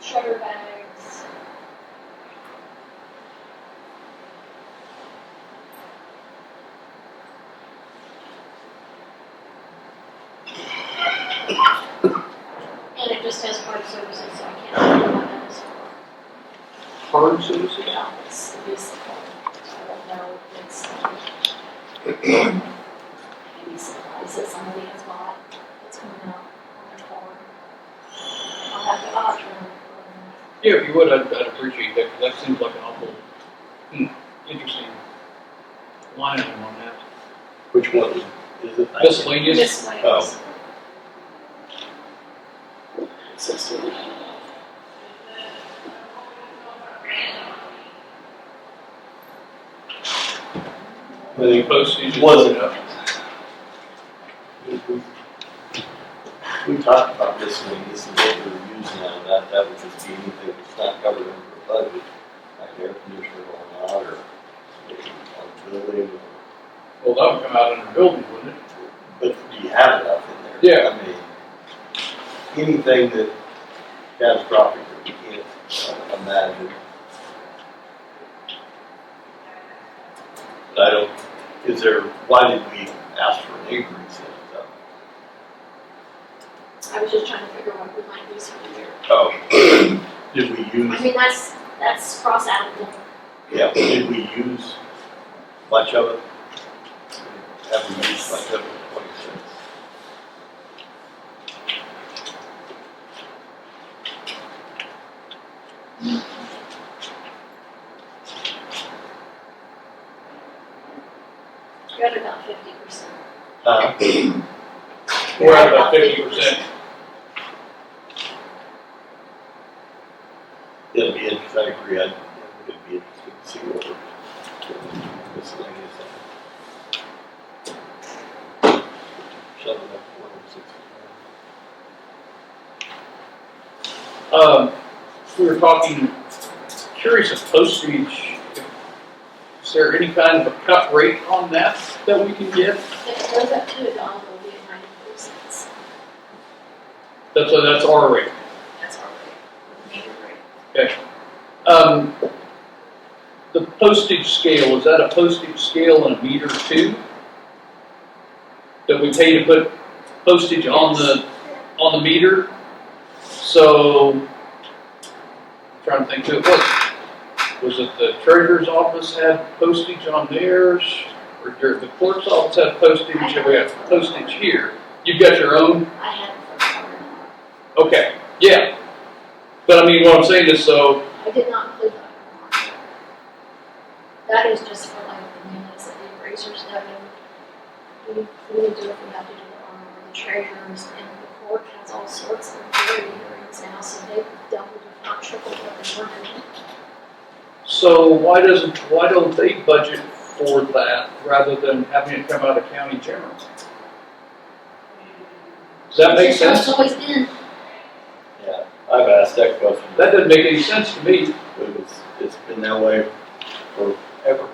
shredder bags. And it just has hard services, so I can't tell you what that is for. Hard services? Yeah, it's basic. I don't know if it's maybe supplies that somebody has bought that's coming out on their card. I'll have to auction. Yeah, if you would, I'd appreciate that, because that seems like an awful, interesting line item on that. Which one is it? Miscellaneous? Miscellaneous. Oh. I think Postage. wasn't we talked about this when this is what we were using out of that, that would just be anything that's not covered under the budget, like air conditioner going out or maybe on the building. Well, that would come out under building, wouldn't it? But do you have enough in there? Yeah. I mean, anything that catastrophic that we can't imagine. But I don't, is there, why did we ask for an increase in it though? I was just trying to figure out what we might use for the year. Oh, did we I use, mean, that's cross-applicable. yeah, did we use much of it? Have we used much of it in 26? You're at about 50%. We're at about 50%. It'll be interesting, I agree, it'd be interesting to see what we're miscellaneous on. Shut it up, 460. We were talking, curious of postage. Is there any kind of a cut rate on that we can get? If it goes up to $1, it'll be at 93 cents. That's our rate. That's our rate, meter rate. Okay. The postage scale, is that a postage scale and a meter too? That we pay to put postage on the meter? So, I'm trying to think who it was. Was it the treasurer's office had postage on theirs? Or the clerk's office had postage? We have postage here. You've got your own? I had it for cover. Okay, yeah. But I mean, what I'm saying is, so, I did not include that. That is just for like the minutes that the appraisers done. We would do if we have to do it on the treasurers, and the court has all sorts of employee hearings now, so they doubled if not tripled what they were doing. so why don't they budget for that rather than having it come out of county general? Does that make It's just how sense? it's always been. Yeah, I've asked that question. That doesn't make any sense to me. It's been that way forever.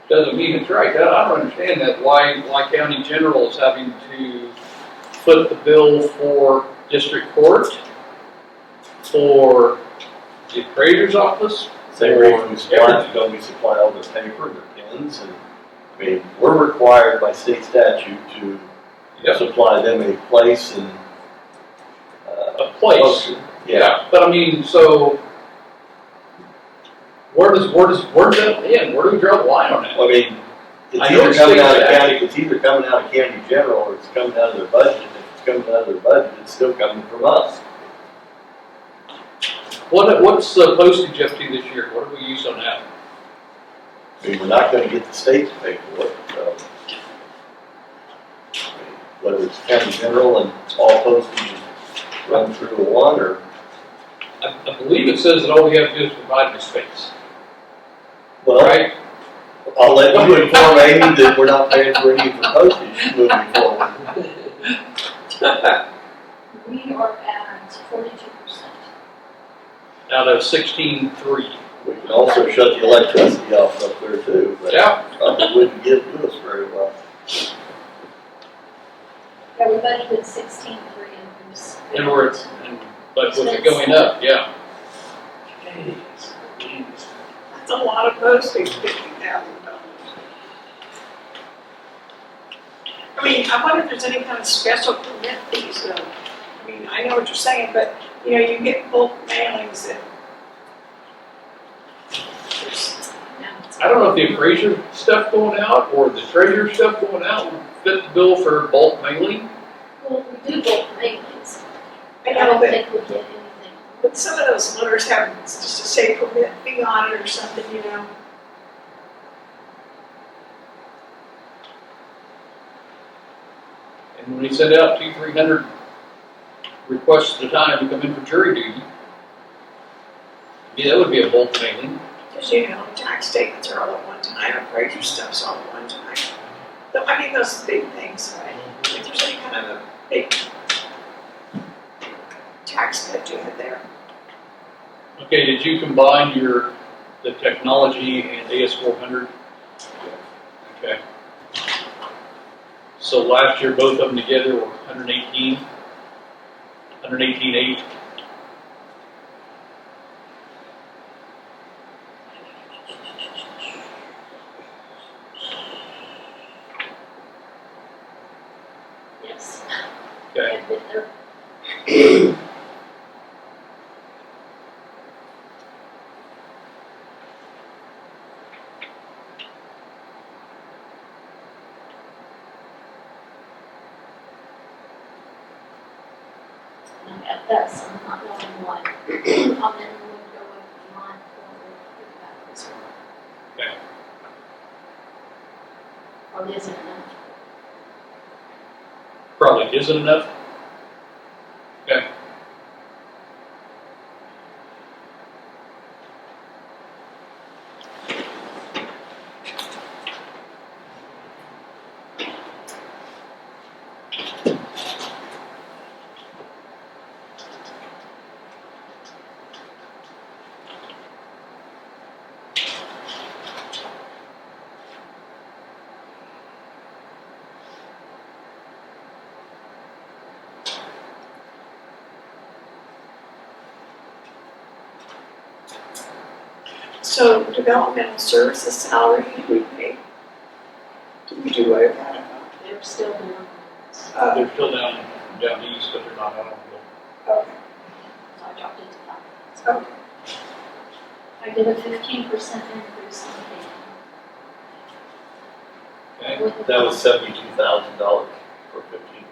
Doesn't mean it's right. I don't understand that, why county general is having to foot the bill for district court, for the appraiser's office. Same reason we supply, don't we supply all the paper, the pens, and, I mean, we're required by state statute to supply them a place and, A place. Yeah, but I mean, so, where does that end? Where do we draw the line on that? I mean, it's I know either it's coming state out of statute. county, it's either coming out of county general, or it's coming out of their budget. If it's coming out of their budget, it's still coming from us. What's the postage up to this year? What have we used on that? I mean, we're not gonna get the state to pay for it, so. I mean, whether it's county general and all postage run through a one, or, I believe it says that all we have to do is provide the space, well, right? I'll let you inform Amy that we're not paying for any of the postage moving forward. We are at 42%. Out of 16.3. We can also shut the electricity off up there too, but Yeah. probably wouldn't get to us very well. Yeah, we budgeted 16.3 and And but with it going up, yeah. That's a lot of postage, $50,000. I mean, I wonder if there's any kind of special permit fees though. I mean, I know what you're saying, but, you know, you get bulk mailings and there's, I don't know if the appraiser stuff going out or the treasurer stuff going out would fit the bill for bulk mailing. well, we do bulk mailings. I I know don't that, think we get anything. but some of those letters have just to say permit fee on it or something, you know. And when we send out 200-300 requests at a time to come in for jury duty, yeah, that would be a bulk mailing. Because, you know, tax statements are all at one time, appraiser stuff's all at one time. So, I mean, those big things, right? If there's any kind of a big tax cut you had there. Okay, did you combine the technology and AS400? Okay. So last year, both of them together were 118.8. Yes. Okay. And they're- And I'm at this, I'm not knowing what, I'm then going to go with mine for that as well. Okay. Or isn't enough. Probably isn't enough. Okay. So developmental services salary, we pay. Do we do away with that? They're still doing this. They're still down east, but they're not out on the Okay, So I dropped it to that. okay. I did a 15% increase on Okay. the. That was $72,000 for 15.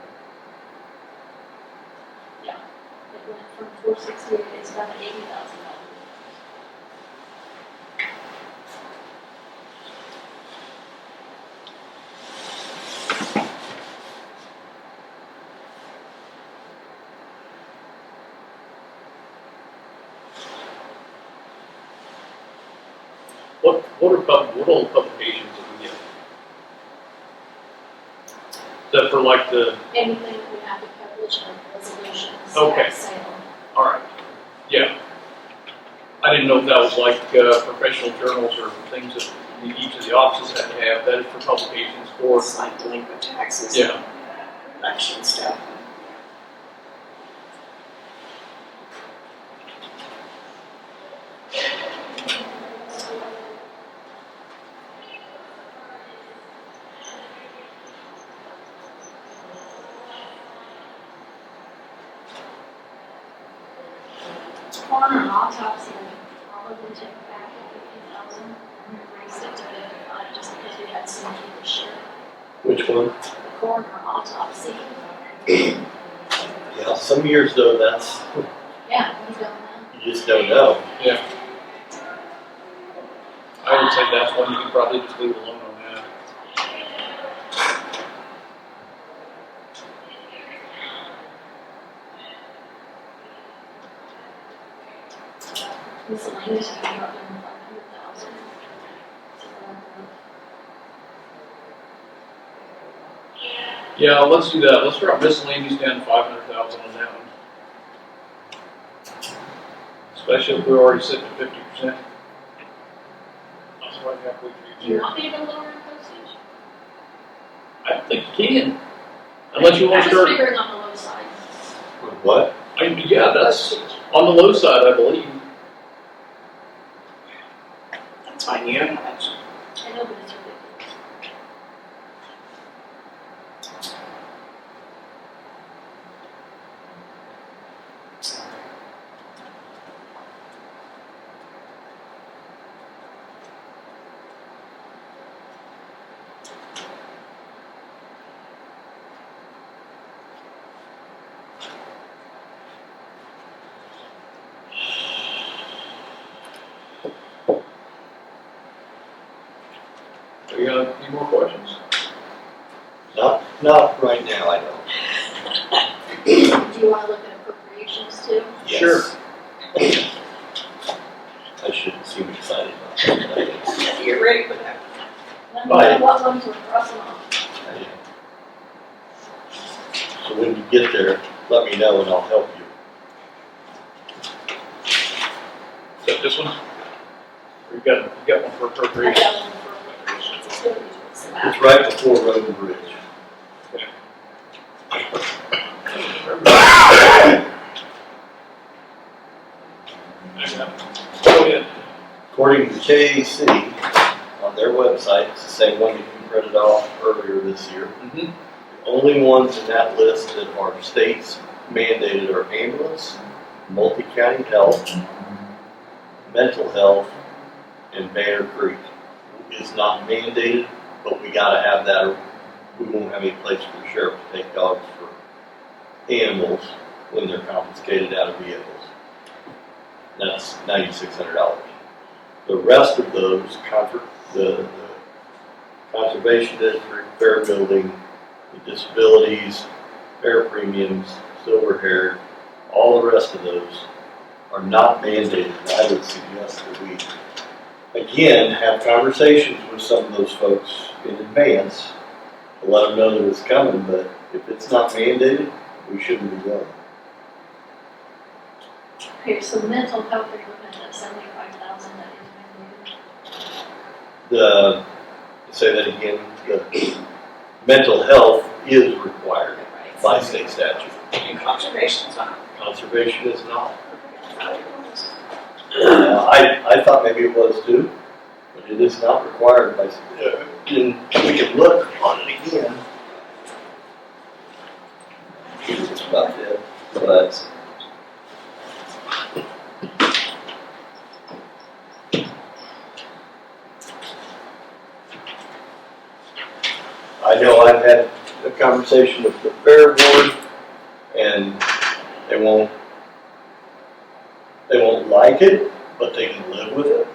Yeah, it went from 468, it's about $80,000. What all publications do we get? that for like the, Anything that we have to publish, like resolutions, Okay. sale. all right, yeah. I didn't know if that was like professional journals or things that each of the offices had to have. That is for publications for, It's like delinquent taxes. yeah. Election stuff. Coroner autopsy, we could probably take back at 50,000 and raise it to 55 just because we had so many this year. Which one? The coroner autopsy. Yeah, some years though, that's, Yeah, we don't know. you just don't know. Yeah. I would say that's one you can probably just leave alone on that. Miscellaneous is about 500,000. Yeah, let's do that. Let's drop miscellaneous down to 500,000 on that one. Especially if we're already sitting at 50%. That's right halfway through the Do you year. want me to go lower in postage? I think you can. Unless you want to I'm start. just figuring on the low side. What? Yeah, that's on the low side, I believe. That's fine, you don't have to. I know, but it's ridiculous. Do you got any more questions? Not right now, I don't. Do you want to look at appropriations too? Yes. Sure. I shouldn't seem excited about that. but I guess. You're ready for that. Let me know what ones we're crossing off. So when you get there, let me know and I'll help you. Is that this one? Or you got one for I appropriation? got one for appropriations. It's really towards the back. It's right before Road and Bridge. Go ahead. According to KAC, on their website, it's the same one that you printed off earlier this year. Mm-hmm. The only ones in that list that are states mandated are ambulance, multi-county health, mental health, and Banner Creek. It's not mandated, but we gotta have that or we won't have any place for the sheriff to take dogs for animals when they're confiscated out of vehicles. That's $9,600. The rest of those, the conservation district, fair building, the disabilities, fair premiums, silver hair, all the rest of those are not mandated. And I would suggest that we, again, have conversations with some of those folks in advance to let them know that it's coming, but if it's not mandated, we shouldn't be going. Okay, so mental health, you're looking at 75,000 that is The, say that again, the mental health is required mandated. by state statute. And conservation's not. Conservation is not. I thought maybe it was too, but it is not required by, and we can look on it again. It's about it, but I know I've had a conversation with the fair board, and they won't like it, but they can live with it.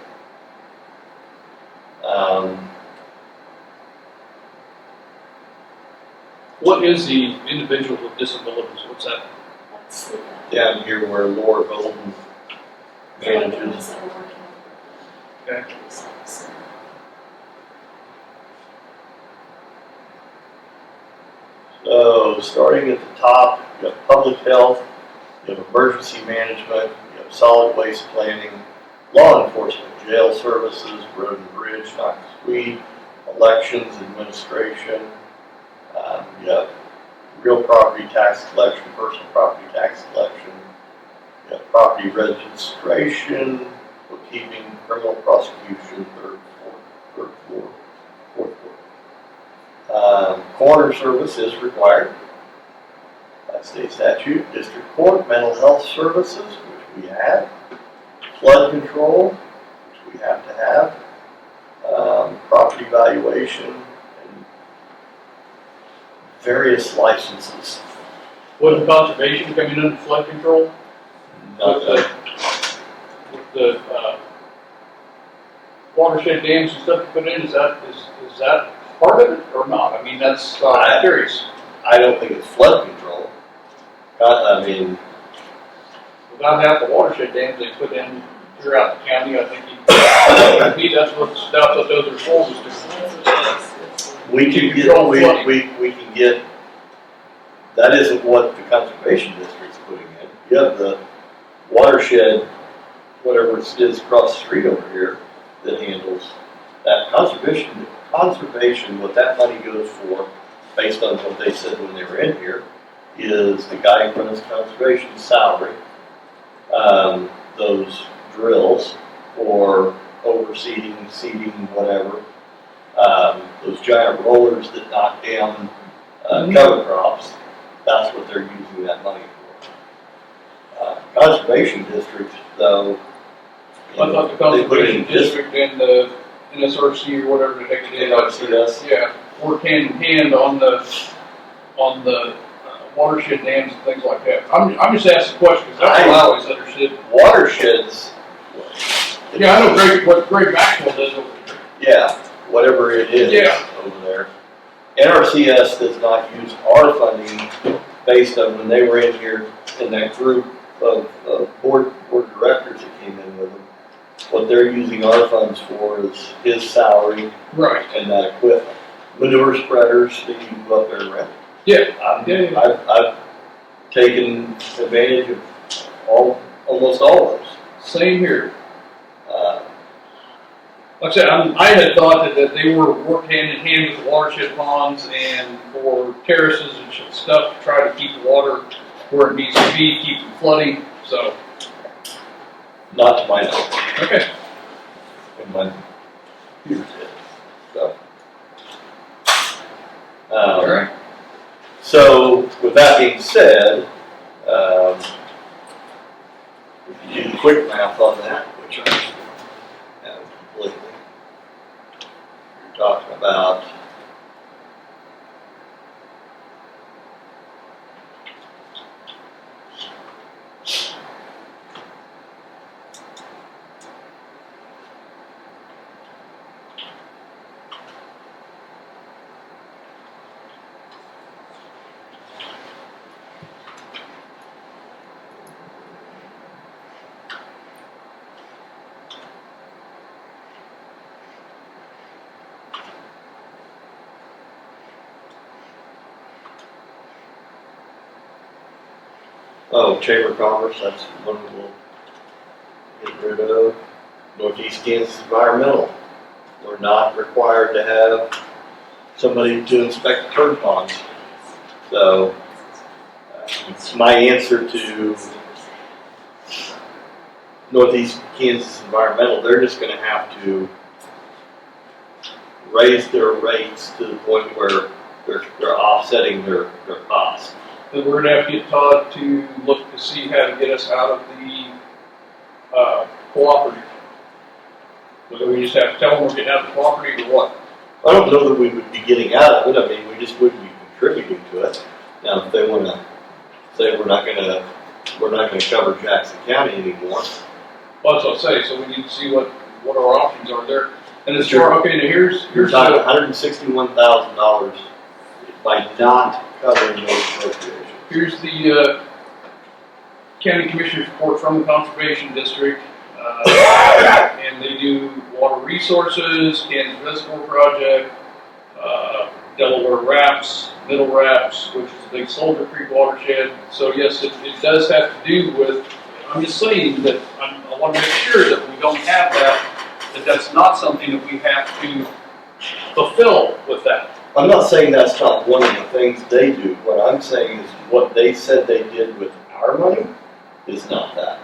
What is the individual with disabilities? What's that? That's the, Down here where Laura Golden manages. that are working on. Okay. So, starting at the top, you have public health, you have emergency management, you have solid waste planning, law enforcement, jail services, road and bridge, not weed, elections, administration, you have real property tax collection, personal property tax collection, you have property registration, bookkeeping, criminal prosecution, third floor, fourth floor. Coroner service is required by state statute. District court, mental health services, which we have. Flood control, which we have to have. Property valuation, and various licenses. Wasn't conservation coming under flood control? Not that. With the watershed dams and stuff you put in, is that part of it or not? I mean, that's, I'm curious. I don't think it's flood control. I mean, Without half the watershed dams they put in throughout the county, I think that's what those are for, is to we can get, we can get, that isn't what the conservation district's putting in. You have the watershed, whatever it is across the street over here, that handles that conservation, what that money goes for, based on what they said when they were in here, is the guy who runs conservation's salary, those drills, or overseeding, seeding, whatever, those giant rollers that knock down cover crops, that's what they're using that money for. Conservation districts, though, I thought the conservation district and the NSRC or whatever the heck it is. NRCS. Yeah, work hand in hand on the watershed dams and things like that. I'm just asking questions, because that's what I always understood. Watersheds. Yeah, I know what Greg Maxwell does over there. Yeah, whatever it is over there. NRCS does not use our funding based on when they were in here in that group of board directors that came in with them. What they're using our funds for is his salary, right, and that equipment. Manure spreaders that you go up there and rent. Yeah, I've taken advantage of almost all of those. Same here. Like I said, I had thought that they were working hand in hand with the watershed ponds and for terraces and stuff to try to keep the water where it needs to be, keep from flooding. So, not to my knowledge. Okay. And my computer's hit. So. All right. So, with that being said, if you do the quick math on that, which I have completely, you're talking about Chamber of Commerce, that's one we'll get rid of. Northeast Kansas Environmental, we're not required to have somebody to inspect the turd ponds. So, it's my answer to Northeast Kansas Environmental. They're just going to have to raise their rates to the point where they're offsetting their costs. Then we're going to have to get Todd to look to see how to get us out of the cooperative. Whether we just have to tell them we're getting out of the cooperative or what. I don't know that we would be getting out of it. I mean, we just wouldn't be contributing to it. Now, if they want to say we're not going to cover Jackson County anymore. Well, that's what I say. So we need to see what our options are there. And as far, okay, now here's talking $161,000 by not covering those appropriations. Here's the county commissioner's report from the conservation district, and they do water resources, Kansas Reservoir Project, Delaware Wraps, Middle Wraps, which is a big Soldier Creek watershed. So yes, it does have to do with, I'm just saying that I want to make sure that we don't have that that's not something that we have to fulfill with that. I'm not saying that's not one of the things they do. What I'm saying is what they said they did with our money is not that.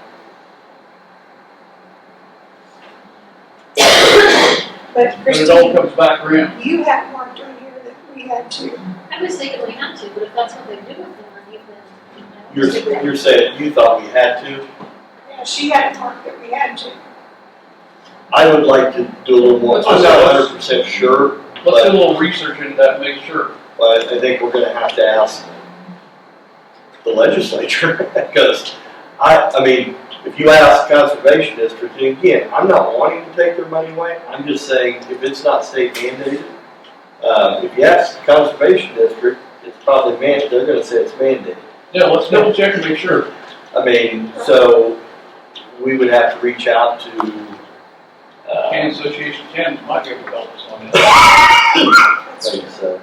But But it all Kristie, comes back around. you had marked on here that we had to. I was thinking we had to, but if that's what they do with the money, then, You're saying you thought we had to? Yeah, she had marked that we had to. I would like to do a little more. I'm not 100% sure, Let's do a little research into that and make sure. but I think we're gonna have to ask the legislature, because I mean, if you ask the Conservation District, and again, I'm not wanting to take their money away, I'm just saying, if it's not state mandated, if you ask the Conservation District, it's probably mandated, they're gonna say it's mandated. Yeah, let's double check and make sure. I mean, so, we would have to reach out to, Kansas Association of Kansas might be able to help us on that. so.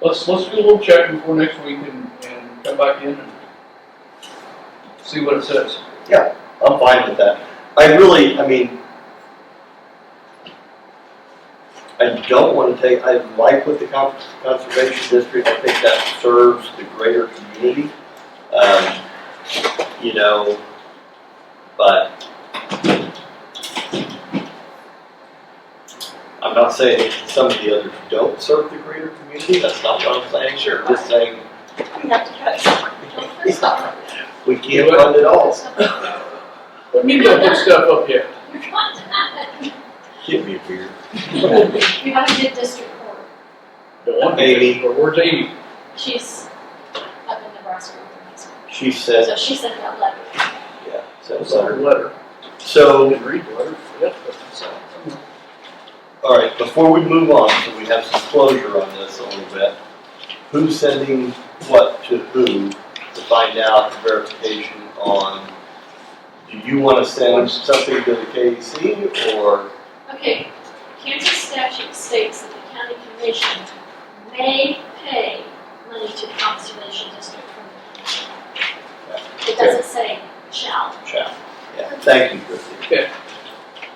Let's do a little check before next week and come back in and see what it says. I'm fine with that. I mean, I don't want to take, I like with the Conservation District, I think that serves the greater community. You know, but I'm not saying that some of the others don't serve the greater community, that's not what I'm saying. Sure. I'm just saying, We have to cut some. we can't fund it all. We need to put stuff up yet. you're trying to have it. Give me a beer. You have to get district court. Don't want Amy. to, or where's Amy? She's up in Nebraska with her husband. She said, So she sent that letter. yeah, That's so, her letter. so, Didn't read the letter. Yep, that's all right, before we move on, so we have some closure on this a little bit. Who's sending what to who to find out verification on? Do you want to send something to the KC or? Okay, Kansas statute states that the county commission may pay money to the conservation district from the commission. It doesn't say shall. Shall. Yeah, thank you, Kristie. Okay.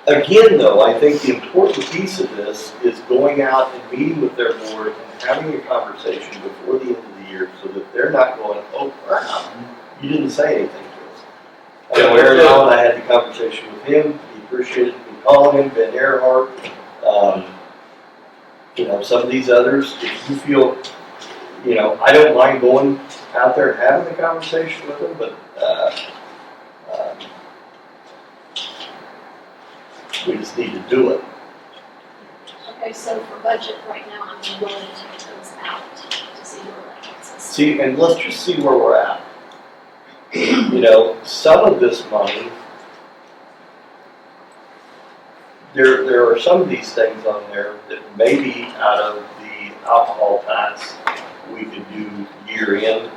Again, though, I think the important piece of this is going out and meeting with their board and having a conversation before the end of the year so that they're not going, oh crap, you didn't say anything to us. I know Aaron Allen, I had the conversation with him, he appreciated me calling him, Ben Gerhardt. You know, some of these others, if you feel, you know, I don't mind going out there and having a conversation with them, but, we just need to do it. Okay, so for budget right now, I'm willing to take those out to see where that gets us. See, and let's just see where we're at. You know, some of this money, there are some of these things on there that maybe out of the alcohol tax, we could do year-end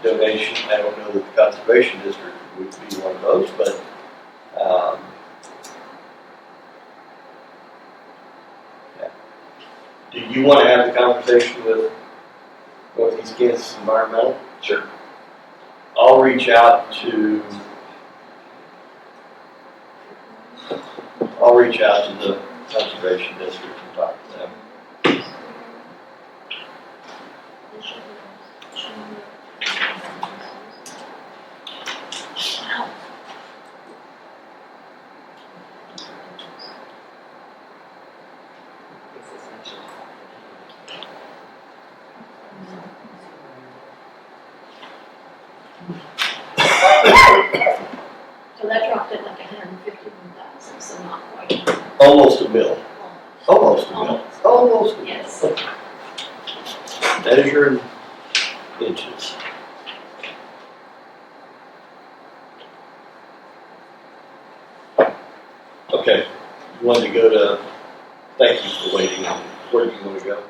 donation. I don't know that the Conservation District would be one of those, but yeah. Do you want to have the conversation with Northeast Kansas Environmental? Sure. I'll reach out to the Conservation District and talk to them. So that dropped it like 151,000, so not quite. Almost a mil. Almost a mil. Almost a mil. Yes. Measure in inches. Okay, you wanted to go to, thank you for waiting. Where do you want to go?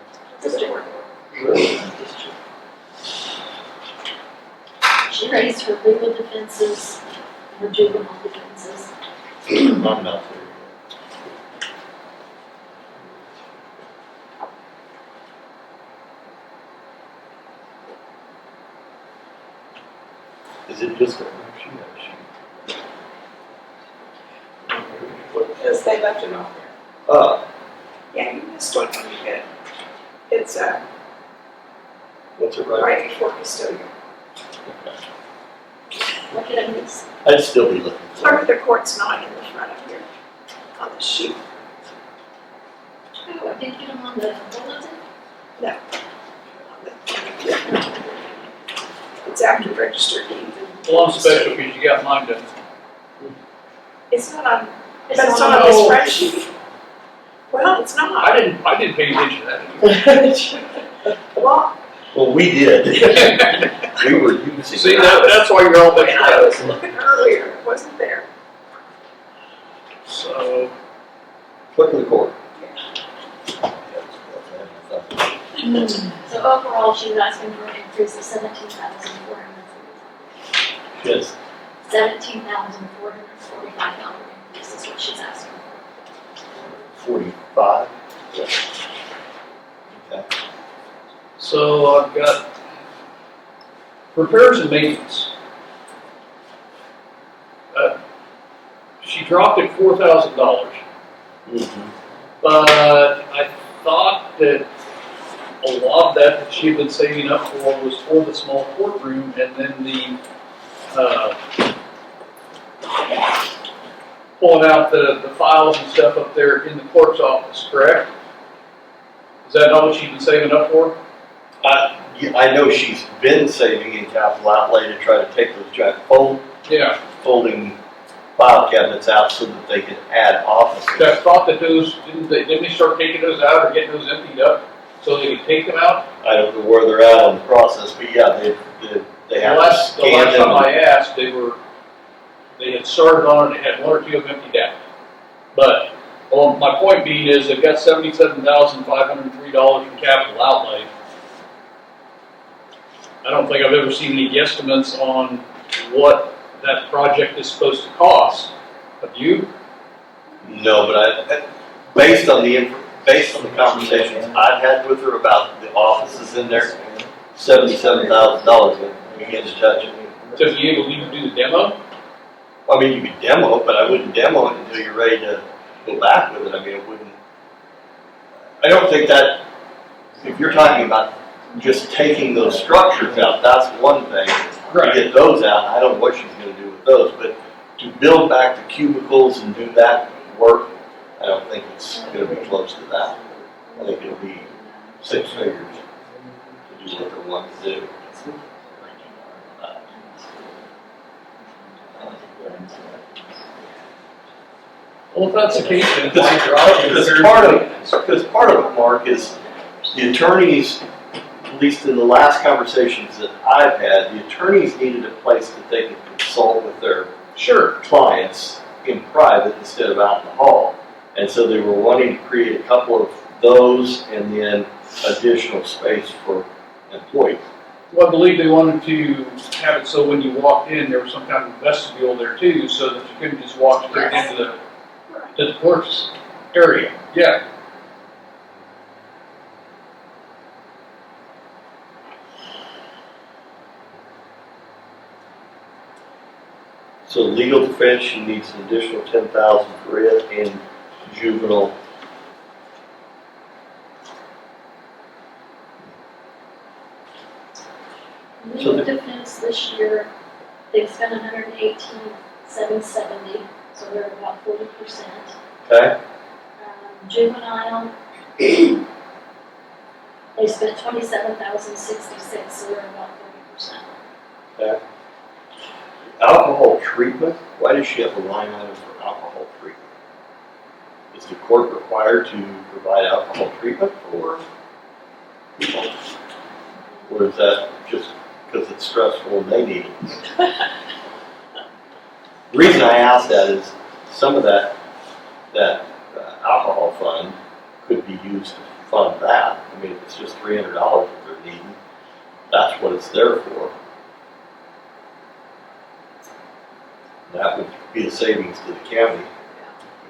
She raised her legal defenses, her juvenile defenses. I'm not there. Is it just a she? Because they left it off there. Uh, Yeah, you missed one when you did. It's, what's it right? right before custodial. What did I miss? I'd still be looking for Clerk it. of the court's not in the front of here on the sheet. Oh, I didn't get them on the bulletin? It's after registered deed. Well, I'm special because you got mine done. It's not on, It's but it's on not the on whole- this spreadsheet. Well, it's not. I didn't pay attention to that. Well, Well, we did. We were using. See, that's why you're all when mixed I was up. looking earlier, it wasn't there. So, Clerk of the court. So overall, she was asking for an increase of $17,445. Yes. $17,445 increase is what she's asking for. 45. Okay. so I've got repairs and maintenance. She dropped it $4,000, Mm-hmm. but I thought that a lot of that she had been saving up for was for the small courtroom and then the, pulling out the files and stuff up there in the clerk's office, correct? Is that not what she's been saving up for? I know she's been saving in capital outlay to try to take those giant Yeah. folding file cabinets out so that they can add offices. I thought that those, didn't they start taking those out or getting those emptied up so they could take them out? I don't know where they're at on the process, but yeah, they have to The last scan time them. I asked, they had started on it, they had one or two of them emptied out. But, well, my point being is they've got $77,503 in capital outlay. I don't think I've ever seen any guesstimates on what that project is supposed to cost. Have you? No, but based on the conversations I've had with her about the offices in there, $77,000 will begin to touch it. To be able to even do the demo? I mean, you could demo it, but I wouldn't demo it until you're ready to go back with it. I mean, it wouldn't. I don't think that, if you're talking about just taking those structures out, that's one thing. Right. To get those out, I don't know what she's going to do with those, but to build back the cubicles and do that work, I don't think it's going to be close to that. I think it'll be 6 figures to do what they want to do. Well, if that's the case, then why drop it? Because part of it, Mark, is the attorneys, at least in the last conversations that I've had, the attorneys needed a place that they could consult with their clients in private instead of out in the hall. And so they were wanting to create a couple of those and then additional space for employees. Well, I believe they wanted to have it so when you walked in, there was some kind of vestibule there too, so that you couldn't just walk straight into the clerk's area. Yeah. So legal defense, she needs an additional $10,000 for it, and juvenile. Legal defense this year, they've spent $118,770, so they're about 40%. Okay. Juvenile, they spent $27,066, so they're about 30%. Okay. Alcohol treatment, why does she have a line item for alcohol treatment? Is the court required to provide alcohol treatment for people? Or is that just because it's stressful and they need it? The reason I ask that is some of that alcohol fund could be used to fund that. I mean, if it's just $300 that they're needing, that's what it's there for. That would be a savings to the county.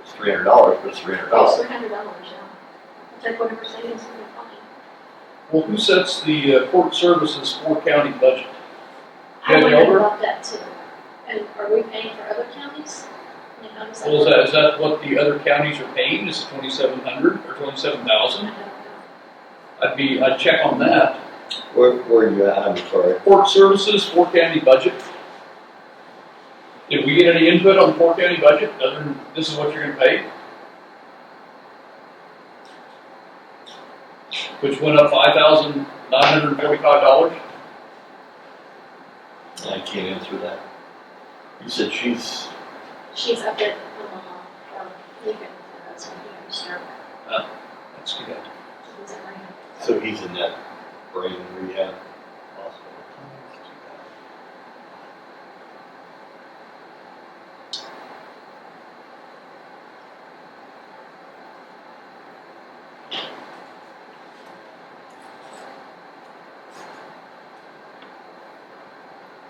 It's $300, but it's $300. It's $300, yeah. I'll take whatever savings we can find. Well, who sets the court services for county budget? I Yeah, wondered over. about that too. And are we paying for other counties? I mean, how does that Well, work? is that what the other counties are paying, is 2,700 or 27,000? I'd check on that. Where are you at? I'm sorry. Court services, 4 county budget. Did we get any input on the 4 county budget, other than this is what you're gonna pay? Which went up $5,945. I can't answer that. You said she's, She's up at Omaha, or Lincoln, that's when he started. That's good. He's at Lincoln. so he's in that brain rehab hospital.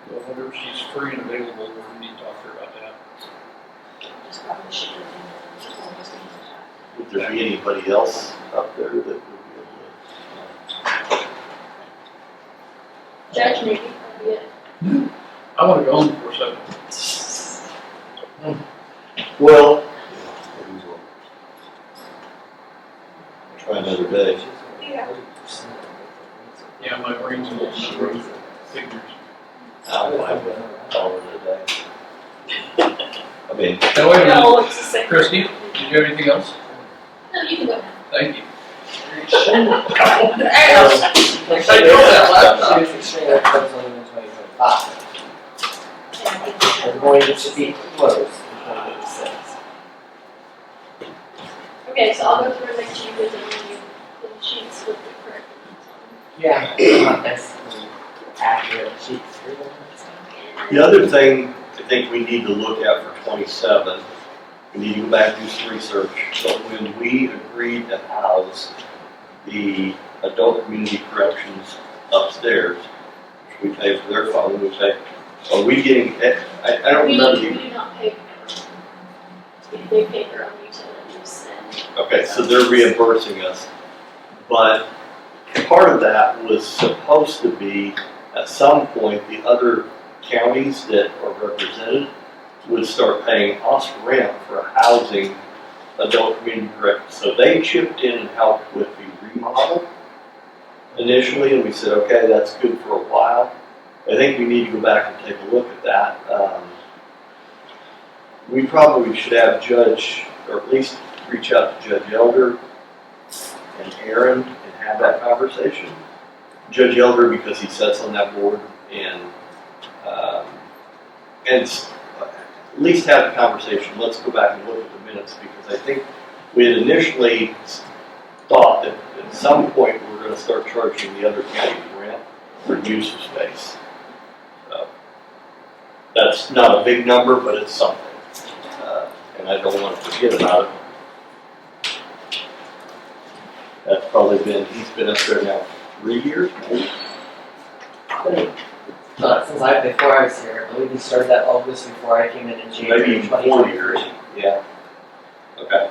I wonder if she's free and available, or we need to talk to her about that. Just probably should have been there, just in Would there be anybody else up there that would be able Judge, maybe, that'd be it. I wanna go home for a second. to? Well, try another day. Yeah. Yeah, my brain's a little figures. I'll find $1 a day. I mean, Now, wait a minute, No, it's the same. Kristie, did you have anything else? No, you can go now. Thank you. We're going to be closed in 2026. Okay, so I'll go through and make changes and then you, the sheets with the correct. Yeah, not this accurate sheets. the other thing I think we need to look at for 27, we need to go back and do some research. But when we agreed to house the adult community corrections upstairs, which we pay for their phone, we say, are we getting, I don't We remember. do not pay for them. They pay their own utilities and. Okay, so they're reimbursing us. But part of that was supposed to be, at some point, the other counties that are represented would start paying us rent for housing adult community corrections. So they chipped in and helped with the remodel initially, and we said, okay, that's good for a while. I think we need to go back and take a look at that. We probably should have Judge, or at least reach out to Judge Elder and Aaron and have that conversation. Judge Elder, because he sits on that board, and at least have the conversation. Let's go back and look at the minutes, because I think we had initially thought that at some point we were going to start charging the other counties rent for use of space. That's not a big number, but it's something. And I don't want to forget about it. That's probably been, he's been up there now 3 years, maybe? Before I was here, I believe we started that August before I came in January Maybe even 4 years. 2023. Yeah. Okay.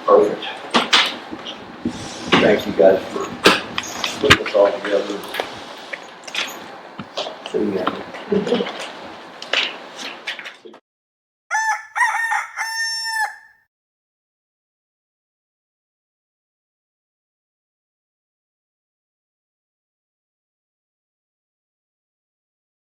Perfect. Thank you guys for putting this all together.